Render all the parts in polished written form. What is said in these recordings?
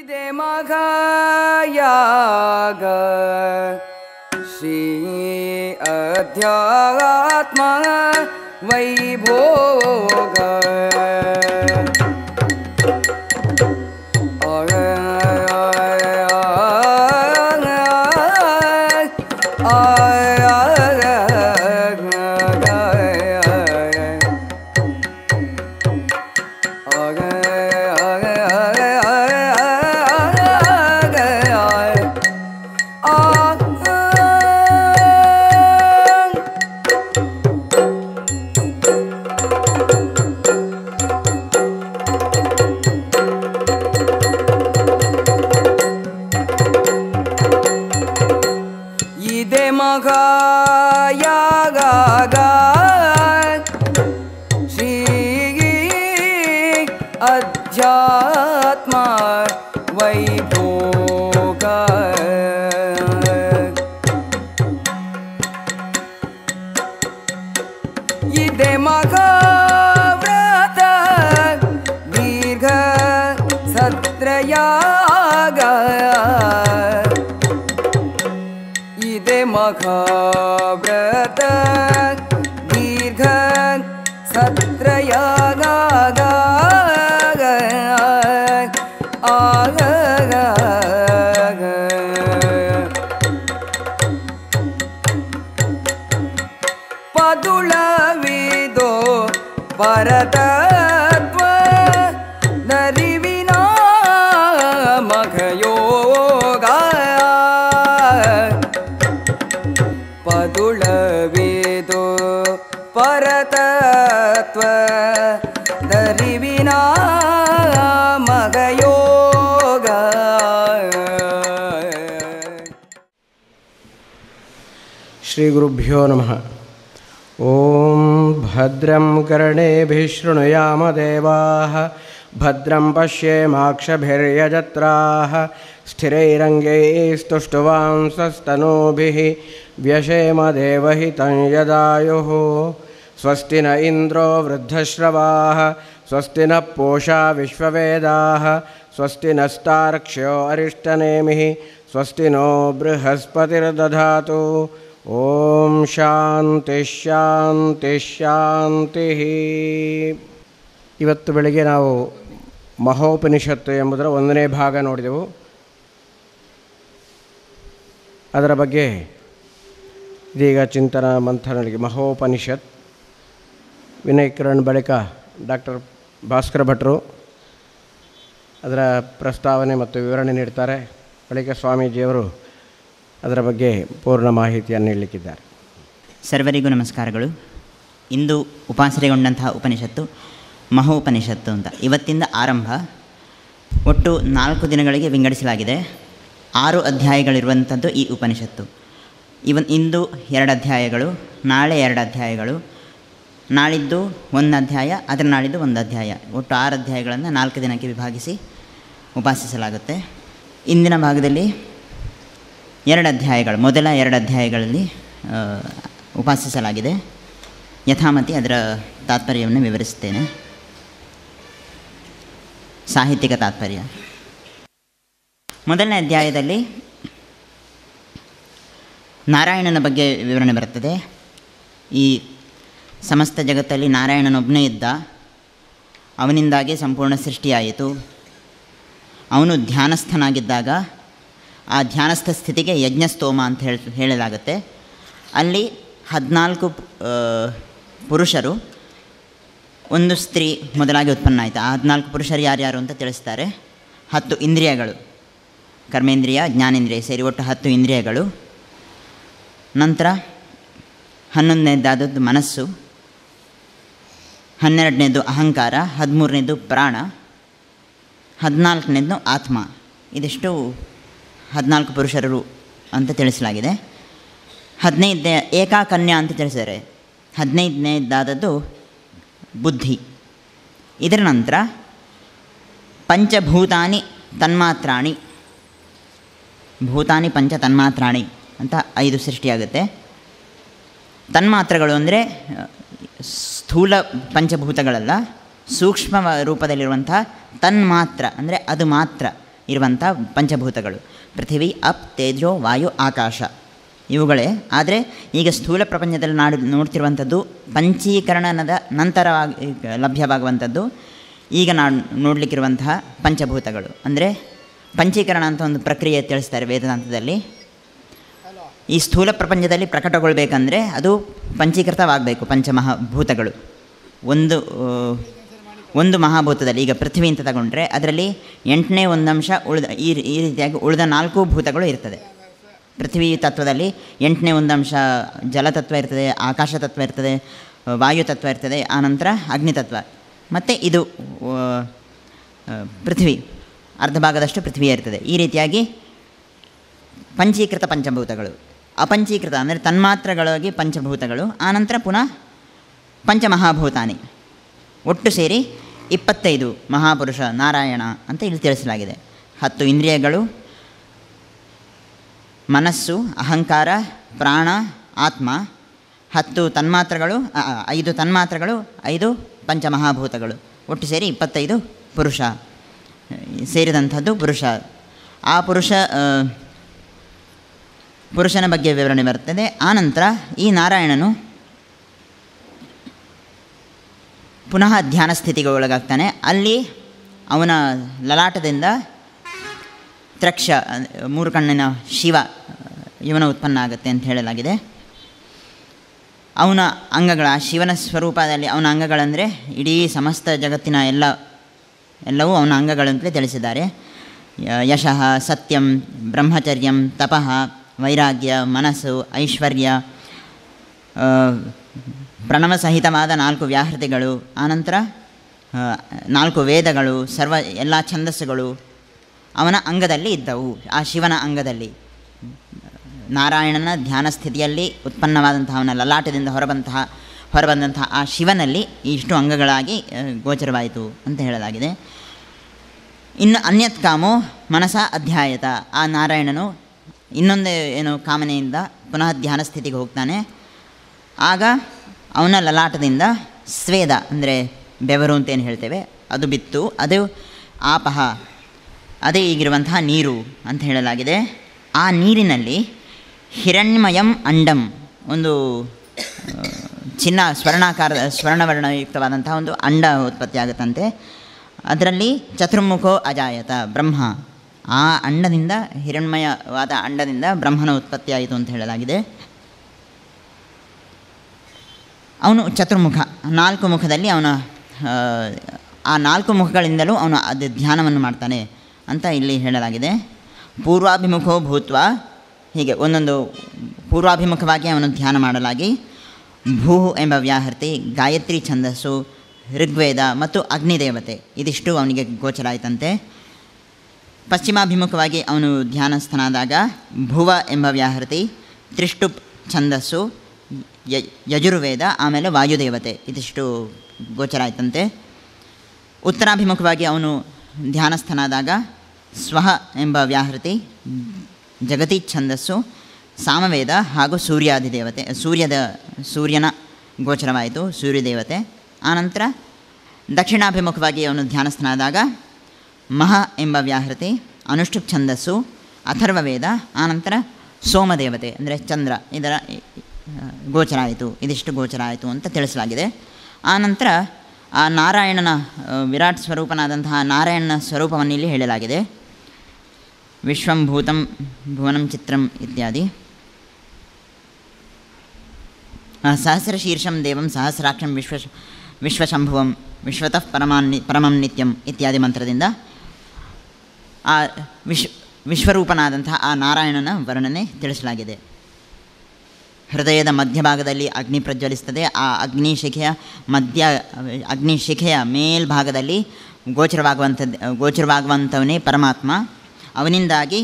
इदे महायाग श्री अध्यात्म वैभोग अध्यात्म वैभोग इदे महाव्रत दीर्घ सत्रयाग इदे महाव्रत दीर्घ सत्रयाग ಪದುಳವಿದೋ ಪರತತ್ವ ನರಿವಿನ ಮಖಯೋಗ ಪದುಳವಿದೋ ಪರತತ್ವ ನರಿವಿನ ಮಖಯೋಗ. ಶ್ರೀ ಗುರುಭ್ಯೋ ನಮಃ. ಓಂ ಭದ್ರಂ ಕರ್ಣೇಭಿಃ ಶೃಣುಯಾಮ ದೇವಾಃ ಭದ್ರಂ ಪಶ್ಯೇಮಾಕ್ಷಭಿರ್ಯಜತ್ರಾಃ ಸ್ಥಿರೈರಂಗೈಸ್ತುಷ್ಟುವಾಂಸಸ್ತನೂಭಿಃ ವ್ಯಶೇಮ ದೇವಹಿತಂ ಯದಾಯುಃ. ಸ್ವಸ್ತಿ ನ ಇಂದ್ರೋ ವೃದ್ಧಶ್ರವಾಃ ಸ್ವಸ್ತಿ ನ ಪೂಷಾ ವಿಶ್ವವೇದಾಃ ಸ್ವಸ್ತಿ ನಸ್ತಾರ್ಕ್ಷ್ಯೋ ಅರಿಷ್ಟನೇಮಿಃ ಸ್ವಸ್ತಿ ನೋ ಬೃಹಸ್ಪತಿರ್ದಧಾತು. ಓಂ ಶಾಂತಿ ಶಾಂತಿ ಶಾಂತಿ. ಇವತ್ತು ಬೆಳಗ್ಗೆ ನಾವು ಮಹೋಪನಿಷತ್ತು ಎಂಬುದರ 1ನೇ ಭಾಗ ನೋಡಿದೆವು. ಅದರ ಬಗ್ಗೆ ಇದೀಗ ಚಿಂತನ ಮಂಥನಗಳಿಗೆ ಮಹೋಪನಿಷತ್ ವಿನಯ್ ಕಿರಣ್ ಬಳಿಕ ಡಾಕ್ಟರ್ ಭಾಸ್ಕರ ಭಟ್ರು ಅದರ ಪ್ರಸ್ತಾವನೆ ಮತ್ತು ವಿವರಣೆ ನೀಡ್ತಾರೆ. ಬಳಿಕ ಸ್ವಾಮೀಜಿಯವರು ಅದರ ಬಗ್ಗೆ ಪೂರ್ಣ ಮಾಹಿತಿಯನ್ನು ನೀಡಲಿಕ್ಕಿದ್ದಾರೆ. ಸರ್ವರಿಗೂ ನಮಸ್ಕಾರಗಳು. ಇಂದು ಉಪಾಸನೆಗೊಂಡಂತಹ ಉಪನಿಷತ್ತು ಮಹೋಪನಿಷತ್ತು ಅಂತ. ಇವತ್ತಿಂದ ಆರಂಭ. ಒಟ್ಟು 4 ದಿನಗಳಿಗೆ ವಿಂಗಡಿಸಲಾಗಿದೆ. 6 ಅಧ್ಯಾಯಗಳಿರುವಂಥದ್ದು ಈ ಉಪನಿಷತ್ತು. ಇಂದು 2 ಅಧ್ಯಾಯಗಳು, ನಾಳೆ 2 ಅಧ್ಯಾಯಗಳು, ನಾಳಿದ್ದು 1 ಅಧ್ಯಾಯ, ಅದರ ನಾಳಿದ್ದು 1 ಅಧ್ಯಾಯ. ಒಟ್ಟು 6 ಅಧ್ಯಾಯಗಳನ್ನು 4 ದಿನಕ್ಕೆ ವಿಭಾಗಿಸಿ ಉಪಾಸಿಸಲಾಗುತ್ತೆ. ಇಂದಿನ ಭಾಗದಲ್ಲಿ 2 ಅಧ್ಯಾಯಗಳು, ಮೊದಲ 2 ಅಧ್ಯಾಯಗಳಲ್ಲಿ ಉಪಾಸಿಸಲಾಗಿದೆ. ಯಥಾಮತಿ ಅದರ ತಾತ್ಪರ್ಯವನ್ನು ವಿವರಿಸುತ್ತೇನೆ. ಸಾಹಿತ್ಯಿಕ ತಾತ್ಪರ್ಯ. ಮೊದಲನೇ ಅಧ್ಯಾಯದಲ್ಲಿ ನಾರಾಯಣನ ಬಗ್ಗೆ ವಿವರಣೆ ಬರುತ್ತದೆ. ಈ ಸಮಸ್ತ ಜಗತ್ತಲ್ಲಿ ನಾರಾಯಣನೊಬ್ಬನೇ ಇದ್ದ, ಅವನಿಂದಾಗಿ ಸಂಪೂರ್ಣ ಸೃಷ್ಟಿಯಾಯಿತು. ಅವನು ಧ್ಯಾನಸ್ಥನಾಗಿದ್ದಾಗ ಆ ಧ್ಯಾನಸ್ಥ ಸ್ಥಿತಿಗೆ ಯಜ್ಞಸ್ತೋಮ ಅಂತ ಹೇಳಲಾಗುತ್ತೆ. ಅಲ್ಲಿ 14 ಪುರುಷರು, 1 ಸ್ತ್ರೀ ಮೊದಲಾಗಿ ಉತ್ಪನ್ನ ಆಯಿತು. ಆ 14 ಪುರುಷರು ಯಾರ್ಯಾರು ಅಂತ ತಿಳಿಸ್ತಾರೆ. 10 ಇಂದ್ರಿಯಗಳು, ಕರ್ಮೇಂದ್ರಿಯ ಜ್ಞಾನೇಂದ್ರಿಯ ಸೇರಿ ಒಟ್ಟು 10 ಇಂದ್ರಿಯಗಳು. ನಂತರ 11ನೇದಾದದ್ದು ಮನಸ್ಸು, 12ನೇದು ಅಹಂಕಾರ, 13ನೇದು ಪ್ರಾಣ, 14ನೇದು ಆತ್ಮ. ಇದಿಷ್ಟು 14 ಪುರುಷರು ಅಂತ ತಿಳಿಸಲಾಗಿದೆ. 15ನೇ ಏಕಾಕನ್ಯಾ ಅಂತ ತಿಳಿಸಿದ್ದಾರೆ. 15ನೇದಾದದ್ದು ಬುದ್ಧಿ. ಇದರ ನಂತರ ಪಂಚಭೂತಾನಿ ತನ್ಮಾತ್ರಾಣಿ, ಭೂತಾನಿ ಪಂಚ ತನ್ಮಾತ್ರಾಣಿ ಅಂತ 5 ಸೃಷ್ಟಿಯಾಗುತ್ತೆ. ತನ್ಮಾತ್ರಗಳು ಅಂದರೆ ಸ್ಥೂಲ ಪಂಚಭೂತಗಳಲ್ಲ, ಸೂಕ್ಷ್ಮ ರೂಪದಲ್ಲಿರುವಂಥ ತನ್ಮಾತ್ರ ಅಂದರೆ ಅದು ಮಾತ್ರ. ಇರುವಂಥ ಪಂಚಭೂತಗಳು. ಪೃಥ್ವಿ, ಅಪ್, ತೇಜೋ, ವಾಯು, ಆಕಾಶ ಇವುಗಳೇ. ಆದರೆ ಈಗ ಸ್ಥೂಲ ಪ್ರಪಂಚದಲ್ಲಿ ನೋಡ್ತಿರುವಂಥದ್ದು ಪಂಚೀಕರಣದ ನಂತರವಾಗಿ ಲಭ್ಯವಾಗುವಂಥದ್ದು ಈಗ ನೋಡಲಿಕ್ಕಿರುವಂತಹ ಪಂಚಭೂತಗಳು. ಅಂದರೆ ಪಂಚೀಕರಣ ಅಂತ ಒಂದು ಪ್ರಕ್ರಿಯೆ ತಿಳಿಸ್ತಾರೆ ವೇದಾಂತದಲ್ಲಿ. ಈ ಸ್ಥೂಲ ಪ್ರಪಂಚದಲ್ಲಿ ಪ್ರಕಟಗೊಳ್ಬೇಕಂದ್ರೆ ಅದು ಪಂಚೀಕೃತವಾಗಬೇಕು. ಪಂಚಮಹಾಭೂತಗಳು ಒಂದು ಮಹಾಭೂತದಲ್ಲಿ, ಈಗ ಪೃಥ್ವಿ ಅಂತ ತಗೊಂಡ್ರೆ ಅದರಲ್ಲಿ 8ನೇ 1 ಅಂಶ ಈ ರೀತಿಯಾಗಿ ಉಳಿದ 4 ಭೂತಗಳು ಇರ್ತದೆ. ಪೃಥ್ವಿ ತತ್ವದಲ್ಲಿ 8ನೇ 1 ಅಂಶ ಜಲತತ್ವ ಇರ್ತದೆ, ಆಕಾಶ ತತ್ವ ಇರ್ತದೆ, ವಾಯು ತತ್ವ ಇರ್ತದೆ, ಆನಂತರ ಅಗ್ನಿತತ್ವ, ಮತ್ತು ಇದು ಪೃಥ್ವಿ ಅರ್ಧ ಭಾಗದಷ್ಟು ಪೃಥ್ವಿಯೇ ಇರ್ತದೆ. ಈ ರೀತಿಯಾಗಿ ಪಂಚೀಕೃತ ಪಂಚಭೂತಗಳು. ಅಪಂಚೀಕೃತ ಅಂದರೆ ತನ್ಮಾತ್ರಗಳಾಗಿ ಪಂಚಭೂತಗಳು, ಆನಂತರ ಪುನಃ ಪಂಚಮಹಾಭೂತಾನಿ ಒಟ್ಟು ಸೇರಿ 25 ಮಹಾಪುರುಷ ನಾರಾಯಣ ಅಂತ ಇಲ್ಲಿ ತಿಳಿಸಲಾಗಿದೆ. 10 ಇಂದ್ರಿಯಗಳು, ಮನಸ್ಸು, ಅಹಂಕಾರ, ಪ್ರಾಣ, ಆತ್ಮ, 10 ತನ್ಮಾತ್ರಗಳು, 5 ತನ್ಮಾತ್ರಗಳು, 5 ಪಂಚಮಹಾಭೂತಗಳು ಒಟ್ಟು ಸೇರಿ 25 ಪುರುಷ ಸೇರಿದಂಥದ್ದು ಪುರುಷ. ಆ ಪುರುಷನ ಬಗ್ಗೆ ವಿವರಣೆ ಬರ್ತದೆ. ಆನಂತರ ಈ ನಾರಾಯಣನು ಪುನಃ ಧ್ಯಾನ ಸ್ಥಿತಿಗೆ ಒಳಗಾಗ್ತಾನೆ. ಅಲ್ಲಿ ಅವನ ಲಲಾಟದಿಂದ ತ್ರಕ್ಷ 3 ಕಣ್ಣಿನ ಶಿವ ಇವನ ಉತ್ಪನ್ನ ಆಗುತ್ತೆ ಅಂತ ಹೇಳಲಾಗಿದೆ. ಅವನ ಅಂಗಗಳ, ಶಿವನ ಸ್ವರೂಪದಲ್ಲಿ ಅವನ ಅಂಗಗಳಂದರೆ ಇಡೀ ಸಮಸ್ತ ಜಗತ್ತಿನ ಎಲ್ಲವೂ ಅವನ ಅಂಗಗಳಂತಲೇ ತಿಳಿಸಿದ್ದಾರೆ. ಯಶಃ, ಸತ್ಯಂ, ಬ್ರಹ್ಮಚರ್ಯಂ, ತಪಃ, ವೈರಾಗ್ಯ, ಮನಸ್ಸು, ಐಶ್ವರ್ಯ, ಪ್ರಣವಸಹಿತವಾದ 4 ವ್ಯಾಹೃತಿಗಳು, ಆನಂತರ 4 ವೇದಗಳು, ಎಲ್ಲ ಛಂದಸ್ಸುಗಳು ಅವನ ಅಂಗದಲ್ಲಿ ಇದ್ದವು. ಆ ಶಿವನ ಅಂಗದಲ್ಲಿ ನಾರಾಯಣನ ಧ್ಯಾನ ಸ್ಥಿತಿಯಲ್ಲಿ ಉತ್ಪನ್ನವಾದಂತಹ ಅವನ ಲಲಾಟದಿಂದ ಹೊರಬಂದಂತಹ ಆ ಶಿವನಲ್ಲಿ ಇಷ್ಟು ಅಂಗಗಳಾಗಿ ಗೋಚರವಾಯಿತು ಅಂತ ಹೇಳಲಾಗಿದೆ. ಇನ್ನು ಅನ್ಯತ್ ಕಾಮೋ ಮನಸ ಅಧ್ಯಾಯತ, ಆ ನಾರಾಯಣನು ಇನ್ನೊಂದು ಕಾಮನೆಯಿಂದ ಪುನಃ ಧ್ಯಾನ ಸ್ಥಿತಿಗೆ ಹೋಗ್ತಾನೆ. ಆಗ ಅವನ ಲಲಾಟದಿಂದ ಸ್ವೇದ ಅಂದರೆ ಬೆವರು ಅಂತೇನು ಹೇಳ್ತೇವೆ ಅದು ಬಿತ್ತು. ಅದು ಆಪಹ, ಅದೇ ಈಗಿರುವಂತಹ ನೀರು ಅಂತ ಹೇಳಲಾಗಿದೆ. ಆ ನೀರಿನಲ್ಲಿ ಹಿರಣ್ಮಯಂ ಅಂಡಂ, ಒಂದು ಸ್ವರ್ಣವರ್ಣಯುಕ್ತವಾದಂತಹ ಒಂದು ಅಂಡ ಉತ್ಪತ್ತಿಯಾಗುತ್ತಂತೆ. ಅದರಲ್ಲಿ ಚತುರ್ಮುಖೋ ಅಜಾಯತ ಬ್ರಹ್ಮ, ಆ ಅಂಡದಿಂದ, ಹಿರಣ್ಮಯವಾದ ಅಂಡದಿಂದ ಬ್ರಹ್ಮನ ಉತ್ಪತ್ತಿಯಾಯಿತು ಅಂತ ಹೇಳಲಾಗಿದೆ. ಅವನು ಚತುರ್ಮುಖ, 4 ಮುಖದಲ್ಲಿ ಆ 4 ಮುಖಗಳಿಂದಲೂ ಅವನು ಅದು ಧ್ಯಾನವನ್ನು ಮಾಡ್ತಾನೆ ಅಂತ ಇಲ್ಲಿ ಹೇಳಲಾಗಿದೆ. ಪೂರ್ವಾಭಿಮುಖೋ ಭೂತ್ವ, ಹೀಗೆ ಒಂದೊಂದು ಪೂರ್ವಾಭಿಮುಖವಾಗಿ ಅವನು ಧ್ಯಾನ ಮಾಡಲಾಗಿ ಭೂ ಎಂಬ ವ್ಯಾಹೃತಿ, ಗಾಯತ್ರಿ ಛಂದಸ್ಸು, ಋಗ್ವೇದ ಮತ್ತು ಅಗ್ನಿದೇವತೆ ಇದಿಷ್ಟು ಅವನಿಗೆ ಗೋಚರ ಆಯಿತಂತೆ. ಪಶ್ಚಿಮಾಭಿಮುಖವಾಗಿ ಅವನು ಧ್ಯಾನಸ್ಥನಾದಾಗ ಭುವ ಎಂಬ ವ್ಯಾಹೃತಿ, ತ್ರಿಷ್ಟುಪ್ ಛಂದಸ್ಸು, ಯಜುರ್ವೇದ, ಆಮೇಲೆ ವಾಯುದೇವತೆ ಇದಿಷ್ಟು ಗೋಚರ ಆಯಿತಂತೆ. ಉತ್ತರಾಭಿಮುಖವಾಗಿ ಅವನು ಧ್ಯಾನಸ್ಥನಾದಾಗ ಸ್ವಹ ಎಂಬ ವ್ಯಾಹೃತಿ, ಜಗತಿ ಛಂದಸ್ಸು, ಸಾಮವೇದ ಹಾಗೂ ಸೂರ್ಯಾಧಿದೇವತೆ, ಸೂರ್ಯನ ಗೋಚರವಾಯಿತು, ಸೂರ್ಯದೇವತೆ. ಆನಂತರ ದಕ್ಷಿಣಾಭಿಮುಖವಾಗಿ ಅವನು ಧ್ಯಾನಸ್ಥನಾದಾಗ ಮಹ ಎಂಬ ವ್ಯಾಹೃತಿ, ಅನುಷ್ಠುಪ್ ಛಂದಸ್ಸು, ಅಥರ್ವವೇದ, ಆನಂತರ ಸೋಮದೇವತೆ ಅಂದರೆ ಚಂದ್ರ ಇದರ ಗೋಚರ ಆಯಿತು. ಇದಿಷ್ಟು ಗೋಚರ ಆಯಿತು ಅಂತ ತಿಳಿಸಲಾಗಿದೆ. ಆನಂತರ ಆ ನಾರಾಯಣನ ವಿರಾಟ್ ಸ್ವರೂಪನಾದಂತಹ ನಾರಾಯಣನ ಸ್ವರೂಪವನ್ನು ಇಲ್ಲಿ ಹೇಳಲಾಗಿದೆ. ವಿಶ್ವಂ ಭೂತಂ ಭುವನಂ ಚಿತ್ರಂ ಇತ್ಯಾದಿ. ಸಹಸ್ರಶೀರ್ಷಂ ದೇವಂ ಸಹಸ್ರಾಕ್ಷಂ ವಿಶ್ವಶಂಭುವಂ ವಿಶ್ವತಃ ಪರಮಂ ನಿತ್ಯಂ ಇತ್ಯಾದಿ ಮಂತ್ರದಿಂದ ಆ ವಿಶ್ವರೂಪನಾದಂತಹ ಆ ನಾರಾಯಣನ ವರ್ಣನೆ ತಿಳಿಸಲಾಗಿದೆ. ಹೃದಯದ ಮಧ್ಯಭಾಗದಲ್ಲಿ ಅಗ್ನಿ ಪ್ರಜ್ವಲಿಸ್ತದೆ. ಆ ಅಗ್ನಿಶಿಖೆಯ ಮೇಲ್ಭಾಗದಲ್ಲಿ ಗೋಚರವಾಗುವಂಥವನೇ ಪರಮಾತ್ಮ. ಅವನಿಂದಾಗಿ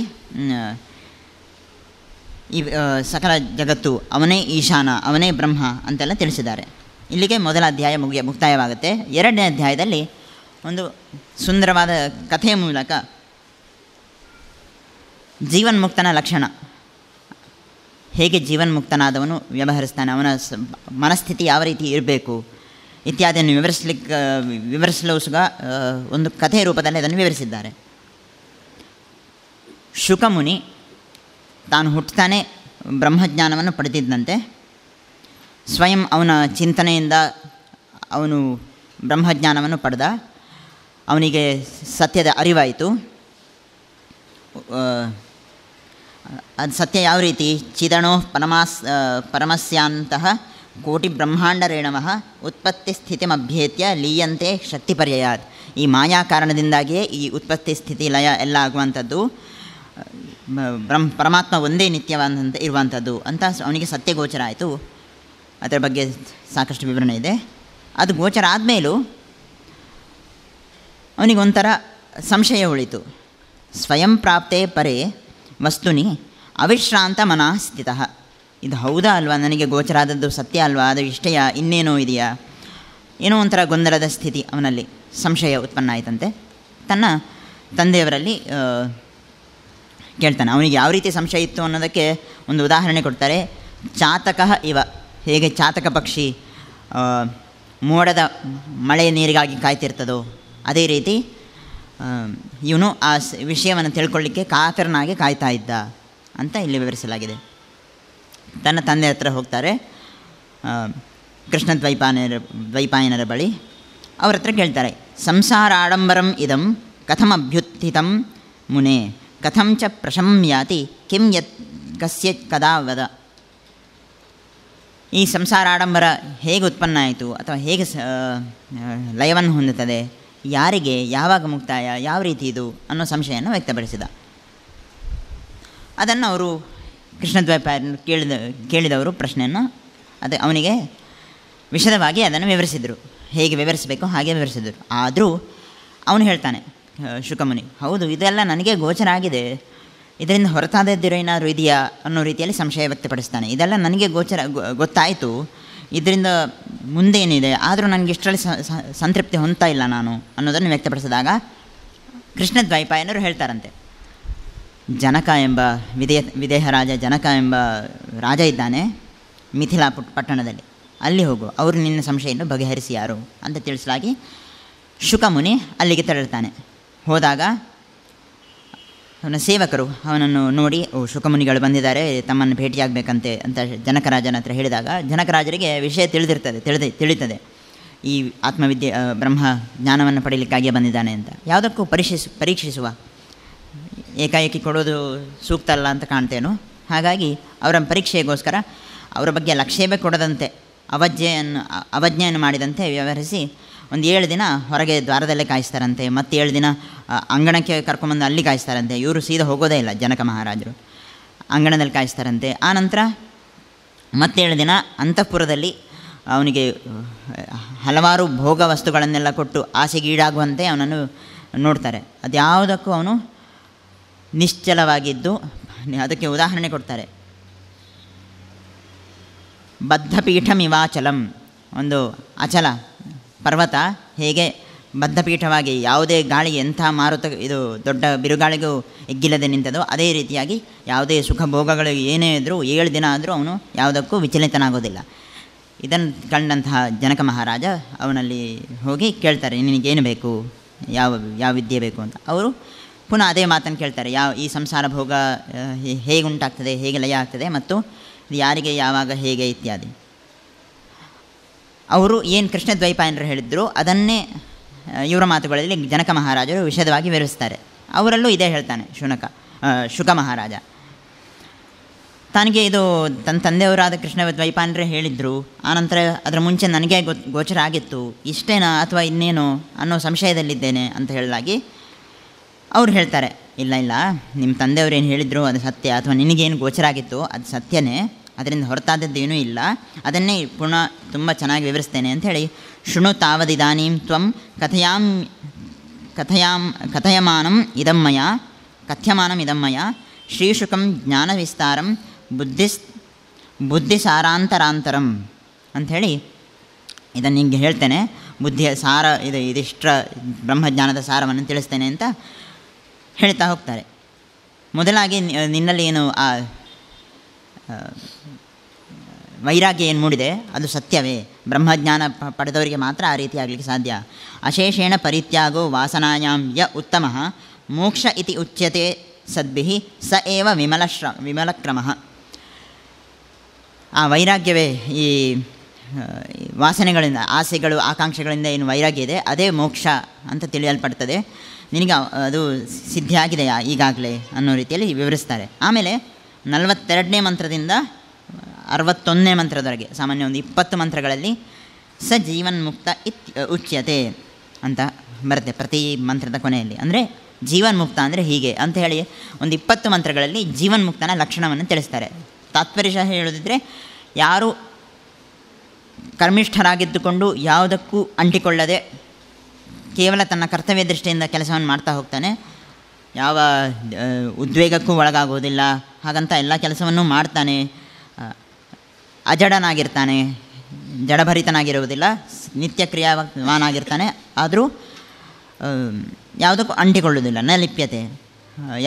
ಈ ಸಕಲ ಜಗತ್ತು, ಅವನೇ ಈಶಾನ, ಅವನೇ ಬ್ರಹ್ಮ ಅಂತೆಲ್ಲ ತಿಳಿಸಿದ್ದಾರೆ. ಇಲ್ಲಿಗೆ ಮೊದಲ ಅಧ್ಯಾಯ ಮುಕ್ತಾಯವಾಗುತ್ತೆ. 2ನೇ ಅಧ್ಯಾಯದಲ್ಲಿ ಒಂದು ಸುಂದರವಾದ ಕಥೆಯ ಮೂಲಕ ಜೀವನ್ಮುಕ್ತನ ಲಕ್ಷಣ, ಹೇಗೆ ಜೀವನ್ಮುಕ್ತನಾದವನು ವ್ಯವಹರಿಸ್ತಾನೆ, ಅವನ ಮನಸ್ಥಿತಿ ಯಾವ ರೀತಿ ಇರಬೇಕು ಇತ್ಯಾದಿಯನ್ನು ವಿವರಿಸಲು ಒಂದು ಕಥೆಯ ರೂಪದಲ್ಲಿ ಅದನ್ನು ವಿವರಿಸಿದ್ದಾರೆ. ಶುಕಮುನಿ ತಾನು ಹುಟ್ಟುತ್ತಾನೆ ಬ್ರಹ್ಮಜ್ಞಾನವನ್ನು ಪಡೆದಿದ್ದಂತೆ. ಸ್ವಯಂ ಅವನ ಚಿಂತನೆಯಿಂದ ಅವನು ಬ್ರಹ್ಮಜ್ಞಾನವನ್ನು ಪಡೆದ. ಅವನಿಗೆ ಸತ್ಯದ ಅರಿವಾಯಿತು. ಅದು ಸತ್ಯ ಯಾವ ರೀತಿ? ಚಿದಣೋ ಪರಮಸ್ಯಾಂತಹ ಕೋಟಿ ಬ್ರಹ್ಮಾಂಡರೇಣವಃ ಉತ್ಪತ್ತಿ ಸ್ಥಿತಿಮಭ್ಯೇತ್ಯ ಲೀಯಂತೆ ಶಕ್ತಿ ಪರ್ಯಾಯಾತ್. ಈ ಮಾಯಾ ಕಾರಣದಿಂದಾಗಿಯೇ ಈ ಉತ್ಪತ್ತಿ ಸ್ಥಿತಿ ಲಯ ಎಲ್ಲ ಆಗುವಂಥದ್ದು. ಪರಮಾತ್ಮ ಒಂದೇ ನಿತ್ಯವಾದಂತೆ ಇರುವಂಥದ್ದು ಅಂತ ಅವನಿಗೆ ಸತ್ಯ ಗೋಚರ ಆಯಿತು. ಅದರ ಬಗ್ಗೆ ಸಾಕಷ್ಟು ವಿವರಣೆ ಇದೆ. ಅದು ಗೋಚರ ಆದಮೇಲೂ ಅವನಿಗೊಂಥರ ಸಂಶಯ ಉಳಿತು. ಸ್ವಯಂ ಪ್ರಾಪ್ತೇ ಪರೇ ವಸ್ತುನಿ ಅವಿಶ್ರಾಂತ ಮನಃ ಸ್ಥಿತಃ. ಇದು ಹೌದಾ ಅಲ್ವಾ? ನನಗೆ ಗೋಚರ ಆದದ್ದು ಸತ್ಯ ಅಲ್ವಾ? ಅದು ಇಷ್ಟೆಯಾ? ಇನ್ನೇನೋ ಇದೆಯಾ? ಏನೋ ಒಂಥರ ಗೊಂದಲದ ಸ್ಥಿತಿ ಅವನಲ್ಲಿ, ಸಂಶಯ ಉತ್ಪನ್ನ ಆಯಿತಂತೆ. ತನ್ನ ತಂದೆಯವರಲ್ಲಿ ಕೇಳ್ತಾನೆ. ಅವನಿಗೆ ಯಾವ ರೀತಿ ಸಂಶಯ ಇತ್ತು ಅನ್ನೋದಕ್ಕೆ ಒಂದು ಉದಾಹರಣೆ ಕೊಡ್ತಾರೆ. ಚಾತಕಃ ಇವ, ಹೇಗೆ ಚಾತಕ ಪಕ್ಷಿ ಮೋಡದ ಮಳೆ ನೀರಿಗಾಗಿ ಕಾಯ್ತಿರ್ತದೋ ಅದೇ ರೀತಿ ಇವನು ಆ ವಿಷಯವನ್ನು ತಿಳ್ಕೊಳ್ಳಿಕ್ಕೆ ಕಾತರನಾಗಿ ಕಾಯ್ತಾ ಇದ್ದ ಅಂತ ಇಲ್ಲಿ ವಿವರಿಸಲಾಗಿದೆ. ತನ್ನ ತಂದೆ ಹತ್ರ ಹೋಗ್ತಾರೆ, ಕೃಷ್ಣ ದ್ವೈಪಾಯನರ ಬಳಿ. ಅವ್ರ ಹತ್ರ ಕೇಳ್ತಾರೆ, ಸಂಸಾರ ಆಡಂಬರಂ ಇದಂ ಕಥಂ ಅಭ್ಯುತ್ಥಿತಂ ಮುನೆ ಕಥಂ ಚ ಪ್ರಶಮ್ಯಾತಿ ಕಿಂ ಯತ್ ಕಸ್ಯ ಕದಾ ವದ. ಈ ಸಂಸಾರ ಆಡಂಬರ ಹೇಗೆ ಉತ್ಪನ್ನ ಆಯಿತು ಅಥವಾ ಹೇಗೆ ಲಯವನ್ನು ಹೊಂದುತ್ತದೆ, ಯಾರಿಗೆ, ಯಾವಾಗ ಮುಕ್ತಾಯ, ಯಾವ ರೀತಿ ಇದು ಅನ್ನೋ ಸಂಶಯವನ್ನು ವ್ಯಕ್ತಪಡಿಸಿದ. ಅದನ್ನು ಅವರು ಕೃಷ್ಣದ್ವೈಪಾಯನರು ಕೇಳಿದವರು ಪ್ರಶ್ನೆಯನ್ನು ಅವನಿಗೆ ವಿಶದವಾಗಿ ಅದನ್ನು ವಿವರಿಸಿದರು. ಹೇಗೆ ವಿವರಿಸಬೇಕು ಹಾಗೆ ವಿವರಿಸಿದರು. ಆದರೂ ಅವನು ಹೇಳ್ತಾನೆ, ಶುಕಮುನಿ, ಹೌದು ಇದೆಲ್ಲ ನನಗೆ ಗೋಚರ ಆಗಿದೆ, ಇದರಿಂದ ಹೊರತಾದದ್ದಿರೋ ಏನಾದರೂ ಇದೆಯಾ ಅನ್ನೋ ರೀತಿಯಲ್ಲಿ ಸಂಶಯ ವ್ಯಕ್ತಪಡಿಸ್ತಾನೆ. ಇದೆಲ್ಲ ನನಗೆ ಗೊತ್ತಾಯಿತು, ಇದರಿಂದ ಮುಂದೇನಿದೆ, ಆದರೂ ನನಗೆ ಇಷ್ಟರಲ್ಲಿ ಸಂತೃಪ್ತಿ ಹೊಂದ್ತಾ ಇಲ್ಲ ನಾನು ಅನ್ನೋದನ್ನು ವ್ಯಕ್ತಪಡಿಸಿದಾಗ ಕೃಷ್ಣದ್ವೈಪಾಯನರು ಹೇಳ್ತಾರಂತೆ, ಜನಕ ಎಂಬ ವಿದೇಹ ರಾಜ ಜನಕ ಎಂಬ ರಾಜ ಇದ್ದಾನೆ ಮಿಥಿಲಾ ಪಟ್ಟಣದಲ್ಲಿ, ಅಲ್ಲಿ ಹೋಗು, ಅವರು ನಿನ್ನ ಸಂಶಯವನ್ನು ಬಗೆಹರಿಸಿ ಯಾರು ಅಂತ ತಿಳಿಸಲಾಗಿ ಶುಕಮುನಿ ಅಲ್ಲಿಗೆ ತೆರಳುತ್ತಾನೆ. ಹೋದಾಗ ಅವನ ಸೇವಕರು ಅವನನ್ನು ನೋಡಿ, ಶುಕಮುನಿಗಳು ಬಂದಿದ್ದಾರೆ, ತಮ್ಮನ್ನು ಭೇಟಿಯಾಗಬೇಕಂತೆ ಅಂತ ಜನಕರಾಜನ ಹತ್ರ ಹೇಳಿದಾಗ ಜನಕರಾಜರಿಗೆ ವಿಷಯ ತಿಳಿತದೆ, ಈ ಆತ್ಮವಿದ್ಯೆ ಬ್ರಹ್ಮ ಜ್ಞಾನವನ್ನು ಪಡೀಲಿಕ್ಕಾಗಿಯೇ ಬಂದಿದ್ದಾನೆ ಅಂತ. ಯಾವುದಕ್ಕೂ ಪರೀಕ್ಷಿಸುವ, ಏಕಾಏಕಿ ಕೊಡೋದು ಸೂಕ್ತ ಅಲ್ಲ ಅಂತ ಕಾಣ್ತೇನೋ. ಹಾಗಾಗಿ ಅವರ ಪರೀಕ್ಷೆಗೋಸ್ಕರ ಅವರ ಬಗ್ಗೆ ಲಕ್ಷ್ಯವೇ ಕೊಡದಂತೆ ಅವಜ್ಞೆಯನ್ನು ಮಾಡಿದಂತೆ ವ್ಯವಹರಿಸಿ ಒಂದು 7 ದಿನ ಹೊರಗೆ ದ್ವಾರದಲ್ಲೇ ಕಾಯಿಸ್ತಾರಂತೆ. ಮತ್ತು 7 ದಿನ ಅಂಗಣಕ್ಕೆ ಕರ್ಕೊಂಬಂದು ಅಲ್ಲಿ ಕಾಯಿಸ್ತಾರಂತೆ. ಇವರು ಸೀದಾ ಹೋಗೋದೇ ಇಲ್ಲ, ಜನಕ ಮಹಾರಾಜರು ಅಂಗಣದಲ್ಲಿ ಕಾಯಿಸ್ತಾರಂತೆ. ಆನಂತರ ಮತ್ತೆ 7 ದಿನ ಅಂತಃಪುರದಲ್ಲಿ ಅವನಿಗೆ ಹಲವಾರು ಭೋಗ ವಸ್ತುಗಳನ್ನೆಲ್ಲ ಕೊಟ್ಟು ಆಸೆಗೀಡಾಗುವಂತೆ ಅವನನ್ನು ನೋಡ್ತಾರೆ. ಅದ್ಯಾವುದಕ್ಕೂ ಅವನು ನಿಶ್ಚಲವಾಗಿದ್ದು, ಅದಕ್ಕೆ ಉದಾಹರಣೆ ಕೊಡ್ತಾರೆ. ಬದ್ಧಪೀಠಮಿವಾಚಲಂ, ಒಂದು ಅಚಲ ಪರ್ವತ ಹೇಗೆ ಬದ್ಧಪೀಠವಾಗಿ ಯಾವುದೇ ಗಾಳಿ, ಎಂಥ ಮಾರುತ, ಇದು ದೊಡ್ಡ ಬಿರುಗಾಳಿಗೂ ಎಗ್ಗಿಲ್ಲದೆ ನಿಂತದೋ ಅದೇ ರೀತಿಯಾಗಿ ಯಾವುದೇ ಸುಖ ಭೋಗಗಳು ಏನೇ ಇದ್ದರೂ 7 ದಿನ ಆದರೂ ಅವನು ಯಾವುದಕ್ಕೂ ವಿಚಲಿತನಾಗೋದಿಲ್ಲ. ಇದನ್ನು ಕಂಡಂತಹ ಜನಕ ಮಹಾರಾಜ ಅವನಲ್ಲಿ ಹೋಗಿ ಕೇಳ್ತಾರೆ, ನಿನಗೇನು ಬೇಕು, ಯಾವ ವಿದ್ಯೆ ಬೇಕು ಅಂತ. ಅವರು ಪುನಃ ಅದೇ ಮಾತನ್ನು ಕೇಳ್ತಾರೆ, ಈ ಸಂಸಾರ ಭೋಗ ಹೇಗೆ ಉಂಟಾಗ್ತದೆ, ಹೇಗೆ ಲಯ ಆಗ್ತದೆ, ಮತ್ತು ಇದು ಯಾರಿಗೆ, ಯಾವಾಗ, ಹೇಗೆ ಇತ್ಯಾದಿ. ಅವರು ಏನು ಕೃಷ್ಣದ್ವೈಪಾಯನರು ಹೇಳಿದ್ರು ಅದನ್ನೇ ಇವರ ಮಾತುಗಳಲ್ಲಿ ಜನಕ ಮಹಾರಾಜರು ವಿಶದವಾಗಿ ವಿವರಿಸ್ತಾರೆ. ಅವರಲ್ಲೂ ಇದೇ ಹೇಳ್ತಾನೆ ಶುಕ ಮಹಾರಾಜ. ತನಗೆ ಇದು ತನ್ನ ತಂದೆಯವರಾದ ಕೃಷ್ಣದ್ವೈಪಾಯನರೇ ಹೇಳಿದರು, ಆನಂತರ ಅದರ ಮುಂಚೆ ನನಗೆ ಗೋಚರ ಆಗಿತ್ತು, ಇಷ್ಟೇನಾ ಅಥವಾ ಇನ್ನೇನೋ ಅನ್ನೋ ಸಂಶಯದಲ್ಲಿದ್ದೇನೆ ಅಂತ ಹೇಳಲಾಗಿ ಅವ್ರು ಹೇಳ್ತಾರೆ, ಇಲ್ಲ ನಿಮ್ಮ ತಂದೆಯವರು ಏನು ಹೇಳಿದ್ರು ಅದು ಸತ್ಯ, ಅಥವಾ ನಿನಗೇನು ಗೋಚರ ಆಗಿತ್ತು ಅದು ಸತ್ಯನೇ, ಅದರಿಂದ ಹೊರತಾದದ್ದೇನೂ ಇಲ್ಲ, ಅದನ್ನೇ ಪುನಃ ತುಂಬ ಚೆನ್ನಾಗಿ ವಿವರಿಸ್ತೇನೆ ಅಂಥೇಳಿ, ಶೃಣು ತಾವದಿದಾನೀಂ ತ್ವಂ ಕಥಯಮಾನಂ ಇದಮ್ಮಯ ಶ್ರೀಶುಕಂ ಜ್ಞಾನವಿಸ್ತಾರಂ ಬುದ್ಧಿಸಾರಾಂತರಾಂತರಂ ಅಂಥೇಳಿ ಇದನ್ನು ನಿಮಗೆ ಹೇಳ್ತೇನೆ, ಬುದ್ಧಿಯ ಸಾರ ಇದಿಷ್ಟರ ಬ್ರಹ್ಮಜ್ಞಾನದ ಸಾರವನ್ನು ತಿಳಿಸ್ತೇನೆ ಅಂತ ಹೇಳ್ತಾ ಹೋಗ್ತಾರೆ. ಮೊದಲಾಗಿ ನಿನ್ನಲ್ಲಿ ಏನು ಆ ವೈರಾಗ್ಯ ಏನು ಮೂಡಿದೆ ಅದು ಸತ್ಯವೇ, ಬ್ರಹ್ಮಜ್ಞಾನ ಪಡೆದವರಿಗೆ ಮಾತ್ರ ಆ ರೀತಿ ಆಗಲಿಕ್ಕೆ ಸಾಧ್ಯ. ಅಶೇಷೇಣ ಪರಿತ್ಯಾಗೋ ವಾಸನಾಯಾಂ ಯ ಉತ್ತಮ ಮೋಕ್ಷ ಇತಿ ಉಚ್ಯತೆ ಸದ್ಭಿಃ ಸ ಏವ ವಿಮಲಕ್ರಮಃ. ಆ ವೈರಾಗ್ಯವೇ ಈ ವಾಸನೆಗಳಿಂದ, ಆಸೆಗಳು, ಆಕಾಂಕ್ಷೆಗಳಿಂದ ಏನು ವೈರಾಗ್ಯ ಇದೆ ಅದೇ ಮೋಕ್ಷ ಅಂತ ತಿಳಿಯಲ್ಪಡ್ತದೆ. ನಿನಗೆ ಅದು ಸಿದ್ಧಿಯಾಗಿದೆಯಾ ಈಗಾಗಲೇ ಅನ್ನೋ ರೀತಿಯಲ್ಲಿ ವಿವರಿಸ್ತಾರೆ. ಆಮೇಲೆ 42ನೇ ಮಂತ್ರದಿಂದ 61ನೇ ಮಂತ್ರದವರೆಗೆ, ಸಾಮಾನ್ಯ ಒಂದು 20 ಮಂತ್ರಗಳಲ್ಲಿ ಸ ಜೀವನ್ಮುಕ್ತ ಉಚ್ಯತೆ ಅಂತ ಬರುತ್ತೆ ಪ್ರತಿ ಮಂತ್ರದ ಕೊನೆಯಲ್ಲಿ. ಅಂದರೆ ಜೀವನ್ಮುಕ್ತ ಅಂದರೆ ಹೀಗೆ ಅಂತ ಹೇಳಿ ಒಂದು 20 ಮಂತ್ರಗಳಲ್ಲಿ ಜೀವನ್ಮುಕ್ತನ ಲಕ್ಷಣವನ್ನು ತಿಳಿಸ್ತಾರೆ. ತಾತ್ಪರ್ಯಶಃ ಹೇಳೋದಿದ್ದರೆ, ಯಾರು ಕರ್ಮಿಷ್ಠರಾಗಿದ್ದುಕೊಂಡು ಯಾವುದಕ್ಕೂ ಅಂಟಿಕೊಳ್ಳದೆ ಕೇವಲ ತನ್ನ ಕರ್ತವ್ಯ ದೃಷ್ಟಿಯಿಂದ ಕೆಲಸವನ್ನು ಮಾಡ್ತಾ ಹೋಗ್ತಾನೆ, ಯಾವ ಉದ್ವೇಗಕ್ಕೂ ಒಳಗಾಗುವುದಿಲ್ಲ, ಹಾಗಂತ ಎಲ್ಲ ಕೆಲಸವನ್ನು ಮಾಡ್ತಾನೆ, ಅಜಡನಾಗಿರ್ತಾನೆ, ಜಡಭರಿತನಾಗಿರುವುದಿಲ್ಲ, ನಿತ್ಯ ಕ್ರಿಯಾವಾನಾಗಿರ್ತಾನೆ, ಆದರೂ ಯಾವುದಕ್ಕೂ ಅಂಟಿಕೊಳ್ಳುವುದಿಲ್ಲ, ನ ಲಿಪ್ಯತೆ.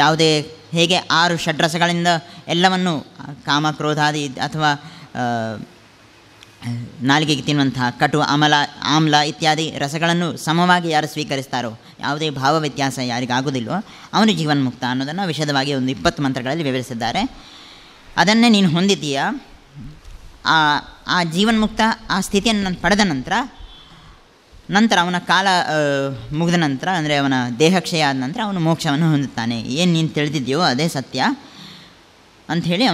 ಯಾವುದೇ ಹೇಗೆ 6 ಷಡ್ರಸಗಳಿಂದ ಎಲ್ಲವನ್ನು ಕಾಮ, ಕ್ರೋಧಾದಿ ಅಥವಾ ನಾಲಿಗೆಗೆ ತಿನ್ನುವಂತಹ ಕಟು, ಆಮ್ಲ ಇತ್ಯಾದಿ ರಸಗಳನ್ನು ಸಮವಾಗಿ ಯಾರು ಸ್ವೀಕರಿಸ್ತಾರೋ, ಯಾವುದೇ ಭಾವ ವ್ಯತ್ಯಾಸ ಯಾರಿಗಾಗೋದಿಲ್ಲವೋ ಅವನು ಜೀವನ್ಮುಕ್ತ ಅನ್ನೋದನ್ನು ವಿಶದವಾಗಿ ಒಂದು 20 ಮಂತ್ರಗಳಲ್ಲಿ ವಿವರಿಸಿದ್ದಾರೆ. ಅದನ್ನೇ ನೀನು ಹೊಂದಿದ್ದೀಯಾ. ಆ ಜೀವನ್ಮುಕ್ತ ಆ ಸ್ಥಿತಿಯನ್ನು ಪಡೆದ ನಂತರ ಅವನ ಕಾಲ ಮುಗಿದ ನಂತರ, ಅಂದರೆ ಅವನ ದೇಹಕ್ಷಯ ಆದ ನಂತರ ಅವನು ಮೋಕ್ಷವನ್ನು ಹೊಂದುತ್ತಾನೆ. ಏನು ನೀನು ತಿಳಿದಿದೆಯೋ ಅದೇ ಸತ್ಯ ಅಂಥೇಳಿ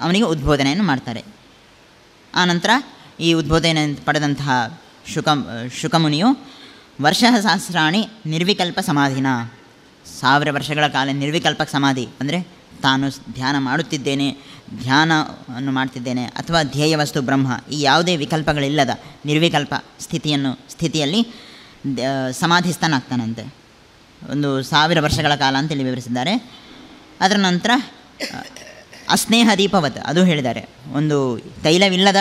ಅವನಿಗೆ ಉದ್ಬೋಧನೆಯನ್ನು ಮಾಡ್ತಾರೆ. ಆನಂತರ ಈ ಉದ್ಬೋಧನೆ ಪಡೆದಂತಹ ಶುಕಮುನಿಯು ವರ್ಷಸಹಸ್ರಾಣಿ ನಿರ್ವಿಕಲ್ಪ ಸಮಾಧಿನ, 1000 ವರ್ಷಗಳ ಕಾಲ ನಿರ್ವಿಕಲ್ಪ ಸಮಾಧಿ ಅಂದರೆ ತಾನು ಧ್ಯಾನ ಮಾಡುತ್ತಿದ್ದೇನೆ, ಧ್ಯಾನವನ್ನು ಮಾಡ್ತಿದ್ದೇನೆ ಅಥವಾ ಧ್ಯೇಯ ವಸ್ತು ಬ್ರಹ್ಮ, ಈ ಯಾವುದೇ ವಿಕಲ್ಪಗಳಿಲ್ಲದ ನಿರ್ವಿಕಲ್ಪ ಸ್ಥಿತಿಯಲ್ಲಿ ಸಮಾಧಿಸ್ಥನಾಗ್ತಾನಂತೆ. ಒಂದು 1000 ವರ್ಷಗಳ ಕಾಲ ಅಂತೇಳಿ ವಿವರಿಸಿದ್ದಾರೆ. ಅದರ ನಂತರ ಅಸ್ನೇಹ ದೀಪವತ್ ಅದು ಹೇಳಿದ್ದಾರೆ. ಒಂದು ತೈಲವಿಲ್ಲದ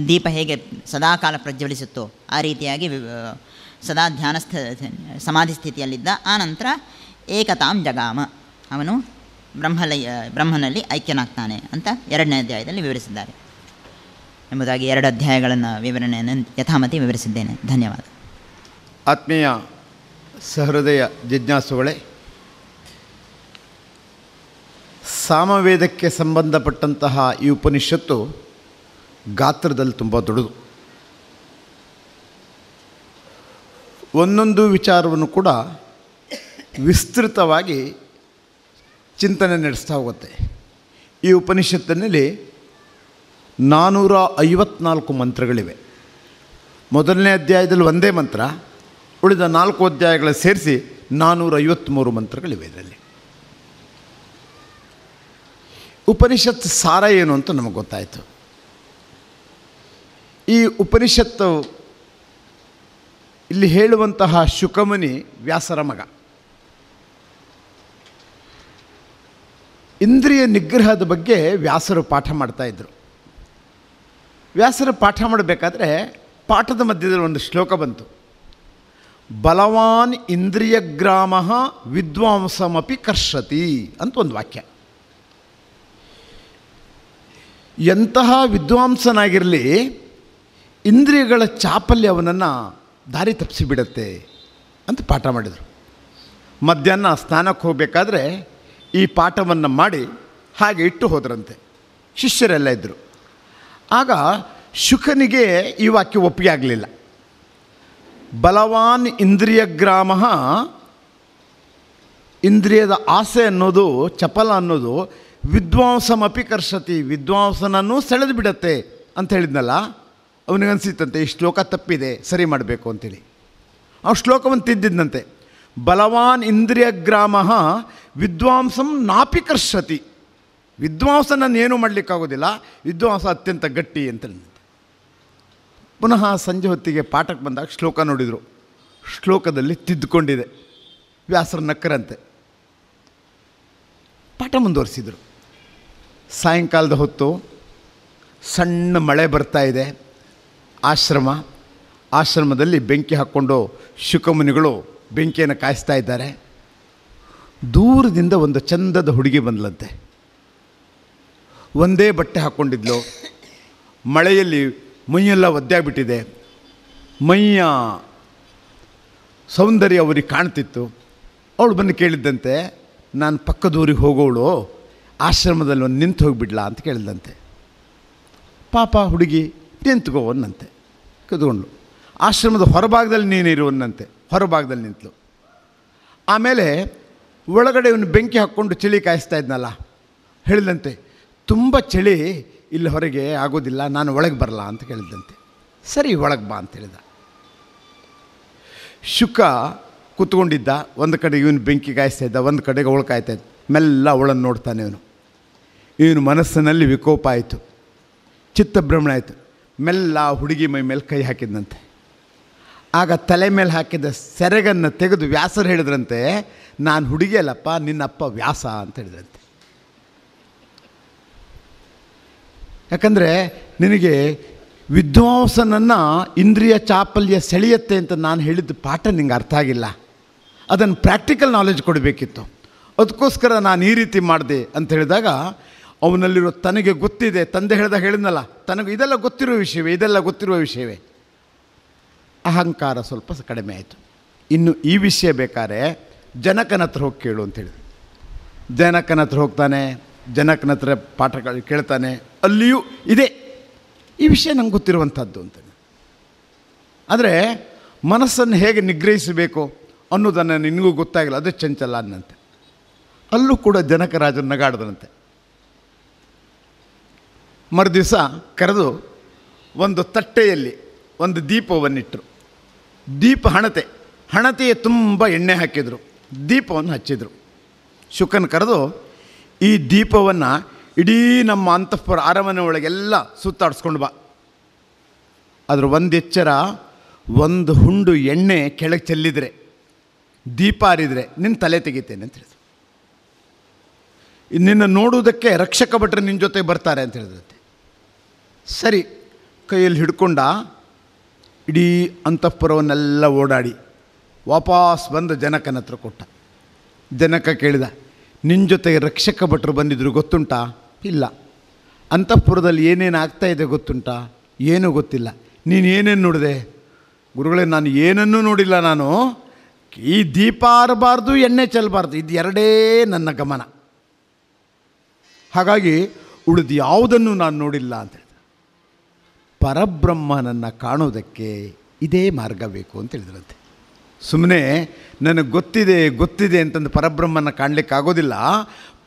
ದೀಪ ಹೇಗೆ ಸದಾಕಾಲ ಪ್ರಜ್ವಲಿಸುತ್ತೋ ಆ ರೀತಿಯಾಗಿ ಸದಾ ಸಮಾಧಿ ಸ್ಥಿತಿಯಲ್ಲಿದ್ದ. ಆನಂತರ ಏಕತಾಂ ಜಗಾಮ, ಅವನು ಬ್ರಹ್ಮನಲ್ಲಿ ಐಕ್ಯನಾಗ್ತಾನೆ ಅಂತ 2ನೇ ಅಧ್ಯಾಯದಲ್ಲಿ ವಿವರಿಸಿದ್ದಾರೆ ಎಂಬುದಾಗಿ 2 ಅಧ್ಯಾಯಗಳನ್ನು ವಿವರಣೆಯನ್ನು ಯಥಾಮತಿ ವಿವರಿಸಿದ್ದೇನೆ. ಧನ್ಯವಾದ. ಆತ್ಮೀಯ ಸಹೃದಯ ಜಿಜ್ಞಾಸುಗಳೇ, ಸಾಮವೇದಕ್ಕೆ ಸಂಬಂಧಪಟ್ಟಂತಹ ಈ ಉಪನಿಷತ್ತು ಗಾತ್ರದಲ್ಲಿ ತುಂಬ ದೊಡ್ಡದು. ಒಂದೊಂದು ವಿಚಾರವನ್ನು ಕೂಡ ವಿಸ್ತೃತವಾಗಿ ಚಿಂತನೆ ನಡೆಸ್ತಾ ಹೋಗುತ್ತೆ. ಈ ಉಪನಿಷತ್ತಿನಲ್ಲಿ 454 ಮಂತ್ರಗಳಿವೆ. ಮೊದಲನೇ ಅಧ್ಯಾಯದಲ್ಲಿ ಒಂದೇ ಮಂತ್ರ, ಉಳಿದ 4 ಅಧ್ಯಾಯಗಳ ಸೇರಿಸಿ 453 ಮಂತ್ರಗಳಿವೆ. ಇದರಲ್ಲಿ ಉಪನಿಷತ್ ಸಾರ ಏನು ಅಂತ ನಮಗೆ ಗೊತ್ತಾಯಿತು. ಈ ಉಪನಿಷತ್ತು ಇಲ್ಲಿ ಹೇಳುವಂತಹ ಶುಕಮುನಿ ವ್ಯಾಸರ ಮಗ. ಇಂದ್ರಿಯ ನಿಗ್ರಹದ ಬಗ್ಗೆ ವ್ಯಾಸರು ಪಾಠ ಮಾಡ್ತಾಯಿದ್ರು. ವ್ಯಾಸರು ಪಾಠ ಮಾಡಬೇಕಾದ್ರೆ ಪಾಠದ ಮಧ್ಯದಲ್ಲಿ ಒಂದು ಶ್ಲೋಕ ಬಂತು. ಬಲವಾನ್ ಇಂದ್ರಿಯಗ್ರಾಮ ವಿದ್ವಾಂಸಮಪಿ ಕರ್ಷತಿ ಅಂತ ಒಂದು ವಾಕ್ಯ. ಎಂತಹ ವಿದ್ವಾಂಸನಾಗಿರಲಿ, ಇಂದ್ರಿಯಗಳ ಚಾಪಲ್ಯ ಅವನನ್ನು ದಾರಿ ತಪ್ಪಿಸಿಬಿಡತ್ತೆ ಅಂತ ಪಾಠ ಮಾಡಿದರು. ಮಧ್ಯಾಹ್ನ ಸ್ನಾನಕ್ಕೆ ಹೋಗಬೇಕಾದ್ರೆ ಈ ಪಾಠವನ್ನು ಮಾಡಿ ಹಾಗೆ ಇಟ್ಟು ಹೋದ್ರಂತೆ. ಶಿಷ್ಯರೆಲ್ಲ ಇದ್ದರು. ಆಗ ಶುಕನಿಗೆ ಈ ವಾಕ್ಯ ಒಪ್ಪಿಗೆ ಆಗಲಿಲ್ಲ. ಬಲವಾನ್ ಇಂದ್ರಿಯಗ್ರಾಮ, ಇಂದ್ರಿಯದ ಆಸೆ ಅನ್ನೋದು, ಚಪಲ ಅನ್ನೋದು ವಿದ್ವಾಂಸಮಪಿ ಕರ್ಷತಿ, ವಿದ್ವಾಂಸನನ್ನು ಸೆಳೆದು ಬಿಡತ್ತೆ ಅಂತ ಹೇಳಿದ್ನಲ್ಲ. ಅವನಿಗನ್ಸಿತ್ತಂತೆ ಈ ಶ್ಲೋಕ ತಪ್ಪಿದೆ, ಸರಿ ಮಾಡಬೇಕು ಅಂತೇಳಿ. ಆ ಶ್ಲೋಕವನ್ನು ತಿದ್ದಿದ್ದಂತೆ. ಬಲವಾನ್ ಇಂದ್ರಿಯಗ್ರಾಮ ವಿದ್ವಾಂಸಂ ನಾಪಿ ಕರ್ಷತಿ, ವಿದ್ವಾಂಸನನ್ನು ಏನೂ ಮಾಡಲಿಕ್ಕಾಗೋದಿಲ್ಲ, ವಿದ್ವಾಂಸ ಅತ್ಯಂತ ಗಟ್ಟಿ ಅಂತ. ಪುನಃ ಸಂಜೆ ಹೊತ್ತಿಗೆ ಪಾಠಕ್ಕೆ ಬಂದಾಗ ಶ್ಲೋಕ ನೋಡಿದರು. ಶ್ಲೋಕದಲ್ಲಿ ತಿದ್ದುಕೊಂಡಿದೆ. ವ್ಯಾಸರ ನಕ್ಕರಂತೆ. ಪಾಠ ಮುಂದುವರಿಸಿದರು. ಸಾಯಂಕಾಲದ ಹೊತ್ತು ಸಣ್ಣ ಮಳೆ ಬರ್ತಾ ಇದೆ. ಆಶ್ರಮದಲ್ಲಿ ಬೆಂಕಿ ಹಾಕ್ಕೊಂಡು ಶುಕಮುನಿಗಳು ಬೆಂಕಿಯನ್ನು ಕಾಯಿಸ್ತಾ ಇದ್ದಾರೆ. ದೂರದಿಂದ ಒಂದು ಚಂದದ ಹುಡುಗಿ ಬಂದ್ಲಂತೆ. ಒಂದೇ ಬಟ್ಟೆ ಹಾಕ್ಕೊಂಡಿದ್ಲು. ಮಳೆಯಲ್ಲಿ ಮೈಯೆಲ್ಲ ಒದ್ದಾಗ್ಬಿಟ್ಟಿದೆ. ಮೈಯ ಸೌಂದರ್ಯ ಅವರಿಗೆ ಕಾಣ್ತಿತ್ತು. ಅವಳು ಬಂದು ಕೇಳಿದ್ದಂತೆ, ನಾನು ಪಕ್ಕದೂರಿಗೆ ಹೋಗೋಳು ಆಶ್ರಮದಲ್ಲಿ ಒಂದು ನಿಂತು ಹೋಗಿಬಿಡ್ಲಾ ಅಂತ ಕೇಳಿದಂತೆ. ಪಾಪ ಹುಡುಗಿ ನಿಂತ್ಕೋ ಅನ್ನಂತೆ, ಕದ್ಕೊಂಡ್ಳು. ಆಶ್ರಮದ ಹೊರಭಾಗದಲ್ಲಿ ನೀನಿರುವನ್ನಂತೆ, ಹೊರಭಾಗದಲ್ಲಿ ನಿಂತಳು. ಆಮೇಲೆ ಒಳಗಡೆ ಇವನು ಬೆಂಕಿ ಹಾಕ್ಕೊಂಡು ಚಳಿ ಕಾಯಿಸ್ತಾ ಇದ್ನಲ್ಲ, ಹೇಳಿದಂತೆ ತುಂಬ ಚಳಿ ಇಲ್ಲಿ ಹೊರಗೆ ಆಗೋದಿಲ್ಲ, ನಾನು ಒಳಗೆ ಬರಲ್ಲ ಅಂತ ಕೇಳಿದಂತೆ. ಸರಿ ಒಳಗೆ ಬಾ ಅಂತ ಹೇಳಿದ. ಶುಕ ಕೂತ್ಕೊಂಡಿದ್ದ, ಒಂದು ಕಡೆಗೆ ಇವನು ಬೆಂಕಿ ಕಾಯಿಸ್ತಾ ಇದ್ದ, ಒಂದು ಕಡೆಗೆ ಅವಳು ಕಾಯ್ತಾ ಇದ್ದ. ಮೆಲ್ಲ ಅವಳನ್ನು ನೋಡ್ತಾನೆ ಇವನು ಮನಸ್ಸಿನಲ್ಲಿ ವಿಕೋಪ ಆಯಿತು, ಚಿತ್ತಭ್ರಮಣ ಆಯಿತು. ಮೆಲ್ಲ ಹುಡುಗಿ ಮೈ ಮೇಲೆ ಕೈ ಹಾಕಿದ್ದಂತೆ. ಆಗ ತಲೆ ಮೇಲೆ ಹಾಕಿದ ಸೆರಗನ್ನು ತೆಗೆದು ವ್ಯಾಸರು ಹೇಳಿದ್ರಂತೆ, ನಾನು ಹುಡುಗಿ ಅಲ್ಲಪ್ಪ, ನಿನ್ನಪ್ಪ ವ್ಯಾಸ ಅಂತ ಹೇಳಿದ್ರಂತೆ. ಯಾಕಂದರೆ ನಿನಗೆ ವಿದ್ವಾಂಸನನ್ನು ಇಂದ್ರಿಯ ಚಾಪಲ್ಯ ಸೆಳೆಯುತ್ತೆ ಅಂತ ನಾನು ಹೇಳಿದ ಪಾಠ ನಿಂಗೆ ಅರ್ಥ ಆಗಿಲ್ಲ, ಅದನ್ನು ಪ್ರಾಕ್ಟಿಕಲ್ ನಾಲೆಜ್ ಕೊಡಬೇಕಿತ್ತು. ಅದಕ್ಕೋಸ್ಕರ ನಾನು ಈ ರೀತಿ ಮಾಡಿದೆ ಅಂತ ಹೇಳಿದಾಗ ಅವನಲ್ಲಿರೋ ತನಗೆ ಗೊತ್ತಿದೆ, ತಂದೆ ಹೇಳಿದ್ನಲ್ಲ, ತನಗೆ ಇದೆಲ್ಲ ಗೊತ್ತಿರುವ ವಿಷಯವೇ ಅಹಂಕಾರ ಸ್ವಲ್ಪ ಕಡಿಮೆ ಆಯಿತು. ಇನ್ನು ಈ ವಿಷಯ ಬೇಕಾದ್ರೆ ಜನಕನ ಹತ್ರ ಹೋಗಿ ಕೇಳು ಅಂತೇಳಿ ಜನಕನ ಹತ್ರ ಹೋಗ್ತಾನೆ. ಜನಕನ ಹತ್ರ ಪಾಠಗಳು ಕೇಳ್ತಾನೆ. ಅಲ್ಲಿಯೂ ಇದೆ ಈ ವಿಷಯ ನಂಗೆ ಗೊತ್ತಿರುವಂಥದ್ದು ಅಂತ. ಆದರೆ ಮನಸ್ಸನ್ನು ಹೇಗೆ ನಿಗ್ರಹಿಸಬೇಕು ಅನ್ನೋದನ್ನು ನಿನಗೂ ಗೊತ್ತಾಗಿಲ್ಲ, ಅದೇ ಚಂಚಲ ಅನ್ನಂತೆ. ಅಲ್ಲೂ ಕೂಡ ಜನಕರಾಜನ ನಗಾಡ್ದಂತೆ. ಮರುದಿವಸ ಕರೆದು ಒಂದು ತಟ್ಟೆಯಲ್ಲಿ ಒಂದು ದೀಪವನ್ನಿಟ್ಟರು. ದೀಪ ಹಣತೆಯ ತುಂಬ ಎಣ್ಣೆ ಹಾಕಿದರು, ದೀಪವನ್ನು ಹಚ್ಚಿದರು. ಶುಕನ ಕರೆದು ಈ ದೀಪವನ್ನು ಇಡೀ ನಮ್ಮ ಅಂತಃಪುರ ಅರಮನೆ ಒಳಗೆಲ್ಲ ಸುತ್ತಾಡಿಸ್ಕೊಂಡು ಬಾ. ಅದ್ರ ಒಂದು ಎಚ್ಚರ, ಒಂದು ಹುಂಡು ಎಣ್ಣೆ ಕೆಳಗೆ ಚೆಲ್ಲಿದರೆ, ದೀಪ ಆರಿದರೆ ನಿನ್ನ ತಲೆ ತೆಗಿತೇನೆ ಅಂತ ಹೇಳಿದ್ರು. ನಿನ್ನ ನೋಡುವುದಕ್ಕೆ ರಕ್ಷಕ ಭಟ್ರು ನಿನ್ನ ಜೊತೆ ಬರ್ತಾರೆ ಅಂತ ಹೇಳಿದ್ರಂತೆ. ಸರಿ, ಕೈಯಲ್ಲಿ ಹಿಡ್ಕೊಂಡ ಇಡೀ ಅಂತಃಪುರವನ್ನೆಲ್ಲ ಓಡಾಡಿ ವಾಪಸ್ ಬಂದು ಜನಕನ ಹತ್ರ ಕೊಟ್ಟ. ಜನಕ ಕೇಳಿದ, ನಿನ್ನ ಜೊತೆಗೆ ರಕ್ಷಕ ಭಟ್ರು ಬಂದಿದ್ರು ಗೊತ್ತುಂಟಾ? ಇಲ್ಲ. ಅಂತಃಪುರದಲ್ಲಿ ಏನೇನು ಆಗ್ತಾಯಿದೆ ಗೊತ್ತುಂಟಾ? ಏನೂ ಗೊತ್ತಿಲ್ಲ. ನೀನು ಏನೇನು ನೋಡಿದೆ? ಗುರುಗಳೇ, ನಾನು ಏನನ್ನೂ ನೋಡಿಲ್ಲ. ನಾನು ಈ ದೀಪ ಆರಬಾರ್ದು, ಎಣ್ಣೆ ಚೆಲ್ಲಬಾರ್ದು, ಇದು ಎರಡೇ ನನ್ನ ಗಮನ. ಹಾಗಾಗಿ ಉಳಿದು ಯಾವುದನ್ನು ನಾನು ನೋಡಿಲ್ಲ ಅಂತ ಹೇಳಿದ. ಪರಬ್ರಹ್ಮನನ್ನು ಕಾಣೋದಕ್ಕೆ ಇದೇ ಮಾರ್ಗ ಬೇಕು ಅಂತ ಹೇಳಿದ್ರಂತೆ. ಸುಮ್ಮನೆ ನನಗೆ ಗೊತ್ತಿದೆ ಅಂತಂದು ಪರಬ್ರಹ್ಮನ ಕಾಣಲಿಕ್ಕಾಗೋದಿಲ್ಲ.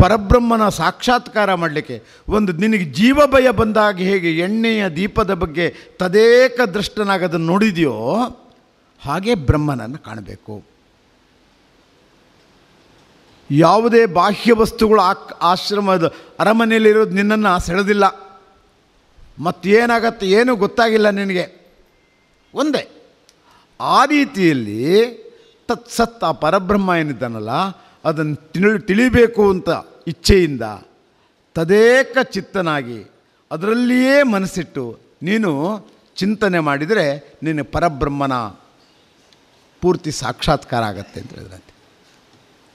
ಪರಬ್ರಹ್ಮನ ಸಾಕ್ಷಾತ್ಕಾರ ಮಾಡಲಿಕ್ಕೆ ಒಂದು ನಿನಗೆ ಜೀವ ಭಯ ಬಂದಾಗ ಹೇಗೆ ಎಣ್ಣೆಯ ದೀಪದ ಬಗ್ಗೆ ತದೇಕ ದೃಷ್ಟನಾಗದನ್ನು ನೋಡಿದೆಯೋ ಹಾಗೆ ಬ್ರಹ್ಮನನ್ನು ಕಾಣಬೇಕು. ಯಾವುದೇ ಬಾಹ್ಯ ವಸ್ತುಗಳು ಆಶ್ರಮದ ಅರಮನೆಯಲ್ಲಿರೋದು ನಿನ್ನನ್ನು ಸೆಳೆದಿಲ್ಲ. ಮತ್ತೇನಾಗತ್ತೆ ಏನೂ ಗೊತ್ತಾಗಿಲ್ಲ ನಿನಗೆ, ಒಂದೇ. ಆ ರೀತಿಯಲ್ಲಿ ತತ್ಸತ್ ಆ ಪರಬ್ರಹ್ಮ ಏನಿದ್ದಾನಲ್ಲ ಅದನ್ನು ತಿಳಿಬೇಕು ಅಂತ ಇಚ್ಛೆಯಿಂದ ತದೇಕ ಚಿತ್ತನಾಗಿ ಅದರಲ್ಲಿಯೇ ಮನಸ್ಸಿಟ್ಟು ನೀನು ಚಿಂತನೆ ಮಾಡಿದರೆ ನಿನ್ನ ಪರಬ್ರಹ್ಮನ ಪೂರ್ತಿ ಸಾಕ್ಷಾತ್ಕಾರ ಆಗತ್ತೆ ಅಂತ ಹೇಳಿದ್ರಂತೆ.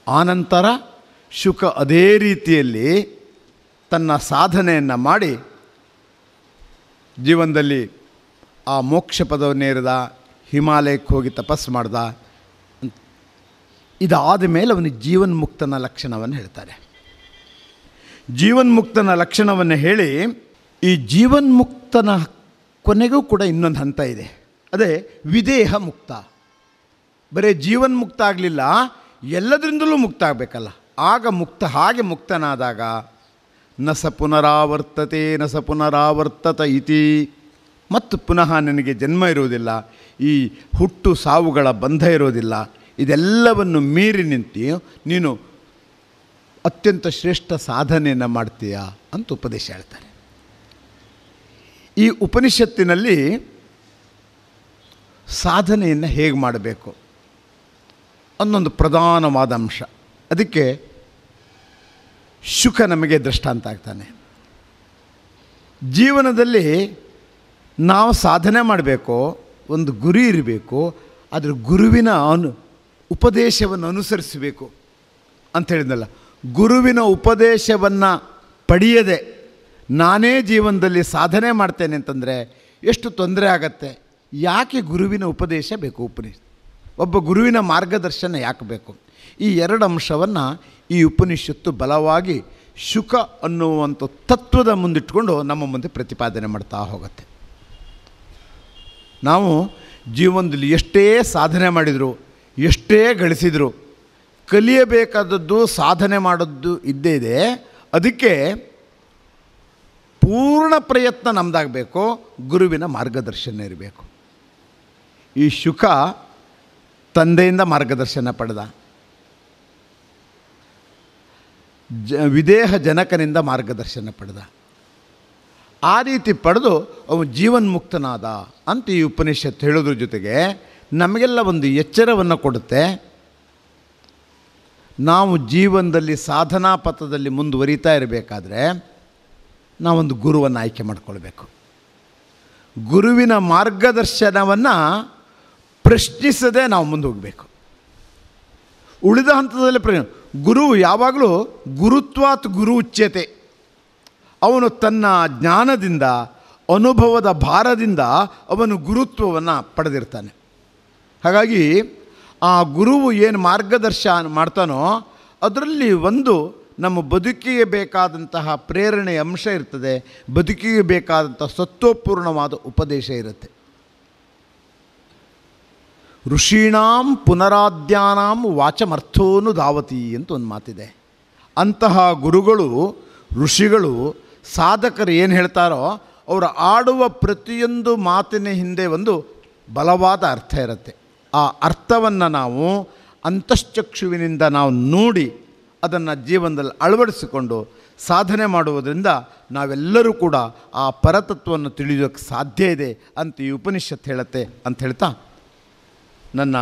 ಆನಂತರ ಶುಕ ಅದೇ ರೀತಿಯಲ್ಲಿ ತನ್ನ ಸಾಧನೆಯನ್ನು ಮಾಡಿ ಜೀವನದಲ್ಲಿ ಆ ಮೋಕ್ಷ ಪದವನ್ನೇರಿದ, ಹಿಮಾಲಯಕ್ಕೆ ಹೋಗಿ ತಪಸ್ಸು ಮಾಡ್ದ. ಇದಾದ ಮೇಲೆ ಅವನಿಗೆ ಜೀವನ್ಮುಕ್ತನ ಲಕ್ಷಣವನ್ನು ಹೇಳ್ತಾರೆ. ಜೀವನ್ಮುಕ್ತನ ಲಕ್ಷಣವನ್ನು ಹೇಳಿ ಈ ಜೀವನ್ಮುಕ್ತನ ಕೊನೆಗೂ ಕೂಡ ಇನ್ನೊಂದು ಹಂತ ಇದೆ, ಅದೇ ವಿದೇಹ ಮುಕ್ತ. ಬರೀ ಜೀವನ್ಮುಕ್ತ ಆಗಲಿಲ್ಲ, ಎಲ್ಲದರಿಂದಲೂ ಮುಕ್ತ ಆಗಬೇಕಲ್ಲ. ಆಗ ಹಾಗೆ ಮುಕ್ತನಾದಾಗ ನ ಸ ಪುನರಾವರ್ತತ ಇತಿ, ಮತ್ತು ಪುನಃ ನನಗೆ ಜನ್ಮ ಇರುವುದಿಲ್ಲ, ಈ ಹುಟ್ಟು ಸಾವುಗಳ ಬಂಧ ಇರೋದಿಲ್ಲ. ಇದೆಲ್ಲವನ್ನು ಮೀರಿ ನಿಂತು ನೀನು ಅತ್ಯಂತ ಶ್ರೇಷ್ಠ ಸಾಧನೆಯನ್ನು ಮಾಡ್ತೀಯಾ ಅಂತ ಉಪದೇಶ ಹೇಳ್ತಾರೆ. ಈ ಉಪನಿಷತ್ತಿನಲ್ಲಿ ಸಾಧನೆಯನ್ನು ಹೇಗೆ ಮಾಡಬೇಕು ಅನ್ನೊಂದು ಪ್ರಧಾನವಾದ ಅಂಶ. ಅದಕ್ಕೆ ಶುಕ ನಮಗೆ ದೃಷ್ಟಾಂತ ಆಗ್ತಾನೆ. ಜೀವನದಲ್ಲಿ ನಾವು ಸಾಧನೆ ಮಾಡಬೇಕು, ಒಂದು ಗುರಿ ಇರಬೇಕು, ಅದರ ಗುರುವಿನ ಉಪದೇಶವನ್ನು ಅನುಸರಿಸಬೇಕು ಅಂತ ಹೇಳಿದ್ನಲ್ಲ. ಗುರುವಿನ ಉಪದೇಶವನ್ನು ಪಡೆಯದೆ ನಾನೇ ಜೀವನದಲ್ಲಿ ಸಾಧನೆ ಮಾಡ್ತೇನೆ ಅಂತಂದರೆ ಎಷ್ಟು ತೊಂದರೆ ಆಗತ್ತೆ. ಯಾಕೆ ಗುರುವಿನ ಉಪದೇಶ ಬೇಕು? ಒಬ್ಬ ಗುರುವಿನ ಮಾರ್ಗದರ್ಶನ ಯಾಕೆ ಬೇಕು? ಈ ಎರಡು ಅಂಶವನ್ನು ಈ ಉಪನಿಷತ್ತು ಬಲವಾಗಿ ಶುಕ ಅನ್ನುವಂಥ ತತ್ವದ ಮುಂದಿಟ್ಕೊಂಡು ನಮ್ಮ ಮುಂದೆ ಪ್ರತಿಪಾದನೆ ಮಾಡ್ತಾ ಹೋಗುತ್ತೆ. ನಾವು ಜೀವನದಲ್ಲಿ ಎಷ್ಟೇ ಸಾಧನೆ ಮಾಡಿದರು, ಎಷ್ಟೇ ಗಳಿಸಿದರು, ಕಲಿಯಬೇಕಾದದ್ದು ಸಾಧನೆ ಮಾಡೋದು ಇದ್ದೇ ಇದೆ. ಅದಕ್ಕೆ ಪೂರ್ಣ ಪ್ರಯತ್ನ ನಮ್ಮದಾಗಬೇಕು, ಗುರುವಿನ ಮಾರ್ಗದರ್ಶನ ಇರಬೇಕು. ಈ ಶುಕ ತಂದೆಯಿಂದ ಮಾರ್ಗದರ್ಶನ ಪಡೆದ, ವಿದೇಹ ಜನಕನಿಂದ ಮಾರ್ಗದರ್ಶನ ಪಡೆದ. ಆ ರೀತಿ ಪಡೆದು ಅವನು ಜೀವನ್ಮುಕ್ತನಾದ ಅಂತ ಈ ಉಪನಿಷತ್ತು ಹೇಳೋದ್ರ ಜೊತೆಗೆ ನಮಗೆಲ್ಲ ಒಂದು ಎಚ್ಚರವನ್ನು ಕೊಡುತ್ತೆ. ನಾವು ಜೀವನದಲ್ಲಿ ಸಾಧನಾ ಪಥದಲ್ಲಿ ಮುಂದುವರಿತಾ ಇರಬೇಕಾದ್ರೆ ನಾವೊಂದು ಗುರುವನ್ನು ಆಯ್ಕೆ ಮಾಡಿಕೊಳ್ಬೇಕು. ಗುರುವಿನ ಮಾರ್ಗದರ್ಶನವನ್ನು ಪ್ರಶ್ನಿಸದೆ ನಾವು ಮುಂದೆ ಹೋಗಬೇಕು. ಉಳಿದ ಹಂತದಲ್ಲಿ ಗುರು ಯಾವಾಗಲೂ ಗುರುತ್ವಾತ್ ಗುರು ಉಚ್ಯತೆ. ಅವನು ತನ್ನ ಜ್ಞಾನದಿಂದ, ಅನುಭವದ ಭಾರದಿಂದ ಅವನು ಗುರುತ್ವವನ್ನು ಪಡೆದಿರ್ತಾನೆ. ಹಾಗಾಗಿ ಆ ಗುರುವು ಏನು ಮಾರ್ಗದರ್ಶನ ಮಾಡ್ತಾನೋ ಅದರಲ್ಲಿ ಒಂದು ನಮ್ಮ ಬದುಕಿಗೆ ಬೇಕಾದಂತಹ ಪ್ರೇರಣೆ ಅಂಶ ಇರ್ತದೆ, ಬದುಕಿಗೆ ಬೇಕಾದಂಥ ಸತ್ವಪೂರ್ಣವಾದ ಉಪದೇಶ ಇರುತ್ತೆ. ಋಷೀಣಾಂ ಪುನರಾದ್ಯಾನಾಂ ವಾಚಮರ್ಥೋನು ಧಾವತಿ ಅಂತ ಒಂದು ಮಾತಿದೆ. ಅಂತಹ ಗುರುಗಳು, ಋಷಿಗಳು, ಸಾಧಕರು ಏನು ಹೇಳ್ತಾರೋ ಅವರು ಆಡುವ ಪ್ರತಿಯೊಂದು ಮಾತಿನ ಹಿಂದೆ ಒಂದು ಬಲವಾದ ಅರ್ಥ ಇರುತ್ತೆ. ಆ ಅರ್ಥವನ್ನು ನಾವು ಅಂತಶ್ಚಕ್ಷುವಿನಿಂದ ನಾವು ನೋಡಿ ಅದನ್ನು ಜೀವನದಲ್ಲಿ ಅಳವಡಿಸಿಕೊಂಡು ಸಾಧನೆ ಮಾಡುವುದರಿಂದ ನಾವೆಲ್ಲರೂ ಕೂಡ ಆ ಪರತತ್ವವನ್ನು ತಿಳಿಯೋಕ್ಕೆ ಸಾಧ್ಯ ಇದೆ ಅಂತ ಈ ಉಪನಿಷತ್ತು ಹೇಳುತ್ತೆ ಅಂತ ಹೇಳ್ತಾ ನನ್ನ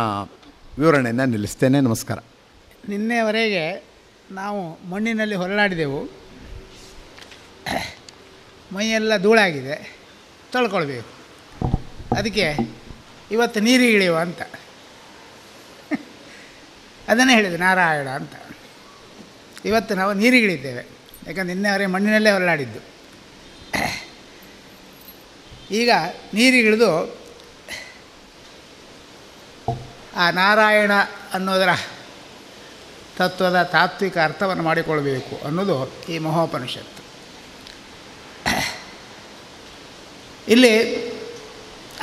ವಿವರಣೆಯನ್ನು ನಿಲ್ಲಿಸ್ತೇನೆ. ನಮಸ್ಕಾರ. ನಿನ್ನೆವರೆಗೆ ನಾವು ಮಣ್ಣಿನಲ್ಲಿ ಹೊರಳಾಡಿದೆವು. ಮೈಯೆಲ್ಲ ಧೂಳಾಗಿದೆ, ತೊಳ್ಕೊಳ್ಬೇಕು. ಅದಕ್ಕೆ ಇವತ್ತು ನೀರಿಗೆ ಇಳಿಯುವ ಅಂತ ಅದನ್ನೇ ಹೇಳಿದೆ, ನಾರಾಯಣ ಅಂತ. ಇವತ್ತು ನಾವು ನೀರಿಗಿಳಿದ್ದೇವೆ, ಯಾಕಂದ್ರೆ ನಿನ್ನೆವರೆಗೆ ಮಣ್ಣಿನಲ್ಲೇ ಹೊರಳಾಡಿದ್ದು. ಈಗ ನೀರಿಗಿಳಿದು ಆ ನಾರಾಯಣ ಅನ್ನೋದರ ತತ್ವದ ತಾತ್ವಿಕ ಅರ್ಥವನ್ನು ಮಾಡಿಕೊಳ್ಬೇಕು ಅನ್ನೋದು ಈ ಮಹೋಪನಿಷತ್ತು. ಇಲ್ಲಿ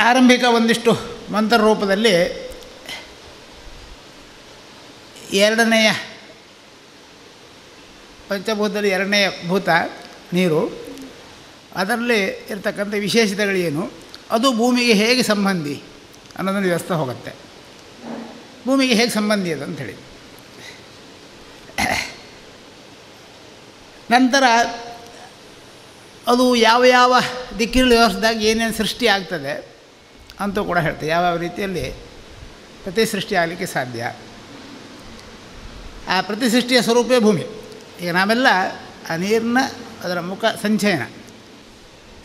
ಆರಂಭಿಕ ಒಂದಿಷ್ಟು ಮಂತ್ರ ರೂಪದಲ್ಲಿ ಎರಡನೆಯ ಪಂಚಭೂತದಲ್ಲಿ ಎರಡನೆಯ ಭೂತ ನೀರು, ಅದರಲ್ಲಿ ಇರತಕ್ಕಂಥ ವಿಶೇಷತೆಗಳೇನು, ಅದು ಭೂಮಿಗೆ ಹೇಗೆ ಸಂಬಂಧಿ ಅನ್ನೋದನ್ನು ವ್ಯವಸ್ಥೆ ಹೋಗುತ್ತೆ. ಭೂಮಿಗೆ ಹೇಗೆ ಸಂಬಂಧಿ ಅದು ಅಂಥೇಳಿ ನಂತರ ಅದು ಯಾವ ಯಾವ ದಿಕ್ಕಿನಲ್ಲಿ ವ್ಯವಸ್ಥೆದಾಗ ಏನೇನು ಸೃಷ್ಟಿ ಆಗ್ತದೆ ಅಂತೂ ಕೂಡ ಹೇಳ್ತದೆ. ಯಾವ್ಯಾವ ರೀತಿಯಲ್ಲಿ ಪ್ರತಿ ಸೃಷ್ಟಿ ಆಗಲಿಕ್ಕೆ ಸಾಧ್ಯ. ಆ ಪ್ರತಿ ಸೃಷ್ಟಿಯ ಸ್ವರೂಪವೇ ಭೂಮಿ. ಈಗ ನಾವೆಲ್ಲ ಆ ನೀರನ್ನ ಅದರ ಮುಖ ಸಂಚಯನ,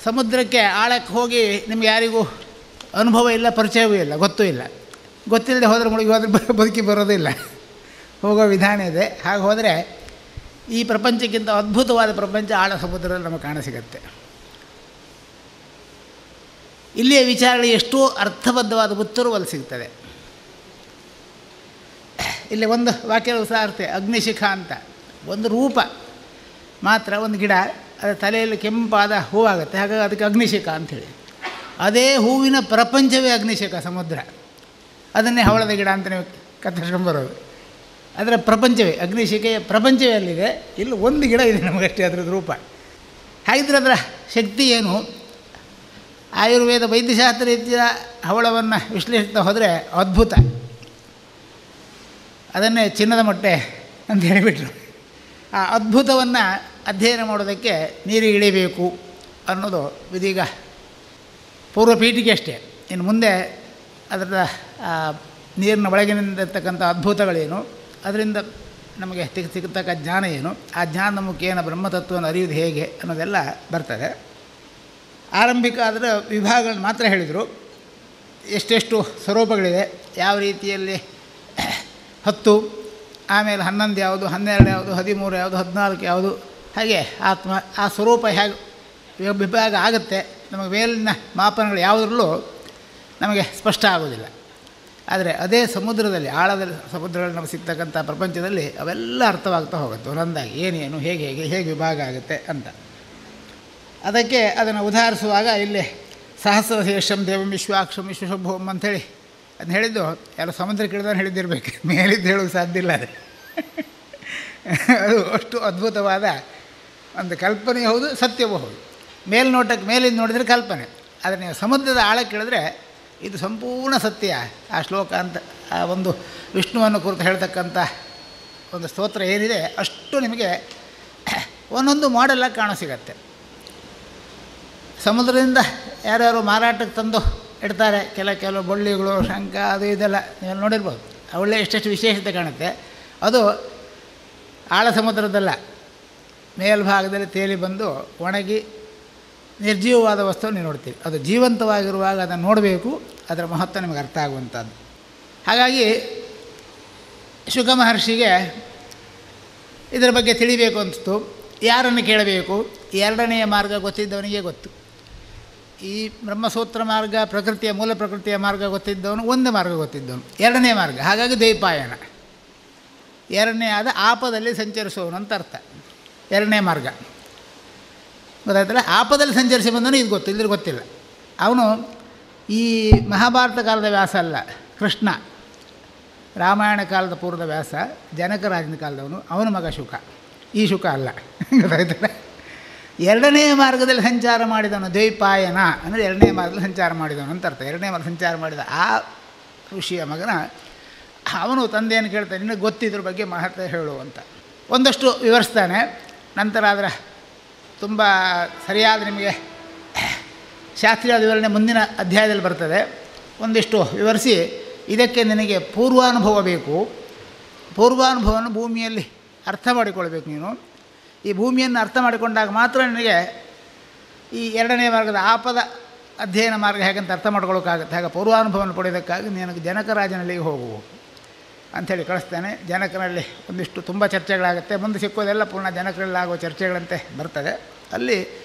ಸಮುದ್ರಕ್ಕೆ ಆಳಕ್ಕೆ ಹೋಗಿ ನಿಮ್ಗೆ ಯಾರಿಗೂ ಅನುಭವ ಇಲ್ಲ, ಪರಿಚಯವೂ ಇಲ್ಲ, ಗೊತ್ತೂ ಇಲ್ಲ. ಗೊತ್ತಿಲ್ಲದೆ ಹೋದರೆ ಮುಳುಗಿ ಹೋದರೆ ಬದುಕಿ ಬರೋದಿಲ್ಲ, ಹೋಗೋ ವಿಧಾನ ಇದೆ. ಹಾಗೆ ಹೋದರೆ ಈ ಪ್ರಪಂಚಕ್ಕಿಂತ ಅದ್ಭುತವಾದ ಪ್ರಪಂಚ ಆಳ ಸಮುದ್ರದಲ್ಲಿ ನಮಗೆ ಕಾಣಸಿಗತ್ತೆ. ಇಲ್ಲಿಯ ವಿಚಾರಗಳು ಎಷ್ಟೋ ಅರ್ಥಬದ್ಧವಾದ ಉತ್ತರವಲ್ಲಿ ಸಿಗ್ತದೆ. ಇಲ್ಲಿ ಒಂದು ವಾಕ್ಯದ ಉದಾಹರಣೆ, ಅಗ್ನಿಶಿಖ ಅಂತ ಒಂದು ರೂಪ ಮಾತ್ರ, ಒಂದು ಗಿಡ, ಅದರ ತಲೆಯಲ್ಲಿ ಕೆಂಪಾದ ಹೂವಾಗುತ್ತೆ, ಹಾಗಾಗಿ ಅದಕ್ಕೆ ಅಗ್ನಿಶಿಖ ಅಂಥೇಳಿ. ಅದೇ ಹೂವಿನ ಪ್ರಪಂಚವೇ ಅಗ್ನಿಶಿಖ ಸಮುದ್ರ. ಅದನ್ನೇ ಹವಳದ ಗಿಡ ಅಂತ ನೀವು ಕತ್ತರಿಸ್ಕೊಂಬರೋದು. ಅದರ ಪ್ರಪಂಚವೇ, ಅಗ್ನಿಶಿಖೆಯ ಪ್ರಪಂಚವೇ ಅಲ್ಲಿದೆ. ಇಲ್ಲಿ ಒಂದು ಗಿಡ ಇದೆ ನಮಗಷ್ಟೇ ಅದರದ್ದು ರೂಪ. ಹಾಗಿದ್ರೆ ಅದರ ಶಕ್ತಿ ಏನು? ಆಯುರ್ವೇದ ವೈದ್ಯಶಾಸ್ತ್ರ ರೀತಿಯ ಹವಳವನ್ನು ವಿಶ್ಲೇಷಿಸ್ತಾ ಹೋದರೆ ಅದ್ಭುತ. ಅದನ್ನೇ ಚಿನ್ನದ ಮೊಟ್ಟೆ ಅಂತ ಹೇಳಿಬಿಟ್ರು. ಆ ಅದ್ಭುತವನ್ನು ಅಧ್ಯಯನ ಮಾಡೋದಕ್ಕೆ ನೀರಿಗೆ ಇಳಿಬೇಕು ಅನ್ನೋದು ಇದೀಗ ಪೂರ್ವಪೀಠಿಕೆ ಅಷ್ಟೇ. ಇನ್ನು ಮುಂದೆ ಅದರ ನೀರಿನ ಒಳಗಿನಿಂದಿರ್ತಕ್ಕಂಥ ಅದ್ಭುತಗಳೇನು, ಅದರಿಂದ ನಮಗೆ ಸಿಗತಕ್ಕ ಜ್ಞಾನ ಏನು, ಆ ಜ್ಞಾನದ ಮುಖೇನ ಬ್ರಹ್ಮತತ್ವವನ್ನು ಅರಿಯುವುದು ಹೇಗೆ ಅನ್ನೋದೆಲ್ಲ ಬರ್ತದೆ. ಆರಂಭಿಕ ಅದರ ವಿಭಾಗಗಳನ್ನು ಮಾತ್ರ ಹೇಳಿದರು. ಎಷ್ಟೆಷ್ಟು ಸ್ವರೂಪಗಳಿದೆ, ಯಾವ ರೀತಿಯಲ್ಲಿ 10, ಆಮೇಲೆ 11 ಯಾವುದು, 12 ಯಾವುದು, 13 ಯಾವುದು, 14 ಯಾವುದು, ಹಾಗೆ ಆತ್ಮ ಆ ಸ್ವರೂಪ ಹೇಗೆ ವಿಭಾಗ ಆಗುತ್ತೆ, ನಮಗೆ ಮೇಲಿನ ಮಾಪನಗಳು ಯಾವುದರಲ್ಲೂ ನಮಗೆ ಸ್ಪಷ್ಟ ಆಗೋದಿಲ್ಲ. ಆದರೆ ಅದೇ ಸಮುದ್ರದಲ್ಲಿ, ಆಳದಲ್ಲಿ ಸಮುದ್ರಗಳಲ್ಲಿ ನಮಗೆ ಸಿಗ್ತಕ್ಕಂಥ ಪ್ರಪಂಚದಲ್ಲಿ ಅವೆಲ್ಲ ಅರ್ಥವಾಗ್ತಾ ಹೋಗುತ್ತೆ ಒಂದೊಂದಾಗಿ, ಏನೇನು ಹೇಗೆ ವಿಭಾಗ ಆಗುತ್ತೆ ಅಂತ. ಅದಕ್ಕೆ ಅದನ್ನು ಉದಾಹರಿಸುವಾಗ ಇಲ್ಲಿ ಸಹಸ್ರಶೇಷಂ ದೇವಂ ವಿಶ್ವಾಕ್ಷಂ ವಿಶ್ವಶಂಭುವಂ ಅಂಥೇಳಿ ಅದನ್ನ ಹೇಳಿದ್ದು ಯಾರು ಸಮುದ್ರಕ್ಕೆ ಇಳಿದವನು ಹೇಳಿದ್ದಿರ್ಬೇಕು, ಮೇಲಿದ್ದು ಹೇಳೋಕ್ಕೆ ಸಾಧ್ಯ ಇಲ್ಲ ಅದು. ಅದು ಅಷ್ಟು ಅದ್ಭುತವಾದ ಒಂದು ಕಲ್ಪನೆ ಹೌದು, ಸತ್ಯವೂ ಹೌದು. ಮೇಲ್ನೋಟಕ್ಕೆ ಮೇಲಿಂದ ನೋಡಿದರೆ ಕಲ್ಪನೆ, ಆದರೆ ನೀವು ಸಮುದ್ರದ ಆಳಕ್ಕೆ ಇಳಿದ್ರೆ ಇದು ಸಂಪೂರ್ಣ ಸತ್ಯ. ಆ ಶ್ಲೋಕ ಅಂತ ಆ ಒಂದು ವಿಷ್ಣುವನ್ನು ಕುರಿತು ಹೇಳ್ತಕ್ಕಂಥ ಒಂದು ಸ್ತೋತ್ರ ಏನಿದೆ ಅಷ್ಟು ನಿಮಗೆ ಒಂದೊಂದು ಮಾಡೆಲ್ಲಾಗಿ ಕಾಣಸಿಗತ್ತೆ. ಸಮುದ್ರದಿಂದ ಯಾರ್ಯಾರು ಮಾರಾಟಕ್ಕೆ ತಂದು ಇಡ್ತಾರೆ, ಕೆಲವು ಬಳ್ಳಿಗಳು, ಶಂಖ, ಅದು ಇದೆಲ್ಲ ನೀವು ನೋಡಿರ್ಬೋದು. ಒಳ್ಳೆ ಎಷ್ಟೆಷ್ಟು ವಿಶೇಷತೆ ಕಾಣುತ್ತೆ. ಅದು ಆಳ ಸಮುದ್ರದಲ್ಲ, ಮೇಲ್ಭಾಗದಲ್ಲಿ ತೇಲಿ ಬಂದು ಒಣಗಿ ನಿರ್ಜೀವವಾದ ವಸ್ತುವನ್ನು ನೀವು ನೋಡ್ತೀವಿ. ಅದು ಜೀವಂತವಾಗಿರುವಾಗ ಅದನ್ನು ನೋಡಬೇಕು, ಅದರ ಮಹತ್ವ ನಿಮಗೆ ಅರ್ಥ ಆಗುವಂಥದ್ದು. ಹಾಗಾಗಿ ಶುಕ ಮಹರ್ಷಿಗೆ ಇದರ ಬಗ್ಗೆ ತಿಳಿಬೇಕು ಅನಿಸ್ತು. ಯಾರನ್ನು ಕೇಳಬೇಕು? ಎರಡನೆಯ ಮಾರ್ಗ ಗೊತ್ತಿದ್ದವನಿಗೆ ಗೊತ್ತು. ಈ ಬ್ರಹ್ಮಸೂತ್ರ ಮಾರ್ಗ, ಪ್ರಕೃತಿಯ ಮೂಲ ಪ್ರಕೃತಿಯ ಮಾರ್ಗ ಗೊತ್ತಿದ್ದವನು, ಒಂದು ಮಾರ್ಗ ಗೊತ್ತಿದ್ದವನು, ಎರಡನೇ ಮಾರ್ಗ. ಹಾಗಾಗಿ ದ್ವೈಪಾಯನ, ಎರಡನೇ ಆದ ಆಪದಲ್ಲಿ ಸಂಚರಿಸುವವನು ಅಂತ ಅರ್ಥ. ಎರಡನೇ ಮಾರ್ಗ ಗೊತ್ತಾಯ್ತಲ್ಲ. ಆಪದಲ್ಲಿ ಸಂಚರಿಸಿ ಬಂದವನು ಇದು ಗೊತ್ತು, ಇಲ್ಲದ್ರೆ ಗೊತ್ತಿಲ್ಲ. ಅವನು ಈ ಮಹಾಭಾರತ ಕಾಲದ ವ್ಯಾಸ ಅಲ್ಲ, ಕೃಷ್ಣ. ರಾಮಾಯಣ ಕಾಲದ ಪೂರ್ವದ ವ್ಯಾಸ, ಜನಕರಾಜನ ಕಾಲದವನು, ಅವನ ಮಗ ಶುಕ. ಈ ಶುಕ ಅಲ್ಲ, ಗೊತ್ತಾಯ್ತಲ್ಲ. ಎರಡನೇ ಮಾರ್ಗದಲ್ಲಿ ಸಂಚಾರ ಮಾಡಿದವನು ದ್ವೈಪಾಯನ ಅಂದರೆ ಎರಡನೇ ಮಾರ್ಗದಲ್ಲಿ ಸಂಚಾರ ಮಾಡಿದವನು ಅಂತ ಅರ್ಥ. ಎರಡನೇ ಮಾರ್ಗ ಸಂಚಾರ ಮಾಡಿದ ಆ ಋಷಿಯ ಮಗನ ಅವನು ತಂದೆಯನ್ನು ಕೇಳ್ತಾನೆ, ನಿನಗೆ ಗೊತ್ತಿದ್ರ ಬಗ್ಗೆ ಮಹತ್ವ ಹೇಳು ಅಂತ ಒಂದಷ್ಟು ವಿವರಿಸ್ತಾನೆ. ನಂತರ ಅದರ ತುಂಬ ಸರಿಯಾದ ನಿಮಗೆ ಶಾಸ್ತ್ರೀಯ ವಿವರಣೆ ಮುಂದಿನ ಅಧ್ಯಾಯದಲ್ಲಿ ಬರ್ತದೆ. ಒಂದಿಷ್ಟು ವಿವರಿಸಿ, ಇದಕ್ಕೆ ನಿನಗೆ ಪೂರ್ವಾನುಭವ ಬೇಕು. ಪೂರ್ವಾನುಭವವನ್ನು ಭೂಮಿಯಲ್ಲಿ ಅರ್ಥ ಮಾಡಿಕೊಳ್ಬೇಕು ನೀನು. ಈ ಭೂಮಿಯನ್ನು ಅರ್ಥ ಮಾಡಿಕೊಂಡಾಗ ಮಾತ್ರ ನಿನಗೆ ಈ ಎರಡನೇ ಮಾರ್ಗದ ಆಪದ ಅಧ್ಯಯನ ಮಾರ್ಗ ಹೇಗಂತ ಅರ್ಥ ಮಾಡ್ಕೊಳ್ಳೋಕ್ಕಾಗುತ್ತೆ. ಹಾಗೆ ಪೂರ್ವಾನುಭವವನ್ನು ಪಡೆಯೋದಕ್ಕಾಗಿ ನೀನು ಜನಕರಾಜನಲ್ಲಿಗೆ ಹೋಗು ಅಂಥೇಳಿ ಕಳಿಸ್ತಾನೆ. ಜನಕರಲ್ಲಿ ಒಂದಿಷ್ಟು ತುಂಬ ಚರ್ಚೆಗಳಾಗುತ್ತೆ. ಮುಂದೆ ಸಿಕ್ಕೋದೆಲ್ಲ ಪೂರ್ಣ ಜನಕರಲ್ಲಿ ಆಗೋ ಚರ್ಚೆಗಳಂತೆ ಬರ್ತದೆ. ಅಲ್ಲಿ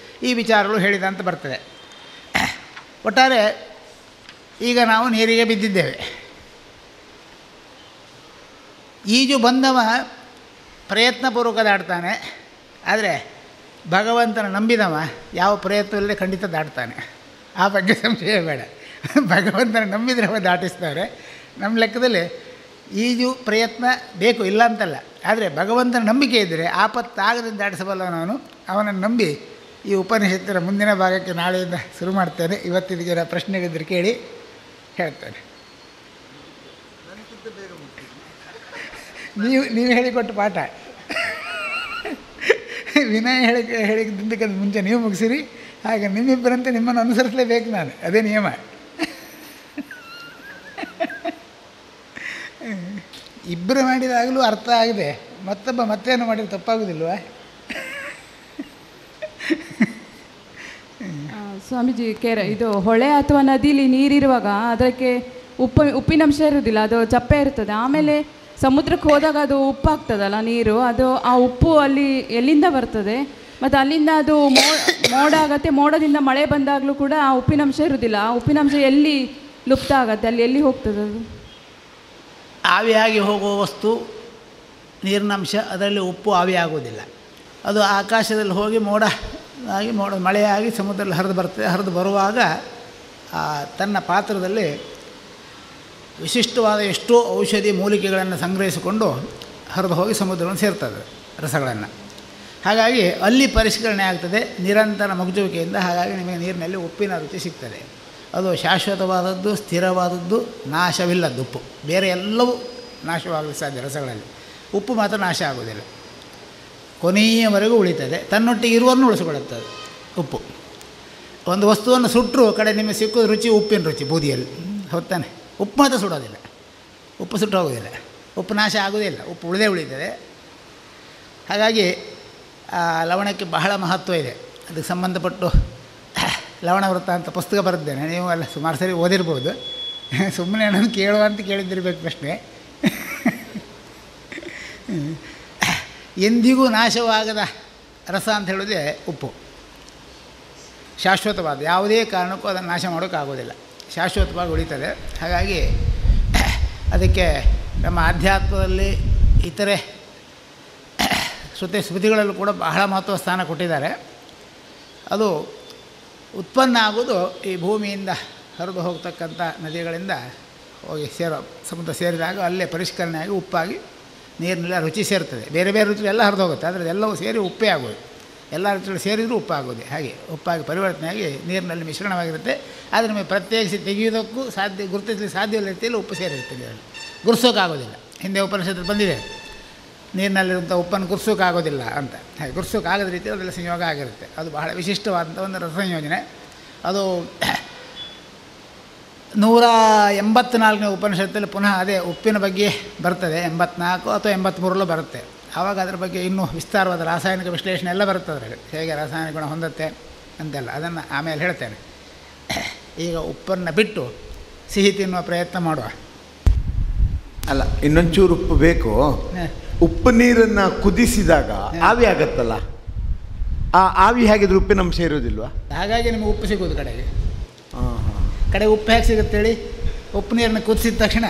ಈ ವಿಚಾರಗಳು ಹೇಳಿದಂತೆ ಬರ್ತದೆ. ಒಟ್ಟಾರೆ ಈಗ ನಾವು ನೀರಿಗೆ ಬಿದ್ದಿದ್ದೇವೆ. ಈಜು ಬಂದವ ಪ್ರಯತ್ನಪೂರ್ವಕ ದಾಟ್ತಾನೆ, ಆದರೆ ಭಗವಂತನ ನಂಬಿದವ ಯಾವ ಪ್ರಯತ್ನವಿಲ್ಲದೆ ಖಂಡಿತ ದಾಟ್ತಾನೆ. ಆ ಬಗ್ಗೆ ಸಂಶಯ ಬೇಡ. ಭಗವಂತನ ನಂಬಿದರೆ ಅವ ದಾಟಿಸ್ತಾರೆ. ನಮ್ಮ ಲೆಕ್ಕದಲ್ಲಿ ಈಜು ಪ್ರಯತ್ನ ಬೇಕು, ಇಲ್ಲ ಅಂತಲ್ಲ. ಆದರೆ ಭಗವಂತನ ನಂಬಿಕೆ ಇದ್ದರೆ ಆಪತ್ತಾಗದಿಂದ ದಾಟಿಸಬಲ್ಲವನವನು. ಅವನನ್ನು ನಂಬಿ ಈ ಉಪನಿಷತ್ತಿನ ಮುಂದಿನ ಭಾಗಕ್ಕೆ ನಾಳೆಯಿಂದ ಶುರು ಮಾಡ್ತೇನೆ. ಇವತ್ತಿನ ಜನ ಪ್ರಶ್ನೆಗಳಿದ್ದರೆ ಕೇಳಿ ಹೇಳ್ತೇನೆ. ನೀವು ಹೇಳಿಕೊಟ್ಟು ಪಾಠ ವಿನಯ ಹೇಳಿದ್ದಕ್ಕೆ ಮುಂಚೆ ನೀವು ಮುಗಿಸಿರಿ. ಹಾಗೆ ನಿಮ್ಮಿಬ್ಬರಂತೆ ನಿಮ್ಮನ್ನು ಅನುಸರಿಸಲೇಬೇಕು ನಾನು, ಅದೇ ನಿಯಮ. ಇಬ್ಬರು ಮಾಡಿದಾಗಲೂ ಅರ್ಥ ಆಗಿದೆ, ಮತ್ತೊಬ್ಬ ಮತ್ತೇನು ಮಾಡಿದ್ರೆ ತಪ್ಪಾಗೋದಿಲ್ವಾ? ಸ್ವಾಮೀಜಿ, ಇದು ಹೊಳೆ ಅಥವಾ ನದಿಲಿ ನೀರಿರುವಾಗ ಅದಕ್ಕೆ ಉಪ್ಪಿನಂಶ ಇರೋದಿಲ್ಲ, ಅದು ಚಪ್ಪೆ ಇರ್ತದೆ. ಆಮೇಲೆ ಸಮುದ್ರಕ್ಕೆ ಹೋದಾಗ ಅದು ಉಪ್ಪಾಗ್ತದಲ್ಲ ನೀರು, ಅದು ಆ ಉಪ್ಪು ಅಲ್ಲಿ ಎಲ್ಲಿಂದ ಬರ್ತದೆ? ಮತ್ತು ಅಲ್ಲಿಂದ ಅದು ಮೋಡ ಆಗತ್ತೆ. ಮೋಡದಿಂದ ಮಳೆ ಬಂದಾಗಲೂ ಕೂಡ ಆ ಉಪ್ಪಿನಂಶ ಇರೋದಿಲ್ಲ. ಆ ಉಪ್ಪಿನಂಶ ಎಲ್ಲಿ ಲುಪ್ತ ಆಗತ್ತೆ? ಅಲ್ಲಿ ಎಲ್ಲಿ ಹೋಗ್ತದೆ ಅದು? ಆವಿಯಾಗಿ ಹೋಗುವ ವಸ್ತು ನೀರಿನಂಶ, ಅದರಲ್ಲಿ ಉಪ್ಪು ಆವಿಯಾಗುವುದಿಲ್ಲ. ಅದು ಆಕಾಶದಲ್ಲಿ ಹೋಗಿ ಮೋಡ ಮಳೆಯಾಗಿ ಸಮುದ್ರದಲ್ಲಿ ಹರಿದು ಬರ್ತದೆ. ಹರಿದು ಬರುವಾಗ ತನ್ನ ಪಾತ್ರದಲ್ಲಿ ವಿಶಿಷ್ಟವಾದ ಎಷ್ಟೋ ಔಷಧಿ ಮೂಲಿಕೆಗಳನ್ನು ಸಂಗ್ರಹಿಸಿಕೊಂಡು ಹರಿದು ಹೋಗಿ ಸಮುದ್ರವನ್ನು ಸೇರ್ತದೆ, ರಸಗಳನ್ನು. ಹಾಗಾಗಿ ಅಲ್ಲಿ ಪರಿಷ್ಕರಣೆ ಆಗ್ತದೆ ನಿರಂತರ ಮಗುಚುವಿಕೆಯಿಂದ. ಹಾಗಾಗಿ ನಿಮಗೆ ನೀರಿನಲ್ಲಿ ಉಪ್ಪಿನ ರುಚಿ ಸಿಗ್ತದೆ. ಅದು ಶಾಶ್ವತವಾದದ್ದು, ಸ್ಥಿರವಾದದ್ದು, ನಾಶವಿಲ್ಲದ್ದು ಉಪ್ಪು. ಬೇರೆ ಎಲ್ಲವೂ ನಾಶವಾಗಲು ಸಾಧ್ಯ ರಸಗಳಲ್ಲಿ, ಉಪ್ಪು ಮಾತ್ರ ನಾಶ ಆಗೋದಿಲ್ಲ, ಕೊನೆಯವರೆಗೂ ಉಳಿತದೆ. ತನ್ನೊಟ್ಟಿಗೆ ಇರುವನ್ನು ಉಳಿಸಿಕೊಳ್ಳುತ್ತದೆ ಉಪ್ಪು. ಒಂದು ವಸ್ತುವನ್ನು ಸುಟ್ಟರು ಕಡೆ ನಿಮಗೆ ಸಿಕ್ಕೋದು ರುಚಿ ಉಪ್ಪಿನ ರುಚಿ ಬೂದಿಯಲ್ಲಿ, ಹೊತ್ತಾನೆ. ಉಪ್ಪು ಮಾತ್ರ ಸುಡೋದಿಲ್ಲ, ಉಪ್ಪು ಸುಟ್ಟು ಹೋಗೋದಿಲ್ಲ, ಉಪ್ಪು ನಾಶ ಆಗೋದಿಲ್ಲ, ಉಪ್ಪು ಉಳಿದೇ ಉಳಿತದೆ. ಹಾಗಾಗಿ ಲವಣಕ್ಕೆ ಬಹಳ ಮಹತ್ವ ಇದೆ. ಅದಕ್ಕೆ ಸಂಬಂಧಪಟ್ಟು ಲವಣ ವೃತ್ತ ಅಂತ ಪುಸ್ತಕ ಬರೆದಿದ್ದೇನೆ. ನೀವು ಎಲ್ಲ ಸುಮಾರು ಸರಿ ಓದಿರ್ಬೋದು. ಸುಮ್ಮನೆ ನಾನು ಕೇಳುವ ಅಂತ ಕೇಳಿದ್ದಿರ್ಬೇಕು ಪ್ರಶ್ನೆ. ಎಂದಿಗೂ ನಾಶವಾಗದ ರಸ ಅಂತ ಹೇಳೋದೇ ಉಪ್ಪು. ಶಾಶ್ವತವಾದ, ಯಾವುದೇ ಕಾರಣಕ್ಕೂ ಅದನ್ನು ನಾಶ ಮಾಡೋಕ್ಕಾಗೋದಿಲ್ಲ, ಶಾಶ್ವತವಾಗಿ ಉಳಿತದೆ. ಹಾಗಾಗಿ ಅದಕ್ಕೆ ನಮ್ಮ ಆಧ್ಯಾತ್ಮದಲ್ಲಿ ಇತರೆ ಶ್ರುತಿ ಸ್ಮೃತಿಗಳಲ್ಲೂ ಕೂಡ ಬಹಳ ಮಹತ್ವ ಸ್ಥಾನ ಕೊಟ್ಟಿದ್ದಾರೆ. ಅದು ಉತ್ಪನ್ನ ಆಗೋದು ಈ ಭೂಮಿಯಿಂದ ಹರಿದು ಹೋಗ್ತಕ್ಕಂಥ ನದಿಗಳಿಂದ ಹೋಗಿ ಸಮುದ್ರ ಸೇರಿದಾಗ ಅಲ್ಲೇ ಪರಿಷ್ಕರಣೆ ಆಗಿ ಉಪ್ಪಾಗಿ ನೀರಿನೆಲ್ಲ ರುಚಿ ಸೇರ್ತದೆ. ಬೇರೆ ಬೇರೆ ರುಚಿ ಎಲ್ಲ ಹರಿದು ಹೋಗುತ್ತೆ, ಆದರೆ ಎಲ್ಲವೂ ಸೇರಿ ಉಪ್ಪೇ ಆಗೋದು. ಎಲ್ಲ ರುಚಿಗಳು ಸೇರಿದರೂ ಉಪ್ಪಾಗೋದು. ಹಾಗೆ ಉಪ್ಪಾಗಿ ಪರಿವರ್ತನೆಯಾಗಿ ನೀರಿನಲ್ಲಿ ಮಿಶ್ರಣವಾಗಿರುತ್ತೆ. ಆದರೆ ನಮಗೆ ಪ್ರತ್ಯೇಕಿಸಿ ತೆಗೆಯುವುದಕ್ಕೂ ಗುರುತಿಸಲಿಕ್ಕೆ ಸಾಧ್ಯವಿಲ್ಲ ರೀತಿಯಲ್ಲಿ ಉಪ್ಪು ಸೇರಿರುತ್ತೆ ನೀರಲ್ಲಿ. ಗುರ್ಸೋಕ್ಕಾಗೋದಿಲ್ಲ. ಹಿಂದೆ ಉಪನಿಷತ್ತು ಬಂದಿದೆ, ನೀರಿನಲ್ಲಿರುವಂಥ ಉಪ್ಪನ್ನು ಗುರ್ಸೋಕ್ಕಾಗೋದಿಲ್ಲ ಅಂತ. ಹಾಗೆ ಗುರ್ಸೋಕ್ಕಾಗದ ರೀತಿಯಲ್ಲಿ ಅದೆಲ್ಲ ಸಂಯೋಗ ಆಗಿರುತ್ತೆ. ಅದು ಬಹಳ ವಿಶಿಷ್ಟವಾದಂಥ ಒಂದು ರಸಸಂಯೋಜನೆ. ಅದು 184ನೇ ಉಪನಿಷತ್ತಲ್ಲಿ ಪುನಃ ಅದೇ ಉಪ್ಪಿನ ಬಗ್ಗೆ ಬರ್ತದೆ. 84 ಅಥವಾ 83ರಲ್ಲೂ ಬರುತ್ತೆ. ಆವಾಗ ಅದರ ಬಗ್ಗೆ ಇನ್ನೂ ವಿಸ್ತಾರವಾದ ರಾಸಾಯನಿಕ ವಿಶ್ಲೇಷಣೆ ಎಲ್ಲ ಬರುತ್ತೆ. ಅದರಲ್ಲಿ ಹೇಗೆ ರಾಸಾಯನಿಕ ಗುಣ ಹೊಂದುತ್ತೆ ಅಂತೆಲ್ಲ ಅದನ್ನು ಆಮೇಲೆ ಹೇಳ್ತೇನೆ. ಈಗ ಉಪ್ಪನ್ನು ಬಿಟ್ಟು ಸಿಹಿ ತಿನ್ನುವ ಪ್ರಯತ್ನ ಮಾಡುವ. ಅಲ್ಲ, ಇನ್ನೊಂಚೂರು ಉಪ್ಪು ಬೇಕು. ಉಪ್ಪು ನೀರನ್ನು ಕುದಿಸಿದಾಗ ಆವಿ ಆಗತ್ತಲ್ಲ, ಆ ಆವಿ ಹಾಗಿದ್ರೆ ಉಪ್ಪಿನ ಅಂಶ ಇರೋದಿಲ್ವಾ? ಹಾಗಾಗಿ ನಿಮಗೆ ಉಪ್ಪು ಸಿಗೋದು ಕಡೆಗೆ. ಕಡೆ ಉಪ್ಪು ಹೇಗೆ ಸಿಗುತ್ತೆ ಹೇಳಿ? ಉಪ್ಪು ನೀರನ್ನು ಕುದಿಸಿದ ತಕ್ಷಣ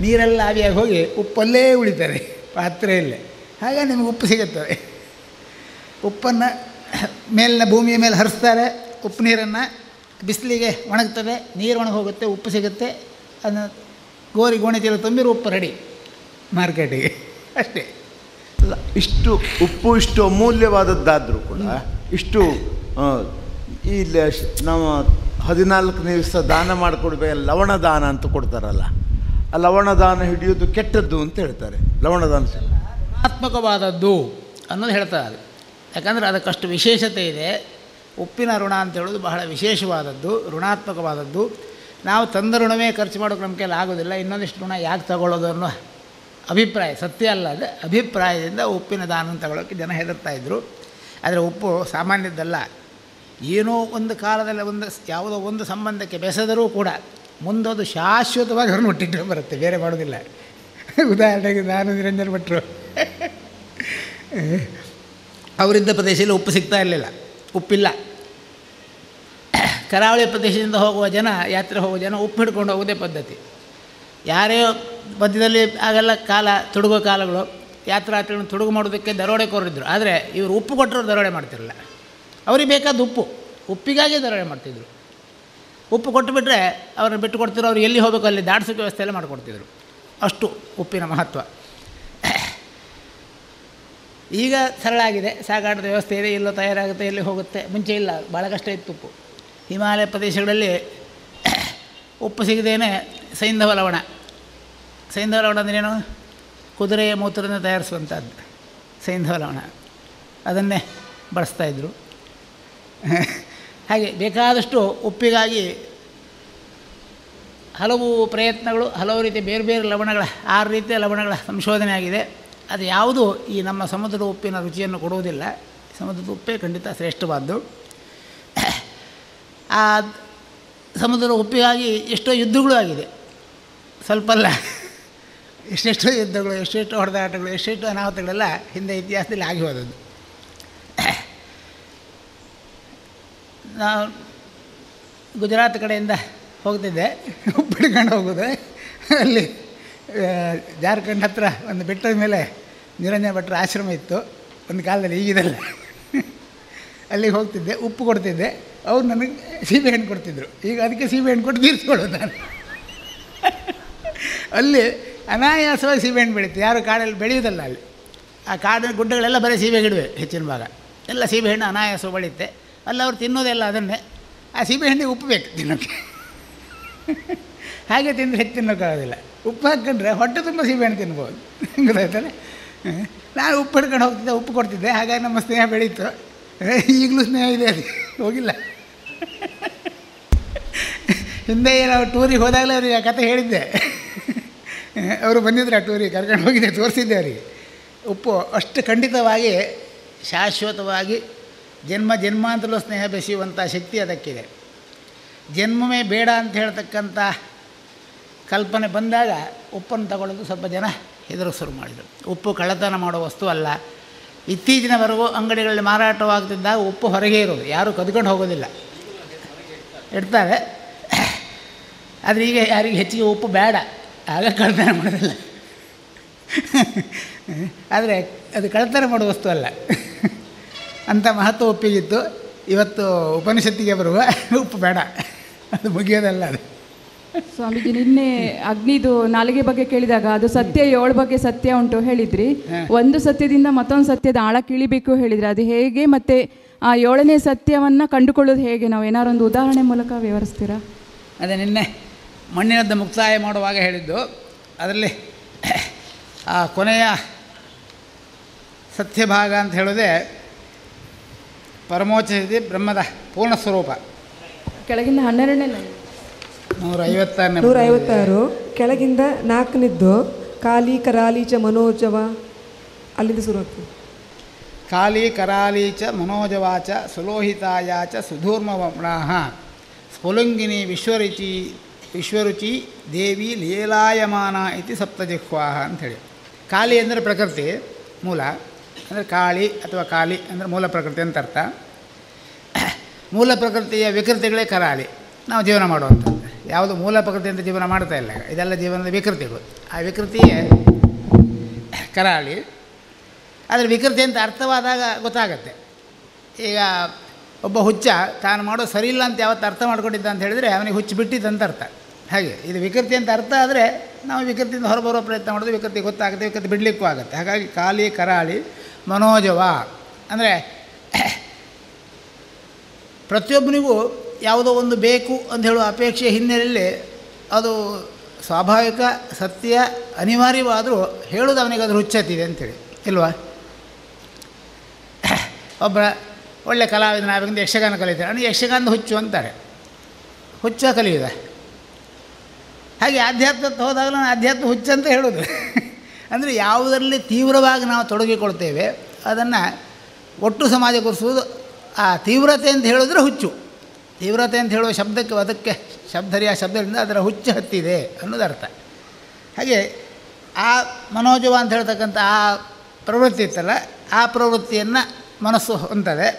ನೀರೆಲ್ಲ ಆವಿಯಾಗಿ ಹೋಗಿ ಉಪ್ಪಲ್ಲೇ ಉಳಿತಾರೆ ಪಾತ್ರೆಯಲ್ಲೇ. ಹಾಗೆ ನಿಮಗೆ ಉಪ್ಪು ಸಿಗುತ್ತದೆ. ಉಪ್ಪನ್ನು ಮೇಲಿನ ಭೂಮಿಯ ಮೇಲೆ ಹರಿಸ್ತಾರೆ. ಉಪ್ಪು ನೀರನ್ನು ಬಿಸಿಲಿಗೆ ಒಣಗ್ತದೆ, ನೀರು ಒಣಗಿ ಹೋಗುತ್ತೆ, ಉಪ್ಪು ಸಿಗುತ್ತೆ. ಅದನ್ನು ಗೋಣಿ ಚೀಲ ತುಂಬಿರೋ ಉಪ್ಪು ರೆಡಿ ಮಾರ್ಕೆಟಿಗೆ ಅಷ್ಟೇ. ಅಲ್ಲ, ಇಷ್ಟು ಉಪ್ಪು ಇಷ್ಟು ಅಮೂಲ್ಯವಾದದ್ದಾದರೂ ಕೂಡ ಇಷ್ಟು ಇಲ್ಲಿ ನಾವು 14 ದಿವಸ ದಾನ ಮಾಡಿಕೊಡ್ಬೇಕು, ಲವಣ ದಾನ ಅಂತ ಕೊಡ್ತಾರಲ್ಲ, ಆ ಲವಣ ದಾನ ಹಿಡಿಯೋದು ಕೆಟ್ಟದ್ದು ಅಂತ ಹೇಳ್ತಾರೆ. ಲವಣದಾನ ಋಣಾತ್ಮಕವಾದದ್ದು ಅನ್ನೋದು ಹೇಳ್ತಾರೆ. ಯಾಕಂದರೆ ಅದಕ್ಕಷ್ಟು ವಿಶೇಷತೆ ಇದೆ. ಉಪ್ಪಿನ ಋಣ ಅಂತ ಹೇಳೋದು ಬಹಳ ವಿಶೇಷವಾದದ್ದು, ಋಣಾತ್ಮಕವಾದದ್ದು. ನಾವು ತಂದ ಋಣವೇ ಖರ್ಚು ಮಾಡೋಕ್ಕೆ ನಮ್ಮ ಕೈಲಿ ಆಗೋದಿಲ್ಲ. ಇನ್ನೊಂದಿಷ್ಟು ಋಣ ಯಾಕೆ ತಗೊಳ್ಳೋದು ಅನ್ನೋ ಅಭಿಪ್ರಾಯ, ಸತ್ಯ ಅಲ್ಲ ಅದು, ಅಭಿಪ್ರಾಯದಿಂದ ಉಪ್ಪಿನ ದಾನ ತಗೊಳ್ಳೋಕ್ಕೆ ಜನ ಹೆದರ್ತಾಯಿದ್ರು. ಆದರೆ ಉಪ್ಪು ಸಾಮಾನ್ಯದ್ದಲ್ಲ. ಏನೋ ಒಂದು ಕಾಲದಲ್ಲಿ ಯಾವುದೋ ಒಂದು ಸಂಬಂಧಕ್ಕೆ ಬೆಸೆದರೂ ಕೂಡ ಮುಂದೊಂದು ಶಾಶ್ವತವಾಗಿ ಅವ್ರನ್ನ ಒಟ್ಟಿಟ್ಟು ಬರುತ್ತೆ, ಬೇರೆ ಮಾಡೋದಿಲ್ಲ. ಉದಾಹರಣೆಗೆ ನಾನು ನಿರಂಜನ ಭಟ್ರು ಅವರಿದ್ದ ಪ್ರದೇಶದಲ್ಲಿ ಉಪ್ಪು ಸಿಗ್ತಾ ಇರಲಿಲ್ಲ, ಉಪ್ಪಿಲ್ಲ. ಕರಾವಳಿ ಪ್ರದೇಶದಿಂದ ಹೋಗುವ ಜನ, ಯಾತ್ರೆ ಹೋಗುವ ಜನ ಉಪ್ಪು ಹಿಡ್ಕೊಂಡು ಹೋಗೋದೇ ಪದ್ಧತಿ. ಯಾರೇ ಮಧ್ಯದಲ್ಲಿ ಆಗೆಲ್ಲ ತುಡುಗೋ ಕಾಲಗಳು, ಯಾತ್ರಾರ್ಥಿಗಳನ್ನು ತುಡುಗು ಮಾಡೋದಕ್ಕೆ ದರೋಡೆಕೋರಿದ್ರು. ಆದರೆ ಇವರು ಉಪ್ಪು ಕೊಟ್ಟರು ದರೋಡೆ ಮಾಡ್ತಿರಲಿಲ್ಲ. ಅವ್ರಿಗೆ ಬೇಕಾದ ಉಪ್ಪಿಗಾಗಿ ದರೋಡೆ ಮಾಡ್ತಿದ್ರು. ಉಪ್ಪು ಕೊಟ್ಟುಬಿಟ್ರೆ ಅವ್ರನ್ನ ಬಿಟ್ಟು ಕೊಡ್ತಿದ್ರು. ಅವ್ರು ಎಲ್ಲಿ ಹೋಗಬೇಕು ಅಲ್ಲಿ ದಾಟಿಸೋಕೆ ವ್ಯವಸ್ಥೆ ಎಲ್ಲ ಮಾಡಿಕೊಡ್ತಿದ್ರು. ಅಷ್ಟು ಉಪ್ಪಿನ ಮಹತ್ವ. ಈಗ ಸರಳ ಆಗಿದೆ, ಸಾಗಾಟದ ವ್ಯವಸ್ಥೆ ಇದೆ, ಎಲ್ಲೋ ತಯಾರಾಗುತ್ತೆ, ಎಲ್ಲಿ ಹೋಗುತ್ತೆ. ಮುಂಚೆ ಇಲ್ಲ, ಭಾಳ ಕಷ್ಟ ಇತ್ತು ಉಪ್ಪು. ಹಿಮಾಲಯ ಪ್ರದೇಶಗಳಲ್ಲಿ ಉಪ್ಪು ಸಿಗದೇನೆ ಸೈಂಧವ ಲವಣ. ಸೈಂಧವ ಲವಣ ಅಂದ್ರೇನು? ಕುದುರೆಯ ಮೂತ್ರದಿಂದ ತಯಾರಿಸುವಂಥದ್ದು ಸೈಂಧವ ಲವಣ. ಅದನ್ನೇ ಬಳಸ್ತಾಯಿದ್ರು. ಹಾಗೆ ಬೇಕಾದಷ್ಟು ಉಪ್ಪಿಗಾಗಿ ಹಲವು ಪ್ರಯತ್ನಗಳು, ಹಲವು ರೀತಿಯ ಬೇರೆ ಬೇರೆ ಲವಣಗಳ 6 ರೀತಿಯ ಲವಣಗಳ ಸಂಶೋಧನೆ ಆಗಿದೆ. ಅದು ಯಾವುದೂ ಈ ನಮ್ಮ ಸಮುದ್ರದ ಉಪ್ಪಿನ ರುಚಿಯನ್ನು ಕೊಡುವುದಿಲ್ಲ. ಸಮುದ್ರದ ಉಪ್ಪೇ ಖಂಡಿತ ಶ್ರೇಷ್ಠವಾದ್ದು. ಆ ಸಮುದ್ರದ ಉಪ್ಪಿಗಾಗಿ ಎಷ್ಟೋ ಯುದ್ಧಗಳು ಆಗಿದೆ, ಸ್ವಲ್ಪ ಅಲ್ಲ, ಎಷ್ಟೆಷ್ಟೋ ಯುದ್ಧಗಳು, ಎಷ್ಟೆಷ್ಟೋ ಹೊಡೆದಾಟಗಳು, ಎಷ್ಟೆಷ್ಟೋ ಅನಾಹುತಗಳೆಲ್ಲ ಹಿಂದೆ ಇತಿಹಾಸದಲ್ಲಿ ಆಗಿ ಹೋದದ್ದು. ನಾವು ಗುಜರಾತ್ ಕಡೆಯಿಂದ ಹೋಗ್ತಿದ್ದೆ, ಉಪ್ಪು ಹಿಡ್ಕೊಂಡು ಹೋಗೋದು. ಅಲ್ಲಿ ಜಾರ್ಖಂಡ್ ಹತ್ರ ಒಂದು ಬೆಟ್ಟದ ಮೇಲೆ ನಿರಂಜನ ಭಟ್ರ ಆಶ್ರಮ ಇತ್ತು ಒಂದು ಕಾಲದಲ್ಲಿ, ಈಗಿದಲ್ಲ. ಅಲ್ಲಿಗೆ ಹೋಗ್ತಿದ್ದೆ, ಉಪ್ಪು ಕೊಡ್ತಿದ್ದೆ, ಅವ್ರು ನನಗೆ ಸೀಬೆಹಣ್ಣು ಕೊಡ್ತಿದ್ರು. ಈಗ ಅದಕ್ಕೆ ಸೀಬೆಹಣ್ಣು ಕೊಟ್ಟು ತೀರಿಸ್ಕೊಳ್ಳೋದು ನಾನು. ಅಲ್ಲಿ ಅನಾಯಾಸವಾಗಿ ಸೀಬೆಹಣ್ಣು ಬೆಳೀತು, ಯಾರು ಕಾಡಲ್ಲಿ ಬೆಳೆಯೋದಲ್ಲ. ಅಲ್ಲಿ ಆ ಕಾಡಿನ ಗುಡ್ಡಗಳೆಲ್ಲ ಬರೀ ಸೀಬೆ ಗಿಡವೇ, ಹೆಚ್ಚಿನ ಭಾಗ ಎಲ್ಲ ಸೀಬೆಹಣ್ಣು ಅನಾಯಾಸ ಬೆಳೆಯುತ್ತೆ. ಅಲ್ಲಿ ಅವ್ರು ತಿನ್ನೋದೆಲ್ಲ ಅದನ್ನೇ. ಆ ಸೀಬೆಹಣ್ಣಿಗೆ ಉಪ್ಪು ಬೇಕು ತಿನ್ನೋಕ್ಕೆ. ಹಾಗೆ ತಿಂದರೆ ಹೆಚ್ಚು ತಿನ್ನೋಕ್ಕಾಗೋದಿಲ್ಲ. ಉಪ್ಪು ಹಾಕ್ಕೊಂಡ್ರೆ ಹೊಟ್ಟೆ ತುಂಬ ಸೀಬೆಹಣ್ಣು ತಿನ್ಬೋದು, ಗೊತ್ತಾಯ್ತಾನೆ. ನಾನು ಉಪ್ಪು ಹಿಡ್ಕೊಂಡು ಹೋಗ್ತಿದ್ದೆ, ಉಪ್ಪು ಕೊಡ್ತಿದ್ದೆ. ಹಾಗಾಗಿ ನಮ್ಮ ಸ್ನೇಹ ಬೆಳೀತು. ಈಗಲೂ ಸ್ನೇಹ ಇದೆ, ಅದು ಹೋಗಿಲ್ಲ. ಹಿಂದೆ ನಾವು ಟೂರಿಗೆ ಹೋದಾಗಲೇ ಅವ್ರಿಗೆ ಆ ಕಥೆ ಹೇಳಿದ್ದೆ. ಅವರು ಬಂದಿದ್ದರು ಆ ಟೂರಿಗೆ, ಕರ್ಕೊಂಡು ಹೋಗಿದ್ದೆ, ತೋರಿಸಿದ್ದೆ ಅವರಿಗೆ. ಉಪ್ಪು ಅಷ್ಟು ಖಂಡಿತವಾಗಿ ಶಾಶ್ವತವಾಗಿ ಜನ್ಮ ಜನ್ಮಾಂತರಲ್ಲೂ ಸ್ನೇಹ ಬೆಸೆಯುವಂಥ ಶಕ್ತಿ ಅದಕ್ಕಿದೆ. ಜನ್ಮವೇ ಬೇಡ ಅಂತ ಹೇಳ್ತಕ್ಕಂಥ ಕಲ್ಪನೆ ಬಂದಾಗ ಉಪ್ಪನ್ನು ತಗೊಳ್ಳೋದು ಸ್ವಲ್ಪ ಜನ ಹೆದರು ಶುರು ಮಾಡಿದರು. ಉಪ್ಪು ಕಳ್ಳತನ ಮಾಡೋ ವಸ್ತು ಅಲ್ಲ. ಇತ್ತೀಚಿನವರೆಗೂ ಅಂಗಡಿಗಳಲ್ಲಿ ಮಾರಾಟವಾಗ್ತಿದ್ದಾಗ ಉಪ್ಪು ಹೊರಗೆ ಇರೋದು, ಯಾರೂ ಕದ್ಕೊಂಡು ಹೋಗೋದಿಲ್ಲ, ಇಡ್ತಾರೆ. ಆದರೆ ಈಗ ಯಾರಿಗೆ ಹೆಚ್ಚಿಗೆ ಉಪ್ಪು ಬೇಡ, ಆಗ ಕಳ್ತನ ಮಾಡೋದಿಲ್ಲ. ಆದರೆ ಅದು ಕಳ್ತನ ಮಾಡುವ ವಸ್ತು ಅಲ್ಲ ಅಂಥ ಮಹತ್ವ ಉಪ್ಪಿಗಿತ್ತು. ಇವತ್ತು ಉಪನಿಷತ್ತಿಗೆ ಬರುವ ಉಪ್ಪು ಬೇಡ, ಅದು ಮುಗಿಯೋದಲ್ಲ ಅದು. ಸ್ವಾಮೀಜಿ, ನಿನ್ನೆ ಅಗ್ನಿದು ನಾಲಿಗೆ ಬಗ್ಗೆ ಕೇಳಿದಾಗ ಅದು ಸತ್ಯ 7 ಬಗ್ಗೆ ಸತ್ಯ ಉಂಟು ಹೇಳಿದ್ರಿ. ಒಂದು ಸತ್ಯದಿಂದ ಮತ್ತೊಂದು ಸತ್ಯದ ಆಳಕ್ಕೆ ಇಳಿಬೇಕು ಹೇಳಿದ್ರಿ. ಅದು ಹೇಗೆ, ಮತ್ತೆ ಆ 7ನೇ ಸತ್ಯವನ್ನು ಕಂಡುಕೊಳ್ಳೋದು ಹೇಗೆ? ನಾವು ಏನಾರು ಒಂದು ಉದಾಹರಣೆ ಮೂಲಕ ವಿವರಿಸ್ತೀರಾ? ಅದೇ ನಿನ್ನೆ ಮಣ್ಣಿನದ್ದು ಮುಕ್ತಾಯ ಮಾಡುವಾಗ ಹೇಳಿದ್ದು. ಅದರಲ್ಲಿ ಆ ಕೊನೆಯ ಸತ್ಯಭಾಗ ಅಂತ ಹೇಳೋದೇ ಪರಮೋಚ್ಚ ಸ್ಥಿತಿ, ಬ್ರಹ್ಮದ ಪೂರ್ಣ ಸ್ವರೂಪ. ಕೆಳಗಿಂದ 12ನೇ 156 ಕೆಳಗಿಂದ 4ನಿದ್ದು ಕಾಲಿ ಕರಾಲಿ ಚ ಮನೋಜವ, ಅಲ್ಲಿಂದ ಶುರು ಆಗ್ತದೆ. ಕಾಲಿ ಕರಾಲಿ ಚ ಮನೋಜವಾಚ ಸುಲೋಹಿತಾಯ ಚ ಸುಧೂರ್ಮವಣಾಃ ಸ್ಫುಲುಂಗಿನಿ ವಿಶ್ವರುಚಿ ದೇವಿ ಲೀಲಾಯಮಾನ ಇತಿ ಸಪ್ತಜಿಹ್ವಾಃ ಅಂಥೇಳಿ. ಕಾಲಿ ಅಂದರೆ ಪ್ರಕೃತಿ ಮೂಲ, ಅಂದರೆ ಕಾಳಿ ಅಥವಾ ಕಾಲಿ ಅಂದರೆ ಮೂಲ ಪ್ರಕೃತಿ ಅಂತ ಅರ್ಥ. ಮೂಲ ಪ್ರಕೃತಿಯ ವಿಕೃತಿಗಳೇ ಕರಾಲಿ, ನಾವು ಜೀವನ ಮಾಡುವಂಥದ್ದು. ಯಾವುದು ಮೂಲ ಪ್ರಕೃತಿ ಅಂತ ಜೀವನ ಮಾಡ್ತಾ ಇಲ್ಲ, ಇದೆಲ್ಲ ಜೀವನದ ವಿಕೃತಿಗಳು. ಆ ವಿಕೃತಿಯೇ ಕರಾಳಿ. ಆದರೆ ವಿಕೃತಿ ಅಂತ ಅರ್ಥವಾದಾಗ ಗೊತ್ತಾಗತ್ತೆ. ಈಗ ಒಬ್ಬ ಹುಚ್ಚ ತಾನು ಮಾಡೋದು ಸರಿ ಇಲ್ಲ ಅಂತ ಯಾವತ್ತು ಅರ್ಥ ಮಾಡ್ಕೊಂಡಿದ್ದ ಅಂತ ಹೇಳಿದರೆ ಅವನಿಗೆ ಹುಚ್ಚು ಬಿಟ್ಟಿದ್ದಂತ ಅರ್ಥ. ಹಾಗೆ ಇದು ವಿಕೃತಿ ಅಂತ ಅರ್ಥ ಆದರೆ ನಾವು ವಿಕೃತಿಯಿಂದ ಹೊರಬರೋ ಪ್ರಯತ್ನ ಮಾಡೋದು, ವಿಕೃತಿ ಗೊತ್ತಾಗುತ್ತೆ, ವಿಕೃತಿ ಬಿಡಲಿಕ್ಕೂ ಆಗುತ್ತೆ. ಹಾಗಾಗಿ ಕಾಲಿ ಕರಾಳಿ ಮನೋಜವ ಅಂದರೆ ಪ್ರತಿಯೊಬ್ಬನಿಗೂ ಯಾವುದೋ ಒಂದು ಬೇಕು ಅಂತ ಹೇಳುವ ಅಪೇಕ್ಷೆಯ ಹಿನ್ನೆಲೆಯಲ್ಲಿ ಅದು ಸ್ವಾಭಾವಿಕ ಸತ್ಯ ಅನಿವಾರ್ಯವಾದರೂ ಹೇಳೋದು ಅವನಿಗೆ ಅದು ಹುಚ್ಚತ್ತಿದೆ ಅಂತೇಳಿ ಇಲ್ವಾ? ಒಬ್ಬ ಒಳ್ಳೆ ಕಲಾವಿದನಾಗಬೇಕಂತ ಯಕ್ಷಗಾನ ಕಲಿತಾರೆ, ಅವನಿಗೆ ಯಕ್ಷಗಾನದ ಹುಚ್ಚು ಅಂತಾರೆ. ಹುಚ್ಚ ಕಲಿಯುದ ಹಾಗೆ ಆಧ್ಯಾತ್ಮಕ್ಕೆ ಹೋದಾಗಲೂ ನಾನು ಆಧ್ಯಾತ್ಮ ಹುಚ್ಚು ಅಂತ ಹೇಳೋದು. ಅಂದರೆ ಯಾವುದರಲ್ಲಿ ತೀವ್ರವಾಗಿ ನಾವು ತೊಡಗಿಕೊಳ್ತೇವೆ ಅದನ್ನು ಒಟ್ಟು ಸಮಾಜ ಕೂರಿಸುವುದು. ಆ ತೀವ್ರತೆ ಅಂತ ಹೇಳಿದ್ರೆ ಹುಚ್ಚು. ತೀವ್ರತೆ ಅಂತ ಹೇಳುವ ಶಬ್ದಕ್ಕೆ ಅದಕ್ಕೆ ಶಬ್ದರಿಯ ಶಬ್ದದಿಂದ ಅದರ ಹುಚ್ಚು ಹತ್ತಿದೆ ಅನ್ನೋದು ಅರ್ಥ. ಹಾಗೆ ಆ ಮನೋಜವ ಅಂತ ಹೇಳ್ತಕ್ಕಂಥ ಆ ಪ್ರವೃತ್ತಿ ಇತ್ತಲ್ಲ, ಆ ಪ್ರವೃತ್ತಿಯನ್ನು ಮನಸ್ಸು ಹೊಂದದೆ,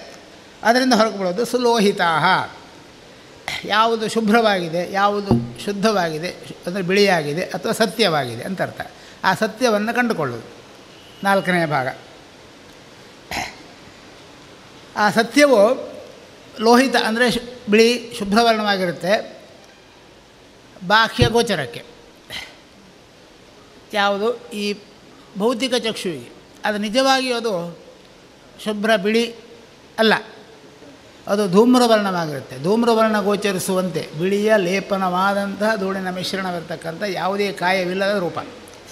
ಅದರಿಂದ ಹೊರಗೆ ಸುಲೋಹಿತಾಃ. ಯಾವುದು ಶುಭ್ರವಾಗಿದೆ, ಯಾವುದು ಶುದ್ಧವಾಗಿದೆ, ಅಂದರೆ ಬಿಳಿಯಾಗಿದೆ ಅಥವಾ ಸತ್ಯವಾಗಿದೆ ಅಂತ ಅರ್ಥ. ಆ ಸತ್ಯವನ್ನು ಕಂಡುಕೊಳ್ಳೋದು 4ನೇ ಭಾಗ. ಆ ಸತ್ಯವು ಲೋಹಿತ ಅಂದರೆ ಬಿಳಿ ಶುಭ್ರವರ್ಣವಾಗಿರುತ್ತೆ ಬಾಹ್ಯ ಗೋಚರಕ್ಕೆ. ಯಾವುದು ಈ ಭೌತಿಕ ಚಕ್ಷುವಿಗೆ ಅದು ನಿಜವಾಗಿಯೂ ಅದು ಶುಭ್ರ ಬಿಳಿ ಅಲ್ಲ, ಅದು ಧೂಮ್ರವರ್ಣವಾಗಿರುತ್ತೆ. ಧೂಮ್ರವರ್ಣ ಗೋಚರಿಸುವಂತೆ ಬಿಳಿಯ ಲೇಪನವಾದಂತಹ ಧೂಳಿನ ಮಿಶ್ರಣವಿರ್ತಕ್ಕಂಥ ಯಾವುದೇ ಕಾಯವಿಲ್ಲದ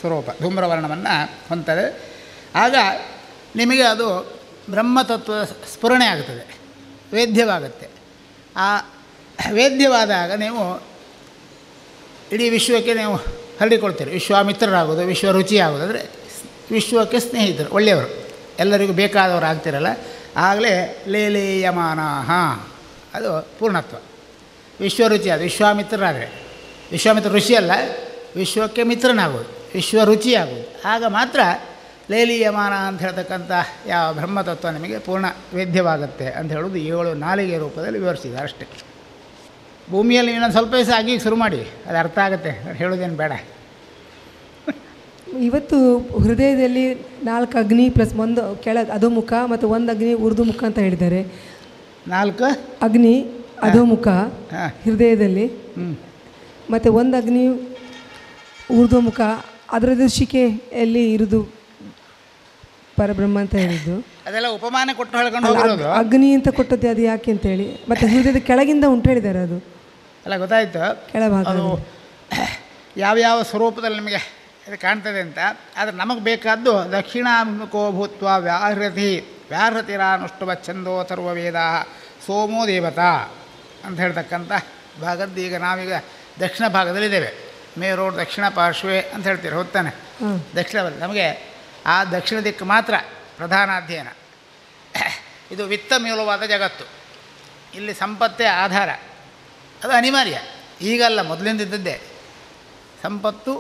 ಸ್ವರೂಪ ಧೂಮ್ರವರ್ಣವನ್ನು ಹೊಂತದೆ. ಆಗ ನಿಮಗೆ ಅದು ಬ್ರಹ್ಮತತ್ವದ ಸ್ಫುರಣೆ ಆಗ್ತದೆ, ವೇದ್ಯವಾಗುತ್ತೆ. ಆ ವೇದ್ಯವಾದಾಗ ನೀವು ಇಡೀ ವಿಶ್ವಕ್ಕೆ ನೀವು ಹರಡಿಕೊಳ್ತೀರಿ. ವಿಶ್ವಾಮಿತ್ರರಾಗೋದು, ವಿಶ್ವರುಚಿ ಆಗೋದು ಅಂದರೆ ವಿಶ್ವಕ್ಕೆ ಸ್ನೇಹಿತರು, ಒಳ್ಳೆಯವರು, ಎಲ್ಲರಿಗೂ ಬೇಕಾದವರು ಆಗ್ತಿರಲ್ಲ, ಆಗಲೇ ಲೇಲೇಯಮಾನಾಃ ಅದು ಪೂರ್ಣತ್ವ. ವಿಶ್ವರುಚಿ ಅದು ವಿಶ್ವಾಮಿತ್ರರಾದರೆ, ವಿಶ್ವಾಮಿತ್ರ ಋಷಿ ಅಲ್ಲ, ವಿಶ್ವಕ್ಕೆ ಮಿತ್ರನಾಗೋದು, ವಿಶ್ವರುಚಿ ಆಗೋದು. ಆಗ ಮಾತ್ರ ಲೇಲೀಯಮಾನ ಅಂತ ಹೇಳ್ತಕ್ಕಂಥ ಯಾವ ಬ್ರಹ್ಮತತ್ವ ನಿಮಗೆ ಪೂರ್ಣ ವೇದ್ಯವಾಗುತ್ತೆ ಅಂತ ಹೇಳೋದು 7 ನಾಲಿಗೆ ರೂಪದಲ್ಲಿ ವಿವರಿಸಿದ್ದಾರೆ ಅಷ್ಟೇ. ಭೂಮಿಯಲ್ಲಿ ಇನ್ನೊಂದು ಸ್ವಲ್ಪ ದಿವಸ ಆಗಿ ಶುರು ಮಾಡಿ, ಅದು ಅರ್ಥ ಆಗುತ್ತೆ, ಹೇಳೋದೇನು ಬೇಡ. ಇವತ್ತು ಹೃದಯದಲ್ಲಿ 4 ಅಗ್ನಿ ಪ್ಲಸ್ 1 ಕೆಳಗೆ ಅಧೋಮುಖ ಮತ್ತು 1 ಅಗ್ನಿ ಊರ್ಧ್ವಮುಖ ಅಂತ ಹೇಳಿದ್ದಾರೆ. 4 ಅಗ್ನಿ ಅಧೋಮುಖ ಹೃದಯದಲ್ಲಿ, ಮತ್ತು 1 ಅಗ್ನಿ ಊರ್ಧ್ವಮುಖ, ಅದರದ್ದು ಶಿಖೆಯಲ್ಲಿ ಇರುವುದು ಪರಬ್ರಹ್ಮ ಅಂತ ಹೇಳಿದ್ದು. ಅದೆಲ್ಲ ಉಪಮಾನ ಕೊಟ್ಟು ಹೇಳ್ಕೊಂಡು ಹೋಗಿರೋದು. ಅಗ್ನಿ ಅಂತ ಕೊಟ್ಟದ್ದು ಅದು ಯಾಕೆ ಅಂತೇಳಿ, ಮತ್ತು ಹೃದಯದ ಕೆಳಗಿಂದ ಉಂಟು ಹೇಳಿದ್ದಾರೆ. ಅದು ಅಲ್ಲ ಗೊತ್ತಾಯಿತು, ಕೆಳಭಾಗ ಅದು ಯಾವ್ಯಾವ ಸ್ವರೂಪದಲ್ಲಿ ನಿಮಗೆ ಇದು ಕಾಣ್ತದೆ ಅಂತ. ಆದರೆ ನಮಗೆ ಬೇಕಾದ್ದು ದಕ್ಷಿಣಾಭಿಮುಖೋ ಭೂತ್ವ ವ್ಯಾಹೃತಿರಾನುಷ್ಠುವ ಛಂದೋ ಸರ್ವವೇದ ಸೋಮೋ ದೇವತಾ ಅಂತ ಹೇಳ್ತಕ್ಕಂಥ ಭಾಗದ್ದು. ಈಗ ನಾವೀಗ ದಕ್ಷಿಣ ಭಾಗದಲ್ಲಿದ್ದೇವೆ, ಮೇರೋಡ್ ದಕ್ಷಿಣ ಪಾರ್ಶ್ವೇ ಅಂತ ಹೇಳ್ತೀರಿ, ಹೊತ್ತಾನೆ ದಕ್ಷಿಣದಲ್ಲಿ. ನಮಗೆ ಆ ದಕ್ಷಿಣ ದಿಕ್ಕು ಮಾತ್ರ ಪ್ರಧಾನ ಅಧ್ಯಯನ. ಇದು ವಿತ್ತ ಮೂಲವಾದ ಜಗತ್ತು, ಇಲ್ಲಿ ಸಂಪತ್ತೇ ಆಧಾರ, ಅದು ಅನಿವಾರ್ಯ. ಈಗಲ್ಲ, ಮೊದಲಿಂದಿದ್ದದ್ದೇ. ಸಂಪತ್ತು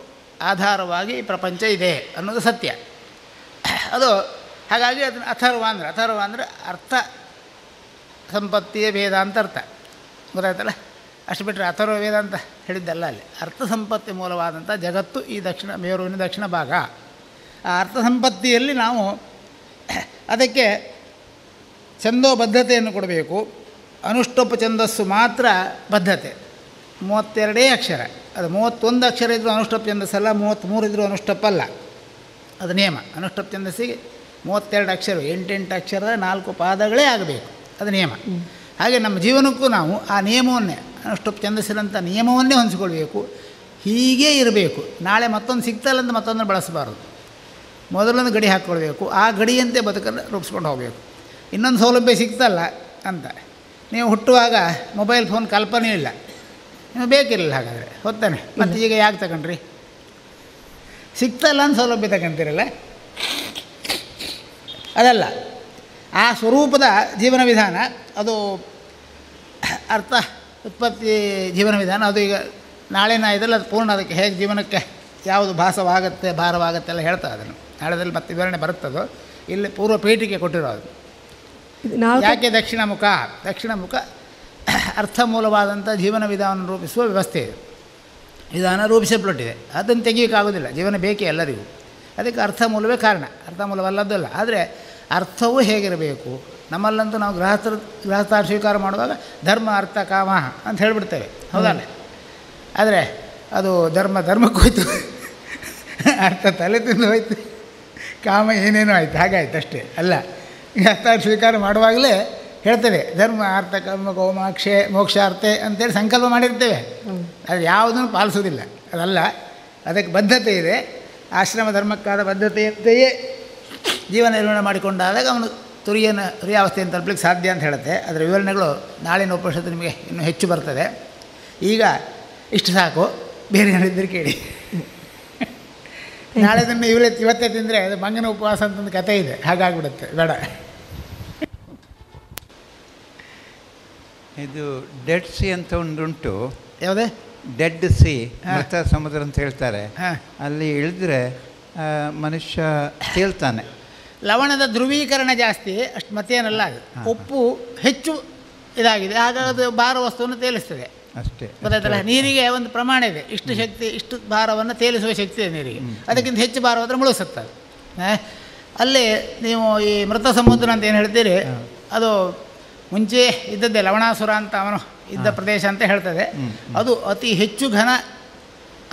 ಆಧಾರವಾಗಿ ಪ್ರಪಂಚ ಇದೆ ಅನ್ನೋದು ಸತ್ಯ. ಅದು ಹಾಗಾಗಿ ಅದನ್ನು ಅಥರ್ವ ಅಂದರೆ ಅರ್ಥ ಸಂಪತ್ತಿಯ ಭೇದ ಅಂತ ಅರ್ಥ, ಗೊತ್ತಾಯ್ತಲ್ಲ. ಅಷ್ಟು ಬಿಟ್ಟರೆ ಅಥರ್ವ ವೇದ ಅಂತ ಹೇಳಿದ್ದಲ್ಲ. ಅಲ್ಲಿ ಅರ್ಥ ಸಂಪತ್ತಿ ಮೂಲವಾದಂಥ ಜಗತ್ತು ಈ ಮೇರುವಿನ ದಕ್ಷಿಣ ಭಾಗ. ಆ ಅರ್ಥ ಸಂಪತ್ತಿಯಲ್ಲಿ ನಾವು ಅದಕ್ಕೆ ಛಂದೋಬದ್ಧತೆಯನ್ನು ಕೊಡಬೇಕು. ಅನುಷ್ಠುಪ್ ಛಂದಸ್ಸು ಮಾತ್ರ ಬದ್ಧತೆ. 32 ಅಕ್ಷರ, ಅದು 31 ಅಕ್ಷರ ಇದ್ದರೂ ಅನುಷ್ಠುಪ್ ಛಂದಸ್ಸಲ್ಲ, 33 ಇದ್ದರೂ ಅನುಷ್ಠುಪ್ಪಲ್ಲ. ಅದು ನಿಯಮ. ಅನುಷ್ಠುಪ್ ಛಂದಸ್ಸಿಗೆ 32 ಅಕ್ಷರ, 8 ಅಕ್ಷರದ 4 ಪಾದಗಳೇ ಆಗಬೇಕು, ಅದು ನಿಯಮ. ಹಾಗೆ ನಮ್ಮ ಜೀವನಕ್ಕೂ ನಾವು ಆ ನಿಯಮವನ್ನೇ, ಅನುಷ್ಠುಪ್ ಛಂದಸ್ಸಿನಂಥ ನಿಯಮವನ್ನೇ ಹೊಂದಿಸ್ಕೊಳ್ಬೇಕು. ಹೀಗೇ ಇರಬೇಕು. ನಾಳೆ ಮತ್ತೊಂದು ಸಿಗ್ತಲ್ಲ ಅಂತ ಮತ್ತೊಂದನ್ನು ಬಳಸಬಾರ್ದು. ಮೊದಲೊಂದು ಗಡಿ ಹಾಕ್ಕೊಳ್ಬೇಕು, ಆ ಗಡಿಯಂತೆ ಬದುಕನ್ನು ರೂಪಿಸ್ಕೊಂಡು ಹೋಗಬೇಕು. ಇನ್ನೊಂದು ಸೌಲಭ್ಯ ಸಿಗ್ತಲ್ಲ ಅಂತ ನೀವು ಹುಟ್ಟುವಾಗ ಮೊಬೈಲ್ ಫೋನ್ ಕಲ್ಪನೆ ಇಲ್ಲ, ನೀವು ಬೇಕಿರಲಿಲ್ಲ. ಹಾಗಾದರೆ ಹೊತ್ತಾನೆ ಮತ್ತು ಈಗ ಯಾಕೆ ತಗೊಂಡ್ರಿ? ಸಿಗ್ತಲ್ಲ ಅಂತ ಸೌಲಭ್ಯ ತಗೊಂತೀರಲ್ಲ, ಅದಲ್ಲ. ಆ ಸ್ವರೂಪದ ಜೀವನ ವಿಧಾನ, ಅದು ಅರ್ಥ ಉತ್ಪತ್ತಿ ಜೀವನ ವಿಧಾನ. ಅದು ಈಗ ನಾಳೆನ ಇದೆಲ್ಲ ಅದು ಪೂರ್ಣ. ಅದಕ್ಕೆ ಹೇಗೆ ಜೀವನಕ್ಕೆ ಯಾವುದು ಭಾಸವಾಗುತ್ತೆ, ಭಾರವಾಗುತ್ತೆ ಎಲ್ಲ ಹೇಳ್ತಾ ಅದನ್ನು ನಾಳೆದಲ್ಲಿ ಮತ್ತೆ ವಿವರಣೆ ಬರುತ್ತದೋ. ಇಲ್ಲಿ ಪೂರ್ವ ಪೀಠಿಕೆ ಕೊಟ್ಟಿರೋದು. ಯಾಕೆ ದಕ್ಷಿಣ ಮುಖ? ದಕ್ಷಿಣ ಮುಖ ಅರ್ಥ ಮೂಲವಾದಂಥ ಜೀವನ ವಿಧಾನ ರೂಪಿಸುವ ವ್ಯವಸ್ಥೆ ಇದೆ, ವಿಧಾನ ರೂಪಿಸಲ್ಪಟ್ಟಿದೆ. ಅದನ್ನು ತೆಗಿಯೋಕ್ಕಾಗೋದಿಲ್ಲ, ಜೀವನ ಬೇಕೇ ಎಲ್ಲರಿಗೂ. ಅದಕ್ಕೆ ಅರ್ಥ ಮೂಲವೇ ಕಾರಣ, ಅರ್ಥ ಮೂಲವಲ್ಲದ್ದಲ್ಲ. ಆದರೆ ಅರ್ಥವೂ ಹೇಗಿರಬೇಕು? ನಮ್ಮಲ್ಲಂತೂ ನಾವು ಗೃಹಸ್ಥಾರ ಸ್ವೀಕಾರ ಮಾಡುವಾಗ ಧರ್ಮ ಅರ್ಥ ಕಾಮ ಅಂತ ಹೇಳಿಬಿಡ್ತೇವೆ, ಹೌದಲ್ಲ? ಆದರೆ ಅದು ಧರ್ಮಕ್ಕೆ ಹೋಯ್ತು, ಅರ್ಥ ತಲೆ ತಿಂದು ಹೋಯ್ತು, ಕಾಮ ಏನೇನೋ ಆಯಿತು, ಹಾಗಾಯ್ತು ಅಷ್ಟೇ. ಅಲ್ಲ, ಗೃಹಸ್ಥಾರ ಸ್ವೀಕಾರ ಮಾಡುವಾಗಲೇ ಹೇಳ್ತೇವೆ ಧರ್ಮ ಅರ್ಥ ಕರ್ಮ ಗೋಮಾಕ್ಷೆ ಮೋಕ್ಷಾರ್ಥೆ ಅಂತೇಳಿ ಸಂಕಲ್ಪ ಮಾಡಿರ್ತೇವೆ. ಅದು ಯಾವುದನ್ನು ಪಾಲಿಸೋದಿಲ್ಲ, ಅದಲ್ಲ. ಅದಕ್ಕೆ ಬದ್ಧತೆ ಇದೆ. ಆಶ್ರಮ ಧರ್ಮಕ್ಕಾದ ಬದ್ಧತೆಯಂತೆಯೇ ಜೀವನ ನಿರ್ವಹಣೆ ಮಾಡಿಕೊಂಡಾಗ ಅವನು ತುರಿಯಾವಸ್ಥೆಯನ್ನು ತಲುಪಲಿಕ್ಕೆ ಸಾಧ್ಯ ಅಂತ ಹೇಳುತ್ತೆ. ಅದರ ವಿವರಣೆಗಳು ನಾಳಿನ ಉಪನಿಷತ್ತು ನಿಮಗೆ ಇನ್ನೂ ಹೆಚ್ಚು ಬರ್ತದೆ. ಈಗ ಇಷ್ಟು ಸಾಕು, ಬೇರೆ ಏನಿದ್ದರೆ ಕೇಳಿ. ನಾಳೆ ದಿನ ಇವತ್ತೇ ತಿಂದರೆ ಅದು ಮಂಗನ ಉಪವಾಸ ಅಂತಂದು ಕಥೆ ಇದೆ, ಹಾಗಾಗ್ಬಿಡುತ್ತೆ, ಬೇಡ. ಇದು ಡೆಡ್ ಸಿ ಅಂತ ಒಂದುಂಟು. ಯಾವುದೇ? ಡೆಡ್ ಸಿ, ಮೃತ ಸಮುದ್ರ ಅಂತ ಹೇಳ್ತಾರೆ. ಅಲ್ಲಿ ಇಳಿದ್ರೆ ಮನುಷ್ಯ ತೇಲ್ತಾನೆ. ಲವಣದ ಧ್ರುವೀಕರಣ ಜಾಸ್ತಿ, ಅಷ್ಟು ಮತ್ತೇನಲ್ಲ. ಅದು ಉಪ್ಪು ಹೆಚ್ಚು ಇದಾಗಿದೆ, ಹಾಗಾಗಿ ಅದು ಭಾರ ವಸ್ತುವನ್ನು ತೇಲಿಸ್ತದೆ ಅಷ್ಟೇ. ಗೊತ್ತಾಯ್ತಲ್ಲ? ನೀರಿಗೆ ಒಂದು ಪ್ರಮಾಣ ಇದೆ, ಇಷ್ಟು ಶಕ್ತಿ, ಇಷ್ಟು ಭಾರವನ್ನು ತೇಲಿಸುವ ಶಕ್ತಿ ಇದೆ ನೀರಿಗೆ. ಅದಕ್ಕಿಂತ ಹೆಚ್ಚು ಭಾರ ಹೋದರೆ ಮುಳುಗಿಸುತ್ತದೆ. ಅಲ್ಲಿ ನೀವು ಈ ಮೃತ ಸಮುದ್ರ ಅಂತ ಏನು ಹೇಳ್ತೀರಿ, ಅದು ಮುಂಚೆ ಇದ್ದದ್ದೇ ಲವಣಾಸುರ ಅಂತ ಅವನು ಇದ್ದ ಪ್ರದೇಶ ಅಂತ ಹೇಳ್ತದೆ. ಅದು ಅತಿ ಹೆಚ್ಚು ಘನ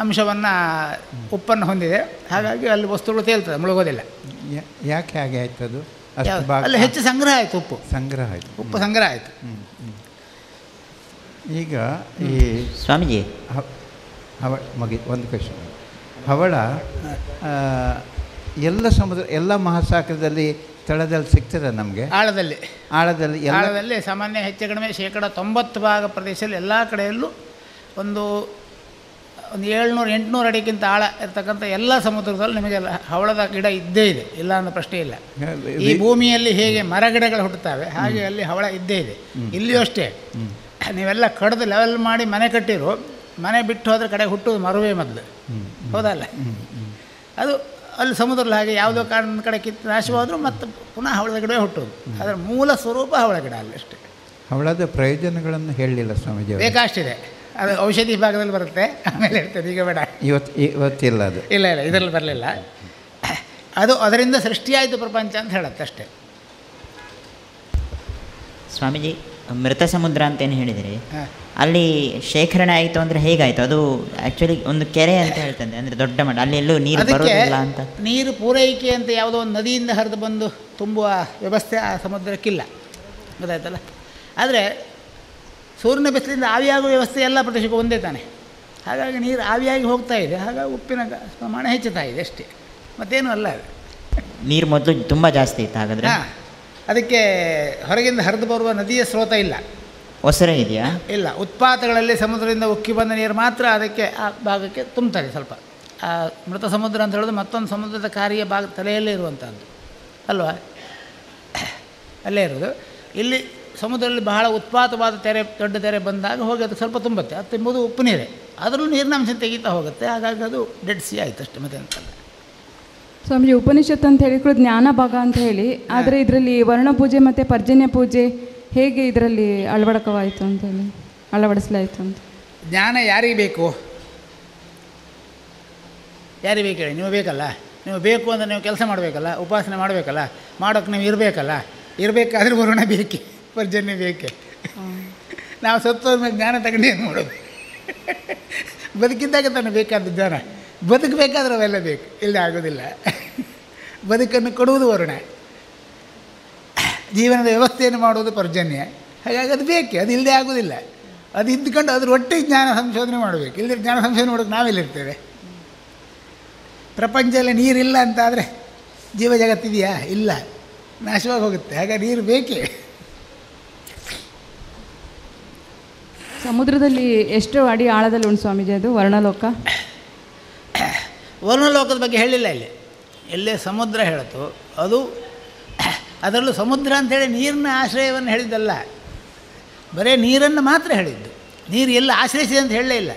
ಅಂಶವನ್ನು ಉಪ್ಪನ್ನು ಹೊಂದಿದೆ, ಹಾಗಾಗಿ ಅಲ್ಲಿ ವಸ್ತುಗಳು ತೇಲ್ತದೆ, ಮುಳುಗೋದಿಲ್ಲ. ಯಾಕೆ ಹಾಗೆ ಆಯ್ತು? ಅದು ಅಲ್ಲಿ ಹೆಚ್ಚು ಸಂಗ್ರಹ ಆಯಿತು, ಉಪ್ಪು ಸಂಗ್ರಹ ಆಯಿತು. ಈಗ ಈ ಸ್ವಾಮೀಜಿ ಒಂದು ಕ್ವೆಶ್ಚನ್. ಹವಳ ಎಲ್ಲ ಸಮುದ್ರ, ಎಲ್ಲ ಮಹಾಸಾಗರದಲ್ಲಿ ತಳದಲ್ಲಿ ಸಿಗ್ತದೆ ನಮಗೆ? ಆಳದಲ್ಲಿ ಸಾಮಾನ್ಯ ಹೆಚ್ಚು ಕಡಿಮೆ 90% ಪ್ರದೇಶದಲ್ಲಿ ಎಲ್ಲ ಕಡೆಯಲ್ಲೂ ಒಂದು 700-800 ಅಡಿಗಿಂತ ಆಳ ಇರ್ತಕ್ಕಂಥ ಎಲ್ಲ ಸಮುದ್ರದಲ್ಲಿ ನಿಮಗೆ ಹವಳದ ಗಿಡ ಇದ್ದೇ ಇದೆ, ಇಲ್ಲ ಅನ್ನೋ ಪ್ರಶ್ನೆ ಇಲ್ಲ. ಈ ಭೂಮಿಯಲ್ಲಿ ಹೇಗೆ ಮರಗಿಡಗಳು ಹುಟ್ಟುತ್ತವೆ ಹಾಗೆ ಅಲ್ಲಿ ಹವಳ ಇದ್ದೇ ಇದೆ. ಇಲ್ಲಿಯೂ ಅಷ್ಟೇ. ನೀವೆಲ್ಲ ಕಡ್ದು ಲೆವೆಲ್ ಮಾಡಿ ಮನೆ ಕಟ್ಟಿರೋ, ಮನೆ ಬಿಟ್ಟು ಹೋದರೆ ಕಡೆ ಹುಟ್ಟುವುದು ಮರುವೇ ಮೊದಲು, ಹೌದಲ್ಲ? ಅದು ಅಲ್ಲಿ ಸಮುದ್ರದಲ್ಲಿ ಹಾಗೆ ಯಾವುದೋ ಕಾರಣದ ಕಡೆ ಕಿತ್ತು ನಾಶವಾದರೂ ಮತ್ತು ಪುನಃ ಹವಳದ ಗಿಡವೇ ಹುಟ್ಟುವುದು. ಅದರ ಮೂಲ ಸ್ವರೂಪ ಹವಳ ಗಿಡ ಅಲ್ಲಿ ಅಷ್ಟೇ. ಹವಳದ ಪ್ರಯೋಜನಗಳನ್ನು ಹೇಳಲಿಲ್ಲ ಸ್ವಾಮೀಜಿ. ಬೇಕಾಷ್ಟಿದೆ, ಅದು ಔಷಧಿ ಭಾಗದಲ್ಲಿ ಬರುತ್ತೆ, ಆಮೇಲೆ ಹೇಳ್ತದೆ, ಈಗ ಬೇಡ. ಇವತ್ತಿಲ್ಲ ಅದು. ಇಲ್ಲ ಇದರಲ್ಲಿ ಬರಲಿಲ್ಲ. ಅದು ಅದರಿಂದ ಸೃಷ್ಟಿಯಾಯಿತು ಪ್ರಪಂಚ ಅಂತ ಹೇಳುತ್ತೆ ಅಷ್ಟೇ. ಸ್ವಾಮೀಜಿ, ಮೃತ ಸಮುದ್ರ ಅಂತೇನು ಹೇಳಿದಿರಿ, ಅಲ್ಲಿ ಶೇಖರಣೆ ಆಯಿತು ಅಂದರೆ ಹೇಗಾಯಿತು? ಅದು ಆ್ಯಕ್ಚುಲಿ ಒಂದು ಕೆರೆ ಅಂತ ಹೇಳ್ತದೆ, ಅಂದರೆ ದೊಡ್ಡ ಮಟ್ಟ, ಅಲ್ಲಿ ಎಲ್ಲೂ ನೀರು ಬರೋದಿಲ್ಲ ಅಂತ. ನೀರು ಪೂರೈಕೆ ಅಂತ ಯಾವುದೋ ಒಂದು ನದಿಯಿಂದ ಹರಿದು ಬಂದು ತುಂಬುವ ವ್ಯವಸ್ಥೆ ಆ ಸಮುದ್ರಕ್ಕಿಲ್ಲ, ಗೊತ್ತಾಯ್ತಲ್ಲ? ಆದರೆ ಸೂರ್ಯನ ಬಿಸಿಲಿಂದ ಆವಿಯಾಗುವ ವ್ಯವಸ್ಥೆ ಎಲ್ಲ ಪ್ರದೇಶಕ್ಕೂ ಒಂದೇ ತಾನೆ. ಹಾಗಾಗಿ ನೀರು ಆವಿಯಾಗಿ ಹೋಗ್ತಾ ಇದೆ, ಹಾಗಾಗಿ ಉಪ್ಪಿನ ಪ್ರಮಾಣ ಹೆಚ್ಚುತ್ತಾ ಇದೆ ಅಷ್ಟೇ, ಮತ್ತೇನೂ ಅಲ್ಲ. ಅದು ನೀರು ಮೊದಲು ತುಂಬ ಜಾಸ್ತಿ ಇತ್ತು ಹಾಗಾದರೆ. ಅದಕ್ಕೆ ಹೊರಗಿಂದ ಹರಿದು ಬರುವ ನದಿಯ ಸ್ರೋತ ಇಲ್ಲ, ಒಸರೆ ಇದೆಯಾ? ಇಲ್ಲ. ಉತ್ಪಾತಗಳಲ್ಲಿ ಸಮುದ್ರದಿಂದ ಉಕ್ಕಿ ಬಂದ ನೀರು ಮಾತ್ರ ಅದಕ್ಕೆ ಆ ಭಾಗಕ್ಕೆ ತುಂಬ್ತದೆ. ಸ್ವಲ್ಪ ಆ ಮೃತ ಸಮುದ್ರ ಅಂತ ಹೇಳೋದು ಮತ್ತೊಂದು ಸಮುದ್ರದ ಕಾರ್ಯ ಭಾಗ ತಲೆಯಲ್ಲೇ ಇರುವಂಥದ್ದು ಅಲ್ವಾ, ಅಲ್ಲೇ ಇರೋದು. ಇಲ್ಲಿ ಸಮುದ್ರದಲ್ಲಿ ಬಹಳ ಉತ್ಪಾತವಾದ ತೆರೆ, ದೊಡ್ಡ ತೆರೆ ಬಂದಾಗ ಹೋಗಿ ಅದು ಸ್ವಲ್ಪ ತುಂಬುತ್ತೆ. ಅದು ತುಂಬುವುದು ಉಪ್ಪು ನೀರೇ, ಅದರಲ್ಲೂ ನೀರಿನ ಅಂಶ ತೆಗಿತಾ ಹೋಗುತ್ತೆ. ಹಾಗಾಗಿ ಅದು ಡೆಡ್ ಸಿ ಆಯಿತು ಅಷ್ಟೇ, ಮತ್ತೆ ಅಂತಲ್ಲ. ಸ್ವಾಮೀಜಿ, ಉಪನಿಷತ್ತು ಅಂತ ಹೇಳಿ ಜ್ಞಾನ ಭಾಗ ಅಂತ ಹೇಳಿ, ಆದರೆ ಇದರಲ್ಲಿ ವರ್ಣ ಪೂಜೆ ಮತ್ತು ಪರ್ಜನ್ಯ ಪೂಜೆ ಹೇಗೆ ಇದರಲ್ಲಿ ಅಳವಡಿಕೆವಾಯಿತು ಅಂತ ಹೇಳಿ? ಅಳವಡಿಸಲಾಯಿತು ಅಂತ. ಜ್ಞಾನ ಯಾರಿಗೆ ಬೇಕು? ಯಾರಿಗೆ ಬೇಕು ಹೇಳಿ? ನೀವು ಬೇಕಲ್ಲ. ನೀವು ಬೇಕು ಅಂದರೆ ನೀವು ಕೆಲಸ ಮಾಡಬೇಕಲ್ಲ, ಉಪಾಸನೆ ಮಾಡಬೇಕಲ್ಲ, ಮಾಡೋಕ್ಕೆ ನೀವು ಇರಬೇಕಲ್ಲ. ಇರಬೇಕಾದ್ರೆ ವರುಣ ಬೇಕೆ, ಪರ್ಜನ್ಯ ಬೇಕೆ. ನಾವು ಸತ್ತೋದ್ಮೇಲೆ ಜ್ಞಾನ ತಗೊಂಡು ಏನು ಮಾಡೋದು? ಬದುಕಿದ್ದಾಗ ತಾನು ಬೇಕಾದ ಜ್ಞಾನ. ಬದುಕಬೇಕಾದ್ರೆ ಅವೆಲ್ಲ ಬೇಕು, ಇಲ್ಲದೆ ಆಗೋದಿಲ್ಲ. ಬದುಕನ್ನು ಕೊಡುವುದು ವರುಣ, ಜೀವನದ ವ್ಯವಸ್ಥೆಯನ್ನು ಮಾಡುವುದು ಪರ್ಜನ್ಯ. ಹಾಗಾಗಿ ಅದು ಬೇಕೆ, ಅದು ಇಲ್ಲದೆ ಆಗೋದಿಲ್ಲ. ಅದು ಇದ್ದುಕೊಂಡು ಅದ್ರ ಒಟ್ಟಿಗೆ ಜ್ಞಾನ ಸಂಶೋಧನೆ ಮಾಡಬೇಕು. ಇಲ್ಲದೆ ಜ್ಞಾನ ಸಂಶೋಧನೆ ಮಾಡೋಕ್ಕೆ ನಾವೆಲ್ಲಿರ್ತೇವೆ? ಪ್ರಪಂಚದಲ್ಲಿ ನೀರಿಲ್ಲ ಅಂತಾದರೆ ಜೀವ ಜಗತ್ತಿದೆಯಾ? ಇಲ್ಲ, ನಾಶವಾಗಿ ಹೋಗುತ್ತೆ. ಹಾಗಾಗಿ ನೀರು ಬೇಕೇ. ಸಮುದ್ರದಲ್ಲಿ ಎಷ್ಟು ಅಡಿ ಆಳದಲ್ಲಿ ಉಂಟು ಸ್ವಾಮೀಜಿ ಅದು ವರ್ಣಲೋಕ? ವರ್ಣಲೋಕದ ಬಗ್ಗೆ ಹೇಳಿಲ್ಲ ಇಲ್ಲಿ. ಎಲ್ಲೇ ಸಮುದ್ರ ಹೇಳಿತು ಅದು, ಅದರಲ್ಲೂ ಸಮುದ್ರ ಅಂಥೇಳಿ ನೀರಿನ ಆಶ್ರಯವನ್ನು ಹೇಳಿದ್ದಲ್ಲ, ಬರೀ ನೀರನ್ನು ಮಾತ್ರ ಹೇಳಿದ್ದು. ನೀರು ಎಲ್ಲ ಆಶ್ರಯಿಸಿದೆ ಅಂತ ಹೇಳಲೇ ಇಲ್ಲ,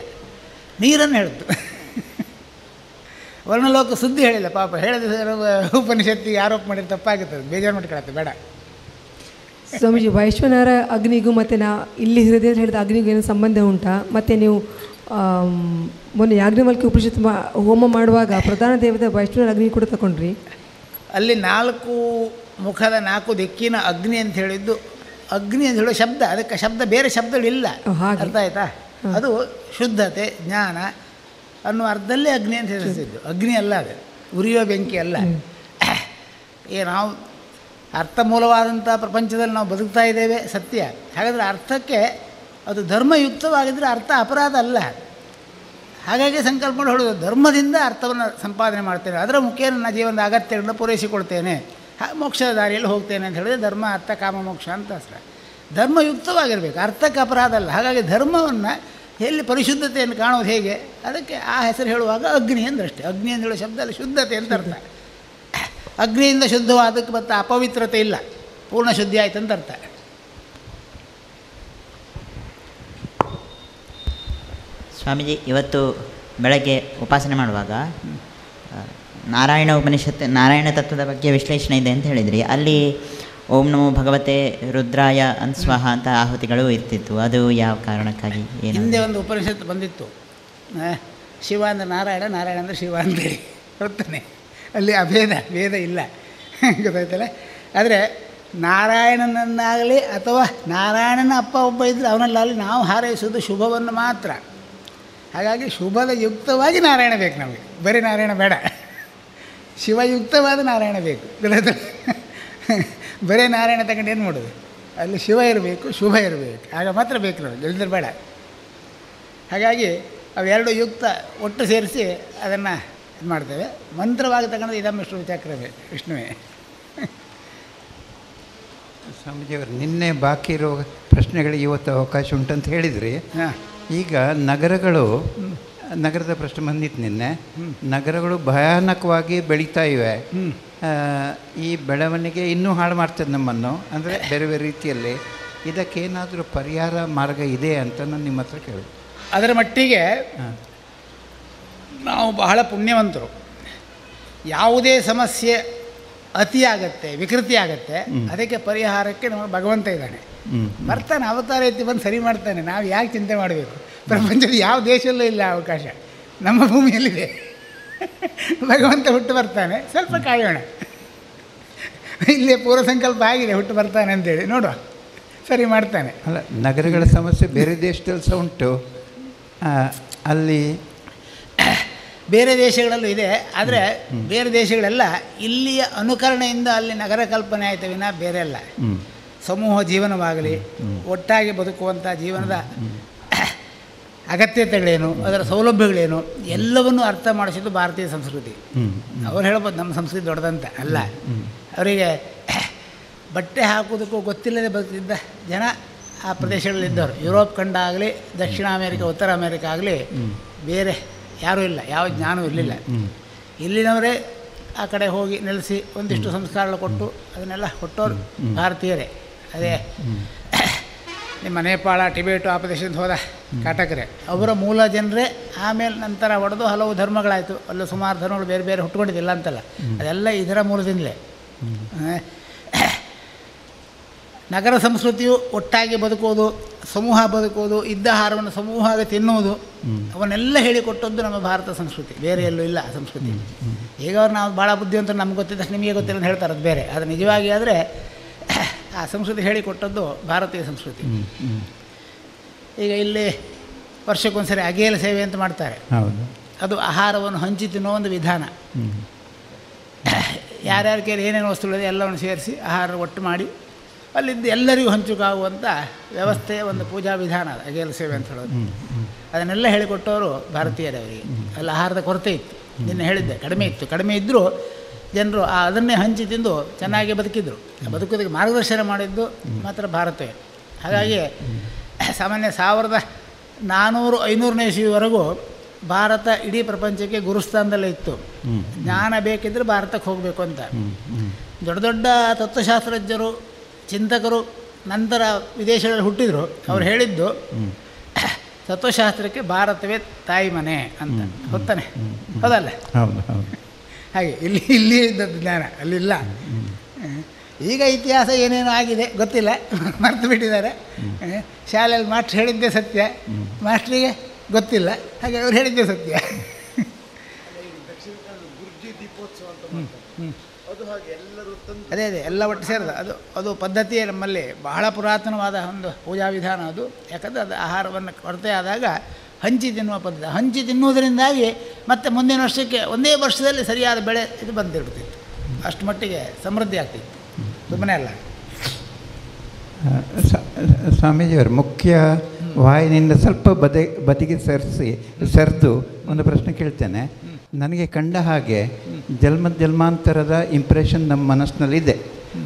ನೀರನ್ನು ಹೇಳಿದ್ದು. ವರ್ಣಲೋಕ ಸುದ್ದಿ ಹೇಳಿಲ್ಲ ಪಾಪ. ಹೇಳಿದ ಉಪನಿಷತ್ತಿಗೆ ಆರೋಪ ಮಾಡಿದ್ರೆ ತಪ್ಪಾಗುತ್ತದೆ, ಬೇಜಾರು ಮಾಡ್ಕೊಳತ್ತೆ, ಬೇಡ. ಸ್ವಾಮೀಜಿ, ವೈಶ್ವನಾರ ಅಗ್ನಿಗೂ ಮತ್ತು ಇಲ್ಲಿ ಹೃದಯ ಹೇಳಿದ ಅಗ್ನಿಗೂ ಏನೋ ಸಂಬಂಧ ಉಂಟಾ? ಮತ್ತು ನೀವು ಮೊನ್ನೆ ಯಾಜ್ಞವಲ್ಕ್ಯ ಉಪನಿಷತ್ ಹೋಮ ಮಾಡುವಾಗ ಪ್ರಧಾನ ದೇವತೆ ವೈಷ್ಣವರ ಅಗ್ನಿ ಕೂಡ ತಗೊಂಡ್ರಿ. ಅಲ್ಲಿ 4 ಮುಖದ 4 ದಿಕ್ಕಿನ ಅಗ್ನಿ ಅಂತ ಹೇಳಿದ್ದು, ಅಗ್ನಿ ಅಂತ ಹೇಳೋ ಶಬ್ದ, ಅದಕ್ಕೆ ಶಬ್ದ ಬೇರೆ ಶಬ್ದಗಳಿಲ್ಲ, ಅರ್ಥ ಆಯ್ತಾ? ಅದು ಶುದ್ಧತೆ, ಜ್ಞಾನ ಅನ್ನೋ ಅರ್ಥದಲ್ಲೇ ಅಗ್ನಿ ಅಂತ ಹೆಸರಿಸಿದ್ದು. ಅಗ್ನಿ ಅಲ್ಲ, ಅದು ಉರಿಯೋ ಬೆಂಕಿ ಅಲ್ಲ. ನಾವು ಅರ್ಥಮೂಲವಾದಂಥ ಪ್ರಪಂಚದಲ್ಲಿ ನಾವು ಬದುಕ್ತಾ ಇದ್ದೇವೆ, ಸತ್ಯ. ಹಾಗಾದರೆ ಅರ್ಥಕ್ಕೆ ಅದು ಧರ್ಮಯುಕ್ತವಾಗಿದ್ದರೆ ಅರ್ಥ ಅಪರಾಧ ಅಲ್ಲ. ಹಾಗಾಗಿ ಸಂಕಲ್ಪ ಮಾಡಿ ಹೊಡೋದು, ಧರ್ಮದಿಂದ ಅರ್ಥವನ್ನು ಸಂಪಾದನೆ ಮಾಡ್ತೇನೆ, ಅದರ ಮುಖೇನ ನನ್ನ ಜೀವನದ ಅಗತ್ಯಗಳನ್ನು ಪೂರೈಸಿಕೊಳ್ತೇನೆ, ಮೋಕ್ಷದ ದಾರಿಯಲ್ಲಿ ಹೋಗ್ತೇನೆ ಅಂತ ಹೇಳಿದ್ರೆ ಧರ್ಮ, ಅರ್ಥ, ಕಾಮ, ಮೋಕ್ಷ ಅಂತ ಹೆಸರು. ಧರ್ಮಯುಕ್ತವಾಗಿರಬೇಕು, ಅರ್ಥಕ್ಕೆ ಅಪರಾಧ ಅಲ್ಲ. ಹಾಗಾಗಿ ಧರ್ಮವನ್ನು ಎಲ್ಲಿ ಪರಿಶುದ್ಧತೆಯನ್ನು ಕಾಣೋದು ಹೇಗೆ, ಅದಕ್ಕೆ ಆ ಹೆಸರು ಹೇಳುವಾಗ ಅಗ್ನಿ ಅಂದ್ರಷ್ಟೇ. ಅಗ್ನಿ ಅಂತ ಹೇಳೋ ಶಬ್ದ ಅಲ್ಲಿ ಶುದ್ಧತೆ ಅಂತ ಅರ್ಥ. ಅಗ್ನಿಯಿಂದ ಶುದ್ಧವಾದಕ್ಕೆ ಮತ್ತು ಅಪವಿತ್ರತೆ ಇಲ್ಲ, ಪೂರ್ಣ ಶುದ್ಧಿ ಆಯ್ತು ಅಂತ ಅರ್ಥ. ಸ್ವಾಮೀಜಿ, ಇವತ್ತು ಬೆಳಗ್ಗೆ ಉಪಾಸನೆ ಮಾಡುವಾಗ ನಾರಾಯಣ ಉಪನಿಷತ್ತು, ನಾರಾಯಣ ತತ್ವದ ಬಗ್ಗೆ ವಿಶ್ಲೇಷಣೆ ಇದೆ ಅಂತ ಹೇಳಿದ್ರಿ. ಅಲ್ಲಿ ಓಂ ನಮೋ ಭಗವತೆ ರುದ್ರಾಯ ಅನ್ಸ್ವಾಹ ಅಂತ ಆಹುತಿಗಳು ಇರ್ತಿತ್ತು. ಅದು ಯಾವ ಕಾರಣಕ್ಕಾಗಿ? ಹಿಂದೆ ಒಂದು ಉಪನಿಷತ್ತು ಬಂದಿತ್ತು, ಶಿವ ಅಂದರೆ ನಾರಾಯಣ, ನಾರಾಯಣ ಅಂದರೆ ಶಿವ ಅಂತೇಳಿ, ಗೊತ್ತಾನೆ? ಅಲ್ಲಿ ಅಭೇದ, ಭೇದ ಇಲ್ಲ, ಗೊತ್ತಾಯ್ತಲ್ಲ? ಆದರೆ ನಾರಾಯಣನನ್ನಾಗಲಿ ಅಥವಾ ನಾರಾಯಣನ ಅಪ್ಪ ಒಬ್ಬ ಇದ್ದರೆ ಅವನಲ್ಲಾಗಲಿ ನಾವು ಹಾರೈಸೋದು ಶುಭವನ್ನು ಮಾತ್ರ. ಹಾಗಾಗಿ ಶುಭದ ಯುಕ್ತವಾಗಿ ನಾರಾಯಣ ಬೇಕು ನಮಗೆ, ಬರೀ ನಾರಾಯಣ ಬೇಡ, ಶಿವಯುಕ್ತವಾದ ನಾರಾಯಣ ಬೇಕು, ಗೊತ್ತಾಯ್ತಲ್ಲ? ಬರೀ ನಾರಾಯಣ ತಗೊಂಡು ಏನು ಮಾಡೋದು? ಅಲ್ಲಿ ಶಿವ ಇರಬೇಕು, ಶುಭ ಇರಬೇಕು, ಆಗ ಮಾತ್ರ ಬೇಕು ನಮಗೆ, ಇಲ್ದಿರ ಬೇಡ. ಹಾಗಾಗಿ ಅವೆರಡು ಯುಕ್ತ ಒಟ್ಟು ಸೇರಿಸಿ ಅದನ್ನು ಇದು ಮಾಡ್ತೇವೆ. ಮಂತ್ರವಾಗಿ ತಗೊಂಡು ಇದಮ್ಮ ವಿಷ್ಣು ಚಕ್ರವೇ, ವಿಷ್ಣುವೇ. ಸ್ವಾಮೀಜಿಯವರು ನಿನ್ನೆ ಬಾಕಿ ಇರೋ ಪ್ರಶ್ನೆಗಳಿಗೆ ಇವತ್ತು ಅವಕಾಶ ಉಂಟಂತ ಹೇಳಿದ್ರಿ. ಈಗ ನಗರದ ಪ್ರಶ್ನೆ ಬಂದಿತ್ತು ನಿನ್ನೆ. ನಗರಗಳು ಭಯಾನಕವಾಗಿ ಬೆಳೀತಾ ಇವೆ. ಈ ಬೆಳವಣಿಗೆ ಇನ್ನೂ ಹಾಳು ಮಾಡ್ತದೆ ನಮ್ಮನ್ನು, ಅಂದರೆ ಬೇರೆ ಬೇರೆ ರೀತಿಯಲ್ಲಿ. ಇದಕ್ಕೇನಾದರೂ ಪರಿಹಾರ ಮಾರ್ಗ ಇದೆ ಅಂತ ನಾನು ನಿಮ್ಮ ಹತ್ರ ಕೇಳಿದೆ. ಅದರ ಮಟ್ಟಿಗೆ ನಾವು ಬಹಳ ಪುಣ್ಯವಂತರು. ಯಾವುದೇ ಸಮಸ್ಯೆ ಅತಿಯಾಗತ್ತೆ, ವಿಕೃತಿ ಆಗತ್ತೆ, ಅದಕ್ಕೆ ಪರಿಹಾರಕ್ಕೆ ನಮ್ಮ ಭಗವಂತ ಇದ್ದಾನೆ, ಬರ್ತಾನೆ, ಅವತಾರ ಎತ್ತಿ ಬಂದು ಸರಿ ಮಾಡ್ತಾನೆ. ನಾವು ಯಾಕೆ ಚಿಂತೆ ಮಾಡಬೇಕು? ಪ್ರಪಂಚದ ಯಾವ ದೇಶದಲ್ಲೂ ಇಲ್ಲ ಅವಕಾಶ, ನಮ್ಮ ಭೂಮಿಯಲ್ಲಿದೆ. ಭಗವಂತ ಹುಟ್ಟು ಬರ್ತಾನೆ, ಸ್ವಲ್ಪ ಕಾಯೋಣ. ಇಲ್ಲೇ ಪೂರ್ವ ಸಂಕಲ್ಪ ಆಗಿದೆ, ಹುಟ್ಟು ಬರ್ತಾನೆ ಅಂತೇಳಿ ನೋಡುವ, ಸರಿ ಮಾಡ್ತಾನೆ. ಅಲ್ಲ, ನಗರಗಳ ಸಮಸ್ಯೆ ಬೇರೆ ದೇಶದಲ್ಲಿ ಸಹ ಉಂಟು, ಅಲ್ಲಿ ಬೇರೆ ದೇಶಗಳಲ್ಲೂ ಇದೆ. ಆದರೆ ಬೇರೆ ದೇಶಗಳೆಲ್ಲ ಇಲ್ಲಿಯ ಅನುಕರಣೆಯಿಂದ ಅಲ್ಲಿ ನಗರ ಕಲ್ಪನೆ ಆಯ್ತು ವಿನ ಬೇರೆ ಅಲ್ಲ. ಸಮೂಹ ಜೀವನವಾಗಲಿ, ಒಟ್ಟಾಗಿ ಬದುಕುವಂಥ ಜೀವನದ ಅಗತ್ಯತೆಗಳೇನು, ಅದರ ಸೌಲಭ್ಯಗಳೇನು ಎಲ್ಲವನ್ನೂ ಅರ್ಥ ಮಾಡಿಸಿದ್ದು ಭಾರತೀಯ ಸಂಸ್ಕೃತಿ. ಅವ್ರು ಹೇಳ್ಬೋದು ನಮ್ಮ ಸಂಸ್ಕೃತಿ ದೊಡ್ಡದಂತ, ಅಲ್ಲ. ಅವರಿಗೆ ಬಟ್ಟೆ ಹಾಕೋದಕ್ಕೂ ಗೊತ್ತಿಲ್ಲದೆ ಬದುಕಿದ್ದ ಜನ ಆ ಪ್ರದೇಶಗಳಲ್ಲಿದ್ದವರು. ಯುರೋಪ್ ಖಂಡ ಆಗಲಿ, ದಕ್ಷಿಣ ಅಮೇರಿಕ, ಉತ್ತರ ಅಮೇರಿಕ ಆಗಲಿ, ಬೇರೆ ಯಾರೂ ಇಲ್ಲ, ಯಾವ ಜ್ಞಾನವೂ ಇರಲಿಲ್ಲ. ಇಲ್ಲಿನವರೇ ಆ ಕಡೆ ಹೋಗಿ ನೆಲೆಸಿ ಒಂದಿಷ್ಟು ಸಂಸ್ಕಾರಗಳು ಕೊಟ್ಟು ಅದನ್ನೆಲ್ಲ ಕೊಟ್ಟವರು ಭಾರತೀಯರೇ. ಅದೇ ನಿಮ್ಮ ನೇಪಾಳ, ಟಿಬೇಟು ಆ ಪ್ರದೇಶದಿಂದ ಹೋದ ಕಾಟಕರೇ, ಅವರ ಮೂಲ ಜನರೇ. ಆಮೇಲೆ ನಂತರ ಒಡೆದು ಹಲವು ಧರ್ಮಗಳಾಯಿತು, ಅಲ್ಲೂ ಸುಮಾರು ಧರ್ಮಗಳು ಬೇರೆ ಬೇರೆ ಹುಟ್ಕೊಂಡಿದ್ದಿಲ್ಲ ಅಂತಲ್ಲ, ಅದೆಲ್ಲ ಇದರ ಮೂಲದಿಂದಲೇ. ನಗರ ಸಂಸ್ಕೃತಿಯು ಒಟ್ಟಾಗಿ ಬದುಕೋದು, ಸಮೂಹ ಬದುಕೋದು, ಇದ್ದ ಆಹಾರವನ್ನು ಸಮೂಹವಾಗಿ ತಿನ್ನುವುದು, ಅವನ್ನೆಲ್ಲ ಹೇಳಿಕೊಟ್ಟದ್ದು ನಮ್ಮ ಭಾರತ ಸಂಸ್ಕೃತಿ. ಬೇರೆ ಎಲ್ಲೂ ಇಲ್ಲ ಆ ಸಂಸ್ಕೃತಿ. ಈಗ ಅವ್ರು ನಾವು ಭಾಳ ಬುದ್ಧಿವಂತರು, ನಮ್ಗೆ ಗೊತ್ತಿದ್ದ ನಿಮಗೆ ಗೊತ್ತಿಲ್ಲ ಅಂತ ಹೇಳ್ತಾರೆ, ಅದು ಬೇರೆ. ಅದು ನಿಜವಾಗಿ ಆದರೆ ಆ ಸಂಸ್ಕೃತಿ ಹೇಳಿಕೊಟ್ಟದ್ದು ಭಾರತೀಯ ಸಂಸ್ಕೃತಿ. ಈಗ ಇಲ್ಲಿ ವರ್ಷಕ್ಕೊಂದ್ಸರಿ ಅಗೇಲ ಸೇವೆ ಅಂತ ಮಾಡ್ತಾರೆ. ಅದು ಆಹಾರವನ್ನು ಹಂಚಿ ತಿನ್ನೋ ಒಂದು ವಿಧಾನ. ಯಾರ್ಯಾರ ಕೈಲಿ ಏನೇನು ವಸ್ತುಗಳಿದೆ ಎಲ್ಲವನ್ನು ಸೇರಿಸಿ ಆಹಾರ ಒಟ್ಟು ಮಾಡಿ ಅಲ್ಲಿಂದ ಎಲ್ಲರಿಗೂ ಹಂಚುಕಾಗುವಂಥ ವ್ಯವಸ್ಥೆಯ ಒಂದು ಪೂಜಾ ವಿಧಾನ ಅದು ಅಗೇಲ ಸೇವೆ ಅಂತ ಹೇಳೋದು. ಅದನ್ನೆಲ್ಲ ಹೇಳಿಕೊಟ್ಟವರು ಭಾರತೀಯರವರಿಗೆ. ಅಲ್ಲಿ ಆಹಾರದ ಕೊರತೆ ಇತ್ತು, ನಿನ್ನೆ ಹೇಳಿದ್ದೆ, ಕಡಿಮೆ ಇದ್ದರೂ ಜನರು ಅದನ್ನೇ ಹಂಚಿ ತಿಂದು ಚೆನ್ನಾಗಿ ಬದುಕಿದ್ರು. ಬದುಕೋದಕ್ಕೆ ಮಾರ್ಗದರ್ಶನ ಮಾಡಿದ್ದು ಮಾತ್ರ ಭಾರತವೇ. ಹಾಗಾಗಿ ಸಾಮಾನ್ಯ 1400-500ನೇ ಇಸವಿವರೆಗೂ ಭಾರತ ಇಡೀ ಪ್ರಪಂಚಕ್ಕೆ ಗುರುಸ್ಥಾನದಲ್ಲೇ ಇತ್ತು. ಜ್ಞಾನ ಬೇಕಿದ್ದರೆ ಭಾರತಕ್ಕೆ ಹೋಗಬೇಕು ಅಂತ. ದೊಡ್ಡ ದೊಡ್ಡ ತತ್ವಶಾಸ್ತ್ರಜ್ಞರು, ಚಿಂತಕರು ನಂತರ ವಿದೇಶಗಳಲ್ಲಿ ಹುಟ್ಟಿದರು. ಅವ್ರು ಹೇಳಿದ್ದು ತತ್ವಶಾಸ್ತ್ರಕ್ಕೆ ಭಾರತವೇ ತಾಯಿ ಮನೆ ಅಂತ. ಗೊತ್ತಾನೆ, ಹೌದಲ್ಲ? ಹಾಗೆ ಇಲ್ಲಿ ಇದ್ದದ್ದು ಜ್ಞಾನ ಅಲ್ಲಿಲ್ಲ. ಈಗ ಇತಿಹಾಸ ಏನೇನೋ ಆಗಿದೆ ಗೊತ್ತಿಲ್ಲ, ಮರೆತು ಬಿಟ್ಟಿದ್ದಾರೆ. ಶಾಲೆಯಲ್ಲಿ ಮಾಸ್ಟ್ರು ಹೇಳಿದ್ದೇ ಸತ್ಯ, ಮಾಸ್ಟ್ರಿಗೆ ಗೊತ್ತಿಲ್ಲ, ಹಾಗೆ ಅವ್ರು ಹೇಳಿದ್ದೇ ಸತ್ಯ. ಅದೇ ಎಲ್ಲ ಒಟ್ಟು ಸೇರಿದ ಅದು ಪದ್ಧತಿಯೇ ನಮ್ಮಲ್ಲಿ ಬಹಳ ಪುರಾತನವಾದ ಒಂದು ಪೂಜಾ ವಿಧಾನ ಅದು. ಯಾಕಂದರೆ ಅದು ಆಹಾರವನ್ನು ಕೊರತೆ ಆದಾಗ ಹಂಚಿ ತಿನ್ನುವ ಪದ್ಧತಿ. ಹಂಚಿ ತಿನ್ನುವುದರಿಂದಾಗಿ ಮತ್ತು ಮುಂದಿನ ವರ್ಷಕ್ಕೆ ಒಂದೇ ವರ್ಷದಲ್ಲಿ ಸರಿಯಾದ ಬೆಳೆ ಇದು ಬಂದಿರ್ತಿತ್ತು. ಅಷ್ಟು ಮಟ್ಟಿಗೆ ಸಮೃದ್ಧಿ ಆಗ್ತಿತ್ತು, ಸುಮ್ಮನೆ ಅಲ್ಲ. ಸ್ವಾಮೀಜಿಯವರು ಮುಖ್ಯ ವಾಹಿನಿಯಿಂದ ಸ್ವಲ್ಪ ಬದಿಗೆ ಸರಿದು ಒಂದು ಪ್ರಶ್ನೆ ಕೇಳ್ತೇನೆ. ನನಗೆ ಕಂಡ ಹಾಗೆ ಜನ್ಮಾಂತರದ ಇಂಪ್ರೆಷನ್ ನಮ್ಮ ಮನಸ್ಸಿನಲ್ಲಿದೆ.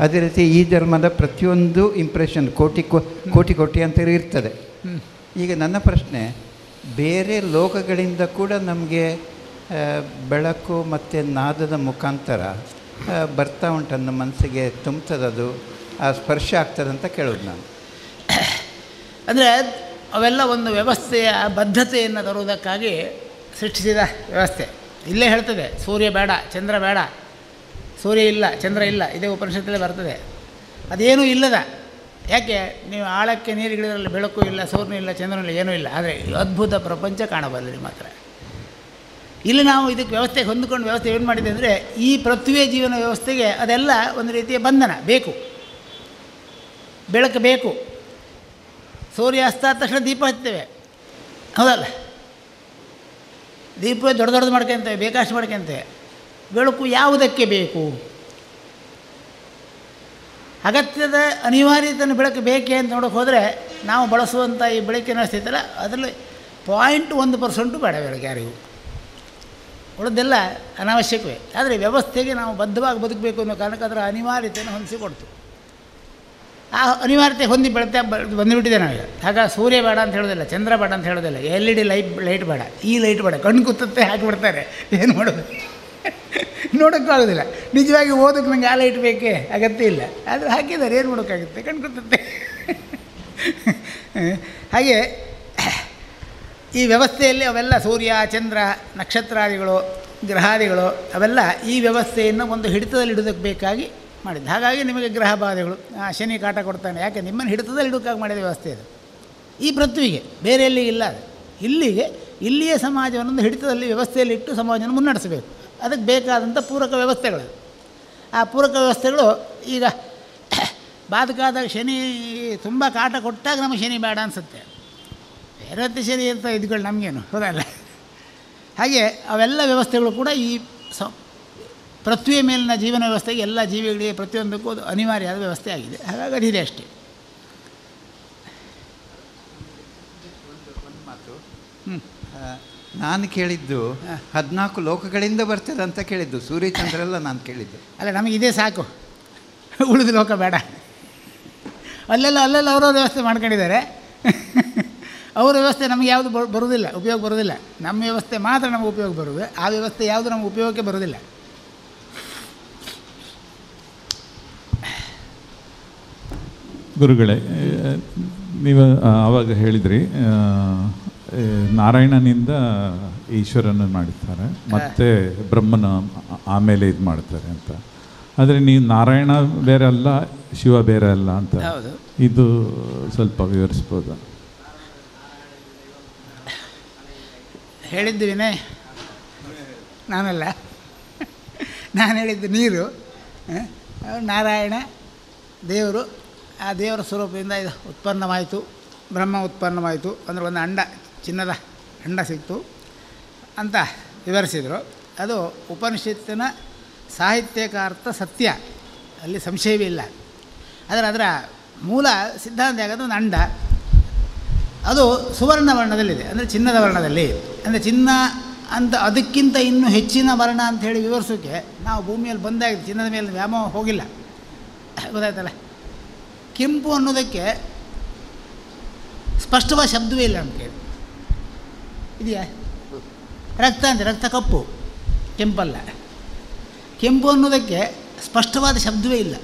ಅದೇ ರೀತಿ ಈ ಜನ್ಮದ ಪ್ರತಿಯೊಂದು ಇಂಪ್ರೆಷನ್ ಕೋಟಿ ಅಂತ ಇರ್ತದೆ. ಈಗ ನನ್ನ ಪ್ರಶ್ನೆ, ಬೇರೆ ಲೋಕಗಳಿಂದ ಕೂಡ ನಮಗೆ ಬೆಳಕು ಮತ್ತು ನಾದದ ಮುಖಾಂತರ ಬರ್ತಾ ಉಂಟು, ನಮ್ಮ ಮನಸ್ಸಿಗೆ ತುಂಬ್ತದದು, ಆ ಸ್ಪರ್ಶ ಆಗ್ತದಂತ ಕೇಳೋದು ನಾನು. ಅಂದರೆ ಅವೆಲ್ಲ ಒಂದು ವ್ಯವಸ್ಥೆಯ ಬದ್ಧತೆಯನ್ನು ತರುವುದಕ್ಕಾಗಿ ಸೃಷ್ಟಿಸಿದ ವ್ಯವಸ್ಥೆ. ಇಲ್ಲೇ ಹೇಳ್ತದೆ, ಸೂರ್ಯ ಬೇಡ, ಚಂದ್ರ ಬೇಡ, ಸೂರ್ಯ ಇಲ್ಲ, ಚಂದ್ರ ಇಲ್ಲ, ಇದೇ ಉಪನಿಷತ್ತಲ್ಲೇ ಬರ್ತದೆ. ಅದೇನೂ ಇಲ್ಲದ, ಯಾಕೆ ನೀವು ಆಳಕ್ಕೆ ನೀರುಗಿಳಿದ್ರಲ್ಲಿ ಬೆಳಕು ಇಲ್ಲ, ಸೂರ್ಯನೂ ಇಲ್ಲ, ಚಂದ್ರನೂ ಇಲ್ಲ, ಏನೂ ಇಲ್ಲ. ಆದರೆ ಅದ್ಭುತ ಪ್ರಪಂಚ ಕಾಣಬಲ್ಲರಿ ಮಾತ್ರ. ಇಲ್ಲಿ ನಾವು ಇದಕ್ಕೆ ವ್ಯವಸ್ಥೆಗೆ ಹೊಂದಿಕೊಂಡು ವ್ಯವಸ್ಥೆ ಏನು ಮಾಡಿದೆ ಅಂದರೆ, ಈ ಪೃಥ್ವಿಯ ಜೀವನ ವ್ಯವಸ್ಥೆಗೆ ಅದೆಲ್ಲ ಒಂದು ರೀತಿಯ ಬಂಧನ ಬೇಕು, ಬೆಳಕು ಬೇಕು. ಸೂರ್ಯ ಅಸ್ತ ಆದ ತಕ್ಷಣ ದೀಪ ಹಚ್ತೇವೆ, ಹೌದಲ್ಲ? ದೀಪ ದೊಡ್ಡದು ಮಾಡ್ಕೊತೇವೆ, ಬೇಕಷ್ಟು ಮಾಡ್ಕೊತೇವೆ. ಬೆಳಕು ಯಾವುದಕ್ಕೆ ಬೇಕು? ಅಗತ್ಯದ ಅನಿವಾರ್ಯತೆಯನ್ನು ಬೆಳಕು ಬೇಕೆ ಅಂತ ನೋಡೋಕೆ ಹೋದರೆ ನಾವು ಬಳಸುವಂಥ ಈ ಬೆಳಕಿನ ಸ್ಥಿತಿಲ್ಲ, ಅದರಲ್ಲಿ 0.1% ಬೇಡ ಬೆಳಕು ಯಾರಿಗೂ. ಉಳಿದೆಲ್ಲ ಅನಾವಶ್ಯಕವೇ. ಆದರೆ ವ್ಯವಸ್ಥೆಗೆ ನಾವು ಬದ್ಧವಾಗಿ ಬದುಕಬೇಕು ಅನ್ನೋ ಕಾರಣಕ್ಕೆ ಅದರ ಅನಿವಾರ್ಯತೆಯನ್ನು ಹೊಂದಿಸಿಕೊಡ್ತು. ಆ ಅನಿವಾರ್ಯತೆ ಹೊಂದಿ ಬಂದುಬಿಟ್ಟಿದೆ ನಾವೀಗ. ಆಗ ಸೂರ್ಯ ಬೇಡ ಅಂತ ಹೇಳೋದಿಲ್ಲ, ಚಂದ್ರ ಬೇಡ ಅಂತ ಹೇಳೋದಿಲ್ಲ, LED ಲೈಟ್ ಬೇಡ, ಈ ಲೈಟ್ ಬೇಡ, ಕಣ್ಣು ಕುತ್ತತ್ತೆ ಹಾಕಿಬಿಡ್ತಾರೆ. ಏನು ಮಾಡೋದು? ನೋಡೋಕ್ಕೂ ಆಗೋದಿಲ್ಲ. ನಿಜವಾಗಿ ಓದೋಕ್ಕೆ ನಂಗೆ ಆ ಲೈಟ್ ಬೇಕೇ, ಅಗತ್ಯ ಇಲ್ಲ, ಆದರೆ ಹಾಕಿದ್ದಾರೆ, ಏನು ಮಾಡೋಕ್ಕಾಗುತ್ತೆ? ಕಣ್ಣು ಕುತ್ತತ್ತೆ. ಹಾಗೆ ಈ ವ್ಯವಸ್ಥೆಯಲ್ಲಿ ಅವೆಲ್ಲ ಸೂರ್ಯ, ಚಂದ್ರ, ನಕ್ಷತ್ರಾದಿಗಳು, ಗ್ರಹಾದಿಗಳು ಅವೆಲ್ಲ ಈ ವ್ಯವಸ್ಥೆಯನ್ನು ಒಂದು ಹಿಡಿತದಲ್ಲಿಡೋದಕ್ಕೆ ಬೇಕಾಗಿ ಮಾಡಿದ್ದು. ಹಾಗಾಗಿ ನಿಮಗೆ ಗ್ರಹ ಬಾಧೆಗಳು, ಶನಿ ಕಾಟ ಕೊಡ್ತಾನೆ, ಯಾಕೆ ನಿಮ್ಮನ್ನು ಹಿಡಿತದಲ್ಲಿ ಇಡೋಕ್ಕಾಗಿ ಮಾಡಿದ ವ್ಯವಸ್ಥೆ ಅದು. ಈ ಪೃಥ್ವಿಗೆ ಬೇರೆ ಎಲ್ಲಿಗೆ ಇಲ್ಲ ಅದು. ಇಲ್ಲಿಯೇ ಸಮಾಜವನ್ನು ಹಿಡಿತದಲ್ಲಿ ವ್ಯವಸ್ಥೆಯಲ್ಲಿ ಇಟ್ಟು ಸಮಾಜವನ್ನು ಮುನ್ನಡೆಸಬೇಕು. ಅದಕ್ಕೆ ಬೇಕಾದಂಥ ಪೂರಕ ವ್ಯವಸ್ಥೆಗಳು. ಆ ಪೂರಕ ವ್ಯವಸ್ಥೆಗಳು ಈಗ ಬಾಧಕಾದಾಗ ಶನಿ ತುಂಬ ಕಾಟ ಕೊಟ್ಟಾಗ ನಮಗೆ ಶನಿ ಬೇಡ ಅನಿಸುತ್ತೆ. ಬೇರೆ ಶನಿ ಅಂತ ಇದ್ಗಳು ನಮಗೇನು, ಹೌದಲ್ಲ? ಹಾಗೆ ಅವೆಲ್ಲ ವ್ಯವಸ್ಥೆಗಳು ಕೂಡ ಈ ಪೃಥ್ವಿಯ ಮೇಲಿನ ಜೀವನ ವ್ಯವಸ್ಥೆಗೆ, ಎಲ್ಲ ಜೀವಿಗಳಿಗೆ ಪ್ರತಿಯೊಂದಕ್ಕೂ ಅದು ಅನಿವಾರ್ಯವಾದ ವ್ಯವಸ್ಥೆ ಆಗಿದೆ. ಹಾಗಾಗಿ ಅದಿದೆ ಅಷ್ಟೇ. ನಾನು ಕೇಳಿದ್ದು 14 ಲೋಕಗಳಿಂದ ಬರ್ತದೆ ಅಂತ ಕೇಳಿದ್ದು, ಸೂರ್ಯ ಚಂದ್ರ ಎಲ್ಲ ನಾನು ಕೇಳಿದ್ದು. ಅಲ್ಲ, ನಮಗೆ ಇದೇ ಸಾಕು, ಉಳಿದ ಲೋಕ ಬೇಡ. ಅಲ್ಲೆಲ್ಲ ಅವರವ್ರ ವ್ಯವಸ್ಥೆ ಮಾಡ್ಕೊಂಡಿದ್ದಾರೆ. ಅವರ ವ್ಯವಸ್ಥೆ ನಮಗೆ ಯಾವುದು ಬರೋದಿಲ್ಲ, ಉಪಯೋಗ ಬರೋದಿಲ್ಲ. ನಮ್ಮ ವ್ಯವಸ್ಥೆ ಮಾತ್ರ ನಮಗೆ ಉಪಯೋಗ ಬರೋದು. ಆ ವ್ಯವಸ್ಥೆ ಯಾವುದು ನಮಗೆ ಉಪಯೋಗಕ್ಕೆ ಬರೋದಿಲ್ಲ. ಗುರುಗಳೇ, ನೀವು ಆವಾಗ ಹೇಳಿದ್ರಿ ನಾರಾಯಣನಿಂದ ಈಶ್ವರನ ಮಾಡ್ತಾರೆ, ಮತ್ತು ಬ್ರಹ್ಮನ ಆಮೇಲೆ ಇದು ಮಾಡ್ತಾರೆ ಅಂತ. ಆದರೆ ನೀವು ನಾರಾಯಣ ಬೇರೆ ಅಲ್ಲ, ಶಿವ ಬೇರೆ ಅಲ್ಲ ಅಂತ. ಹೌದು. ಇದು ಸ್ವಲ್ಪ ವಿವರಿಸ್ಬೋದಾ? ಹೇಳಿದ್ದು ವಿನಯ್, ನಾನಲ್ಲ. ನಾನು ಹೇಳಿದ್ದು ನೀರು, ನಾರಾಯಣ ದೇವರು, ಆ ದೇವರ ಸ್ವರೂಪದಿಂದ ಇದು ಉತ್ಪನ್ನವಾಯಿತು, ಬ್ರಹ್ಮ ಉತ್ಪನ್ನವಾಯಿತು ಅಂದರೆ ಒಂದು ಅಂಡ, ಚಿನ್ನದ ಅಂಡ ಸಿಕ್ತು ಅಂತ ವಿವರಿಸಿದರು. ಅದು ಉಪನಿಷತ್ತಿನ ಸಾಹಿತ್ಯಕಾರ್ಥ ಸತ್ಯ, ಅಲ್ಲಿ ಸಂಶಯವೇ ಇಲ್ಲ. ಆದರೆ ಅದರ ಮೂಲ ಸಿದ್ಧಾಂತ ಆಗೋದು ಒಂದು ಅಂಡ, ಅದು ಸುವರ್ಣ ವರ್ಣದಲ್ಲಿದೆ, ಅಂದರೆ ಚಿನ್ನದ ವರ್ಣದಲ್ಲಿ. ಅಂದರೆ ಚಿನ್ನ ಅಂತ ಅದಕ್ಕಿಂತ ಇನ್ನೂ ಹೆಚ್ಚಿನ ವರ್ಣ ಅಂಥೇಳಿ ವಿವರಿಸೋಕ್ಕೆ ನಾವು ಭೂಮಿಯಲ್ಲಿ ಬಂದಾಗಿದೆ, ಚಿನ್ನದ ಮೇಲೆ ವ್ಯಾಮೋಹ ಹೋಗಿಲ್ಲ, ಗೊತ್ತಾಯ್ತಲ್ಲ. ಕೆಂಪು ಅನ್ನೋದಕ್ಕೆ ಸ್ಪಷ್ಟವಾದ ಶಬ್ದವೇ ಇಲ್ಲ ನಮಗೆ, ಇದೆಯಾ? ರಕ್ತ ಅಂದರೆ ರಕ್ತ ಕಪ್ಪು, ಕೆಂಪಲ್ಲ. ಕೆಂಪು ಅನ್ನೋದಕ್ಕೆ ಸ್ಪಷ್ಟವಾದ ಶಬ್ದವೇ ಇಲ್ಲ.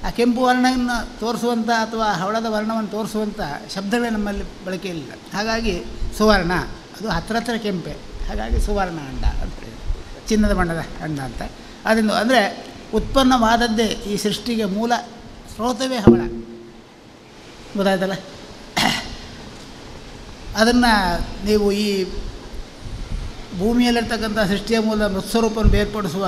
ಆ ಕೆಂಪು ವರ್ಣವನ್ನು ತೋರಿಸುವಂಥ ಅಥವಾ ಹವಳದ ವರ್ಣವನ್ನು ತೋರಿಸುವಂಥ ಶಬ್ದಗಳೇ ನಮ್ಮಲ್ಲಿ ಬಳಕೆಯಿಲ್ಲ. ಹಾಗಾಗಿ ಸುವರ್ಣ ಅದು ಹತ್ರ ಕೆಂಪೆ, ಹಾಗಾಗಿ ಸುವರ್ಣ ಅಂಡ ಅಂತೇಳಿ, ಚಿನ್ನದ ಬಣ್ಣದ ಅಂಡ ಅಂತ. ಅದರಿಂದ ಅಂದರೆ ಉತ್ಪನ್ನವಾದದ್ದೇ ಈ ಸೃಷ್ಟಿಗೆ ಮೂಲ ಸ್ರೋತವೇ ಹವಳ, ಗೊತ್ತಾಯ್ತಲ್ಲ. ಅದನ್ನು ನೀವು ಈ ಭೂಮಿಯಲ್ಲಿರ್ತಕ್ಕಂಥ ಸೃಷ್ಟಿಯ ಮೂಲ ಮೃತ್ಸ್ವರೂಪವನ್ನು ಬೇರ್ಪಡಿಸುವ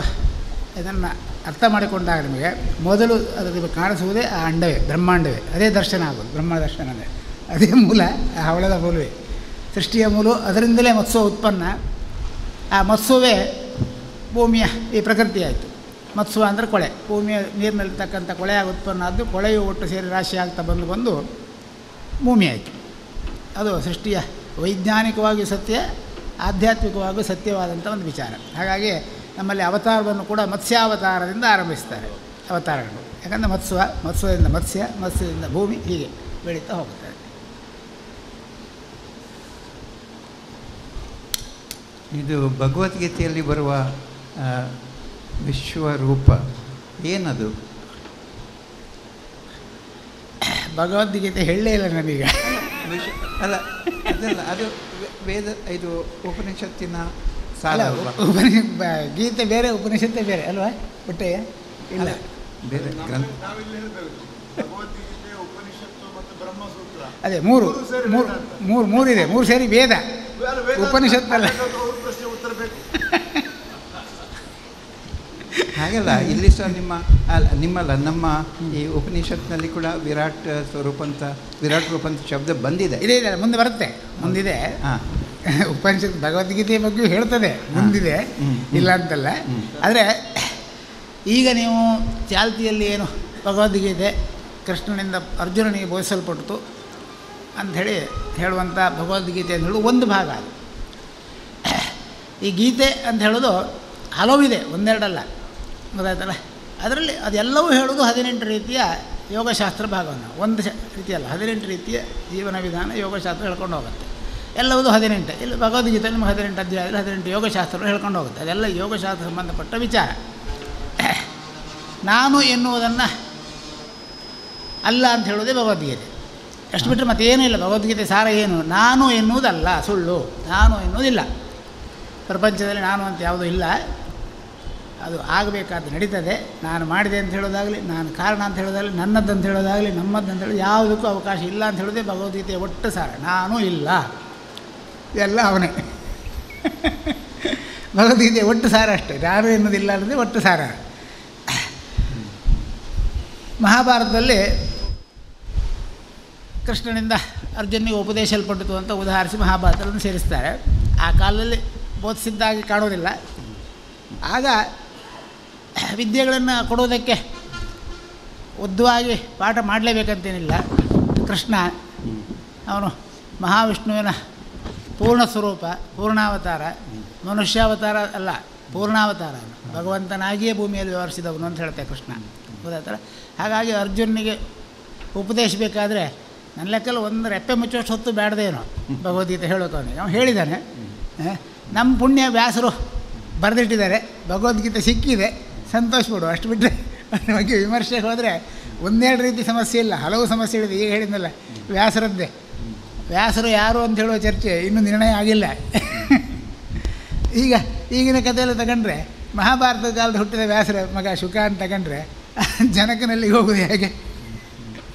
ಇದನ್ನು ಅರ್ಥ ಮಾಡಿಕೊಂಡಾಗ ನಿಮಗೆ ಮೊದಲು ಅದಕ್ಕೆ ಕಾಣಿಸುವುದೇ ಆ ಅಂಡವೇ, ಬ್ರಹ್ಮಾಂಡವೇ. ಅದೇ ದರ್ಶನ ಆಗೋದು, ಬ್ರಹ್ಮ ದರ್ಶನವೇ, ಅದೇ ಮೂಲ, ಆ ಹವಳದ ಮೂಲವೇ ಸೃಷ್ಟಿಯ ಮೂಲ. ಅದರಿಂದಲೇ ಮತ್ಸ್ಯ ಉತ್ಪನ್ನ. ಆ ಮತ್ಸ್ಯವೇ ಭೂಮಿಯ ಈ ಪ್ರಕೃತಿ ಆಯಿತು. ಮತ್ಸ್ಯ ಅಂದರೆ ಕೊಳೆ, ಭೂಮಿಯ ನೀರಿನಲ್ಲಿರ್ತಕ್ಕಂಥ ಕೊಳೆಯಾಗಿ ಉತ್ಪನ್ನ ಆದ್ದು, ಕೊಳೆಯು ಒಟ್ಟು ಸೇರಿ ರಾಶಿ ಆಗ್ತಾ ಬಂದು ಭೂಮಿ ಆಯಿತು. ಅದು ಸೃಷ್ಟಿಯ ವೈಜ್ಞಾನಿಕವಾಗಿಯೂ ಸತ್ಯ, ಆಧ್ಯಾತ್ಮಿಕವಾಗಿಯೂ ಸತ್ಯವಾದಂಥ ಒಂದು ವಿಚಾರ. ಹಾಗಾಗಿ ನಮ್ಮಲ್ಲಿ ಅವತಾರವನ್ನು ಕೂಡ ಮತ್ಸ್ಯಾವತಾರದಿಂದ ಆರಂಭಿಸ್ತಾರೆ ಅವತಾರಗಳು. ಯಾಕಂದರೆ ಮತ್ಸ್ಯದಿಂದ ಮತ್ಸ್ಯ, ಮತ್ಸ್ಯದಿಂದ ಭೂಮಿ, ಹೀಗೆ ಬೆಳೀತಾ ಹೋಗ್ತಾರೆ. ಇದು ಭಗವದ್ಗೀತೆಯಲ್ಲಿ ಬರುವ ವಿಶ್ವರೂಪ ಏನದು? ಭಗವದ್ಗೀತೆ ಹೇಳಲೇ ಇಲ್ಲ ನನಗೀಗ. ಅಲ್ಲ ಅದಲ್ಲ, ಅದು ವೇದ, ಇದು ಉಪನಿಷತ್ತಿನ ಸಾಲ. ಗೀತೆ ಬೇರೆ, ಉಪನಿಷತ್ತೇ ಬೇರೆ ಅಲ್ವಾ ಒಟ್ಟೆಯ? ಇಲ್ಲ, ಬೇರೆ ಗ್ರಂಥ. ಅದೇ ಮೂರಿದೆ, ಮೂರು ಸೇರಿ ವೇದ, ಉಪನಿಷತ್ತಲ್ಲ. ಹಾಗಲ್ಲ, ಇಲ್ಲಿ ಸಹ ನಿಮ್ಮಲ್ಲ ನಮ್ಮ ಈ ಉಪನಿಷತ್ನಲ್ಲಿ ಕೂಡ ವಿರಾಟ್ ಸ್ವರೂಪ ಅಂತ, ವಿರಾಟ್ ರೂಪ ಅಂತ ಶಬ್ದ ಬಂದಿದೆ. ಇದೆ, ಮುಂದೆ ಬರುತ್ತೆ, ಮುಂದಿದೆ. ಉಪನಿಷತ್ ಭಗವದ್ಗೀತೆಯ ಬಗ್ಗೆ ಹೇಳ್ತದೆ, ಮುಂದಿದೆ, ಇಲ್ಲ ಅಂತಲ್ಲ. ಆದರೆ ಈಗ ನೀವು ಚಾಲ್ತಿಯಲ್ಲಿ ಏನು ಭಗವದ್ಗೀತೆ ಕೃಷ್ಣನಿಂದ ಅರ್ಜುನನಿಗೆ ಬೋಧಿಸಲ್ಪಟ್ಟಿತು ಅಂಥೇಳಿ ಹೇಳುವಂಥ ಭಗವದ್ಗೀತೆ ಅಂತ ಹೇಳೋದು ಒಂದು ಭಾಗ. ಅದು ಈ ಗೀತೆ ಅಂತ ಹೇಳೋದು ಹಲವಿದೆ, ಒಂದೆರಡಲ್ಲ, ಗೊತ್ತಾಯ್ತಲ್ಲ. ಅದರಲ್ಲಿ ಅದೆಲ್ಲವೂ ಹೇಳೋದು 18 ರೀತಿಯ ಯೋಗಶಾಸ್ತ್ರ ಭಾಗವನ್ನು, ಒಂದು ರೀತಿಯಲ್ಲ, 18 ರೀತಿಯ ಜೀವನ ವಿಧಾನ ಯೋಗಶಾಸ್ತ್ರ ಹೇಳ್ಕೊಂಡು ಹೋಗುತ್ತೆ. ಎಲ್ಲವೂ 18. ಇಲ್ಲಿ ಭಗವದ್ಗೀತೆ ನಿಮಗೆ 18 ಅಧ್ಯಾಯದಲ್ಲಿ 18 ಯೋಗಶಾಸ್ತ್ರಗಳು ಹೇಳ್ಕೊಂಡು ಹೋಗುತ್ತೆ. ಅದೆಲ್ಲ ಯೋಗಶಾಸ್ತ್ರ ಸಂಬಂಧಪಟ್ಟ ವಿಚಾರ. ನಾನು ಎನ್ನುವುದನ್ನು ಅಲ್ಲ ಅಂತ ಹೇಳೋದೇ ಭಗವದ್ಗೀತೆ. ಎಷ್ಟು ಬಿಟ್ಟರೆ ಮತ್ತೇನೂ ಇಲ್ಲ. ಭಗವದ್ಗೀತೆ ಸಾರ ಏನು? ನಾನು ಎನ್ನುವುದಲ್ಲ, ಸುಳ್ಳು. ನಾನು ಎನ್ನುವುದಿಲ್ಲ. ಪ್ರಪಂಚದಲ್ಲಿ ನಾನು ಅಂತ ಯಾವುದೂ ಇಲ್ಲ. ಅದು ಆಗಬೇಕಾದ್ದು ನಡೀತದೆ. ನಾನು ಮಾಡಿದೆ ಅಂತ ಹೇಳೋದಾಗಲಿ, ನಾನು ಕಾರಣ ಅಂತ ಹೇಳೋದಾಗಲಿ, ನನ್ನದ್ದು ಅಂತ ಹೇಳೋದಾಗಲಿ, ನಮ್ಮದ್ದು ಅಂತ ಹೇಳೋದು ಯಾವುದಕ್ಕೂ ಅವಕಾಶ ಇಲ್ಲ ಅಂತ ಹೇಳೋದೇ ಭಗವದ್ಗೀತೆಯ ಒಟ್ಟು ಸಾರ. ನಾನು ಇಲ್ಲ, ಇದೆಲ್ಲ ಅವನೇ. ಭಗವದ್ಗೀತೆಯ ಒಟ್ಟು ಸಾರ ಅಷ್ಟೇ, ನಾನು ಎನ್ನುವುದಿಲ್ಲ ಅನ್ನೋದೇ ಒಟ್ಟು ಸಾರ. ಮಹಾಭಾರತದಲ್ಲಿ ಕೃಷ್ಣನಿಂದ ಅರ್ಜುನಿಗೆ ಉಪದೇಶಲ್ಪಟ್ಟಿತು ಅಂತ ಉದಾಹರಿಸಿ ಮಹಾಭಾರತವನ್ನು ಸೇರಿಸ್ತಾರೆ. ಆ ಕಾಲದಲ್ಲಿ ಬೋಧಿಸಿದ್ದಾಗಿ ಕಾಣೋದಿಲ್ಲ. ಆಗ ವಿದ್ಯೆಗಳನ್ನು ಕೊಡೋದಕ್ಕೆ ಉದ್ದವಾಗಿ ಪಾಠ ಮಾಡಲೇಬೇಕಂತೇನಿಲ್ಲ. ಕೃಷ್ಣ ಅವನು ಮಹಾವಿಷ್ಣುವಿನ ಪೂರ್ಣ ಸ್ವರೂಪ, ಪೂರ್ಣಾವತಾರ, ಮನುಷ್ಯಾವತಾರ ಅಲ್ಲ, ಪೂರ್ಣಾವತಾರ. ಭಗವಂತನಾಗಿಯೇ ಭೂಮಿಯಲ್ಲಿ ವ್ಯವಹರಿಸಿದವನು ಅಂತ ಹೇಳ್ತಾರೆ ಕೃಷ್ಣ, ಗೊತ್ತಾಯ್ತಲ್ಲ. ಹಾಗಾಗಿ ಅರ್ಜುನಿಗೆ ಉಪದೇಶಬೇಕಾದ್ರೆ ನನ್ನ ಲೆಕ್ಕಲ್ಲಿ ಒಂದು ರೆಪ್ಪೆ ಮುಚ್ಚೋಷ್ಟು ಹೊತ್ತು ಬೇಡದೇನೋ ಭಗವದ್ಗೀತೆ ಹೇಳೋಕೆ ಅವನಿಗೆ. ಅವನು ಹೇಳಿದ್ದಾನೆ, ನಮ್ಮ ಪುಣ್ಯ ವ್ಯಾಸರು ಬರೆದಿಟ್ಟಿದ್ದಾರೆ, ಭಗವದ್ಗೀತೆ ಸಿಕ್ಕಿದೆ, ಸಂತೋಷಪಡು. ಅಷ್ಟು ಬಿಟ್ಟರೆ ಅದ್ರ ಬಗ್ಗೆ ವಿಮರ್ಶೆಗೆ ಹೋದರೆ ಒಂದೆರಡು ರೀತಿ ಸಮಸ್ಯೆ ಇಲ್ಲ, ಹಲವು ಸಮಸ್ಯೆಗಳಿದೆ. ಈಗ ಹೇಳಿದ್ನಲ್ಲ ವ್ಯಾಸರದ್ದೇ. ವ್ಯಾಸರು ಯಾರು ಅಂತ ಹೇಳುವ ಚರ್ಚೆ ಇನ್ನೂ ನಿರ್ಣಯ ಆಗಿಲ್ಲ. ಈಗಿನ ಕಥೆಯಲ್ಲಿ ತಗೊಂಡ್ರೆ ಮಹಾಭಾರತದ ಕಾಲದ ಹುಟ್ಟಿದ ವ್ಯಾಸರ ಮಗ ಶುಕ ಅಂತ ತಗೊಂಡ್ರೆ ಜನಕನಲ್ಲಿ ಹೋಗೋದು ಹೇಗೆ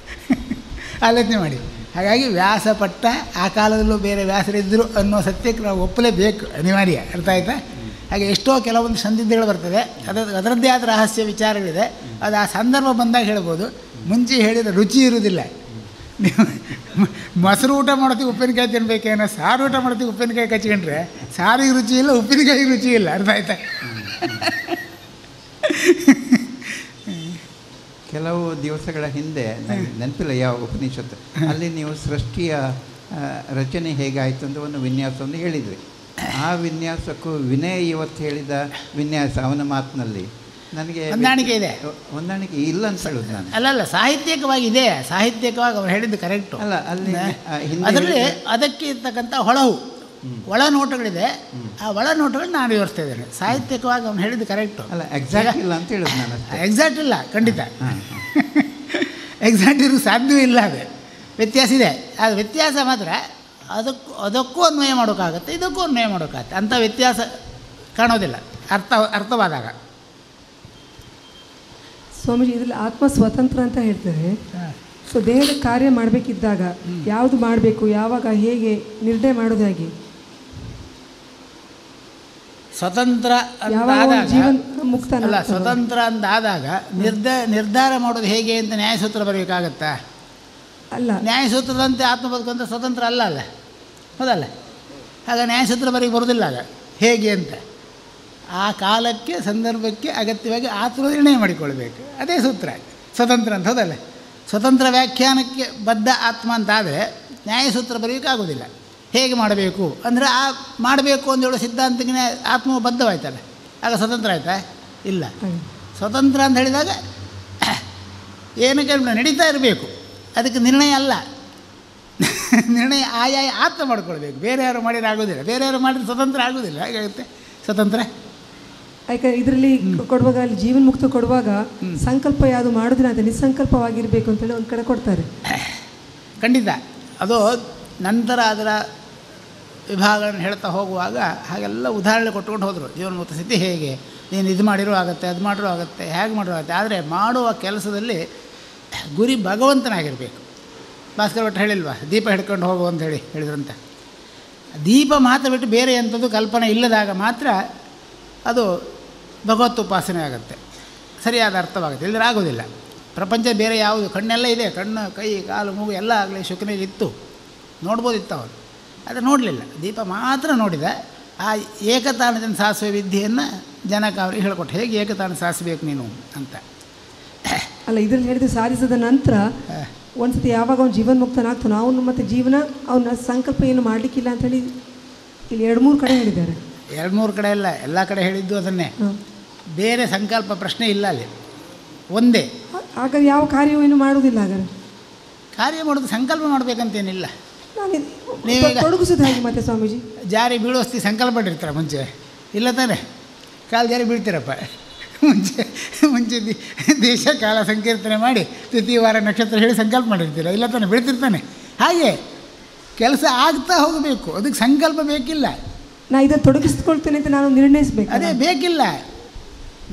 ಆಲೋಚನೆ ಮಾಡಿ. ಹಾಗಾಗಿ ವ್ಯಾಸಪಟ್ಟ ಆ ಕಾಲದಲ್ಲೂ ಬೇರೆ ವ್ಯಾಸರಿದ್ದರು ಅನ್ನೋ ಸತ್ಯಕ್ಕೆ ನಾವು ಒಪ್ಪಲೇಬೇಕು, ಅನಿವಾರ್ಯ. ಅರ್ಥ ಆಯ್ತಾ? ಹಾಗೆ ಎಷ್ಟೋ ಕೆಲವೊಂದು ಸಂದಿಗ್ಧಗಳು ಬರ್ತದೆ, ಅದರದ್ದೇ ಆದ ರಹಸ್ಯ ವಿಚಾರಗಳಿದೆ. ಅದು ಆ ಸಂದರ್ಭ ಬಂದಾಗ ಹೇಳ್ಬೋದು. ಮುಂಚೆ ಹೇಳಿದರೆ ರುಚಿ ಇರುವುದಿಲ್ಲ. ನೀವು ಮೊಸರು ಊಟ ಮಾಡೋದಕ್ಕೆ ಉಪ್ಪಿನಕಾಯಿ ತಿನ್ನಬೇಕೇನೋ, ಸಾರು ಊಟ ಮಾಡೋದಕ್ಕೆ ಉಪ್ಪಿನಕಾಯಿ ಕಚ್ಕೊಂಡ್ರೆ ಸಾರಿಗೆ ರುಚಿ ಇಲ್ಲ, ಉಪ್ಪಿನಕಾಯಿಗೆ ರುಚಿ ಇಲ್ಲ. ಅರ್ಥ ಆಯ್ತಾ? ಕೆಲವು ದಿವಸಗಳ ಹಿಂದೆ ನೆನಪಿಲ್ಲ ಯಾವ ಉಪನಿಷತ್ತು, ಅಲ್ಲಿ ನೀವು ಸೃಷ್ಟಿಯ ರಚನೆ ಹೇಗಾಯಿತು ಅಂತ ಒಂದು ವಿನ್ಯಾಸವನ್ನು ಹೇಳಿದ್ರಿ. ಆ ವಿನ್ಯಾಸಕ್ಕೂ ವಿನಯ ಇವತ್ತು ಹೇಳಿದ ವಿನ್ಯಾಸ ಅವನ ಮಾತಿನಲ್ಲಿ ನನಗೆ ಹೊಂದಾಣಿಕೆ ಇದೆ. ಹೊಂದಾಣಿಕೆ ಇಲ್ಲ ಅಂತ ಹೇಳೋದು ನಾನು. ಅಲ್ಲ, ಸಾಹಿತ್ಯಿಕವಾಗಿ ಇದೆ. ಸಾಹಿತ್ಯಿಕವಾಗಿ ಅವ್ರು ಹೇಳಿದ್ದು ಕರೆಕ್ಟು. ಅಲ್ಲ, ಅಲ್ಲಿ ಅದರಲ್ಲಿ ಅದಕ್ಕೆ ಇರ್ತಕ್ಕಂಥ ಒಳ ನೋಟಗಳಿದೆ. ಆ ಒಳ ನೋಟಗಳು ನಾನು ವಿವರಿಸ್ತಾ ಇದ್ದೇನೆ. ಸಾಹಿತ್ಯಿಕವಾಗಿ ಅವ್ನು ಹೇಳಿದ್ದು ಕರೆಕ್ಟು. ಅಲ್ಲ, ಎಕ್ಸಾಕ್ಟ್ ಇಲ್ಲ ಅಂತ ಹೇಳೋದು ನಾನು. ಎಕ್ಸಾಕ್ಟ್ ಇಲ್ಲ, ಖಂಡಿತ ಎಕ್ಸಾಕ್ಟ್ ಇರೋ ಸಾಧ್ಯವೇ ಇಲ್ಲ. ಅದು ವ್ಯತ್ಯಾಸ ಇದೆ. ಅದು ವ್ಯತ್ಯಾಸ ಮಾತ್ರ ಅದಕ್ಕೂ ಅನ್ವಯ ಮಾಡೋಕ್ಕಾಗತ್ತೆ, ಇದಕ್ಕೂ ಅನ್ವಯ ಮಾಡೋಕ್ಕಾಗತ್ತೆ. ಅಂಥ ವ್ಯತ್ಯಾಸ ಕಾಣೋದಿಲ್ಲ ಅರ್ಥವಾದಾಗ. ಸ್ವಾಮೀಜಿ, ಇದರಲ್ಲಿ ಆತ್ಮ ಸ್ವತಂತ್ರ ಅಂತ ಹೇಳ್ತಾರೆ. ಸೊ ದೇಹದ ಕಾರ್ಯ ಮಾಡಬೇಕಿದ್ದಾಗ ಯಾವುದು ಮಾಡಬೇಕು, ಯಾವಾಗ, ಹೇಗೆ ನಿರ್ಣಯ ಮಾಡೋದು ಹೇಗೆ? ಸ್ವತಂತ್ರ ಮುಕ್ತ ಅಲ್ಲ, ಸ್ವತಂತ್ರ ಅಂತಾದಾಗ ನಿರ್ಧಾರ ಮಾಡೋದು ಹೇಗೆ ಅಂತ ನ್ಯಾಯಸೂತ್ರ ಬರಬೇಕಾಗತ್ತಾ? ಅಲ್ಲ, ನ್ಯಾಯಸೂತ್ರದಂತೆ ಆತ್ಮ ಬದುಕಂತ ಸ್ವತಂತ್ರ ಅಲ್ಲ. ಹೌದಲ್ಲ? ಆಗ ನ್ಯಾಯಸೂತ್ರ ಬರೀಗೆ ಬರೋದಿಲ್ಲ. ಆಗ ಹೇಗೆ ಅಂತ ಆ ಕಾಲಕ್ಕೆ ಸಂದರ್ಭಕ್ಕೆ ಅಗತ್ಯವಾಗಿ ಆತ್ಮ ನಿರ್ಣಯ ಮಾಡಿಕೊಳ್ಬೇಕು. ಅದೇ ಸೂತ್ರ ಸ್ವತಂತ್ರ ಅಂತ. ಹೌದಲ್ಲ? ಸ್ವತಂತ್ರ ವ್ಯಾಖ್ಯಾನಕ್ಕೆ ಬದ್ಧ ಆತ್ಮ ಅಂತಾದರೆ ನ್ಯಾಯಸೂತ್ರ ಬರೆಯೋಕ್ಕಾಗೋದಿಲ್ಲ. ಹೇಗೆ ಮಾಡಬೇಕು ಅಂದರೆ ಆ ಮಾಡಬೇಕು ಅಂದೇಳೋ ಸಿದ್ಧಾಂತಕ್ಕೆ ಆತ್ಮವು ಬದ್ಧವಾಯ್ತಲ್ಲ, ಆಗ ಸ್ವತಂತ್ರ ಆಯಿತಾ? ಇಲ್ಲ. ಸ್ವತಂತ್ರ ಅಂತ ಹೇಳಿದಾಗ ಏನಕ್ಕೆ ನಡೀತಾ ಇರಬೇಕು, ಅದಕ್ಕೆ ನಿರ್ಣಯ ಅಲ್ಲ. ನಿರ್ಣಯ ಆಯಾಯ ಆತ್ಮ ಮಾಡ್ಕೊಳ್ಬೇಕು. ಬೇರೆ ಯಾರು ಮಾಡಿದ್ರೆ ಆಗೋದಿಲ್ಲ. ಬೇರೆ ಯಾರು ಮಾಡಿದ್ರೆ ಸ್ವತಂತ್ರ ಆಗೋದಿಲ್ಲ. ಹೇಗಾಗುತ್ತೆ ಸ್ವತಂತ್ರ? ಯಾಕಂದರೆ ಇದರಲ್ಲಿ ಕೊಡುವಾಗ, ಅಲ್ಲಿ ಜೀವನ್ ಮುಕ್ತ ಕೊಡುವಾಗ ಸಂಕಲ್ಪ ಯಾವುದು ಮಾಡೋದಿಲ್ಲ ಅಂತ ನಿಸ್ಸಂಕಲ್ಪವಾಗಿರಬೇಕು ಅಂತೇಳಿ ಒಂದು ಕಡೆ ಕೊಡ್ತಾರೆ. ಖಂಡಿತ. ಅದು ನಂತರ ಅದರ ವಿಭಾಗಗಳನ್ನು ಹೇಳ್ತಾ ಹೋಗುವಾಗ ಹಾಗೆಲ್ಲ ಉದಾಹರಣೆ ಕೊಟ್ಕೊಂಡು ಹೋದರು. ಜೀವನ್ಮುಕ್ತ ಸ್ಥಿತಿ ಹೇಗೆ, ನೀನು ಇದು ಮಾಡಿರೋ ಆಗುತ್ತೆ, ಅದು ಮಾಡಿರೋ ಆಗುತ್ತೆ, ಹೇಗೆ ಮಾಡಿರೋ ಆಗುತ್ತೆ. ಆದರೆ ಮಾಡುವ ಕೆಲಸದಲ್ಲಿ ಗುರಿ ಭಗವಂತನಾಗಿರಬೇಕು. ಭಾಸ್ಕರ್ ಭಟ್ ಹೇಳಿಲ್ವಾ, ದೀಪ ಹಿಡ್ಕೊಂಡು ಹೋಗು ಅಂತ ಹೇಳಿದ್ರಂತೆ. ದೀಪ ಮಾತ್ರ ಬಿಟ್ಟು ಬೇರೆ ಎಂಥದ್ದು ಕಲ್ಪನೆ ಇಲ್ಲದಾಗ ಮಾತ್ರ ಅದು ಭಗವತ್ ಉಪಾಸನೆ ಆಗುತ್ತೆ, ಸರಿಯಾದ ಅರ್ಥವಾಗುತ್ತೆ. ಇಲ್ಲದ್ರೆ ಆಗೋದಿಲ್ಲ. ಪ್ರಪಂಚ ಬೇರೆ ಯಾವುದು, ಕಣ್ಣೆಲ್ಲ ಇದೆ, ಕಣ್ಣು, ಕೈ, ಕಾಲು, ಮೂಗು ಎಲ್ಲ ಆಗಲಿ ಶುಕ್ರನಿಗೆ ಇತ್ತು, ನೋಡ್ಬೋದಿತ್ತು ಅವನು. ಆದರೆ ನೋಡಲಿಲ್ಲ. ದೀಪ ಮಾತ್ರ ನೋಡಿದ. ಆ ಏಕತಾನದಿಂದ ಸಾಸುವ ವಿದ್ಯೆಯನ್ನು ಜನಕ ಅವ್ರಿಗೆ ಹೇಳ್ಕೊಟ್ಟು, ಹೇಗೆ ಏಕತಾನ ಸಾರಿಸಬೇಕು ನೀನು ಅಂತ. ಅಲ್ಲ, ಇದರಲ್ಲಿ ಹೇಳಿದ ಸಾಧಿಸಿದ ನಂತರ ಒಂದ್ಸತಿ ಯಾವಾಗ ಅವ್ನು ಜೀವನ್ಮುಕ್ತನಾಗ್ತಾನೋ ಅವನು ಮತ್ತು ಜೀವನ ಅವನ ಸಂಕಲ್ಪ ಏನು ಮಾಡಲಿಕ್ಕಿಲ್ಲ ಅಂಥೇಳಿ ಇಲ್ಲಿ 2-3 ಕಡೆ ಹೇಳಿದ್ದಾರೆ. 2-3 ಕಡೆ ಇಲ್ಲ, ಎಲ್ಲ ಕಡೆ ಹೇಳಿದ್ದು ಅದನ್ನೇ. ಬೇರೆ ಸಂಕಲ್ಪ ಪ್ರಶ್ನೆ ಇಲ್ಲ ಅಲ್ಲಿ, ಒಂದೇ. ಆಗ ಯಾವ ಕಾರ್ಯವೂ ಏನು ಮಾಡುವುದಿಲ್ಲ. ಹಾಗಾದ್ರೆ ಕಾರ್ಯ ಮಾಡೋದು ಸಂಕಲ್ಪ ಮಾಡಬೇಕಂತೇನಿಲ್ಲ. ನೀವು ತೊಡಗಿಸೋದು ಹೇಗೆ ಮತ್ತೆ ಸ್ವಾಮೀಜಿ? ಜಾರಿ ಬೀಳುವಸ್ತಿ ಸಂಕಲ್ಪ ಮಾಡಿರ್ತಾರೆ ಮುಂಚೆ, ಇಲ್ಲ ತಾನೆ? ಕಾಲು ಜಾರಿ ಬೀಳ್ತೀರಪ್ಪ ಮುಂಚೆ ದೇಶ ಕಾಲ ಸಂಕೀರ್ತನೆ ಮಾಡಿ ತೃತೀಯ ವಾರ ನಕ್ಷತ್ರ ಹೇಳಿ ಸಂಕಲ್ಪ ಮಾಡಿರ್ತೀರ, ಇಲ್ಲ ತಾನೆ? ಬೀಳ್ತಿರ್ತಾನೆ. ಹಾಗೆ ಕೆಲಸ ಆಗ್ತಾ ಹೋಗಬೇಕು, ಅದಕ್ಕೆ ಸಂಕಲ್ಪ ಬೇಕಿಲ್ಲ. ನಾನು ಇದನ್ನು ತೊಡಗಿಸ್ಕೊಳ್ತೇನೆ ಅಂತ ನಾನು ನಿರ್ಣಯಿಸಬೇಕು. ಅದೇ ಬೇಕಿಲ್ಲ.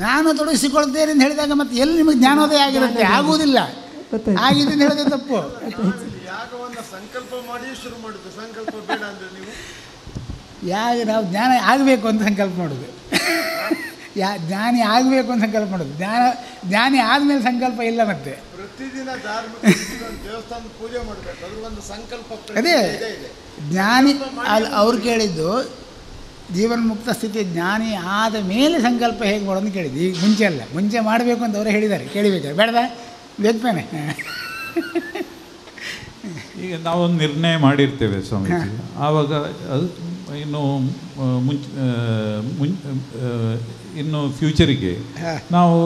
ನಾನು ತೊಡಗಿಸಿಕೊಳ್ತೇನೆ ಅಂತ ಹೇಳಿದಾಗ ಮತ್ತೆ ಎಲ್ಲಿ ನಿಮಗೆ ಜ್ಞಾನೋದಯ ಆಗಿರುತ್ತೆ? ಆಗುವುದಿಲ್ಲ. ಆಗಿದೆ ಅಂತ ಹೇಳೋದೇ ತಪ್ಪು. ಸಂಕಲ್ಪ ಮಾಡಿ ಶುರು ಮಾಡುದು, ಸಂಕಲ್ಪ ಬೇಡ ಅಂದರೆ ನೀವು ನಾವು ಜ್ಞಾನ ಆಗಬೇಕು ಅಂತ ಸಂಕಲ್ಪ ಮಾಡೋದು, ಜ್ಞಾನಿ ಆಗಬೇಕು ಅಂತ ಸಂಕಲ್ಪ ಮಾಡೋದು. ಜ್ಞಾನಿ ಆದಮೇಲೆ ಸಂಕಲ್ಪ ಇಲ್ಲ. ಮತ್ತೆ ಪ್ರತಿದಿನ ಧಾರ್ಮಿಕ ದೇವಸ್ಥಾನ ಪೂಜೆ ಮಾಡಬೇಕು, ಅದ್ರ ಒಂದು ಸಂಕಲ್ಪ. ಅದೇ ಜ್ಞಾನಿ ಅವ್ರು ಕೇಳಿದ್ದು ಜೀವನ್ಮುಕ್ತ ಸ್ಥಿತಿ ಜ್ಞಾನಿ ಆದ ಮೇಲೆ ಸಂಕಲ್ಪ ಹೇಗೆ ಮಾಡೋದು ಕೇಳಿದ್ದು. ಈಗ ಮುಂಚೆ ಅಲ್ಲ, ಮುಂಚೆ ಮಾಡಬೇಕು ಅಂತ ಅವರೇ ಹೇಳಿದ್ದಾರೆ. ಕೇಳಿಬೇಕಾರೆ ಬೇಡದ ಬೇಕ್ತಾನೆ. ಈಗ ನಾವೊಂದು ನಿರ್ಣಯ ಮಾಡಿರ್ತೇವೆ ಸ್ವಾಮೀಜಿ, ಆವಾಗ ಅದು ಇನ್ನು ಫ್ಯೂಚರಿಗೆ ನಾವು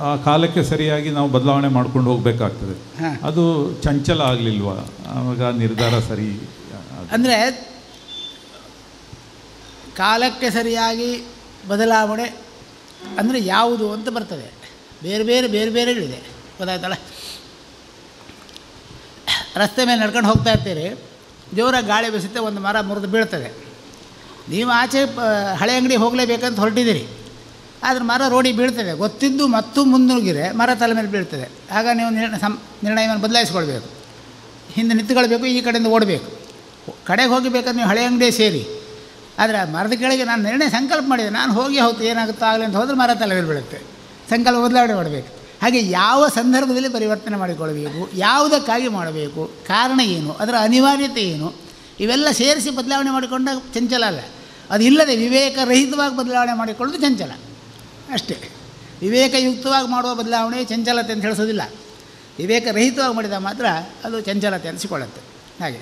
ಆ ಕಾಲಕ್ಕೆ ಸರಿಯಾಗಿ ನಾವು ಬದಲಾವಣೆ ಮಾಡ್ಕೊಂಡು ಹೋಗಬೇಕಾಗ್ತದೆ. ಅದು ಚಂಚಲ ಆಗಲಿಲ್ವಾ ಆವಾಗ ನಿರ್ಧಾರ ಸರಿ? ಅಂದರೆ ಕಾಲಕ್ಕೆ ಸರಿಯಾಗಿ ಬದಲಾವಣೆ ಅಂದರೆ ಯಾವುದು ಅಂತ ಬರ್ತದೆ. ಬೇರೆ ಬೇರೆಗಳಿದೆ, ಗೊತ್ತಾಯ್ತಲ್ಲ? ರಸ್ತೆ ಮೇಲೆ ನಡ್ಕೊಂಡು ಹೋಗ್ತಾ ಇರ್ತೀರಿ, ಜೋರಾಗಿ ಗಾಳಿ ಬೀಸುತ್ತೆ, ಒಂದು ಮರ ಮುರಿದು ಬೀಳ್ತದೆ. ನೀವು ಆಚೆ ಹಳೆ ಅಂಗಡಿ ಹೋಗಲೇಬೇಕಂತ ಹೊರಟಿದ್ದೀರಿ. ಆದರೆ ಮರ ರೋಡಿಗೆ ಬೀಳ್ತದೆ ಗೊತ್ತಿದ್ದು ಮತ್ತು ಮುಂದುಗಿರೆ ಮರ ತಲೆ ಮೇಲೆ ಬೀಳ್ತದೆ. ಆಗ ನೀವು ನಿರ್ಣಯವನ್ನು ಬದಲಾಯಿಸ್ಕೊಳ್ಬೇಕು. ಹಿಂದೆ ನಿಂತುಕೊಳ್ಬೇಕು, ಈ ಕಡೆಯಿಂದ ಓಡಬೇಕು. ಕಡೆಗೆ ಹೋಗಬೇಕಾದ್ರೆ ನೀವು ಹಳೆ ಅಂಗಡಿ ಸೇರಿ. ಆದರೆ ಮರದ ಕೆಳಗೆ ನಾನು ನಿರ್ಣಯ ಸಂಕಲ್ಪ ಮಾಡಿದೆ, ನಾನು ಹೋಗಿ ಹೋಗ್ತು ಏನಾಗುತ್ತೋ ಆಗಲಿ ಅಂತ ಹೋದರೆ ಮರ ತಲೆ ಮೇಲೆ ಬೀಳುತ್ತೆ. ಸಂಕಲ್ಪ ಬದಲಾವಣೆ ಮಾಡಬೇಕು. ಹಾಗೆ ಯಾವ ಸಂದರ್ಭದಲ್ಲಿ ಪರಿವರ್ತನೆ ಮಾಡಿಕೊಳ್ಬೇಕು, ಯಾವುದಕ್ಕಾಗಿ ಮಾಡಬೇಕು, ಕಾರಣ ಏನು, ಅದರ ಅನಿವಾರ್ಯತೆ ಏನು, ಇವೆಲ್ಲ ಸೇರಿಸಿ ಬದಲಾವಣೆ ಮಾಡಿಕೊಂಡಾಗ ಚಂಚಲ ಅಲ್ಲ. ಅದು ಇಲ್ಲದೆ ವಿವೇಕರಹಿತವಾಗಿ ಬದಲಾವಣೆ ಮಾಡಿಕೊಳ್ಳೋದು ಚಂಚಲ ಅಷ್ಟೇ. ವಿವೇಕಯುಕ್ತವಾಗಿ ಮಾಡುವ ಬದಲಾವಣೆ ಚಂಚಲತೆ ಅಂತ ಹೇಳಿಸೋದಿಲ್ಲ. ವಿವೇಕರಹಿತವಾಗಿ ಮಾಡಿದಾಗ ಮಾತ್ರ ಅದು ಚಂಚಲತೆ ಅನಿಸಿಕೊಳ್ಳುತ್ತೆ. ಹಾಗೆ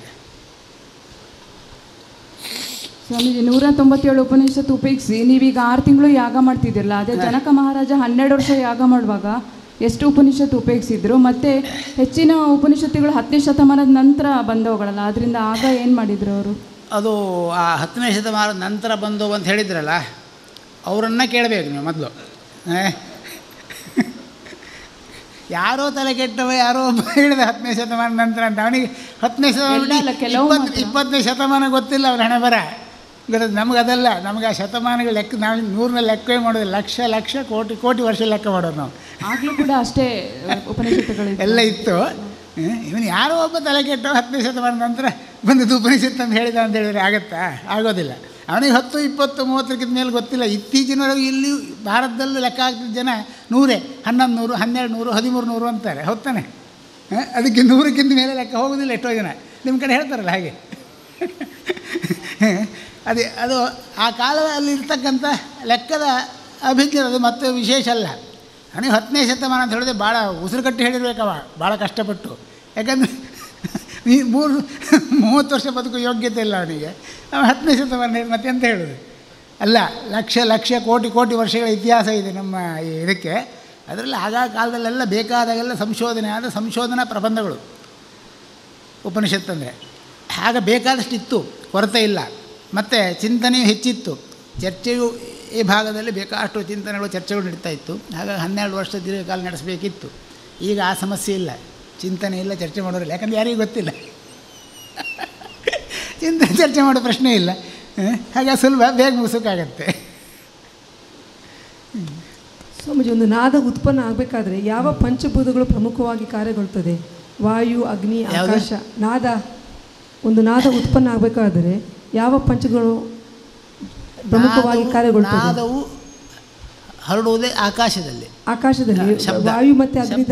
ಸ್ವಾಮೀಜಿ 197 ಉಪನಿಷತ್ತು ಉಪಯೋಗಿಸಿ ನೀವೀಗ 6 ತಿಂಗಳು ಯಾಗ ಮಾಡ್ತಿದ್ದಿರಲ್ಲ, ಅದೇ ಜನಕ ಮಹಾರಾಜ 12 ವರ್ಷ ಯಾಗ ಮಾಡುವಾಗ ಎಷ್ಟು ಉಪನಿಷತ್ತು ಉಪಯೋಗಿಸಿದ್ರು? ಮತ್ತು ಹೆಚ್ಚಿನ ಉಪನಿಷತ್ತುಗಳು 10ನೇ ಶತಮಾನದ ನಂತರ ಬಂದವುಗಳಲ್ಲ, ಅದರಿಂದ ಆಗ ಏನು ಮಾಡಿದರು ಅವರು? ಅದು ಆ 10ನೇ ಶತಮಾನದ ನಂತರ ಬಂದವು ಅಂತ ಹೇಳಿದ್ರಲ್ಲ, ಅವರನ್ನು ಕೇಳಬೇಕು ನೀವು ಮೊದಲು. ಯಾರೋ ತಲೆ ಕೆಟ್ಟವ ಯಾರೋ ಒಬ್ಬ ಹೇಳಿದ 10ನೇ ಶತಮಾನ ನಂತರ ಅಂತ. ಅವನಿಗೆ 10ನೇ ಶತಮಾನ 20ನೇ ಶತಮಾನ ಗೊತ್ತಿಲ್ಲ ಅವ್ರ ಹಣೆ ಬರ. ನಮ್ಗೆ ಅದಲ್ಲ, ನಮಗೆ ಆ ಶತಮಾನಗಳ ಲೆಕ್ಕ ನಾವು 100ನ ಲೆಕ್ಕವೇ ಮಾಡೋದು, ಲಕ್ಷ ಲಕ್ಷ ಕೋಟಿ ಕೋಟಿ ವರ್ಷ ಲೆಕ್ಕ ಮಾಡೋರು ನಾವು. ಆಗಲೂ ಕೂಡ ಅಷ್ಟೇ ಉಪನಿಷತ್ತುಗಳು ಎಲ್ಲ ಇತ್ತು. ಇವನು ಯಾರೋ ಒಬ್ಬ ತಲೆ ಕೆಟ್ಟ 10ನೇ ಶತಮಾನ ನಂತರ ಬಂದದ್ದು ಉಪನಿಷತ್ತು ಅಂತ ಹೇಳಿದ ಅಂತ ಹೇಳಿದರೆ ಆಗುತ್ತಾ? ಆಗೋದಿಲ್ಲ. ಅವನಿಗೆ 10, 20, 30ಕ್ಕಿಂತ ಮೇಲೆ ಗೊತ್ತಿಲ್ಲ. ಇತ್ತೀಚಿನವರೆಗೂ ಇಲ್ಲಿ ಭಾರತದಲ್ಲೂ ಲೆಕ್ಕ ಆಗ್ತಿದ್ದ ಜನ 100, 1100, 1200, 1300 ಅಂತಾರೆ. ಹೌದಾನೆ? ಅದಕ್ಕೆ 100ಕ್ಕಿಂತ ಮೇಲೆ ಲೆಕ್ಕ ಹೋಗೋದಿಲ್ಲ ಎಷ್ಟೋ ಜನ. ನಿಮ್ಮ ಕಡೆ ಹೇಳ್ತಾರಲ್ಲ ಹಾಗೆ. ಅದು ಆ ಕಾಲದಲ್ಲಿ ಇರ್ತಕ್ಕಂಥ ಲೆಕ್ಕದ ಅಭಿಜ್ಞೆ, ಅದು ಮತ್ತೆ ವಿಶೇಷ ಅಲ್ಲ. ಅವನಿಗೆ 10ನೇ ಶತಮಾನ ಅಂತ ಹೇಳಿದ್ರೆ ಭಾಳ ಉಸಿರು ಕಟ್ಟಿ ಹೇಳಿರ್ಬೇಕವ, ಭಾಳ ಕಷ್ಟಪಟ್ಟು. ಯಾಕಂದರೆ 30 ವರ್ಷ ಬದುಕು ಯೋಗ್ಯತೆ ಇಲ್ಲ ಅವನಿಗೆ. 10ನೇ ಶತಮಾನ ಮತ್ತೆ ಅಂತ ಹೇಳೋದು ಅಲ್ಲ. ಲಕ್ಷ ಲಕ್ಷ ಕೋಟಿ ಕೋಟಿ ವರ್ಷಗಳ ಇತಿಹಾಸ ಇದೆ ನಮ್ಮ ಇದಕ್ಕೆ. ಅದರಲ್ಲಿ ಆಗಾಗ ಕಾಲದಲ್ಲೆಲ್ಲ ಬೇಕಾದಾಗೆಲ್ಲ ಸಂಶೋಧನೆ ಆದ ಸಂಶೋಧನಾ ಪ್ರಬಂಧಗಳು ಉಪನಿಷತ್ತಂದರೆ. ಆಗ ಬೇಕಾದಷ್ಟಿತ್ತು, ಕೊರತೆ ಇಲ್ಲ. ಮತ್ತು ಚಿಂತನೆಯೂ ಹೆಚ್ಚಿತ್ತು. ಚರ್ಚೆಯು ಈ ಭಾಗದಲ್ಲಿ ಬೇಕಾದಷ್ಟು ಚಿಂತನೆಗಳು ಚರ್ಚೆಗಳು ನಡೀತಾ ಇತ್ತು. ಹಾಗಾಗಿ 12 ವರ್ಷ ದೀರ್ಘಕಾಲ ನಡೆಸಬೇಕಿತ್ತು. ಈಗ ಆ ಸಮಸ್ಯೆ ಇಲ್ಲ, ಚಿಂತನೆ ಇಲ್ಲ, ಚರ್ಚೆ ಮಾಡೋರಿಲ್ಲ. ಯಾಕಂದರೆ ಯಾರಿಗೂ ಗೊತ್ತಿಲ್ಲ, ಚರ್ಚೆ ಮಾಡೋ ಪ್ರಶ್ನೆ ಇಲ್ಲ. ಹಾಗೆ ಸುಲಭ, ಬೇಗ ಮುಗಿಸೋಕ್ಕಾಗತ್ತೆ. ಸ್ವಾಮೀಜಿ, ಒಂದು ನಾದ ಉತ್ಪನ್ನ ಆಗಬೇಕಾದ್ರೆ ಯಾವ ಪಂಚಭೂತಗಳು ಪ್ರಮುಖವಾಗಿ ಕಾರ್ಯಗೊಳ್ತದೆ? ವಾಯು, ಅಗ್ನಿ, ಆಕಾಶ. ಒಂದು ನಾದ ಉತ್ಪನ್ನ ಆಗಬೇಕಾದರೆ ಯಾವ ಪಂಚಗಳು ಪ್ರಮುಖವಾಗಿ ಕಾರ್ಯಗೊಳ್ತದೆ? ನಾದವು ಹರಡುವುದೇ ಆಕಾಶದಲ್ಲಿ. ವಾಯು ಮತ್ತು ಅಗ್ನಿ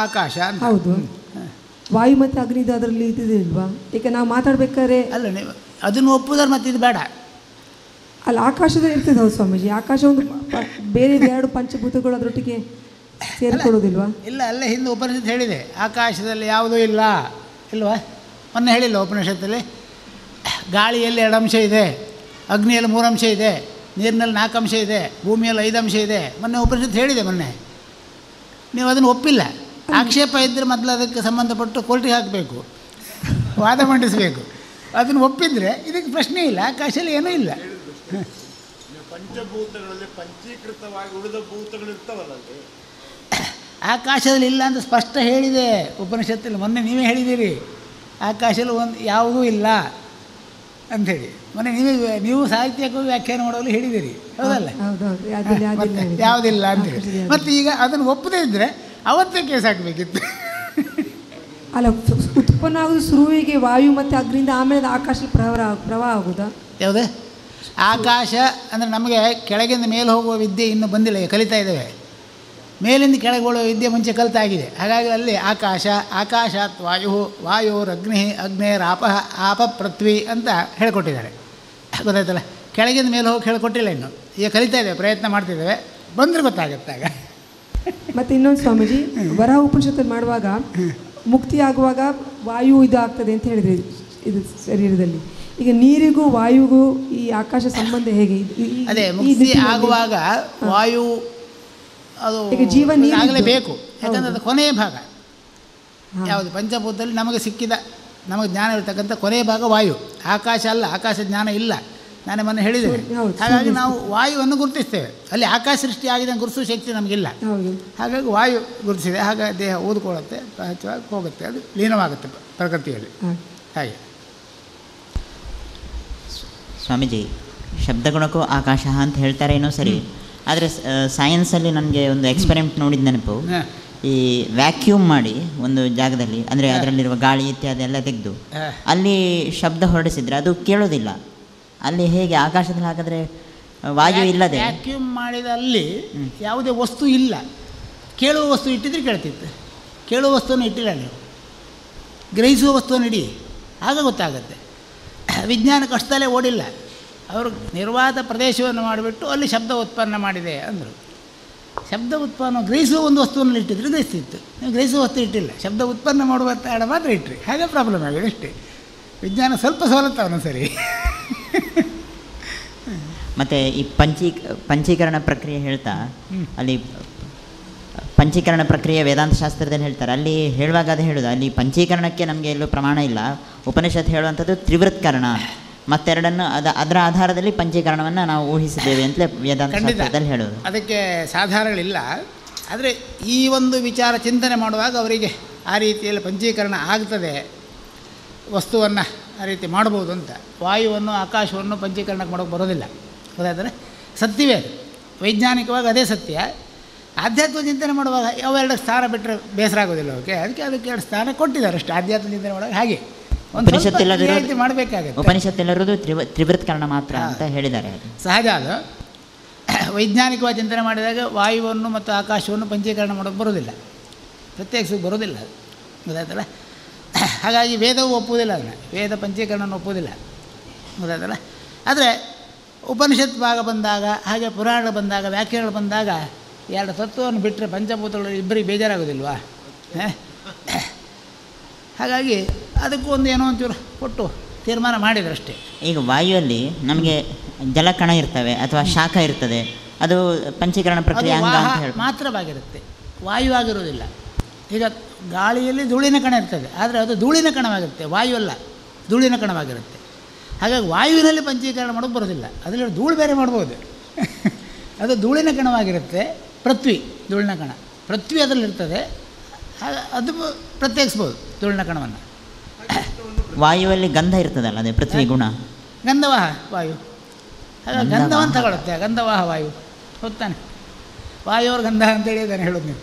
ಆಕಾಶ. ಹೌದು, ವಾಯು ಮತ್ತು ಅಗ್ನಿದ ಅದರಲ್ಲಿ ಇದಿಲ್ವಾ? ಈಗ ನಾವು ಮಾತಾಡ್ಬೇಕಾದ್ರೆ ಅಲ್ಲ, ನೀವು ಅದನ್ನು ಒಪ್ಪುದಾರೆ, ಮತ್ತೆ ಇದು ಬೇಡ. ಅಲ್ಲಿ ಆಕಾಶದಲ್ಲಿ ಇರ್ತದೆ. ಹೌದು ಸ್ವಾಮೀಜಿ, ಆಕಾಶ ಒಂದು ಬೇರೆ 2 ಪಂಚಭೂತಗಳು ಅದರೊಟ್ಟಿಗೆ ಸೇರಿಕೊಳ್ಳೋದಿಲ್ವಾ? ಇಲ್ಲ, ಅಲ್ಲೇ ಹಿಂದೆ ಉಪನಿಷತ್ತು ಹೇಳಿದೆ, ಆಕಾಶದಲ್ಲಿ ಯಾವುದೂ ಇಲ್ಲ ಇಲ್ವಾ? ಮೊನ್ನೆ ಹೇಳಿಲ್ಲ ಉಪನಿಷತ್ತಲ್ಲಿ? ಗಾಳಿಯಲ್ಲಿ 2 ಅಂಶ ಇದೆ, ಅಗ್ನಿಯಲ್ಲಿ 3 ಅಂಶ ಇದೆ, ನೀರಿನಲ್ಲಿ 4 ಅಂಶ ಇದೆ, ಭೂಮಿಯಲ್ಲಿ 5 ಅಂಶ ಇದೆ. ಮೊನ್ನೆ ಉಪನಿಷತ್ತು ಹೇಳಿದೆ ಮೊನ್ನೆ. ನೀವು ಅದನ್ನು ಒಪ್ಪಿಲ್ಲ. ಆಕ್ಷೇಪ ಇದ್ದರೆ ಮೊದಲು ಅದಕ್ಕೆ ಸಂಬಂಧಪಟ್ಟು ಕೋರ್ಟಿಗೆ ಹಾಕಬೇಕು, ವಾದ ಮಂಡಿಸಬೇಕು. ಅದನ್ನು ಒಪ್ಪಿದರೆ ಇದಕ್ಕೆ ಪ್ರಶ್ನೆ ಇಲ್ಲ, ಆಕಾಶದಲ್ಲಿ ಏನೂ ಇಲ್ಲ. ಪಂಚಭೂತಗಳಲ್ಲಿ ಪಂಚೀಕೃತವಾಗಿ ಉಳಿದ ಭೂತಗಳು ಇರ್ತಾವಲ್ಲ, ಆಕಾಶದಲ್ಲಿ ಇಲ್ಲ ಅಂತ ಸ್ಪಷ್ಟ ಹೇಳಿದೆ ಉಪನಿಷತ್ತಲ್ಲಿ. ಮೊನ್ನೆ ನೀವೇ ಹೇಳಿದ್ದೀರಿ ಆಕಾಶದಲ್ಲಿ ಯಾವುದೂ ಇಲ್ಲ ಅಂಥೇಳಿ. ಮೊನ್ನೆ ನೀವು ಸಾಹಿತ್ಯಕ್ಕೂ ವ್ಯಾಖ್ಯಾನ ಮಾಡೋದು ಹೇಳಿದ್ದೀರಿ, ಹೌದಲ್ಲ? ಯಾವುದಿಲ್ಲ ಅಂತೇಳಿ. ಮತ್ತು ಈಗ ಅದನ್ನು ಒಪ್ಪದೇ ಇದ್ದರೆ ಅವತ್ತೇ ಕೇಸ್ ಹಾಕಬೇಕಿತ್ತು. ಅಲ್ಲ, ಉತ್ಪನ್ನ ಆಗೋದು ಶುರುವಿಗೆ ವಾಯು ಮತ್ತು ಅಗ್ನಿಯಿಂದ, ಆಮೇಲೆ ಆಕಾಶದಲ್ಲಿ ಪ್ರವಾಹ ಆಗೋದಾ? ಯಾವುದೇ ಆಕಾಶ ಅಂದರೆ ನಮಗೆ ಕೆಳಗಿಂದ ಮೇಲೆ ಹೋಗುವ ವಿದ್ಯೆ ಇನ್ನೂ ಬಂದಿಲ್ಲ, ಕಲಿತಾ ಇದ್ದೇವೆ. ಮೇಲಿಂದ ಕೆಳಗೆ ಹೋಗುವ ವಿದ್ಯೆ ಮುಂಚೆ ಕಲಿತಾಗಿದೆ. ಹಾಗಾಗಿ ಅಲ್ಲಿ ಆಕಾಶಾತ್ ವಾಯುರಗ್ನಿ, ಅಗ್ನೇರಾಪ, ಆಪ ಪೃಥ್ವಿ ಅಂತ ಹೇಳಿಕೊಟ್ಟಿದ್ದಾರೆ. ಗೊತ್ತಾಯ್ತಲ್ಲ? ಕೆಳಗಿಂದ ಮೇಲೆ ಹೋಗಿ ಹೇಳಿಕೊಟ್ಟಿಲ್ಲ ಇನ್ನು. ಈಗ ಕಲಿತಾ ಇದ್ದೇವೆ, ಪ್ರಯತ್ನ ಮಾಡ್ತಿದ್ದೇವೆ, ಬಂದರೆ ಗೊತ್ತಾಗುತ್ತೆ ಆಗ. ಮತ್ತು ಇನ್ನೊಂದು ಸ್ವಾಮೀಜಿ, ವರಾಹ ಉಪನಿಷತ್ತು ಮಾಡುವಾಗ ಮುಕ್ತಿ ಆಗುವಾಗ ವಾಯು ಇದು ಆಗ್ತದೆ ಅಂತ ಹೇಳಿದ್ರಿ ಇದು ಶರೀರದಲ್ಲಿ. ಈಗ ನೀರಿಗೂ ವಾಯುಗೂ ಈ ಆಕಾಶ ಸಂಬಂಧ ಹೇಗೆ? ಅದೇ ಮುಕ್ತಿ ಆಗುವಾಗ ವಾಯು ಅದು ಜೀವ ಆಗಲೇಬೇಕು. ಯಾಕಂದರೆ ಅದು ಕೊನೆಯ ಭಾಗ. ಯಾವುದು ಪಂಚಭೂತದಲ್ಲಿ ನಮಗೆ ಸಿಕ್ಕಿದ, ನಮಗೆ ಜ್ಞಾನ ಇರತಕ್ಕಂಥ ಕೊನೆಯ ಭಾಗ ವಾಯು. ಆಕಾಶ ಅಲ್ಲ, ಆಕಾಶ ಜ್ಞಾನ ಇಲ್ಲ. ನಾನು ಮೊನ್ನೆ ಹೇಳಿದ್ದೇನೆ. ಹಾಗಾಗಿ ನಾವು ವಾಯುವನ್ನು ಗುರುತಿಸ್ತೇವೆ. ಅಲ್ಲಿ ಆಕಾಶ ಸೃಷ್ಟಿ ಆಗಿದೆ ಗುರುತಿಸುವ ಶಕ್ತಿ ನಮಗಿಲ್ಲ. ಹಾಗಾಗಿ ವಾಯು ಗುರುತಿಸಿದೆ. ಹಾಗಾಗಿ ದೇಹ ಊದ್ಕೊಳ್ಳುತ್ತೆ, ಹೋಗುತ್ತೆ, ಅದು ಲೀನವಾಗುತ್ತೆ ಪ್ರಕೃತಿಯಲ್ಲಿ. ಹಾಗೆ ಸ್ವಾಮೀಜಿ, ಶಬ್ದಗುಣಕ್ಕೂ ಆಕಾಶ ಅಂತ ಹೇಳ್ತಾರೆ ಏನೋ ಸರಿ, ಆದರೆ ಸೈನ್ಸಲ್ಲಿ ನನಗೆ ಒಂದು ಎಕ್ಸ್ಪೆರಿಮೆಂಟ್ ನೋಡಿದ ನೆನಪು, ಈ ವ್ಯಾಕ್ಯೂಮ್ ಮಾಡಿ ಒಂದು ಜಾಗದಲ್ಲಿ, ಅಂದರೆ ಅದರಲ್ಲಿರುವ ಗಾಳಿ ಇತ್ಯಾದಿ ಎಲ್ಲ ತೆಗೆದು ಅಲ್ಲಿ ಶಬ್ದ ಹೊರಡಿಸಿದರೆ ಅದು ಕೇಳೋದಿಲ್ಲ. ಅಲ್ಲಿ ಹೇಗೆ ಆಕಾಶದಲ್ಲಿ ಹಾಗಾದರೆ ವಾಯು ಇಲ್ಲದೆ ವ್ಯಾಕ್ಯೂಮ್ ಮಾಡಿದಲ್ಲಿ ಯಾವುದೇ ವಸ್ತು ಇಲ್ಲ, ಕೇಳುವ ವಸ್ತು ಇಟ್ಟಿದ್ರೆ ಕೇಳ್ತಿತ್ತು. ಕೇಳುವ ವಸ್ತುವನ್ನು ಇಟ್ಟಿಲ್ಲ ನೀವು, ಗ್ರಹಿಸುವ ವಸ್ತುವನ್ನು ಇಡಿ, ಆಗ ಗೊತ್ತಾಗುತ್ತೆ. ವಿಜ್ಞಾನಕ್ಕೆ ಅಷ್ಟಲ್ಲೇ ಓಡಿಲ್ಲ, ಅವರು ನಿರ್ವಾತ ಪ್ರದೇಶವನ್ನು ಮಾಡಿಬಿಟ್ಟು ಅಲ್ಲಿ ಶಬ್ದ ಉತ್ಪನ್ನ ಮಾಡಿದೆ ಅಂದರು. ಶಬ್ದ ಉತ್ಪನ್ನ ಗ್ರಹಿಸುವ ಒಂದು ವಸ್ತುವನ್ನು ಇಟ್ಟಿದ್ರೆ ಗ್ರಹಿಸ್ತಿತ್ತು. ನೀವು ಗ್ರಹಿಸುವ ವಸ್ತು ಇಟ್ಟಿಲ್ಲ, ಶಬ್ದ ಉತ್ಪನ್ನ ಮಾಡುವ ತಾಡ ಮಾತ್ರ ಇಟ್ಟರೆ, ಹಾಗೆ ಪ್ರಾಬ್ಲಮ್ ಆಗಿದೆ ಅಷ್ಟೇ. ವಿಜ್ಞಾನ ಸ್ವಲ್ಪ ಸವಲತ್ತವನು ಸರಿ. ಮತ್ತು ಈ ಪಂಚೀಕರಣ ಪ್ರಕ್ರಿಯೆ ಹೇಳ್ತಾ, ಅಲ್ಲಿ ಪಂಚೀಕರಣ ಪ್ರಕ್ರಿಯೆ ವೇದಾಂತ ಶಾಸ್ತ್ರದಲ್ಲಿ ಹೇಳ್ತಾರೆ. ಅಲ್ಲಿ ಹೇಳುವಾಗ ಅದು ಹೇಳೋದು, ಅಲ್ಲಿ ಪಂಚೀಕರಣಕ್ಕೆ ನಮಗೆ ಎಲ್ಲೂ ಪ್ರಮಾಣ ಇಲ್ಲ. ಉಪನಿಷತ್ ಹೇಳುವಂಥದ್ದು ತ್ರಿವೃತ್ಕರಣ, ಮತ್ತೆರಡನ್ನು ಅದರ ಆಧಾರದಲ್ಲಿ ಪಂಚೀಕರಣವನ್ನು ನಾವು ಊಹಿಸಿದ್ದೇವೆ ಅಂತಲೇ ವೇದಾಂತ ಶಾಸ್ತ್ರದಲ್ಲಿ ಹೇಳೋದು. ಅದಕ್ಕೆ ಸಾಧಾರಣಗಳಿಲ್ಲ. ಆದರೆ ಈ ಒಂದು ವಿಚಾರ ಚಿಂತನೆ ಮಾಡುವಾಗ ಅವರಿಗೆ ಆ ರೀತಿಯಲ್ಲಿ ಪಂಚೀಕರಣ ಆಗ್ತದೆ, ವಸ್ತುವನ್ನು ಆ ರೀತಿ ಮಾಡ್ಬೋದು ಅಂತ. ವಾಯುವನ್ನು ಆಕಾಶವನ್ನು ಪಂಚೀಕರಣಕ್ಕೆ ಮಾಡೋಕ್ಕೆ ಬರೋದಿಲ್ಲ, ಗೊತ್ತಾದರೆ ಸತ್ಯವೇ ಅದು. ವೈಜ್ಞಾನಿಕವಾಗಿ ಅದೇ ಸತ್ಯ. ಆಧ್ಯಾತ್ಮ ಚಿಂತನೆ ಮಾಡುವಾಗ ಅವೆರಡು ಸ್ಥಾನ ಬಿಟ್ಟರೆ ಬೇಸರ ಆಗೋದಿಲ್ಲ ಅವಕ್ಕೆ, ಅದಕ್ಕೆ ಎರಡು ಸ್ಥಾನ ಕೊಟ್ಟಿದ್ದಾರೆ ಅಷ್ಟೇ. ಆಧ್ಯಾತ್ಮ ಚಿಂತನೆ ಮಾಡುವಾಗ ಹಾಗೆ ಮಾಡಬೇಕಾಗುತ್ತೆ. ಉಪನಿಷತ್ತೆಲ್ಲರೂ ತ್ರಿವೃತ್ಕರಣ ಮಾತ್ರ ಅಂತ ಹೇಳಿದ್ದಾರೆ. ಸಹಜ ಅದು. ವೈಜ್ಞಾನಿಕವಾಗಿ ಚಿಂತನೆ ಮಾಡಿದಾಗ ವಾಯುವನ್ನು ಮತ್ತು ಆಕಾಶವನ್ನು ಪಂಚೀಕರಣ ಮಾಡೋಕ್ಕೆ ಬರೋದಿಲ್ಲ, ಪ್ರತ್ಯೇಕಿಸೋಕ್ಕೆ ಬರೋದಿಲ್ಲ, ಅದು ಗೊತ್ತಾಯ್ತಲ್ಲ. ಹಾಗಾಗಿ ವೇದವು ಒಪ್ಪುವುದಿಲ್ಲ ಅದನ್ನು, ವೇದ ಪಂಚೀಕರಣವನ್ನು ಒಪ್ಪುವುದಿಲ್ಲ, ಗೊತ್ತಾಯ್ತಲ್ಲ. ಆದರೆ ಉಪನಿಷತ್ ಭಾಗ ಬಂದಾಗ, ಹಾಗೆ ಪುರಾಣ ಬಂದಾಗ, ವ್ಯಾಖ್ಯಾನಗಳು ಬಂದಾಗ ಎರಡು ತತ್ವವನ್ನು ಬಿಟ್ಟರೆ ಪಂಚಭೂತಗಳು ಇಬ್ಬರಿಗೆ ಬೇಜಾರಾಗೋದಿಲ್ವಾ? ಹಾಗಾಗಿ ಅದಕ್ಕೂ ಒಂದು ಏನೋ ಒಂಚೂರು ಕೊಟ್ಟು ತೀರ್ಮಾನ ಮಾಡಿದ್ರಷ್ಟೇ. ಈಗ ವಾಯುವಲ್ಲಿ ನಮಗೆ ಜಲಕಣ ಇರ್ತವೆ ಅಥವಾ ಶಾಖ ಇರ್ತದೆ, ಅದು ಪಂಚೀಕರಣ ಪ್ರಕ್ರಿಯೆ ಅಂಗ ಅಂತ ಹೇಳಿ ಮಾತ್ರವಾಗಿರುತ್ತೆ, ವಾಯು ಆಗಿರೋದಿಲ್ಲ. ಈಗ ಗಾಳಿಯಲ್ಲಿ ಧೂಳಿನ ಕಣ ಇರ್ತದೆ, ಆದರೆ ಅದು ಧೂಳಿನ ಕಣವಾಗಿರುತ್ತೆ, ವಾಯು ಅಲ್ಲ, ಧೂಳಿನ ಕಣವಾಗಿರುತ್ತೆ. ಹಾಗಾಗಿ ವಾಯುವಿನಲ್ಲಿ ಪಂಚೀಕರಣ ಮಾಡೋಕ್ಕೆ ಬರೋದಿಲ್ಲ, ಅದರಲ್ಲಿ ಧೂಳು ಬೇರೆ ಮಾಡ್ಬೋದು. ಅದು ಧೂಳಿನ ಕಣವಾಗಿರುತ್ತೆ. ಪೃಥ್ವಿ ಧೂಳಿನ ಕಣ, ಪೃಥ್ವಿ ಅದರಲ್ಲಿರ್ತದೆ, ಅದು ಪ್ರತ್ಯೇಕಿಸ್ಬೋದು ಧೂಳಿನ ಕಣವನ್ನು. ವಾಯುವಲ್ಲಿ ಗಂಧ ಇರ್ತದಲ್ಲ, ಅದೇ ಪೃಥ್ವಿ ಗುಣ, ಗಂಧವಾಹ ವಾಯು. ಹಾಗಾಗಿ ಗಂಧವನ್ನು ತಗೊಳುತ್ತೆ, ಗಂಧವಾಹ ವಾಯು. ಹೋಗ್ತಾನೆ ವಾಯುವ್ರ ಗಂಧ ಅಂತೇಳಿ ಅದನ್ನು ಹೇಳೋದು ನೀವು.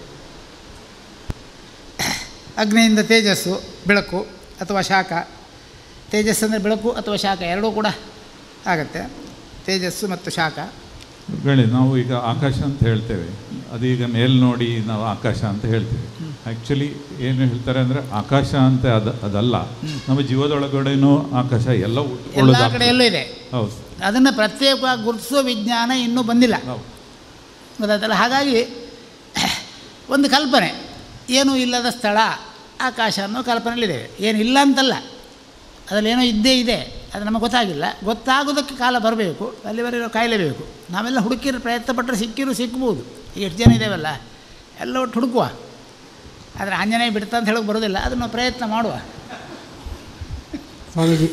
ಅಗ್ನಿಯಿಂದ ತೇಜಸ್ಸು, ಬೆಳಕು ಅಥವಾ ಶಾಖ. ತೇಜಸ್ಸು ಅಂದರೆ ಬೆಳಕು ಅಥವಾ ಶಾಖ ಎರಡೂ ಕೂಡ ಆಗುತ್ತೆ, ತೇಜಸ್ಸು ಮತ್ತು ಶಾಖ. ನಾವು ಈಗ ಆಕಾಶ ಅಂತ ಹೇಳ್ತೇವೆ, ಅದೀಗ ಮೇಲ್ ನೋಡಿ ನಾವು ಆಕಾಶ ಅಂತ ಹೇಳ್ತೇವೆ. ಆ್ಯಕ್ಚುಲಿ ಏನು ಹೇಳ್ತಾರೆ ಅಂದರೆ ಆಕಾಶ ಅಂತ ಅದಲ್ಲ, ನಮ್ಮ ಜೀವದೊಳಗಡೆನೂ ಆಕಾಶ ಎಲ್ಲ ಕಡೆಯಲ್ಲೂ ಇದೆ. ಹೌದು, ಅದನ್ನು ಪ್ರತ್ಯೇಕವಾಗಿ ಗುರುತಿಸುವ ವಿಜ್ಞಾನ ಇನ್ನೂ ಬಂದಿಲ್ಲ, ಗೊತ್ತಾಯ್ತಲ್ಲ. ಹಾಗಾಗಿ ಒಂದು ಕಲ್ಪನೆ, ಏನೂ ಇಲ್ಲದ ಸ್ಥಳ ಆಕಾಶ ಅನ್ನೋ ಕಲ್ಪನೆಯಲ್ಲಿದ್ದೇವೆ. ಏನಿಲ್ಲ ಅಂತಲ್ಲ, ಅದರಲ್ಲೇನೋ ಇದ್ದೇ ಇದೆ, ಅದು ನಮಗೆ ಗೊತ್ತಾಗಿಲ್ಲ. ಗೊತ್ತಾಗೋದಕ್ಕೆ ಕಾಲ ಬರಬೇಕು, ಅಲ್ಲಿವರೆಗೂ ಕಾಯಲೇಬೇಕು. ನಾವೆಲ್ಲ ಹುಡುಕಿರೋ ಪ್ರಯತ್ನ ಪಟ್ಟರೆ ಸಿಕ್ಬೋದು. ಈಗ ಎಷ್ಟು ಜನ ಇದ್ದೇವಲ್ಲ, ಎಲ್ಲ ಒಟ್ಟು ಹುಡುಕುವ. ಆದರೆ ಆಂಜನೇಯ ಬಿಡ್ತಾ ಅಂತ ಹೇಳೋಕೆ ಬರೋದಿಲ್ಲ, ಅದನ್ನು ಪ್ರಯತ್ನ ಮಾಡುವ. ಸ್ವಾಮೀಜಿ,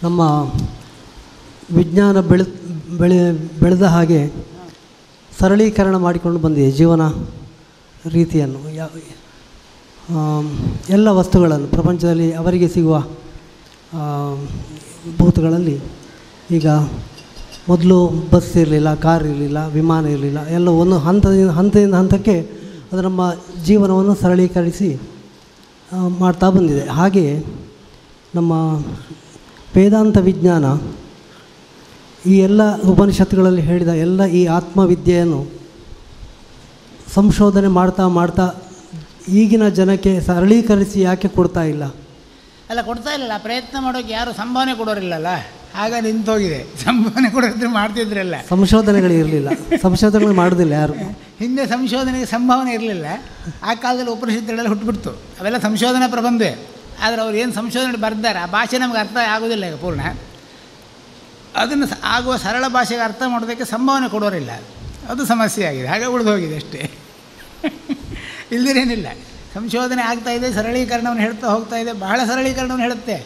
ನಮ್ಮ ವಿಜ್ಞಾನ ಬೆಳೆದ ಹಾಗೆ ಸರಳೀಕರಣ ಮಾಡಿಕೊಂಡು ಬಂದಿದೆ ಜೀವನ ರೀತಿಯನ್ನು. ಎಲ್ಲ ವಸ್ತುಗಳನ್ನು ಪ್ರಪಂಚದಲ್ಲಿ ಅವರಿಗೆ ಸಿಗುವ ಭೂತಗಳಲ್ಲಿ ಈಗ ಮೊದಲು ಬಸ್ ಇರಲಿಲ್ಲ, ಕಾರ್ ಇರಲಿಲ್ಲ, ವಿಮಾನ ಇರಲಿಲ್ಲ, ಎಲ್ಲ ಒಂದು ಹಂತದಿಂದ ಹಂತಕ್ಕೆ ಅದು ನಮ್ಮ ಜೀವನವನ್ನು ಸರಳೀಕರಿಸಿ ಮಾಡ್ತಾ ಬಂದಿದೆ. ಹಾಗೆಯೇ ನಮ್ಮ ವೇದಾಂತ ವಿಜ್ಞಾನ ಈ ಎಲ್ಲ ಉಪನಿಷತ್ತುಗಳಲ್ಲಿ ಹೇಳಿದ ಎಲ್ಲ ಈ ಆತ್ಮವಿದ್ಯೆಯನ್ನು ಸಂಶೋಧನೆ ಮಾಡ್ತಾ ಈಗಿನ ಜನಕ್ಕೆ ಸರಳೀಕರಿಸಿ ಯಾಕೆ ಕೊಡ್ತಾ ಇಲ್ಲ? ಅಲ್ಲ, ಕೊಡ್ತಾ ಇಲ್ಲಲ್ಲ, ಪ್ರಯತ್ನ ಮಾಡೋಕ್ಕೆ ಯಾರು ಸಂಭಾವನೆ ಕೊಡೋರಿಲ್ಲಲ್ಲ, ಆಗ ನಿಂತೋಗಿದೆ. ಸಂಭಾವನೆ ಕೊಡೋದ್ರೆ ಮಾಡ್ತಿದ್ರಲ್ಲ, ಸಂಶೋಧನೆಗಳು ಇರಲಿಲ್ಲ, ಸಂಶೋಧನೆಗಳು ಮಾಡೋದಿಲ್ಲ ಯಾರು. ಹಿಂದೆ ಸಂಶೋಧನೆಗೆ ಸಂಭಾವನೆ ಇರಲಿಲ್ಲ, ಆ ಕಾಲದಲ್ಲಿ ಉಪನಿಷತ್ತುಗಳೆಲ್ಲ ಹುಟ್ಟುಬಿಡ್ತು, ಅವೆಲ್ಲ ಸಂಶೋಧನಾ ಪ್ರಬಂಧವೇ. ಆದರೆ ಅವ್ರು ಏನು ಸಂಶೋಧನೆ ಬರೆದಾರೆ ಆ ಭಾಷೆ ನಮಗೆ ಅರ್ಥ ಆಗೋದಿಲ್ಲ ಈಗ ಪೂರ್ಣ. ಅದನ್ನು ಆಗುವ ಸರಳ ಭಾಷೆಗೆ ಅರ್ಥ ಮಾಡೋದಕ್ಕೆ ಸಂಭಾವನೆ ಕೊಡೋರಿಲ್ಲ, ಅದು ಸಮಸ್ಯೆ ಆಗಿದೆ. ಹಾಗೆ ಉಳಿದು ಹೋಗಿದೆ ಅಷ್ಟೇ, ಇಲ್ಲದೇನಿಲ್ಲ. ಸಂಶೋಧನೆ ಆಗ್ತಾಯಿದೆ, ಸರಳೀಕರಣವನ್ನು ಹೇಳ್ತಾ ಹೋಗ್ತಾ ಇದೆ, ಬಹಳ ಸರಳೀಕರಣವನ್ನು ಹೇಳುತ್ತೆ,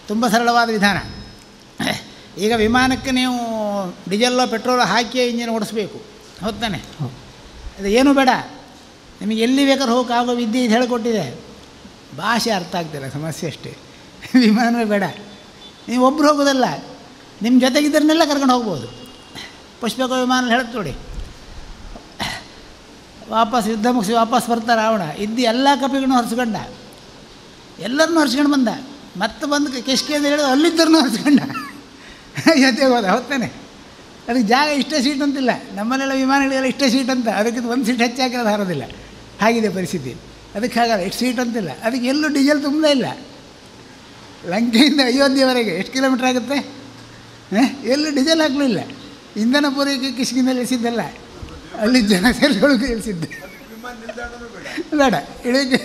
ತುಂಬ ಸರಳವಾದ ವಿಧಾನ. ಈಗ ವಿಮಾನಕ್ಕೆ ನೀವು ಡೀಸೆಲ್ಲೋ ಪೆಟ್ರೋಲ್ ಹಾಕಿ ಇಂಜಿನ್ ಓಡಿಸ್ಬೇಕು, ಹೌದಾನೆ? ಅದು ಏನೂ ಬೇಡ, ನಿಮಗೆ ಎಲ್ಲಿ ಬೇಕಾದ್ರೂ ಹೋಗೋಕ್ಕಾಗೋ ವಿದ್ಯೆ ಇದು ಹೇಳಿಕೊಟ್ಟಿದೆ. ಭಾಷೆ ಅರ್ಥ ಆಗ್ತಿಲ್ಲ, ಸಮಸ್ಯೆ ಅಷ್ಟೇ. ವಿಮಾನವೇ ಬೇಡ, ನೀವು ಒಬ್ಬರು ಹೋಗೋದಲ್ಲ, ನಿಮ್ಮ ಜೊತೆಗಿದ್ದರನ್ನೆಲ್ಲ ಕರ್ಕೊಂಡು ಹೋಗ್ಬೋದು. ಪುಷ್ಪಕ ವಿಮಾನ ಹೇಳುತ್ತೆ ನೋಡಿ, ವಾಪಸ್ ಯುದ್ಧ ಮುಗಿಸಿ ವಾಪಸ್ ಬರ್ತಾರೆ ರಾವಣ, ಇದ್ದು ಎಲ್ಲ ಕಪಿಗಳನ್ನು ಹೊರಿಸ್ಕೊಂಡ, ಎಲ್ಲರನ್ನೂ ಹೊರಿಸ್ಕೊಂಡು ಬಂದ, ಮತ್ತೆ ಬಂದು ಕಿಷ್ಕಿ ಅಂತ ಹೇಳಿದ್ರು ಅಲ್ಲಿದ್ದರನ್ನೂ ಹೊರಿಸ್ಕೊಂಡ, ಜೊತೆಗೆ ಹೋದ. ಹೊತ್ತಾನೆ ಅದಕ್ಕೆ ಜಾಗ ಇಷ್ಟೇ ಸೀಟ್ ಅಂತಿಲ್ಲ, ನಮ್ಮಲ್ಲೆಲ್ಲ ವಿಮಾನಗಳಿಗೆಲ್ಲ ಇಷ್ಟೇ ಸೀಟ್ ಅಂತ, ಅದಕ್ಕಿಂತ ಒಂದು ಸೀಟ್ ಹೆಚ್ಚು ಹಾಕಿರೋದು ಹಾರೋದಿಲ್ಲ, ಹಾಗಿದೆ ಪರಿಸ್ಥಿತಿ. ಅದಕ್ಕೆ ಹಾಗಲ್ಲ, ಎಷ್ಟು ಸೀಟ್ ಅಂತಿಲ್ಲ, ಅದಕ್ಕೆ ಎಲ್ಲೂ ಡೀಸೆಲ್ ತುಂಬದೇ ಇಲ್ಲ. ಲಂಕೆಯಿಂದ ಅಯೋಧ್ಯೆವರೆಗೆ ಎಷ್ಟು ಕಿಲೋಮೀಟ್ರ್ ಆಗುತ್ತೆ, ಎಲ್ಲೂ ಡೀಸೆಲ್ ಹಾಕಲಿಲ್ಲ. ಇಂಧನ ಪೂರೈಕೆ ಕಿಷ್ಕಿನಲ್ಲಿ ಇಳಿಸಿದ್ದಲ್ಲ, ಅಲ್ಲಿ ಜನ ಸೇರಿಗಳಿಗೆ ಇಳಿಸಿದ್ದೆ. ಬೇಡ ಇಳಿಕೆ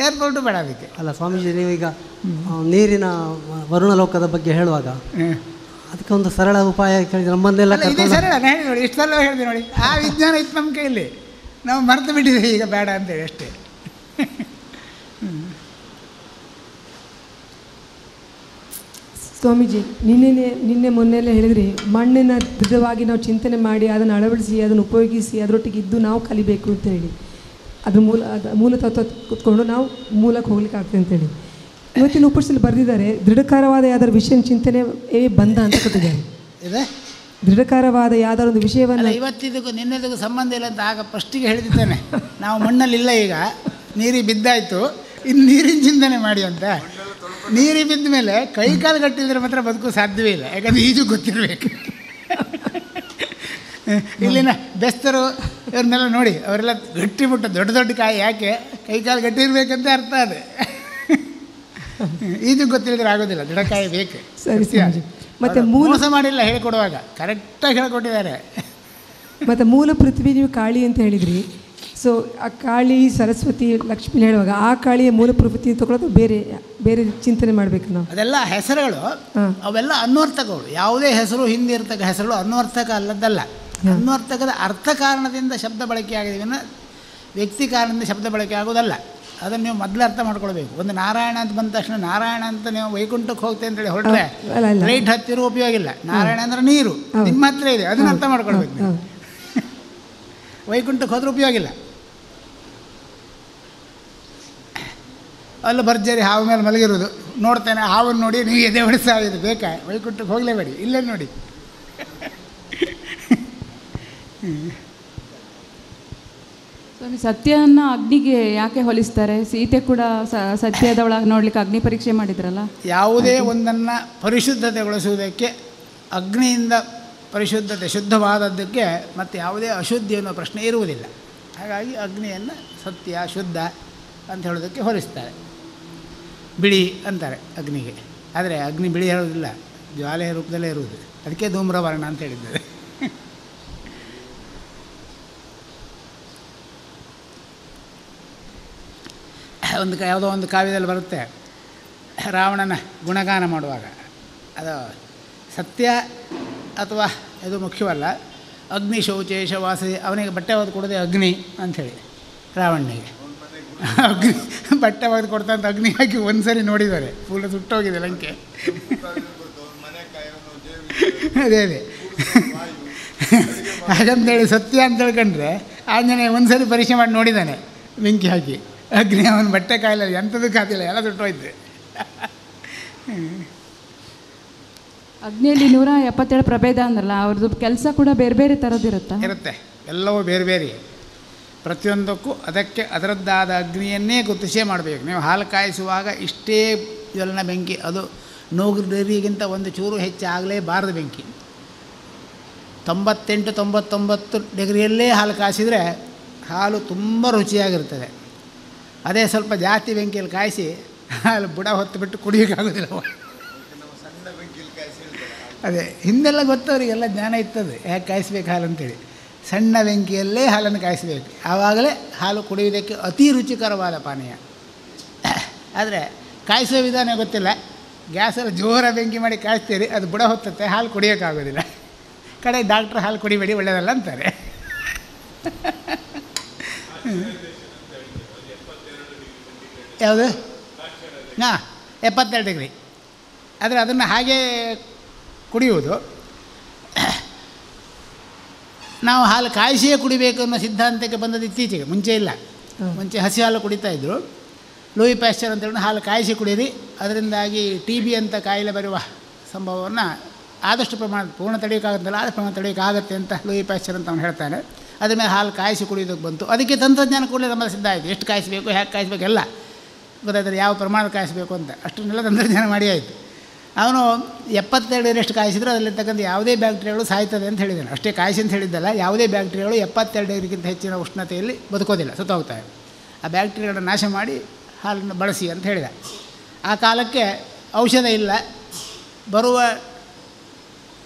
ಏರ್ಪೋರ್ಟು ಬೇಡ ಅದಕ್ಕೆ. ಅಲ್ಲ ಸ್ವಾಮೀಜಿ, ನೀವೀಗ ನೀರಿನ ವರುಣ ಲೋಕದ ಬಗ್ಗೆ ಹೇಳುವಾಗ ಅದಕ್ಕೆ ಒಂದು ಸರಳ ಉಪಾಯ ಕೇಳಿದ್ರೆ ನಮ್ಮನ್ನೆಲ್ಲ ಇದೇ ಸರಳ ಹೇಳಿ ನೋಡಿ, ಇಷ್ಟು ಸರಳ ಹೇಳಿದೆ ನೋಡಿ. ಆ ವಿಜ್ಞಾನ ಇತ್ತು ನಮ್ಮ ಕೈಯಲ್ಲಿ, ನಾವು ಮರೆತು ಬಿಟ್ಟಿದ್ದೀವಿ ಈಗ ಬೇಡ ಅಂತೇಳಿ ಅಷ್ಟೇ. ಸ್ವಾಮೀಜಿ, ನಿನ್ನೆ ಮೊನ್ನೆಲ್ಲ ಹೇಳಿದ್ರಿ ಮಣ್ಣಿನ ದೃಢವಾಗಿ ನಾವು ಚಿಂತನೆ ಮಾಡಿ ಅದನ್ನು ಅಳವಡಿಸಿ ಅದನ್ನು ಉಪಯೋಗಿಸಿ ಅದರೊಟ್ಟಿಗೆ ಇದ್ದು ನಾವು ಕಲಿಬೇಕು ಅಂತ ಹೇಳಿ, ಅದ್ರ ಮೂಲ ತತ್ವ ಕೂತ್ಕೊಂಡು ನಾವು ಮೂಲಕ್ಕೆ ಹೋಗ್ಲಿಕ್ಕೆ ಆಗ್ತದೆ ಅಂತೇಳಿ ಇವತ್ತಿನ ಉಪನಿಷತ್ತಲ್ಲಿ ಬರೆದಿದ್ದಾರೆ. ದೃಢಕರವಾದ ಯಾವ್ದಾದ್ರು ವಿಷಯ ಚಿಂತನೆ ಬಂದ ಅಂತ ಕೊಟ್ಟಿದ್ದಾರೆ. ಇದೆ ದೃಢಕರವಾದ ಯಾವ್ದಾದ್ರು ಒಂದು ವಿಷಯವನ್ನು ಇವತ್ತಿದಕ್ಕೂ ನಿನ್ನೆದಕ್ಕೂ ಸಂಬಂಧ ಇಲ್ಲ ಅಂತ ಆಗ ಫಸ್ಟಿಗೆ ಹೇಳಿದ್ದೇನೆ. ನಾವು ಮಣ್ಣಲ್ಲಿಲ್ಲ, ಈಗ ನೀರಿಗೆ ಬಿದ್ದಾಯಿತು, ಇನ್ನು ನೀರಿನ ಚಿಂತನೆ ಮಾಡಿ ಅಂತ. ನೀರಿಗೆ ಬಿದ್ದ ಮೇಲೆ ಕೈ ಕಾಲು ಗಟ್ಟಿದ್ರೆ ಮಾತ್ರ ಬದುಕು ಸಾಧ್ಯವೇ ಇಲ್ಲ, ಯಾಕಂದರೆ ಈಜು ಗೊತ್ತಿರಬೇಕು. ಇಲ್ಲಿನ ಬೆಸ್ತರು ಇವ್ರನ್ನೆಲ್ಲ ನೋಡಿ, ಅವರೆಲ್ಲ ಗಟ್ಟಿಬಿಟ್ಟ ದೊಡ್ಡ ದೊಡ್ಡ ಕಾಯಿ, ಯಾಕೆ ಕೈ ಕಾಲು ಗಟ್ಟಿ ಇರಬೇಕಂತ ಅರ್ಥ ಅದು. ಈಜು ಗೊತ್ತಿಲ್ಲದ್ರೆ ಆಗೋದಿಲ್ಲ, ದೃಢಕಾಯಿ ಬೇಕು. ಸರಿ. ಮತ್ತು ಮೋಸ ಮಾಡಿಲ್ಲ ಹೇಳಿಕೊಡುವಾಗ, ಕರೆಕ್ಟಾಗಿ ಹೇಳಿಕೊಟ್ಟಿದ್ದಾರೆ. ಮತ್ತು ಮೂಲ ಪೃಥ್ವಿ ನೀವು ಕಾಳಿ ಅಂತ ಹೇಳಿದ್ರಿ. ಸೊ ಆ ಕಾಳಿ ಸರಸ್ವತಿ ಲಕ್ಷ್ಮಿ ಹೇಳುವಾಗ ಆ ಕಾಳಿಯ ಮೂಲ ಪ್ರವೃತ್ತಿ ತಗೊಳ್ಳೋದು ಬೇರೆ ಬೇರೆ ಚಿಂತನೆ ಮಾಡಬೇಕು ನಾವು. ಅದೆಲ್ಲ ಹೆಸರುಗಳು, ಅವೆಲ್ಲ ಅನ್ವರ್ಥಕಗಳು. ಯಾವುದೇ ಹೆಸರು ಹಿಂದೆ ಇರ್ತಕ್ಕ ಹೆಸರುಗಳು ಅನ್ವರ್ಥಕ ಅಲ್ಲದಲ್ಲ. ಅನ್ವರ್ಥಕದ ಅರ್ಥ ಕಾರಣದಿಂದ ಶಬ್ದ ಬಳಕೆ ಆಗಿದೆವಿನ ವ್ಯಕ್ತಿ ಕಾರಣದಿಂದ ಶಬ್ದ ಬಳಕೆ ಆಗೋದಲ್ಲ. ಅದನ್ನು ನೀವು ಮೊದಲು ಅರ್ಥ ಮಾಡ್ಕೊಳ್ಬೇಕು. ಒಂದು ನಾರಾಯಣ ಅಂತ ಬಂದ ತಕ್ಷಣ ನಾರಾಯಣ ಅಂತ ನೀವು ವೈಕುಂಠಕ್ಕೆ ಹೋಗ್ತೇವೆ ಅಂತೇಳಿ ಹೊರಟ್ರೆ ಲೈಟ್ ಹತ್ತಿರೋ ಉಪಯೋಗ ಇಲ್ಲ. ನಾರಾಯಣ ಅಂದರೆ ನೀರು ನಿಮ್ಮ ಹತ್ರ ಇದೆ, ಅದನ್ನು ಅರ್ಥ ಮಾಡ್ಕೊಳ್ಬೇಕು ನೀವು. ವೈಕುಂಠಕ್ಕೆ ಹೋದ್ರೆ ಉಪಯೋಗ ಇಲ್ಲ. ಅಲ್ಲಿ ಭರ್ಜರಿ ಹಾವು ಮೇಲೆ ಮಲಗಿರೋದು ನೋಡ್ತೇನೆ, ಹಾವನ್ನು ನೋಡಿ ನೀವು ಎದೆ ಹೊಡಿಸ್ತಾ ಇದು ಬೇಕಾ, ವೈಕುಂಠಕ್ಕೆ ಹೋಗಲೇಬೇಡಿ, ಇಲ್ಲೇ ನೋಡಿ. ಸ್ವಾಮಿ, ಸತ್ಯನ ಅಗ್ನಿಗೆ ಯಾಕೆ ಹೋಲಿಸ್ತಾರೆ? ಸೀತೆ ಕೂಡ ಸತ್ಯದ ಒಳಗೆ ನೋಡ್ಲಿಕ್ಕೆ ಅಗ್ನಿ ಪರೀಕ್ಷೆ ಮಾಡಿದ್ರಲ್ಲ. ಯಾವುದೇ ಒಂದನ್ನು ಪರಿಶುದ್ಧತೆಗೊಳಿಸುವುದಕ್ಕೆ ಅಗ್ನಿಯಿಂದ ಪರಿಶುದ್ಧತೆ ಶುದ್ಧವಾದದ್ದಕ್ಕೆ ಮತ್ತು ಯಾವುದೇ ಅಶುದ್ಧಿ ಅನ್ನೋ ಪ್ರಶ್ನೆ ಇರುವುದಿಲ್ಲ. ಹಾಗಾಗಿ ಅಗ್ನಿಯನ್ನು ಸತ್ಯ ಶುದ್ಧ ಅಂತ ಹೇಳೋದಕ್ಕೆ ಹೋಲಿಸ್ತಾರೆ. ಬಿಳಿ ಅಂತಾರೆ ಅಗ್ನಿಗೆ, ಆದರೆ ಅಗ್ನಿ ಬಿಳಿ ಹೇಳೋದಿಲ್ಲ, ಜ್ವಾಲೆಯ ರೂಪದಲ್ಲೇ ಇರುವುದು. ಅದಕ್ಕೆ ಧೂಮ್ರವರ್ಣ ಅಂತ ಹೇಳಿದ್ದಾರೆ. ಯಾವುದೋ ಒಂದು ಕಾವ್ಯದಲ್ಲಿ ಬರುತ್ತೆ, ರಾವಣನ ಗುಣಗಾನ ಮಾಡುವಾಗ ಅದು ಸತ್ಯ ಅಥವಾ ಇದು ಮುಖ್ಯವಲ್ಲ. ಅಗ್ನಿ ಶೌಚೇಶ ವಾಸಿ, ಅವನಿಗೆ ಬಟ್ಟೆ ಒಗೆದು ಕೊಡೋದೆ ಅಗ್ನಿ ಅಂಥೇಳಿ ರಾವಣನಿಗೆ. ಅಗ್ನಿ ಬಟ್ಟೆ ಒಗೆದು ಕೊಡ್ತಂತ ಅಗ್ನಿ ಹಾಕಿ ಒಂದು ಸರಿ ನೋಡಿದ್ದಾರೆ, ಫುಲ್ ಸುಟ್ಟೋಗಿದೆ ಲಂಕೆ. ಅದೇ ಹಾಗಂತೇಳಿ ಸತ್ಯ ಅಂತ ಹೇಳ್ಕೊಂಡ್ರೆ ಆಂಜನೇಯ ಒಂದು ಸರಿ ಪರೀಕ್ಷೆ ಮಾಡಿ ನೋಡಿದ್ದಾನೆ ಬೆಂಕಿ ಹಾಕಿ. ಅಗ್ನಿ ಅವನ ಬಟ್ಟೆ ಕಾಯಿಲ್ಲ, ಎಂಥದ್ದು ಕಾದಿಲ್ಲ, ಎಲ್ಲ ಸುಟ್ಟೋಯ್ತು. ಅಗ್ನಿಯಲ್ಲಿ 177 ಪ್ರಭೇದ ಅಂದ್ರಲ್ಲ, ಅವ್ರದ್ದು ಕೆಲಸ ಕೂಡ ಬೇರೆ ಬೇರೆ ಥರದ್ದಿರುತ್ತಾ? ಇರುತ್ತೆ, ಎಲ್ಲವೂ ಬೇರೆ ಬೇರೆ. ಪ್ರತಿಯೊಂದಕ್ಕೂ ಅದಕ್ಕೆ ಅದರದ್ದಾದ ಅಗ್ನಿಯನ್ನೇ ಗುರುತಿಸೇ ಮಾಡಬೇಕು. ನೀವು ಹಾಲು ಕಾಯಿಸುವಾಗ ಇಷ್ಟೇ ಜ್ವಲನ ಬೆಂಕಿ, ಅದು 100 ಡಿಗ್ರಿಗಿಂತ ಒಂದು ಚೂರು ಹೆಚ್ಚಾಗಲೇಬಾರದು ಬೆಂಕಿ. 98-99 ಡಿಗ್ರಿಯಲ್ಲೇ ಹಾಲು ಕಾಯಿಸಿದರೆ ಹಾಲು ತುಂಬ ರುಚಿಯಾಗಿರ್ತದೆ. ಅದೇ ಸ್ವಲ್ಪ ಜಾಸ್ತಿ ಬೆಂಕಿಯಲ್ಲಿ ಕಾಯಿಸಿ ಹಾಲು ಬುಡ ಹೊತ್ತು ಬಿಟ್ಟು ಕುಡಿಯೋಕ್ಕಾಗೋದಿಲ್ಲ. ಅದೇ ಹಿಂದೆಲ್ಲ ಗೊತ್ತವರಿಗೆಲ್ಲ ಜ್ಞಾನ ಇರ್ತದೆ ಯಾಕೆ ಕಾಯಿಸ್ಬೇಕು ಹಾಲು ಅಂತೇಳಿ. ಸಣ್ಣ ಬೆಂಕಿಯಲ್ಲೇ ಹಾಲನ್ನು ಕಾಯಿಸಬೇಕು, ಆವಾಗಲೇ ಹಾಲು ಕುಡಿಯೋದಕ್ಕೆ ಅತಿ ರುಚಿಕರವಾದ ಪಾನೀಯ. ಆದರೆ ಕಾಯಿಸೋ ವಿಧಾನ ಗೊತ್ತಿಲ್ಲ, ಗ್ಯಾಸಲ್ಲಿ ಜೋರ ಬೆಂಕಿ ಮಾಡಿ ಕಾಯಿಸ್ತೀರಿ, ಅದು ಬುಡ ಹೊತ್ತತ್ತೆ, ಹಾಲು ಕುಡಿಯೋಕ್ಕಾಗೋದಿಲ್ಲ. ಕಡೆ ಡಾಕ್ಟ್ರ್ ಹಾಲು ಕುಡಿಬೇಡಿ ಒಳ್ಳೆಯದಲ್ಲ ಅಂತಾರೆ. ಯಾವುದು? ಹಾಂ, 72 ಡಿಗ್ರಿ. ಆದರೆ ಅದನ್ನು ಹಾಗೇ ಕುಡಿಯುವುದು. ನಾವು ಹಾಲು ಕಾಯಿಸಿಯೇ ಕುಡಿಬೇಕು ಅನ್ನೋ ಸಿದ್ಧಾಂತಕ್ಕೆ ಬಂದದ್ದು ಇತ್ತೀಚೆಗೆ, ಮುಂಚೆ ಇಲ್ಲ. ಮುಂಚೆ ಹಸಿ ಹಾಲು ಕುಡಿತಾಯಿದ್ರು. ಲೂಯಿ ಪ್ಯಾಸ್ಚರ್ ಅಂತೇಳಿ ಹಾಲು ಕಾಯಿಸಿ ಕುಡೀರಿ, ಅದರಿಂದಾಗಿ TB ಅಂತ ಕಾಯಿಲೆ ಬರುವ ಸಂಭವವನ್ನು ಆದಷ್ಟು ಪ್ರಮಾಣ ಪೂರ್ಣ ತಡೆಯೋಕ್ಕಾಗುತ್ತಲ್ಲ ಆದಷ್ಟು ಪ್ರಮಾಣ ತಡೆಯೋಕ್ಕಾಗತ್ತೆ ಅಂತ ಲೂಯಿ ಪ್ಯಾಶ್ಚರ್ ಅಂತ ಅವನು ಹೇಳ್ತಾನೆ. ಅದ್ರ ಮೇಲೆ ಹಾಲು ಕಾಯಿಸಿ ಕುಡಿಯೋದಕ್ಕೆ ಬಂತು. ಅದಕ್ಕೆ ತಂತ್ರಜ್ಞಾನ ಕೂಡಲೇ ನಮ್ಮಲ್ಲಿ ಸಿದ್ಧ ಆಯಿತು. ಎಷ್ಟು ಕಾಯಿಸಬೇಕು, ಹೇಗೆ ಕಾಯಿಸಬೇಕು ಎಲ್ಲ ಗೊತ್ತಾಯ್ತಾರೆ, ಯಾವ ಪ್ರಮಾಣದ ಕಾಯಿಸಬೇಕು ಅಂತ ಅಷ್ಟನ್ನೆಲ್ಲ ತಂತ್ರಜ್ಞಾನ ಮಾಡಿ ಆಯಿತು. ಅವನು 72 ಡಿಗ್ರಿಯಷ್ಟು ಕಾಯಿಸಿದ್ರೆ ಅದರಲ್ಲಿರ್ತಕ್ಕಂಥ ಯಾವುದೇ ಬ್ಯಾಕ್ಟೀರಿಯಾಗಳು ಸಾಯ್ತದೆ ಅಂತ ಹೇಳಿದ್ದಾನೆ. ಅಷ್ಟೇ ಕಾಯಿಸಿ ಅಂತ ಹೇಳಿದ್ದಲ್ಲ, ಯಾವುದೇ ಬ್ಯಾಕ್ಟೀರಿಯಾಗಳು 72 ಡಿಗ್ರಿಗಿಂತ ಹೆಚ್ಚಿನ ಉಷ್ಣತೆಯಲ್ಲಿ ಬದುಕೋದಿಲ್ಲ, ಸತ್ತೋಗ್ತವೆ. ಆ ಬ್ಯಾಕ್ಟೀರಿಯಾಗಳನ್ನ ನಾಶ ಮಾಡಿ ಹಾಲನ್ನು ಬಳಸಿ ಅಂತ ಹೇಳಿದ. ಆ ಕಾಲಕ್ಕೆ ಔಷಧ ಇಲ್ಲ, ಬರುವ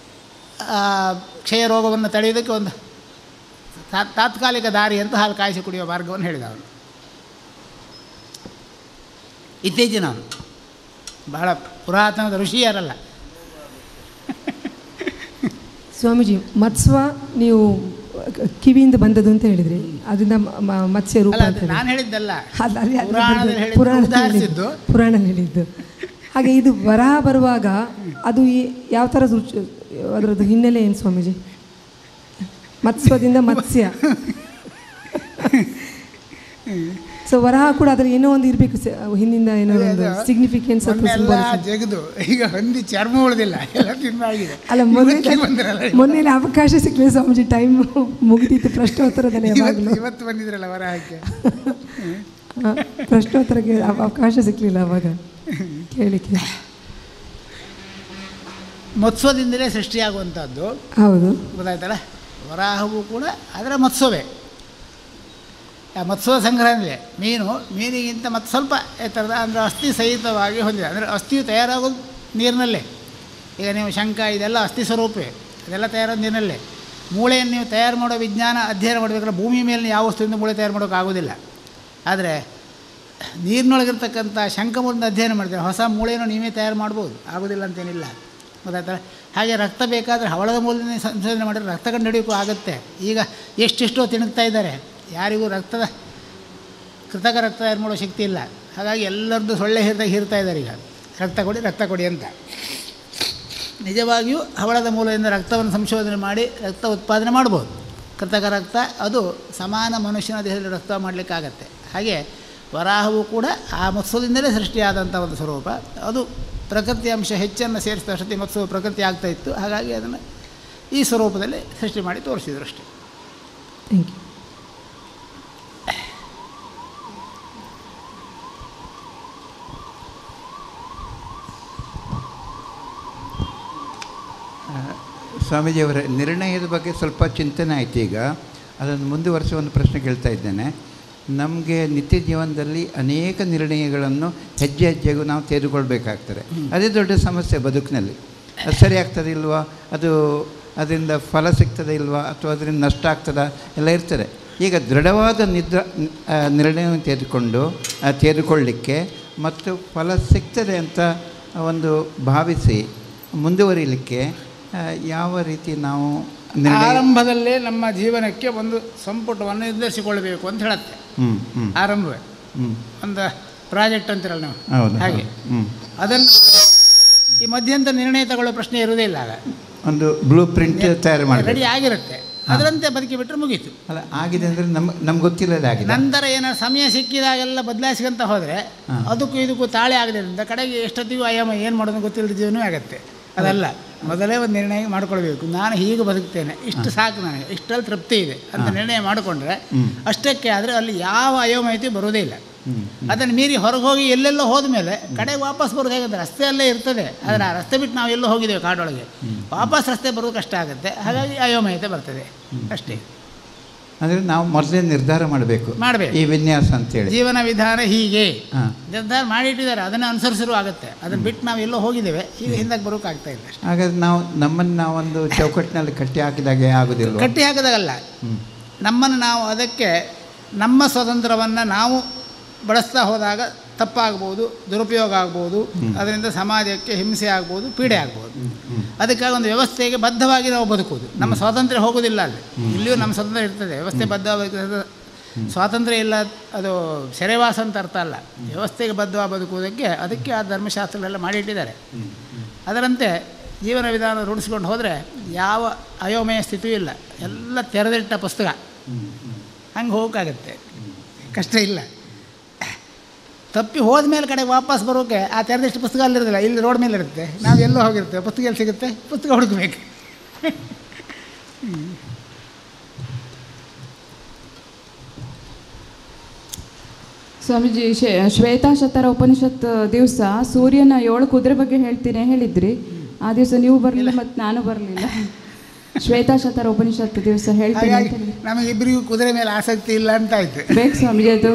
ಕ್ಷಯ ರೋಗವನ್ನು ತಡೆಯೋದಕ್ಕೆ ಒಂದು ತಾತ್ಕಾಲಿಕ ದಾರಿ ಅಂತ ಹಾಲು ಕಾಯಿಸಿ ಕುಡಿಯುವ ಮಾರ್ಗವನ್ನು ಹೇಳಿದ ಅವನು. ಇತ್ತೀಚಿನ ಅವನು ಬಹಳ ಪುರಾತನದ ಋಷಿ ಯಾರಲ್ಲ. ಸ್ವಾಮೀಜಿ, ಮತ್ಸ್ವ ನೀವು ಕಿವಿಯಿಂದ ಬಂದದ್ದು ಅಂತ ಹೇಳಿದ್ರಿ, ಅದರಿಂದ ಮತ್ಸ್ಯ ರೂಪ ಅಂತ ನಾನು ಹೇಳಿದ್ದಲ್ಲ, ಪುರಾಣ ಹೇಳಿದ್ದು. ಹಾಗೆ ಇದು ವರಾಹ ಬರುವಾಗ ಅದು ಯಾವ ಥರ ಅದರದ್ದು ಹಿನ್ನೆಲೆ ಏನು ಸ್ವಾಮೀಜಿ? ಮತ್ಸ್ವದಿಂದ ಮತ್ಸ್ಯ, ಸೊ ವರಾಹ ಕೂಡ ಅದ್ರ ಏನೋ ಒಂದು ಇರಬೇಕು ಹಿಂದಿಂದ, ಏನೋ ಒಂದು ಸಿಗ್ನಿಫಿಕೆನ್ಸ್ ಜಗದು ಈಗ ಹೊಂದಿ ಚರ್ಮ ಉಳಿದಿಲ್ಲ, ಎಲ್ಲ ತಿನ್ನಾಗಿದೆ. ಅಲ್ಲ, ಮೊನ್ನೆ ಅವಕಾಶ ಸಿಕ್ಕಲಿಲ್ಲ ಸ್ವಾಮೀಜಿ, ಟೈಮ್ ಮುಗಿದಿತ್ತು ಪ್ರಶ್ನೋತ್ತರದಲ್ಲಿ. ಇವತ್ತು ಬಂದಿದ್ರಲ್ಲ ವರಾಹಕ್ಕೆ, ಪ್ರಶ್ನೋತ್ತರಕ್ಕೆ ಅವಕಾಶ ಸಿಕ್ಕಲಿಲ್ಲ ಅವಾಗ ಕೇಳಿಕೆ. ಮತ್ಸ್ವದಿಂದಲೇ ಸೃಷ್ಟಿಯಾಗುವಂಥದ್ದು, ಹೌದು ಗೊತ್ತಾಯ್ತಲ್ಲ. ವರಾಹವು ಕೂಡ ಅದರ ಮತ್ಸ್ಯವೇ, ಆ ಮತ್ಸ್ವ ಸಂಗ್ರಹಣೆ. ಮೀನಿಗಿಂತ ಮತ್ತು ಸ್ವಲ್ಪ ಎತ್ತರದ ಅಂದರೆ ಅಸ್ಥಿ ಸಹಿತವಾಗಿ ಹೊಂದಿದೆ. ಅಂದರೆ ಅಸ್ಥಿಯು ತಯಾರಾಗೋದು ನೀರಿನಲ್ಲೇ. ಈಗ ನೀವು ಶಂಖ ಇದೆಲ್ಲ ಅಸ್ಥಿ ಸ್ವರೂಪವೇ, ಅದೆಲ್ಲ ತಯಾರಾಗೋದು ನೀರಿನಲ್ಲೇ. ಮೂಳೆಯನ್ನು ನೀವು ತಯಾರು ಮಾಡೋ ವಿಜ್ಞಾನ ಅಧ್ಯಯನ ಮಾಡಬೇಕಲ್ಲ, ಭೂಮಿ ಮೇಲೆ ಯಾವ ವಸ್ತುವಿಂದ ಮೂಳೆ ತಯಾರು ಮಾಡೋಕ್ಕಾಗೋದಿಲ್ಲ. ಆದರೆ ನೀರಿನೊಳಗಿರ್ತಕ್ಕಂಥ ಶಂಖಮೂಲದಿಂದ ಅಧ್ಯಯನ ಮಾಡ್ತೀವಿ, ಹೊಸ ಮೂಳೆಯನ್ನು ನೀವೇ ತಯಾರು ಮಾಡ್ಬೋದು, ಆಗೋದಿಲ್ಲ ಅಂತೇನಿಲ್ಲ, ಗೊತ್ತಾಯ್ತಲ್ಲ. ಹಾಗೆ ರಕ್ತ ಬೇಕಾದರೆ ಹವಳದ ಮೂಲದಿಂದ ಸಂಶೋಧನೆ ಮಾಡಿದ್ರೆ ರಕ್ತ ಕಂಡು ಹಿಡಿಯೋಕ್ಕೂ ಆಗುತ್ತೆ. ಈಗ ಎಷ್ಟೆಷ್ಟೋ ತಿಣುಕ್ತಾ ಇದ್ದಾರೆ, ಯಾರಿಗೂ ಕೃತಕ ರಕ್ತ ತಯಾರು ಮಾಡೋ ಶಕ್ತಿ ಇಲ್ಲ. ಹಾಗಾಗಿ ಎಲ್ಲರದ್ದು ಸೊಳ್ಳೆ ಹೀರ್ತಾ ಇದ್ದಾರೆ ಈಗ, ರಕ್ತ ಕೊಡಿ ಅಂತ. ನಿಜವಾಗಿಯೂ ಹವಳದ ಮೂಲದಿಂದ ರಕ್ತವನ್ನು ಸಂಶೋಧನೆ ಮಾಡಿ ರಕ್ತ ಉತ್ಪಾದನೆ ಮಾಡ್ಬೋದು. ಕೃತಕ ರಕ್ತ ಅದು ಸಮಾನ ಮನುಷ್ಯನ ದೇಹದಲ್ಲಿ ರಕ್ತ ಮಾಡಲಿಕ್ಕಾಗತ್ತೆ. ಹಾಗೆ ವರಾಹವು ಕೂಡ ಆ ಮತ್ಸ್ಯದಿಂದಲೇ ಸೃಷ್ಟಿಯಾದಂಥ ಒಂದು ಸ್ವರೂಪ. ಅದು ಪ್ರಕೃತಿ ಅಂಶ ಹೆಚ್ಚನ್ನು ಸೇರಿಸಿದಷ್ಟೇ ಮತ್ಸ್ಯ ಪ್ರಕೃತಿ ಆಗ್ತಾಯಿತ್ತು. ಹಾಗಾಗಿ ಅದನ್ನು ಈ ಸ್ವರೂಪದಲ್ಲಿ ಸೃಷ್ಟಿ ಮಾಡಿ ತೋರಿಸಿದ್ರು ಅಷ್ಟೇ. Thank you. ಸ್ವಾಮೀಜಿಯವರ ನಿರ್ಣಯದ ಬಗ್ಗೆ ಸ್ವಲ್ಪ ಚಿಂತನೆ ಆಯಿತು. ಈಗ ಅದನ್ನು ಮುಂದುವರಿಸುವ ಒಂದು ಪ್ರಶ್ನೆ ಕೇಳ್ತಾ ಇದ್ದೇನೆ. ನಮಗೆ ನಿತ್ಯ ಜೀವನದಲ್ಲಿ ಅನೇಕ ನಿರ್ಣಯಗಳನ್ನು ಹೆಜ್ಜೆ ಹೆಜ್ಜೆಗೂ ನಾವು ತೆಗೆದುಕೊಳ್ಬೇಕಾಗ್ತದೆ. ಅದೇ ದೊಡ್ಡ ಸಮಸ್ಯೆ ಬದುಕಿನಲ್ಲಿ. ಅದು ಸರಿ ಆಗ್ತದೆ ಇಲ್ವಾ, ಅದರಿಂದ ಫಲ ಸಿಗ್ತದೆ ಇಲ್ವಾ, ಅಥವಾ ಅದರಿಂದ ನಷ್ಟ ಆಗ್ತದಾ ಎಲ್ಲ ಇರ್ತದೆ. ಈಗ ದೃಢವಾದ ನಿರ್ಣಯವನ್ನು ತೆಗೆದುಕೊಳ್ಳಲಿಕ್ಕೆ ಮತ್ತು ಫಲ ಸಿಗ್ತದೆ ಅಂತ ಒಂದು ಭಾವಿಸಿ ಮುಂದುವರಿಲಿಕ್ಕೆ ಯಾವ ರೀತಿ ನಾವು ಆರಂಭದಲ್ಲೇ ನಮ್ಮ ಜೀವನಕ್ಕೆ ಒಂದು ಸಂಪುಟವನ್ನು ನಿರ್ಧರಿಸಿಕೊಳ್ಳಬೇಕು ಅಂತ ಹೇಳುತ್ತೆ. ಆರಂಭವೇ ಒಂದು ಪ್ರಾಜೆಕ್ಟ್ ಅಂತಿರಲ್ಲ ನಾವು, ಹಾಗೆ ಅದನ್ನು ಈ ಮಧ್ಯಂತರ ನಿರ್ಣಯ ತಗೊಳ್ಳೋ ಪ್ರಶ್ನೆ ಇರುವುದೇ ಇಲ್ಲ. ಆಗ ಒಂದು ಬ್ಲೂ ಪ್ರಿಂಟ್ ತಯಾರು ಮಾಡಿ ರೆಡಿ ಆಗಿರುತ್ತೆ, ಅದರಂತೆ ಬದುಕಿ ಬಿಟ್ಟರೆ ಮುಗೀತು. ಅಲ್ಲ, ಆಗಿದೆ ಅಂದರೆ ನಮ್ಗೆ ಗೊತ್ತಿಲ್ಲದೆ ಆಗಿದೆ. ನಂತರ ಏನಾದ್ರು ಸಮಯ ಸಿಕ್ಕಿದಾಗೆಲ್ಲ ಬದಲಾಯಿಸ್ಕೊಂತ ಹೋದರೆ ಅದಕ್ಕೂ ಇದಕ್ಕೂ ತಾಳೆ ಆಗದ್ರಿಂದ ಕಡೆಗೆ ಎಷ್ಟೊತ್ತಿಗೂ ಆಯಾಮ ಏನು ಮಾಡೋದು ಗೊತ್ತಿಲ್ಲದ ಜೀವನವೇ ಆಗುತ್ತೆ. ಅದಲ್ಲ, ಮೊದಲೇ ಒಂದು ನಿರ್ಣಯ ಮಾಡ್ಕೊಳ್ಬೇಕು. ನಾನು ಹೀಗೆ ಬದುಕ್ತೇನೆ, ಇಷ್ಟು ಸಾಕು, ನನಗೆ ಇಷ್ಟಲ್ಲಿ ತೃಪ್ತಿ ಇದೆ ಅಂತ ನಿರ್ಣಯ ಮಾಡಿಕೊಂಡ್ರೆ ಅಷ್ಟಕ್ಕೆ ಆದರೆ ಅಲ್ಲಿ ಯಾವ ಅಯೋಮಯತೆ ಬರೋದೇ ಇಲ್ಲ. ಅದನ್ನು ಮೀರಿ ಹೊರಗೆ ಹೋಗಿ ಎಲ್ಲೆಲ್ಲೋ ಹೋದ ಮೇಲೆ ಕಡೆಗೆ ವಾಪಸ್ ಬರೋದು ಹೇಗಂದ್ರೆ ರಸ್ತೆ ಅಲ್ಲೇ ಇರ್ತದೆ. ಆದರೆ ಆ ರಸ್ತೆ ಬಿಟ್ಟು ನಾವು ಎಲ್ಲೋ ಹೋಗಿದ್ದೇವೆ ಕಾಡೊಳಗೆ, ವಾಪಸ್ ರಸ್ತೆ ಬರೋದು ಕಷ್ಟ ಆಗುತ್ತೆ. ಹಾಗಾಗಿ ಅಯೋಮಯತೆ ಬರ್ತದೆ ಅಷ್ಟೇ. ಅಂದರೆ ನಾವು ಮೊದಲೇ ನಿರ್ಧಾರ ಮಾಡಬೇಕು ಈ ವಿನ್ಯಾಸ ಅಂತೇಳಿ. ಜೀವನ ವಿಧಾನ ಹೀಗೆ ನಿರ್ಧಾರ ಮಾಡಿಟ್ಟಿದ್ದಾರೆ, ಅದನ್ನು ಅನುಸರಿಸಿರೂ ಆಗುತ್ತೆ. ಅದನ್ನು ಬಿಟ್ಟು ನಾವು ಎಲ್ಲೋ ಹೋಗಿದ್ದೇವೆ, ಈಗ ಹಿಂದಕ್ಕೆ ಬರೋಕ್ಕಾಗ್ತಾ ಇಲ್ಲ. ಹಾಗಾದ್ರೆ ನಮ್ಮನ್ನು ನಾವೊಂದು ಚೌಕಟ್ಟಿನಲ್ಲಿ ಕಟ್ಟಿ ಹಾಕಿದಾಗೆ ಆಗೋದಿಲ್ಲ. ಕಟ್ಟಿ ಹಾಕಿದಾಗಲ್ಲ, ನಮ್ಮನ್ನು ನಾವು ಅದಕ್ಕೆ ನಮ್ಮ ಸ್ವತಂತ್ರವನ್ನು ನಾವು ಬಳಸ್ತಾ ಹೋದಾಗ ತಪ್ಪಾಗ್ಬೋದು, ದುರುಪಯೋಗ ಆಗ್ಬೋದು, ಅದರಿಂದ ಸಮಾಜಕ್ಕೆ ಹಿಂಸೆ ಆಗ್ಬೋದು, ಪೀಡೆ ಆಗ್ಬೋದು. ಅದಕ್ಕಾಗಿ ಒಂದು ವ್ಯವಸ್ಥೆಗೆ ಬದ್ಧವಾಗಿ ನಾವು ಬದುಕುವುದು. ನಮ್ಮ ಸ್ವಾತಂತ್ರ್ಯ ಹೋಗೋದಿಲ್ಲ ಅಲ್ಲಿ, ಇಲ್ಲಿಯೂ ನಮ್ಮ ಸ್ವಾತಂತ್ರ್ಯ ಇರ್ತದೆ. ವ್ಯವಸ್ಥೆ ಬದ್ಧವಾಗಿ ಸ್ವಾತಂತ್ರ್ಯ ಇಲ್ಲ, ಅದು ಸೆರೆವಾಸ ಅಂತ ಅರ್ಥ ಅಲ್ಲ. ವ್ಯವಸ್ಥೆಗೆ ಬದ್ಧವಾಗಿ ಬದುಕುವುದಕ್ಕೆ ಅದಕ್ಕೆ ಆ ಧರ್ಮಶಾಸ್ತ್ರಗಳೆಲ್ಲ ಮಾಡಿಟ್ಟಿದ್ದಾರೆ. ಅದರಂತೆ ಜೀವನ ವಿಧಾನ ರೂಢಿಸ್ಕೊಂಡು ಹೋದರೆ ಯಾವ ಅಯೋಮಯ ಸ್ಥಿತಿಯೂ ಇಲ್ಲ, ಎಲ್ಲ ತೆರೆದಿಟ್ಟ ಪುಸ್ತಕ. ಹಂಗೆ ಹೋಗೋಕ್ಕಾಗತ್ತೆ, ಕಷ್ಟ ಇಲ್ಲ. ತಪ್ಪಿ ಹೋದ ಮೇಲೆ ಕಡೆಗೆ ವಾಪಸ್ ಬರೋಕ್ಕೆ ಆ ತೆರೆದಷ್ಟು ಪುಸ್ತಕ ಅಲ್ಲಿರೋದಿಲ್ಲ, ಇಲ್ಲಿ ರೋಡ್ ಮೇಲೆ ಇರುತ್ತೆ. ನಾವು ಎಲ್ಲೋ ಹೋಗಿರ್ತೇವೆ, ಪುಸ್ತಕ ಎಲ್ಲಿ ಸಿಗುತ್ತೆ? ಪುಸ್ತಕ ಹುಡುಕಬೇಕು. ಸ್ವಾಮೀಜಿ, ಶ್ವೇತಾಶತರ ಉಪನಿಷತ್ ದಿವಸ ಸೂರ್ಯನ 7 ಕುದುರೆ ಬಗ್ಗೆ ಹೇಳ್ತೀನಿ ಹೇಳಿದ್ರಿ. ಆ ದಿವಸ ನೀವು ಬರಲಿಲ್ಲ ಮತ್ತು ನಾನು ಬರಲಿಲ್ಲ. ಶ್ವೇತಾಶತರ ಉಪನಿಷತ್ ದಿವಸ ಹೇಳ್ತೀನಿ. ನಮಗಿಬ್ಬರಿಗೂ ಕುದುರೆ ಮೇಲೆ ಆಸಕ್ತಿ ಇಲ್ಲ ಅಂತ ಆಯ್ತು. ಬೇಕು ಸ್ವಾಮೀಜಿ, ಅದು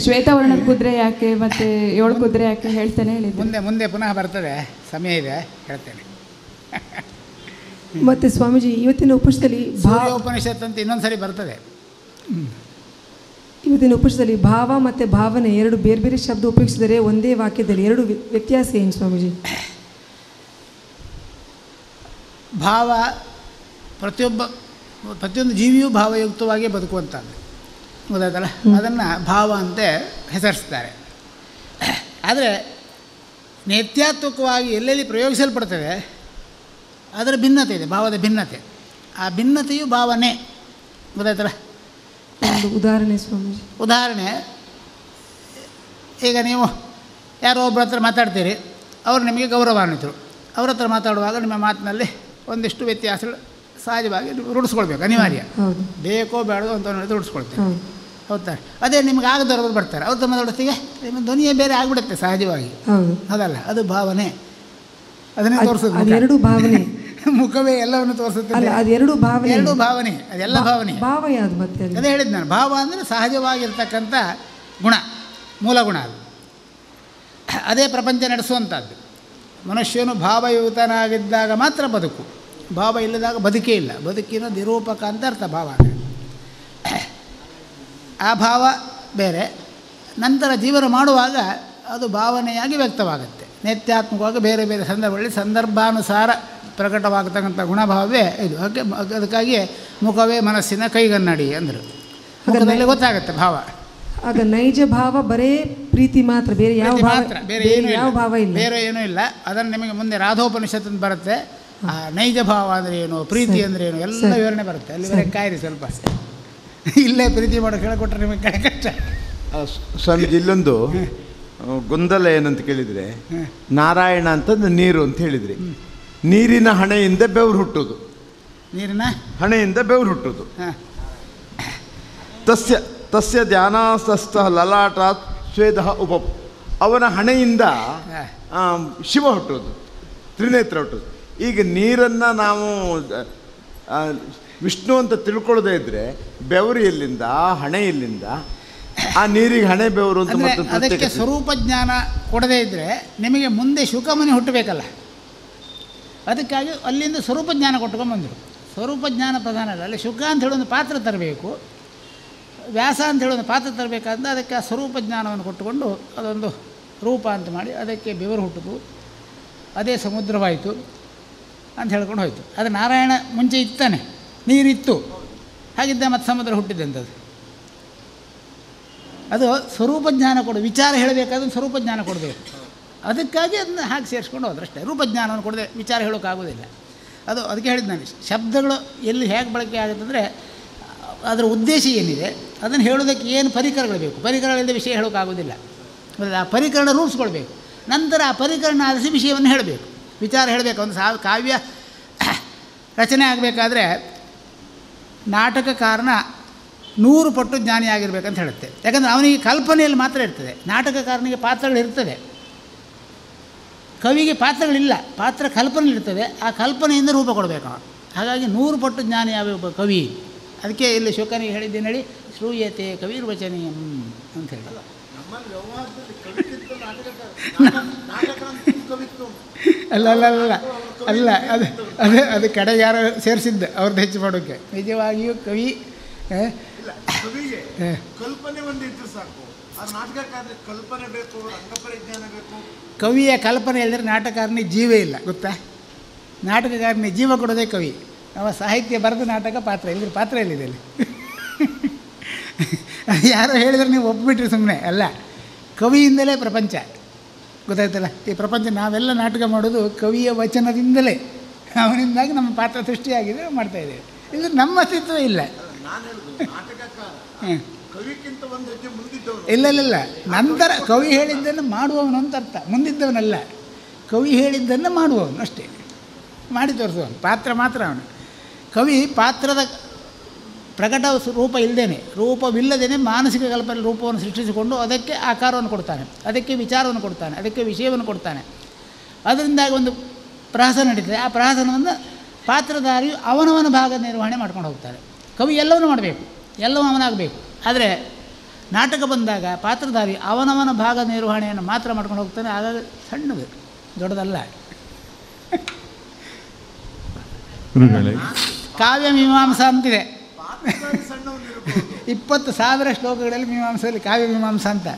ಶ್ವೇತವರ್ಣದ ಕುದುರೆ ಯಾಕೆ ಮತ್ತು 7 ಕುದುರೆ ಯಾಕೆ ಹೇಳ್ತೇನೆ ಹೇಳಿದ್ದೆ. ಮುಂದೆ ಪುನಃ ಬರ್ತದೆ, ಸಮಯ ಇದೆ, ಹೇಳ್ತೇನೆ. ಮತ್ತು ಸ್ವಾಮೀಜಿ, ಇವತ್ತಿನ ಉಪನಿಷತ್ತಲ್ಲಿ ಉಪನಿಷತ್ ಅಂತ ಇನ್ನೊಂದ್ಸರಿ ಬರ್ತದೆ. ಇವತ್ತಿನ ಉಪನಿಷತ್ತಲ್ಲಿ ಭಾವ ಮತ್ತು ಭಾವನೆ 2 ಬೇರೆ ಬೇರೆ ಶಬ್ದ ಉಪಯೋಗಿಸಿದರೆ ಒಂದೇ ವಾಕ್ಯದಲ್ಲಿ 2 ವ್ಯತ್ಯಾಸ ಏನು ಸ್ವಾಮೀಜಿ? ಭಾವ ಪ್ರತಿಯೊಂದು ಜೀವಿಯೂ ಭಾವಯುಕ್ತವಾಗಿ ಬದುಕುವಂಥದ್ದು, ಗೊತ್ತಾಯ್ತಲ್ಲ? ಅದನ್ನು ಭಾವ ಅಂತ ಹೆಸರಿಸ್ತಾರೆ. ಆದರೆ ನೇತ್ಯಾತ್ಮಕವಾಗಿ ಎಲ್ಲೆಲ್ಲಿ ಪ್ರಯೋಗಿಸಲ್ಪಡ್ತದೆ ಅದರ ಭಿನ್ನತೆ ಇದೆ, ಭಾವದ ಭಿನ್ನತೆ. ಆ ಭಿನ್ನತೆಯು ಭಾವನೆ, ಗೊತ್ತಾಯ್ತಲ್ಲ? ಒಂದು ಉದಾಹರಣೆ ಸ್ವಾಮೀಜಿ. ಉದಾಹರಣೆ, ಈಗ ನೀವು ಯಾರೋ ಒಬ್ಬರ ಹತ್ರ ಮಾತಾಡ್ತೀರಿ, ಅವರು ನಿಮಗೆ ಗೌರವಾನ್ವಿತರು. ಅವ್ರ ಹತ್ರ ಮಾತಾಡುವಾಗ ನಿಮ್ಮ ಮಾತಿನಲ್ಲಿ ಒಂದಿಷ್ಟು ವ್ಯತ್ಯಾಸಗಳು ಸಹಜವಾಗಿ ರೂಢಿಸ್ಕೊಳ್ಬೇಕು, ಅನಿವಾರ್ಯ. ಬೇಕೋ ಬೇಡೋ ಅಂತ ರೂಢಿಸ್ಕೊಳ್ತೇವೆ, ಹೌದಾ? ಅದೇ ನಿಮ್ಗೆ ಆಗದವ್ರು ಬರ್ತಾರೆ, ಅವ್ರ ಮಾತಾಡೋತ್ತಿಗೆ ನಿಮ್ಮ ಧ್ವನಿಯೇ ಬೇರೆ ಆಗಿಬಿಡುತ್ತೆ ಸಹಜವಾಗಿ, ಅದಲ್ಲ? ಅದು ಭಾವನೆ, ಅದನ್ನೇ ತೋರಿಸೋದು. 2 ಭಾವನೆ, ಮುಖವೇ ಎಲ್ಲವನ್ನು ತೋರಿಸುತ್ತೆ. ಅದು 2 ಭಾವನೆ, ಅದೆಲ್ಲ ಭಾವನೆ. ಭಾವ ಯಾವುದು ಮತ್ತೆ? ಅದೇ ಹೇಳಿದ್ದು ನಾನು, ಭಾವ ಅಂದರೆ ಸಹಜವಾಗಿರ್ತಕ್ಕಂಥ ಗುಣ, ಮೂಲ ಗುಣ. ಅದು ಅದೇ ಪ್ರಪಂಚ ನಡೆಸುವಂಥದ್ದು. ಮನುಷ್ಯನು ಭಾವಯುತನಾಗಿದ್ದಾಗ ಮಾತ್ರ ಬದುಕು, ಭಾವ ಇಲ್ಲದಾಗ ಬದುಕೇ ಇಲ್ಲ. ಬದುಕಿನ ನಿರೂಪಕ ಅಂತ ಅರ್ಥ ಭಾವ. ಆ ಭಾವ ಬೇರೆ, ನಂತರ ಜೀವನ ಮಾಡುವಾಗ ಅದು ಭಾವನೆಯಾಗಿ ವ್ಯಕ್ತವಾಗುತ್ತೆ. ನಿತ್ಯಾತ್ಮಕವಾಗಿ ಬೇರೆ ಬೇರೆ ಸಂದರ್ಭಗಳಲ್ಲಿ ಸಂದರ್ಭಾನುಸಾರ ಪ್ರಕಟವಾಗತಕ್ಕಂಥ ಗುಣಭಾವವೇ ಇದು. ಅದಕ್ಕಾಗಿ ಮುಖವೇ ಮನಸ್ಸಿನ ಕೈಗನ್ನಡಿ ಅಂದರು. ಮುಖದಲ್ಲಿ ಗೊತ್ತಾಗುತ್ತೆ ಭಾವ. ಆಗ ನೈಜ ಭಾವ ಬರೇ ಪ್ರೀತಿ ಮಾತ್ರ, ಬೇರೆ ಯಾವ ಭಾವ ಇಲ್ಲ, ಬೇರೆ ಏನೂ ಇಲ್ಲ. ಅದನ್ನು ನಿಮಗೆ ಮುಂದೆ ರಾಧೋಪನಿಷತ್ ಅಂತ ಬರುತ್ತೆ. ಆ ನೈಜ ಭಾವ ಅಂದರೆ ಏನು, ಪ್ರೀತಿ ಅಂದರೆ ಏನು, ಎಲ್ಲ ವಿವರಣೆ ಬರುತ್ತೆ. ಅಲ್ಲಿವರೆಗೆ ಕಾಯಿರಿ ಸ್ವಲ್ಪ. ಇಲ್ಲೇ ಪ್ರೀತಿ ಮಾಡೋಕೆ ಹೇಳಿಕೊಟ್ರೆ ನಿಮಗೆ ಕಡೆ ಕಷ್ಟ. ಸ್ವಾಮೀಜಿ, ಇಲ್ಲೊಂದು ಗೊಂದಲ ಏನಂತ ಕೇಳಿದರೆ, ನಾರಾಯಣ ಅಂತಂದು ನೀರು ಅಂತ ಹೇಳಿದ್ರಿ. ನೀರಿನ ಹಣೆಯಿಂದ ಬೆವರು ಹುಟ್ಟೋದು, ನೀರಿನ ಹಣೆಯಿಂದ ಬೆವರು ಹುಟ್ಟೋದು. ತಸ್ಯ ಧ್ಯಾನಾಸ್ತ ಲಲಾಟಾತ್ ಸ್ವೇದ ಉಪ, ಅವನ ಹಣೆಯಿಂದ ಶಿವ ಹುಟ್ಟೋದು, ತ್ರಿನೇತ್ರ ಹುಟ್ಟೋದು. ಈಗ ನೀರನ್ನು ನಾವು ವಿಷ್ಣು ಅಂತ ತಿಳ್ಕೊಳ್ಳೋದೇ ಇದ್ದರೆ ಬೆವರು ಎಲ್ಲಿಂದ, ಹಣೆ ಎಲ್ಲಿಂದ? ಆ ನೀರಿಗೆ ಹಣೆ ಬೆವರು ಅಂತ. ಅದಕ್ಕೆ ಸ್ವರೂಪ ಜ್ಞಾನ ಕೊಡದೇ ಇದ್ದರೆ ನಿಮಗೆ ಮುಂದೆ ಶುಕಮುನಿ ಹುಟ್ಟಬೇಕಲ್ಲ. ಅದಕ್ಕಾಗಿ ಅಲ್ಲಿಂದ ಸ್ವರೂಪ ಜ್ಞಾನ ಕೊಟ್ಕೊಂಡ್ಬಂದರು. ಸ್ವರೂಪ ಜ್ಞಾನ ಪ್ರಧಾನ ಅಲ್ಲ, ಅಲ್ಲಿ ಶುಕ ಅಂತ ಹೇಳೋ ಒಂದು ಪಾತ್ರ ತರಬೇಕು, ವ್ಯಾಸ ಅಂತ ಹೇಳೋ ಒಂದು ಪಾತ್ರ ತರಬೇಕಾದ್ರೆ ಅದಕ್ಕೆ ಆ ಸ್ವರೂಪ ಜ್ಞಾನವನ್ನು ಕೊಟ್ಟುಕೊಂಡು ಅದೊಂದು ರೂಪ ಅಂತ ಮಾಡಿ ಅದಕ್ಕೆ ಬೆವರು ಹುಟ್ಟಿತು, ಅದೇ ಸಮುದ್ರವಾಯಿತು ಅಂತ ಹೇಳ್ಕೊಂಡು ಹೋಯಿತು. ಅದು ನಾರಾಯಣ ಮುಂಚೆ ಇತ್ತಾನೆ, ನೀರಿತ್ತು, ಹಾಗಿದ್ದ ಮತ್ತು ಸಮುದ್ರ ಹುಟ್ಟಿದ್ದಂಥದ್ದು. ಅದು ಸ್ವರೂಪ ಜ್ಞಾನ ಕೊಡು, ವಿಚಾರ ಹೇಳಬೇಕಾದ್ರೆ ಸ್ವರೂಪ ಜ್ಞಾನ ಕೊಡಬೇಕು. ಅದಕ್ಕಾಗಿ ಅದನ್ನ ಹಾಗೆ ಸೇರಿಸ್ಕೊಂಡು ಹೋದ್ರೆ ಅಷ್ಟೇ. ರೂಪಜ್ಞಾನವನ್ನು ಕೊಡದೆ ವಿಚಾರ ಹೇಳೋಕ್ಕಾಗೋದಿಲ್ಲ. ಅದು ಅದಕ್ಕೆ ಹೇಳಿದ್ದು ನಾನು, ಶಬ್ದಗಳು ಎಲ್ಲಿ ಹೇಗೆ ಬಳಕೆ ಆಗುತ್ತಂದರೆ ಅದರ ಉದ್ದೇಶ ಏನಿದೆ ಅದನ್ನು ಹೇಳೋದಕ್ಕೆ ಏನು ಪರಿಕರಗಳು ಬೇಕು. ಪರಿಕರಗಳಿಂದ ವಿಷಯ ಹೇಳೋಕ್ಕಾಗೋದಿಲ್ಲ. ಆ ಪರಿಕರಣ ರೂಪಿಸ್ಕೊಳ್ಬೇಕು. ನಂತರ ಆ ಪರಿಕರಣ ಆರಿಸಿ ವಿಷಯವನ್ನು ಹೇಳಬೇಕು, ವಿಚಾರ ಹೇಳಬೇಕು. ಒಂದು ಕಾವ್ಯ ರಚನೆ ಆಗಬೇಕಾದ್ರೆ ನಾಟಕಕಾರನ 100 ಪಟ್ಟು ಜ್ಞಾನಿಯಾಗಿರ್ಬೇಕಂತ ಹೇಳುತ್ತೆ. ಯಾಕಂದರೆ ಅವನಿಗೆ ಕಲ್ಪನೆಯಲ್ಲಿ ಮಾತ್ರ ಇರ್ತದೆ, ನಾಟಕಕಾರನಿಗೆ ಪಾತ್ರಗಳಿರ್ತದೆ, ಕವಿಗೆ ಪಾತ್ರಗಳಿಲ್ಲ, ಪಾತ್ರ ಕಲ್ಪನೆ ಇರ್ತದೆ. ಆ ಕಲ್ಪನೆಯಿಂದ ರೂಪ ಕೊಡಬೇಕು ಅವನು. ಹಾಗಾಗಿ 100 ಪಟ್ಟು ಜ್ಞಾನಿ ಒಬ್ಬ ಕವಿ. ಅದಕ್ಕೆ ಇಲ್ಲಿ ಶುಕನಿಗೆ ಹೇಳಿದ್ದೇನೆ ಹೇಳಿ, ಶ್ರೂಯತೆ ಕವಿರ್ವಚನೀಯಂ ಅಂತ ಹೇಳಿ. ಅಲ್ಲ ಅಲ್ಲ ಅಲ್ಲ ಅಲ್ಲ ಅದು ಅದೇ ಅದು ಕಡೆಗೆ ಯಾರು ಸೇರಿಸಿದ್ದು ಅವ್ರದ್ದು ಹೆಚ್ಚು ಮಾಡೋಕ್ಕೆ. ನಿಜವಾಗಿಯೂ ಕವಿ ಕಲ್ಪನೆ ಒಂದಿತ್ತು ಸಾಕು. ಕಲ್ಪನೆ ಬೇಕು, ರಂಗಪರಿಜ್ಞಾನ ಬೇಕು. ಕವಿಯ ಕಲ್ಪನೆ ಹೇಳಿದ್ರೆ ನಾಟಕಕಾರನಿಗೆ ಜೀವೇ ಇಲ್ಲ, ಗೊತ್ತಾ? ನಾಟಕಕಾರನಿಗೆ ಜೀವ ಕೊಡೋದೇ ಕವಿ. ಅವ ಸಾಹಿತ್ಯ ಬರೆದು ನಾಟಕ ಪಾತ್ರ, ಇದ್ರ ಪಾತ್ರ ಎಲ್ಲಿದೆ ಅಲ್ಲಿ? ಯಾರೋ ಹೇಳಿದ್ರೆ ನೀವು ಒಪ್ಪಿಬಿಟ್ರಿ ಸುಮ್ಮನೆ ಅಲ್ಲ. ಕವಿಯಿಂದಲೇ ಪ್ರಪಂಚ, ಗೊತ್ತಾಯ್ತಲ್ಲ? ಈ ಪ್ರಪಂಚ ನಾವೆಲ್ಲ ನಾಟಕ ಮಾಡೋದು ಕವಿಯ ವಚನದಿಂದಲೇ. ಅವನಿಂದಾಗಿ ನಮ್ಮ ಪಾತ್ರ ಸೃಷ್ಟಿಯಾಗಿದೆ, ಮಾಡ್ತಾಯಿದ್ದೇವೆ. ಇದು ನಮ್ಮ ಅಸ್ತಿತ್ವ ಇಲ್ಲ. ಇಲ್ಲ ನಂತರ ಕವಿ ಹೇಳಿದ್ದನ್ನು ಮಾಡುವವನು ಅಂತ ಅರ್ಥ, ಮುಂದಿದ್ದವನಲ್ಲ. ಕವಿ ಹೇಳಿದ್ದನ್ನು ಮಾಡುವವನು ಅಷ್ಟೇ, ಮಾಡಿ ತೋರಿಸುವವನು. ಪಾತ್ರ ಮಾತ್ರ ಅವನು. ಕವಿ ಪಾತ್ರದ ಪ್ರಕಟ ರೂಪ ಇಲ್ಲದೇನೆ, ರೂಪವಿಲ್ಲದೇನೆ ಮಾನಸಿಕ ಕಲ್ಪನೆ ರೂಪವನ್ನು ಸೃಷ್ಟಿಸಿಕೊಂಡು ಅದಕ್ಕೆ ಆಕಾರವನ್ನು ಕೊಡ್ತಾನೆ, ಅದಕ್ಕೆ ವಿಚಾರವನ್ನು ಕೊಡ್ತಾನೆ, ಅದಕ್ಕೆ ವಿಷಯವನ್ನು ಕೊಡ್ತಾನೆ. ಅದರಿಂದಾಗಿ ಒಂದು ಪ್ರಹಸನ ನಡೀತದೆ. ಆ ಪ್ರಹಸನವನ್ನು ಪಾತ್ರಧಾರಿಯು ಅವನವನ ಭಾಗ ನಿರ್ವಹಣೆ ಮಾಡ್ಕೊಂಡು ಹೋಗ್ತಾರೆ. ಕವಿ ಎಲ್ಲವನ್ನೂ ಮಾಡಬೇಕು, ಎಲ್ಲವೂ ಅವನಾಗಬೇಕು. ಆದರೆ ನಾಟಕ ಬಂದಾಗ ಪಾತ್ರಧಾರಿ ಅವನವನ ಭಾಗ ನಿರ್ವಹಣೆಯನ್ನು ಮಾತ್ರ ಮಾಡ್ಕೊಂಡು ಹೋಗ್ತಾನೆ. ಆಗಾಗ ಸಣ್ಣದು, ದೊಡ್ಡದಲ್ಲ. ಕಾವ್ಯ ಮೀಮಾಂಸಾ ಅಂತಿದೆ. 20,000 ಶ್ಲೋಕಗಳಲ್ಲಿ ಮೀಮಾಂಸೆಯಲ್ಲಿ ಕಾವ್ಯ ಮೀಮಾಂಸಾ ಅಂತ.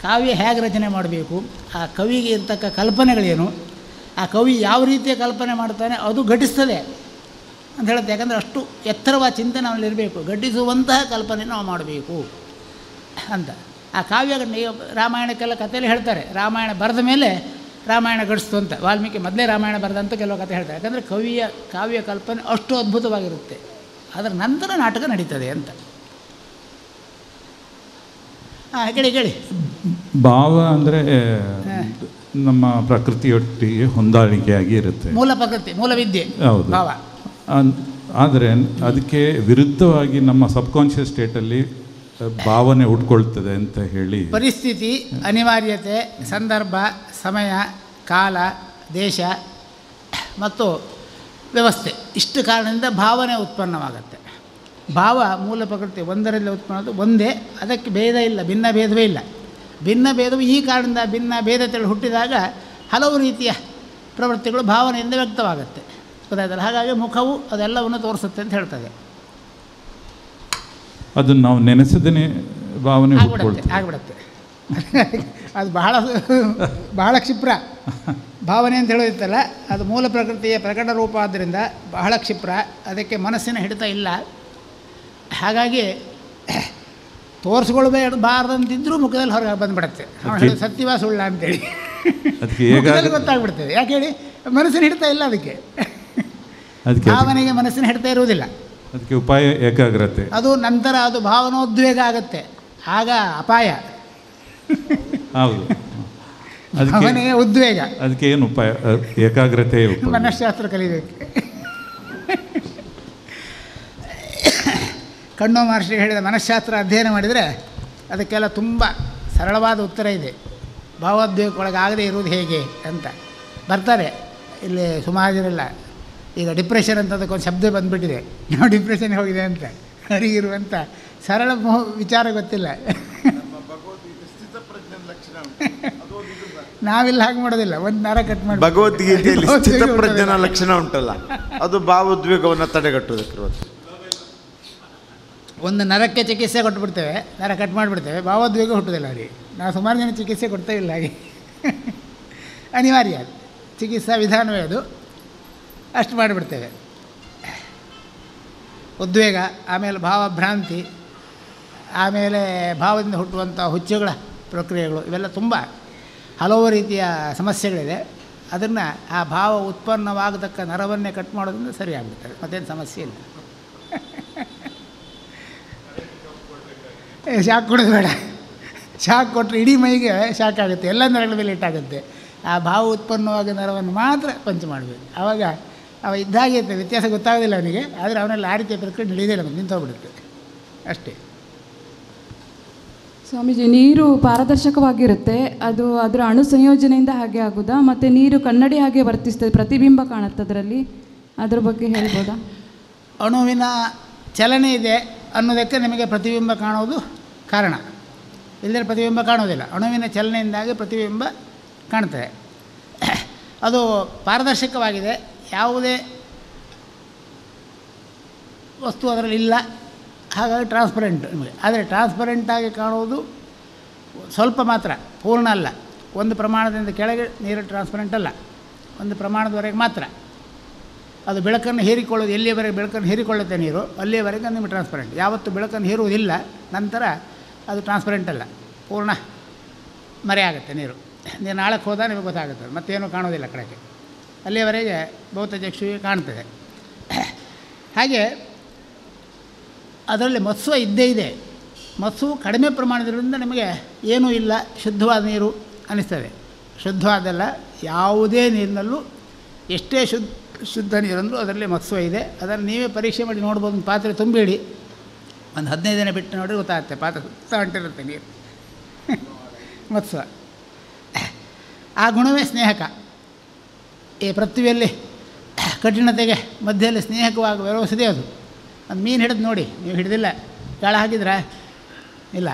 ಕಾವ್ಯ ಹೇಗೆ ರಚನೆ ಮಾಡಬೇಕು, ಆ ಕವಿಗೆ ಇರ್ತಕ್ಕ ಕಲ್ಪನೆಗಳೇನು, ಆ ಕವಿ ಯಾವ ರೀತಿಯ ಕಲ್ಪನೆ ಮಾಡ್ತಾನೆ ಅದು ಘಟಿಸ್ತದೆ ಅಂತ ಹೇಳುತ್ತೆ. ಯಾಕಂದರೆ ಅಷ್ಟು ಎತ್ತರವಾದ ಚಿಂತನೆ ನಮ್ಮಲ್ಲಿರಬೇಕು, ಘಟಿಸುವಂತಹ ಕಲ್ಪನೆ ನಾವು ಮಾಡಬೇಕು ಅಂತ. ಆ ಕಾವ್ಯ ರಾಮಾಯಣಕ್ಕೆಲ್ಲ ಕಥೆಯಲ್ಲಿ ಹೇಳ್ತಾರೆ, ರಾಮಾಯಣ ಬರೆದ ಮೇಲೆ ರಾಮಾಯಣ ಘಟಿಸ್ತು ಅಂತ. ವಾಲ್ಮೀಕಿ ಮೊದಲೇ ರಾಮಾಯಣ ಬರೆದಂತ ಕೆಲವು ಕಥೆ ಹೇಳ್ತಾರೆ. ಯಾಕಂದರೆ ಕಾವ್ಯ ಕಲ್ಪನೆ ಅಷ್ಟು ಅದ್ಭುತವಾಗಿರುತ್ತೆ. ಅದರ ನಂತರ ನಾಟಕ ನಡೀತದೆ ಅಂತ. ಹೇಳಿ. ಭಾವ ಅಂದರೆ ನಮ್ಮ ಪ್ರಕೃತಿಯೊಟ್ಟಿಗೆ ಹೊಂದಾಣಿಕೆಯಾಗಿ ಇರುತ್ತೆ, ಮೂಲ ಪ್ರಕೃತಿ, ಮೂಲ ವಿದ್ಯೆ. ಹೌದು, ಭಾವ. ಆದರೆ ಅದಕ್ಕೆ ವಿರುದ್ಧವಾಗಿ ನಮ್ಮ ಸಬ್ಕಾನ್ಷಿಯಸ್ ಸ್ಟೇಟಲ್ಲಿ ಭಾವನೆ ಹುಟ್ಕೊಳ್ತದೆ ಅಂತ ಹೇಳಿ. ಪರಿಸ್ಥಿತಿ, ಅನಿವಾರ್ಯತೆ, ಸಂದರ್ಭ, ಸಮಯ, ಕಾಲ, ದೇಶ ಮತ್ತು ವ್ಯವಸ್ಥೆ, ಇಷ್ಟು ಕಾರಣದಿಂದ ಭಾವನೆ ಉತ್ಪನ್ನವಾಗುತ್ತೆ. ಭಾವ ಮೂಲ ಪ್ರಕೃತಿ ಒಂದರಲ್ಲಿ ಉತ್ಪನ್ನದು ಒಂದೇ, ಅದಕ್ಕೆ ಭೇದ ಇಲ್ಲ, ಭಿನ್ನ ಭೇದವೇ ಇಲ್ಲ. ಭಿನ್ನ ಭೇದವು ಈ ಕಾರಣದಿಂದ ಭಿನ್ನ ಭೇದತೆಗಳು ಹುಟ್ಟಿದಾಗ ಹಲವು ರೀತಿಯ ಪ್ರವೃತ್ತಿಗಳು ಭಾವನೆಯಿಂದ ವ್ಯಕ್ತವಾಗುತ್ತೆ, ಗೊತ್ತಾಯ್ತಲ್ಲ. ಹಾಗಾಗಿ ಮುಖವು ಅದೆಲ್ಲವನ್ನು ತೋರಿಸುತ್ತೆ ಅಂತ ಹೇಳ್ತದೆ. ಅದನ್ನು ನಾವು ನೆನೆಸದೇ ಭಾವನೆ ಆಗಿಬಿಡುತ್ತೆ. ಅದು ಬಹಳ ಕ್ಷಿಪ್ರ. ಭಾವನೆ ಅಂತ ಹೇಳೋದಿತ್ತಲ್ಲ, ಅದು ಮೂಲ ಪ್ರಕೃತಿಯ ಪ್ರಕಟ ರೂಪ ಆದ್ದರಿಂದ ಬಹಳ ಕ್ಷಿಪ್ರ, ಅದಕ್ಕೆ ಮನಸ್ಸಿನ ಹಿಡಿತ ಇಲ್ಲ. ಹಾಗಾಗಿ ತೋರಿಸ್ಕೊಳ್ಬಾರ್ದಂತಿದ್ರೂ ಮುಖದಲ್ಲಿ ಹೊರಗೆ ಬಂದುಬಿಡುತ್ತೆ. ಸತ್ಯವ ಸುಳ್ಳ ಅಂತೇಳಿ ಮುಖದಲ್ಲಿ ಗೊತ್ತಾಗ್ಬಿಡ್ತದೆ. ಯಾಕೆ ಹೇಳಿ, ಮನಸ್ಸಿನ ಹಿಡಿತ ಇಲ್ಲ ಅದಕ್ಕೆ. ಭಾವನೆಗೆ ಮನಸ್ಸಿನ ಹಿಡಿತ ಇರುವುದಿಲ್ಲ. ಅದಕ್ಕೆ ಉಪಾಯ ಏಕಾಗ್ರತೆ. ಅದು ನಂತರ ಅದು ಭಾವನೋದ್ವೇಗ ಆಗುತ್ತೆ, ಆಗ ಅಪಾಯ. ಹೌದು, ಭಾವನೆಯ ಉದ್ವೇಗ. ಅದಕ್ಕೆ ಏನು ಉಪಾಯ? ಏಕಾಗ್ರತೆ. ಮನಃಶಾಸ್ತ್ರ ಕಲಿಬೇಕು. ಕಣ್ಣೋ ಮಹರ್ಷಿ ಹೇಳಿದ ಮನಃಶಾಸ್ತ್ರ ಅಧ್ಯಯನ ಮಾಡಿದರೆ ಅದಕ್ಕೆಲ್ಲ ತುಂಬ ಸರಳವಾದ ಉತ್ತರ ಇದೆ. ಭಾವೋದ್ವೇಗಕ್ಕೊಳಗಾಗದೇ ಇರುವುದು ಹೇಗೆ ಅಂತ ಬರ್ತಾರೆ ಇಲ್ಲಿ ಸುಮಾರು ಜನರೆಲ್ಲ. ಈಗ ಡಿಪ್ರೆಷನ್ ಅಂತ ಅದಕ್ಕೊಂದು ಶಬ್ದ ಬಂದುಬಿಟ್ಟಿದೆ, ನಾವು ಡಿಪ್ರೆಷನ್ಗೆ ಹೋಗಿದೆ ಅಂತ. ಅವರಿಗಿರುವಂಥ ಸರಳ ವಿಚಾರ ಗೊತ್ತಿಲ್ಲ. ನಾವಿಲ್ಲ ಹಾಗೆ ಮಾಡೋದಿಲ್ಲ, ಒಂದು ನರ ಕಟ್ ಮಾಡಿ. ಭಗವದ್ಗೀತೆಯಲ್ಲಿ ಸ್ಥಿತಪ್ರಜ್ಞನ ಲಕ್ಷಣ ಉಂಟಲ್ಲ, ಅದು ಭಾವೋದ್ವೇಗವನ್ನು ತಡೆಗಟ್ಟುವುದಕ್ಕೆ. ಒಂದು ನರಕ್ಕೆ ಚಿಕಿತ್ಸೆ ಕೊಟ್ಟುಬಿಡ್ತೇವೆ, ನರ ಕಟ್ ಮಾಡಿಬಿಡ್ತೇವೆ, ಭಾವೋದ್ವೇಗ ಹುಟ್ಟುವುದಿಲ್ಲ ಅವರಿಗೆ. ನಾವು ಸುಮಾರು ಜನ ಚಿಕಿತ್ಸೆ ಕೊಡ್ತೇ ಇಲ್ಲ ಹಾಗೆ. ಅನಿವಾರ್ಯ ಚಿಕಿತ್ಸಾ ವಿಧಾನವೇ ಅದು, ಅಷ್ಟು ಮಾಡಿಬಿಡ್ತೇವೆ. ಉದ್ವೇಗ, ಆಮೇಲೆ ಭಾವಭ್ರಾಂತಿ, ಆಮೇಲೆ ಭಾವದಿಂದ ಹುಟ್ಟುವಂಥ ಹುಚ್ಚುಗಳ ಪ್ರಕ್ರಿಯೆಗಳು, ಇವೆಲ್ಲ ತುಂಬ ಹಲವು ರೀತಿಯ ಸಮಸ್ಯೆಗಳಿದೆ. ಅದನ್ನು ಆ ಭಾವ ಉತ್ಪನ್ನವಾಗತಕ್ಕ ನರವನ್ನೇ ಕಟ್ ಮಾಡೋದ್ರಿಂದ ಸರಿಯಾಗ್ಬಿಡ್ತದೆ, ಮತ್ತೇನು ಸಮಸ್ಯೆ ಇಲ್ಲ. ಶಾಕ್ ಕೊಡೋದು ಬೇಡ. ಶಾಕ್ ಕೊಟ್ಟರೆ ಇಡೀ ಮೈಗೆ ಶಾಕ್ ಆಗುತ್ತೆ, ಎಲ್ಲ ನರಗಳ ಮೇಲೆ ಇಟ್ಟಾಗುತ್ತೆ. ಆ ಭಾವ ಉತ್ಪನ್ನವಾದ ನರವನ್ನು ಮಾತ್ರ ಪಂಚ್ ಮಾಡಬೇಕು. ಆವಾಗ ಅವ ಇದ್ದಾಗೆ ಇರ್ತದೆ, ವ್ಯತ್ಯಾಸ ಗೊತ್ತಾಗೋದಿಲ್ಲ ಅವನಿಗೆ. ಆದರೆ ಅವನಲ್ಲಿ ಆ ರೀತಿಯ ಪ್ರಕ್ರಿಯೆ ನಡೆಯೋದಿಲ್ಲ, ನಿಂತೋಗ್ಬಿಡುತ್ತೆ ಅಷ್ಟೇ. ಸ್ವಾಮೀಜಿ, ನೀರು ಪಾರದರ್ಶಕವಾಗಿರುತ್ತೆ, ಅದು ಅದರ ಅಣು ಸಂಯೋಜನೆಯಿಂದ ಹಾಗೆ ಆಗೋದಾ? ಮತ್ತು ನೀರು ಕನ್ನಡಿ ಹಾಗೆ ವರ್ತಿಸ್ತದೆ, ಪ್ರತಿಬಿಂಬ ಕಾಣುತ್ತೆ ಅದರಲ್ಲಿ, ಅದ್ರ ಬಗ್ಗೆ ಹೇಳ್ಬೋದಾ? ಅಣುವಿನ ಚಲನೆ ಇದೆ ಅನ್ನೋದಕ್ಕೆ ನಿಮಗೆ ಪ್ರತಿಬಿಂಬ ಕಾಣೋದು ಕಾರಣ. ಇಲ್ಲದೇ ಪ್ರತಿಬಿಂಬ ಕಾಣೋದಿಲ್ಲ. ಅಣುವಿನ ಚಲನೆಯಿಂದಾಗಿ ಪ್ರತಿಬಿಂಬ ಕಾಣ್ತದೆ. ಅದು ಪಾರದರ್ಶಕವಾಗಿದೆ, ಯಾವುದೇ ವಸ್ತು ಅದರಲ್ಲಿ ಇಲ್ಲ, ಹಾಗಾಗಿ ಟ್ರಾನ್ಸ್ಪರೆಂಟ್ ನಿಮಗೆ. ಆದರೆ ಟ್ರಾನ್ಸ್ಪರೆಂಟಾಗಿ ಕಾಣುವುದು ಸ್ವಲ್ಪ ಮಾತ್ರ, ಪೂರ್ಣ ಅಲ್ಲ. ಒಂದು ಪ್ರಮಾಣದಿಂದ ಕೆಳಗೆ ನೀರು ಟ್ರಾನ್ಸ್ಪರೆಂಟ್ ಅಲ್ಲ, ಒಂದು ಪ್ರಮಾಣದವರೆಗೆ ಮಾತ್ರ. ಅದು ಬೆಳಕನ್ನು ಹೀರಿಕೊಳ್ಳೋದು, ಎಲ್ಲಿಯವರೆಗೆ ಬೆಳಕನ್ನು ಹೀರಿಕೊಳ್ಳುತ್ತೆ ನೀರು, ಅಲ್ಲಿಯವರೆಗೆ ನಿಮಗೆ ಟ್ರಾನ್ಸ್ಪರೆಂಟ್. ಯಾವತ್ತು ಬೆಳಕನ್ನು ಹೀರುವುದಿಲ್ಲ ನಂತರ ಅದು ಟ್ರಾನ್ಸ್ಪರೆಂಟ್ ಅಲ್ಲ, ಪೂರ್ಣ ಮರೆಯಾಗುತ್ತೆ ನೀರು. ನೀರು ನಾಳಕ್ಕೆ ಹೋದಾಗ ನಿಮಗೆ ಗೊತ್ತಾಗುತ್ತೆ, ಮತ್ತೇನೂ ಕಾಣೋದಿಲ್ಲ ಕಡೆಗೆ. ಅಲ್ಲಿಯವರೆಗೆ ಭೌತಚಕ್ಷುವಿಗೆ ಕಾಣ್ತದೆ. ಹಾಗೆ ಅದರಲ್ಲಿ ಮತ್ಸ್ವ ಇದ್ದೇ ಇದೆ. ಮತ್ಸು ಕಡಿಮೆ ಪ್ರಮಾಣದಿಂದ ನಿಮಗೆ ಏನೂ ಇಲ್ಲ, ಶುದ್ಧವಾದ ನೀರು ಅನ್ನಿಸ್ತದೆ. ಶುದ್ಧವಾದಲ್ಲ, ಯಾವುದೇ ನೀರಿನಲ್ಲೂ ಎಷ್ಟೇ ಶುದ್ಧ ನೀರಂದರೂ ಅದರಲ್ಲಿ ಮತ್ಸು ಇದೆ. ಅದನ್ನು ನೀವೇ ಪರೀಕ್ಷೆ ಮಾಡಿ ನೋಡ್ಬೋದು. ಒಂದು ಪಾತ್ರೆ ತುಂಬಿಡಿ, ಒಂದು 15 ದಿನ ಬಿಟ್ಟು ನೋಡಿದ್ರೆ ಗೊತ್ತಾಗುತ್ತೆ, ಪಾತ್ರೆ ಸುತ್ತ ಹೊಂಟಿರುತ್ತೆ ನೀರು. ಮತ್ಸು ಆ ಗುಣವೇ ಸ್ನೇಹಕ. ಈ ಪೃಥ್ವಿಯಲ್ಲಿ ಕಠಿಣತೆಗೆ ಮಧ್ಯದಲ್ಲಿ ಸ್ನೇಹಕವಾಗಿ ವ್ಯವಸ್ಥೆ ಅದು. ಒಂದು ಮೀನು ಹಿಡಿದು ನೋಡಿ, ನೀವು ಹಿಡಿದಿಲ್ಲ, ಗಾಳ ಹಾಕಿದ್ರಾ? ಇಲ್ಲ.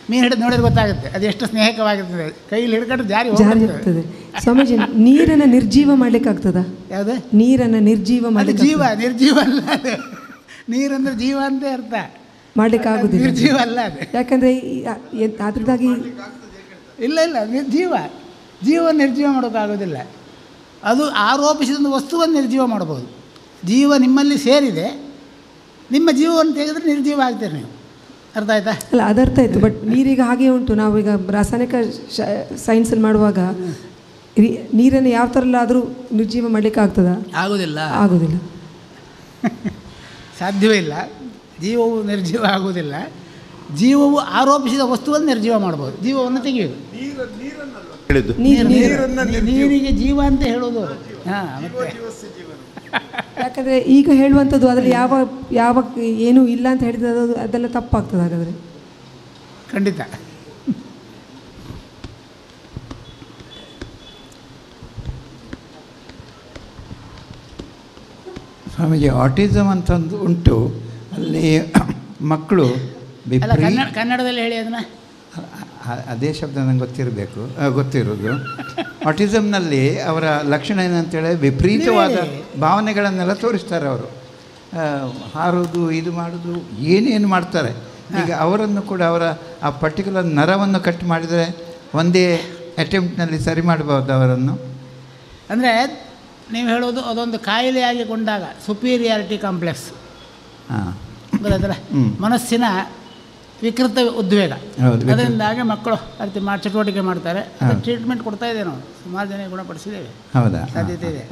ಮೀನು ಹಿಡಿದು ನೋಡಿದ್ರೆ ಗೊತ್ತಾಗುತ್ತೆ ಅದು ಎಷ್ಟು ಸ್ನೇಹಕವಾಗಿರ್ತದೆ. ಕೈಯಲ್ಲಿ ಹಿಡ್ಕೊಂಡು ಜಾರಿ ಹೋಗ್ತದೆ. ಸ್ವಾಮೀಜಿ, ನೀರನ್ನು ನಿರ್ಜೀವ ಮಾಡ್ಲಿಕ್ಕಾಗ್ತದ? ಯಾವುದು? ನೀರನ್ನು ನಿರ್ಜೀವ ಮಾಡಿ? ಜೀವ, ನಿರ್ಜೀವ ಅಲ್ಲ ಅದು. ನೀರಂದ್ರೆ ಜೀವ ಅಂತ ಅರ್ಥ. ಮಾಡ್ಲಿಕ್ಕೆ ಆಗುದಿಲ್ಲ, ನಿರ್ಜೀವ ಅಲ್ಲ ಅದು. ಯಾಕಂದ್ರೆ ಅದ್ರದ್ದಾಗಿ ಇಲ್ಲ ನಿರ್ಜೀವ. ಜೀವ ನಿರ್ಜೀವ ಮಾಡೋಕ್ಕಾಗೋದಿಲ್ಲ. ಅದು ಆರೋಪಿಸಿದ ವಸ್ತುವನ್ನು ನಿರ್ಜೀವ ಮಾಡ್ಬೋದು. ಜೀವ ನಿಮ್ಮಲ್ಲಿ ಸೇರಿದೆ, ನಿಮ್ಮ ಜೀವವನ್ನು ತೆಗೆದ್ರೆ ನಿರ್ಜೀವ ಆಗ್ತೀರಿ ನೀವು. ಅರ್ಥ ಆಯ್ತಾ? ಅಲ್ಲ, ಅದರ್ಥ ಆಯಿತು. ಬಟ್ ನೀರೀಗ ಹಾಗೆ ಉಂಟು. ನಾವೀಗ ರಾಸಾಯನಿಕ ಸೈನ್ಸಲ್ಲಿ ಮಾಡುವಾಗ ನೀರನ್ನು ಯಾವ ಥರಲ್ಲಾದರೂ ನಿರ್ಜೀವ ಮಾಡಲಿಕ್ಕೆ ಆಗ್ತದ? ಆಗೋದಿಲ್ಲ. ಸಾಧ್ಯವೇ ಇಲ್ಲ. ಜೀವವು ನಿರ್ಜೀವ ಆಗುವುದಿಲ್ಲ. ಜೀವವು ಆರೋಪಿಸಿದ ವಸ್ತುವನ್ನು ನಿರ್ಜೀವ ಮಾಡ್ಬೋದು, ಜೀವವನ್ನು ತೆಗೆಯೋದು. ನೀರಿಗೆ ಜೀವ ಅಂತ ಹೇಳೋದು. ಹಾಂ, ಮತ್ತೆ ಯಾಕಂದರೆ ಈಗ ಹೇಳುವಂಥದ್ದು ಅದರಲ್ಲಿ ಯಾವ ಏನೂ ಇಲ್ಲ ಅಂತ ಹೇಳಿದ್ರೆ ಅದೆಲ್ಲ ತಪ್ಪಾಗ್ತದೆ. ಹಾಗಾದರೆ ಖಂಡಿತ. ಸ್ವಾಮೀಜಿ, ಆಟಿಸಮ್ ಅಂತಂದು ಉಂಟು, ಅಲ್ಲಿ ಮಕ್ಕಳು ಕನ್ನಡದಲ್ಲಿ ಹೇಳಿ ಅದನ್ನು. ಅದೇ ಶಬ್ದ ನಂಗೆ ಗೊತ್ತಿರೋದು. ಆಟಿಸಮ್ನಲ್ಲಿ ಅವರ ಲಕ್ಷಣ ಏನಂತೇಳಿ ವಿಪರೀತವಾದ ಭಾವನೆಗಳನ್ನೆಲ್ಲ ತೋರಿಸ್ತಾರೆ. ಅವರು ಹಾರೋದು, ಇದು ಮಾಡೋದು, ಏನೇನು ಮಾಡ್ತಾರೆ. ಈಗ ಅವರನ್ನು ಕೂಡ ಅವರ ಆ ಪರ್ಟಿಕ್ಯುಲರ್ ನರವನ್ನು ಕಟ್ ಮಾಡಿದರೆ ಒಂದೇ ಅಟೆಂಪ್ಟ್ನಲ್ಲಿ ಸರಿ ಮಾಡಬಹುದು ಅವರನ್ನು. ಅಂದರೆ ನೀವು ಹೇಳೋದು ಅದೊಂದು ಕಾಯಿಲೆಯಾಗಿ ಕೊಂಡಾಗ ಸುಪೀರಿಯಾರಿಟಿ ಕಾಂಪ್ಲೆಕ್ಸ್ ಬರೋದಲ್ಲ, ಮನಸ್ಸಿನ ವಿಕೃತ ಉದ್ವೇಗ. ಅದರಿಂದಾಗಿ ಮಕ್ಕಳು ಅರ್ಥ ಚಟುವಟಿಕೆ ಮಾಡ್ತಾರೆ. ಅದಕ್ಕೆ ಟ್ರೀಟ್ಮೆಂಟ್ ಕೊಡ್ತಾ ಇದ್ದೇವೆ ನಾವು, ಸುಮಾರು ಜನ ಗುಣಪಡಿಸಿದ್ದೇವೆ. ಹೌದಾ? ಸಾಧ್ಯತೆ ಇದೆ.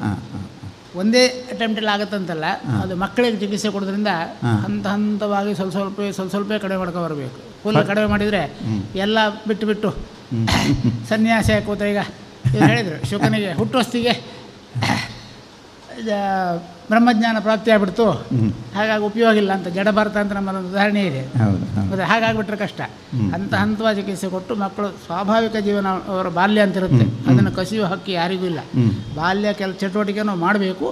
ಒಂದೇ ಅಟೆಂಪ್ಟಲ್ಲಿ ಆಗುತ್ತಂತಲ್ಲ, ಅದು ಮಕ್ಕಳಿಗೆ ಚಿಕಿತ್ಸೆ ಕೊಡೋದ್ರಿಂದ ಹಂತ ಹಂತವಾಗಿ ಸ್ವಲ್ಪ ಕಡಿಮೆ ಮಾಡ್ಕೊ ಬರಬೇಕು. ಫುಲ್ ಕಡಿಮೆ ಮಾಡಿದರೆ ಎಲ್ಲ ಬಿಟ್ಟು ಸನ್ಯಾಸ ಕೂತ. ಈಗ ಹೇಳಿದರು ಶುಕನಿಗೆ ಹುಟ್ಟುವಸ್ತಿಗೆ ಬ್ರಹ್ಮಜ್ಞಾನ ಪ್ರಾಪ್ತಿ ಆಗ್ಬಿಡ್ತು, ಹಾಗಾಗಿ ಉಪಯೋಗ ಇಲ್ಲ ಅಂತ ಜಡಭಾರತ ಅಂತ ನಮ್ಮದೊಂದು ಉದಾಹರಣೆ ಇದೆ. ಮತ್ತು ಹಾಗಾಗ್ಬಿಟ್ರೆ ಕಷ್ಟ. ಹಂತವಾಗಿ ಚಿಕಿತ್ಸೆ ಕೊಟ್ಟು ಮಕ್ಕಳು ಸ್ವಾಭಾವಿಕ ಜೀವನ, ಅವರ ಬಾಲ್ಯ ಅಂತಿರುತ್ತೆ, ಅದನ್ನು ಕಸಿಯುವ ಹಕ್ಕಿ ಯಾರಿಗೂ ಇಲ್ಲ. ಬಾಲ್ಯ ಚಟುವಟಿಕೆಯನ್ನು ಮಾಡಬೇಕು,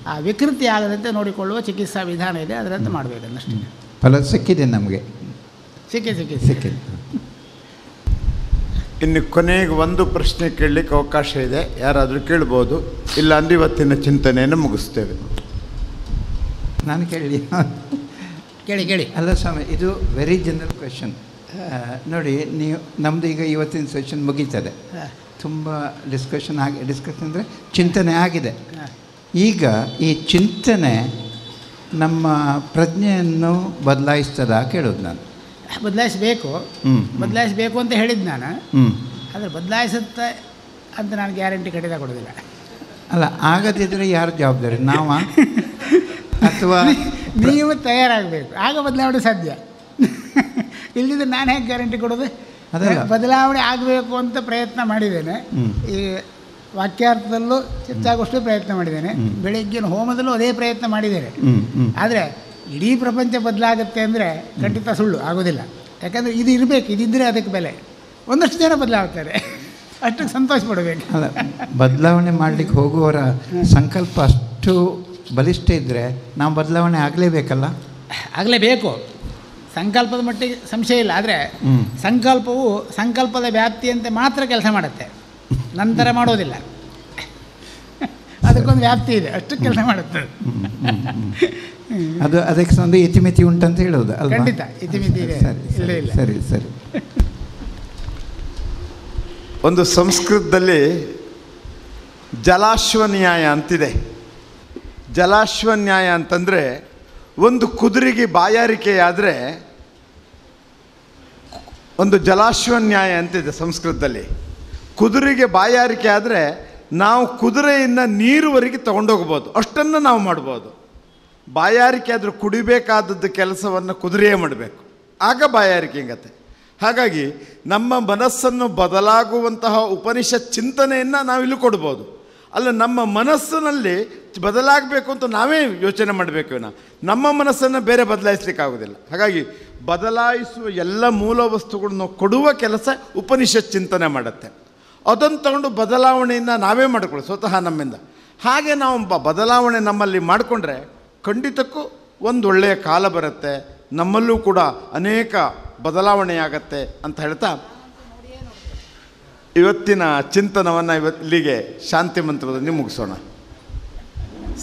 ಆ ವಿಕೃತಿ ಆಗದಂತೆ ನೋಡಿಕೊಳ್ಳುವ ಚಿಕಿತ್ಸಾ ವಿಧಾನ ಇದೆ, ಅದರಂತೆ ಮಾಡಬೇಕನ್ನಷ್ಟೇ. ಫಲ ಸಿಕ್ಕಿದೆ ನಮಗೆ, ಸಿಕ್ಕಿದೆ. ಇನ್ನು ಕೊನೆಗೆ ಒಂದು ಪ್ರಶ್ನೆ ಕೇಳಲಿಕ್ಕೆ ಅವಕಾಶ ಇದೆ, ಯಾರಾದರೂ ಕೇಳ್ಬೋದು. ಇಲ್ಲ ಅಂದ್ರೆ ಇವತ್ತಿನ ಚಿಂತನೆಯನ್ನು ಮುಗಿಸ್ತೇವೆ. ನಾನು ಕೇಳಿ. ಅಲ್ಲ ಸ್ವಾಮಿ, ಇದು ವೆರಿ ಜನರಲ್ ಕ್ವೆಶನ್. ನೋಡಿ, ನೀವು ನಮ್ಮದು ಈಗ ಇವತ್ತಿನ ಸೆಷನ್ ಮುಗೀತದೆ, ತುಂಬ ಡಿಸ್ಕಷನ್ ಅಂದರೆ ಚಿಂತನೆ ಆಗಿದೆ. ಈಗ ಈ ಚಿಂತನೆ ನಮ್ಮ ಪ್ರಜ್ಞೆಯನ್ನು ಬದಲಾಯಿಸ್ತದ ಕೇಳೋದು ನಾನು. ಬದಲಾಯಿಸಬೇಕು ಅಂತ ಹೇಳಿದ್ದು ನಾನು. ಆದರೆ ಬದಲಾಯಿಸುತ್ತೆ ಅಂತ ನಾನು ಗ್ಯಾರಂಟಿ ಖಂಡಿತ ಕೊಡೋದಿಲ್ಲ. ಅಲ್ಲ, ಆಗದಿದ್ದರೆ ಯಾರು ಜವಾಬ್ದಾರಿ, ನಾವ ಅಥವಾ ನೀವು ತಯಾರಾಗಬೇಕು, ಆಗ ಬದಲಾವಣೆ ಸಾಧ್ಯ. ಇಲ್ಲಿದ್ರೆ ನಾನು ಹೇಗೆ ಗ್ಯಾರಂಟಿ ಕೊಡೋದು? ಅದಲ್ಲ, ಬದಲಾವಣೆ ಆಗಬೇಕು ಅಂತ ಪ್ರಯತ್ನ ಮಾಡಿದ್ದೇನೆ. ಈ ವಾಕ್ಯಾರ್ಥದಲ್ಲೂ ಹೆಚ್ಚಾಗುವಷ್ಟು ಪ್ರಯತ್ನ ಮಾಡಿದ್ದೇನೆ, ಬೆಳಗ್ಗಿನ ಹೋಮದಲ್ಲೂ ಅದೇ ಪ್ರಯತ್ನ ಮಾಡಿದ್ದೇನೆ. ಆದರೆ ಇಡೀ ಪ್ರಪಂಚ ಬದಲಾಗುತ್ತೆ ಅಂದರೆ ಖಂಡಿತ ಸುಳ್ಳು, ಆಗೋದಿಲ್ಲ. ಯಾಕಂದರೆ ಇದು ಇರಬೇಕು, ಇದಿದ್ದರೆ ಅದಕ್ಕೆ ಬೆಲೆ. ಒಂದಷ್ಟು ಜನ ಬದಲಾಗ್ತಾರೆ, ಅಷ್ಟಕ್ಕೆ ಸಂತೋಷ ಪಡಬೇಕು. ಅಲ್ಲ, ಬದಲಾವಣೆ ಮಾಡಲಿಕ್ಕೆ ಹೋಗುವವರ ಸಂಕಲ್ಪ ಅಷ್ಟು ಬಲಿಷ್ಠ ಇದ್ದರೆ ನಾವು ಬದಲಾವಣೆ ಆಗಲೇಬೇಕು. ಸಂಕಲ್ಪದ ಮಟ್ಟಿಗೆ ಸಂಶಯ ಇಲ್ಲ. ಆದರೆ ಸಂಕಲ್ಪವು ಸಂಕಲ್ಪದ ವ್ಯಾಪ್ತಿಯಂತೆ ಮಾತ್ರ ಕೆಲಸ ಮಾಡುತ್ತೆ, ನಂತರ ಮಾಡೋದಿಲ್ಲ. ಅದಕ್ಕೊಂದು ವ್ಯಾಪ್ತಿ ಇದೆ, ಅಷ್ಟು ಕೆಲಸ ಮಾಡುತ್ತೆ. ಅದಕ್ಕೆ ಒಂದು ಇತಿಮಿತಿ ಉಂಟಂತ ಹೇಳೋದು ಅಲ್ವಾ? ಖಂಡಿತ ಇತಿಮಿತಿ ಇದೆ. ಸರಿ. ಒಂದು ಸಂಸ್ಕೃತದಲ್ಲಿ ಜಲಾಶ್ವನ್ಯಾಯ ಅಂತಿದೆ. ಜಲಾಶ್ವನ್ಯಾಯ ಅಂತಂದರೆ, ಒಂದು ಕುದುರೆಗೆ ಬಾಯಾರಿಕೆಯಾದರೆ ಒಂದು ಜಲಾಶ್ವನ್ಯಾಯ ಅಂತಿದೆ ಸಂಸ್ಕೃತದಲ್ಲಿ. ಕುದುರೆಗೆ ಬಾಯಾರಿಕೆ ಆದರೆ ನಾವು ಕುದುರೆಯನ್ನು ನೀರುವರೆಗೆ ತಗೊಂಡೋಗ್ಬೋದು, ಅಷ್ಟನ್ನು ನಾವು ಮಾಡ್ಬೋದು. ಬಾಯಾರಿಕೆ ಆದರೂ ಕುಡಿಬೇಕಾದದ್ದು ಕೆಲಸವನ್ನು ಕುದುರೆಯೇ ಮಾಡಬೇಕು. ಆಗ ಬಾಯಾರಿಕೆ ಹಿಂಗತ್ತೆ. ಹಾಗಾಗಿ ನಮ್ಮ ಮನಸ್ಸನ್ನು ಬದಲಾಗುವಂತಹ ಉಪನಿಷತ್ ಚಿಂತನೆಯನ್ನು ನಾವಿಲ್ಲಿ ಕೊಡ್ಬೋದು. ಅಲ್ಲ, ನಮ್ಮ ಮನಸ್ಸಿನಲ್ಲಿ ಬದಲಾಗಬೇಕು ಅಂತ ನಾವೇ ಯೋಚನೆ ಮಾಡಬೇಕು. ನಮ್ಮ ಮನಸ್ಸನ್ನು ಬೇರೆ ಬದಲಾಯಿಸಲಿಕ್ಕಾಗೋದಿಲ್ಲ. ಹಾಗಾಗಿ ಬದಲಾಯಿಸುವ ಎಲ್ಲ ಮೂಲ ವಸ್ತುಗಳನ್ನು ಕೊಡುವ ಕೆಲಸ ಉಪನಿಷತ್ ಚಿಂತನೆ ಮಾಡುತ್ತೆ. ಅದನ್ನು ತಗೊಂಡು ಬದಲಾವಣೆಯನ್ನು ನಾವೇ ಮಾಡಿಕೊಳ್ಳಿ ಸ್ವತಃ ನಮ್ಮಿಂದ. ಹಾಗೆ ನಾವು ಬದಲಾವಣೆ ನಮ್ಮಲ್ಲಿ ಮಾಡಿಕೊಂಡ್ರೆ ಖಂಡಿತಕ್ಕೂ ಒಂದು ಒಳ್ಳೆಯ ಕಾಲ ಬರುತ್ತೆ, ನಮ್ಮಲ್ಲೂ ಕೂಡ ಅನೇಕ ಬದಲಾವಣೆಯಾಗತ್ತೆ ಅಂತ ಹೇಳ್ತಾ ಇವತ್ತಿನ ಚಿಂತನವನ್ನು ಇಲ್ಲಿಗೆ ಶಾಂತಿ ಮಂತ್ರದಲ್ಲಿ ಮುಗಿಸೋಣ.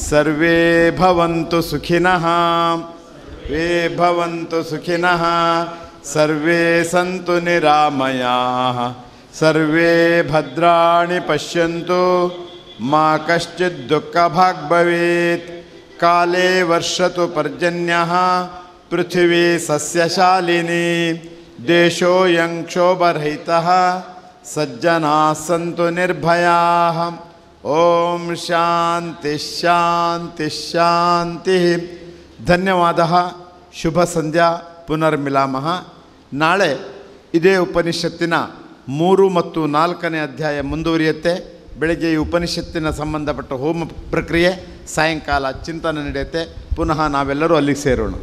ಸರ್ವೇ ಭವಂತು ಸುಖಿನಃ, ವೇ ಭವಂತು ಸುಖಿನಃ, ಸರ್ವೇ ಸಂತು ನಿರಾಮಯಾಃ, ಸರ್ವೇ ಭದ್ರಾಣಿ ಪಶ್ಯಂತು, ಮಾ ಕಶ್ಚಿತ್ ದುಃಖಭಾಗ್ ಭವೇತ್. ಕಾಲೇ ವರ್ಷತು ಪರ್ಜನ್ಯಃ, ಪೃಥಿವೀ ಸಸ್ಯಶಾಲಿನಿ, ದೇಶೋಯಂ ಕ್ಷೋಭರಹಿತಃ, ಸಜ್ಜನಾಃ ಸಂತು ನಿರ್ಭಯಾಃ. ಓಂ ಶಾಂತಿ ಶಾಂತಿ ಶಾಂತಿ. ಧನ್ಯವಾದಃ. ಶುಭ ಸಂಧ್ಯಾ. ಪುನರ್ಮಿಲಾಮಃ. ನಾಳೆ ಇದೇ ಉಪನಿಷತ್ತಿನ 3 ಮತ್ತು 4ನೇ ಅಧ್ಯಾಯ ಮುಂದುವರಿಯುತ್ತೆ. ಬೆಳಗ್ಗೆ ಈ ಉಪನಿಷತ್ತಿನ ಸಂಬಂಧಪಟ್ಟ ಹೋಮ ಪ್ರಕ್ರಿಯೆ, ಸಾಯಂಕಾಲ ಚಿಂತನೆ ನಡೆಯುತ್ತೆ. ಪುನಃ ನಾವೆಲ್ಲರೂ ಅಲ್ಲಿಗೆ ಸೇರೋಣ.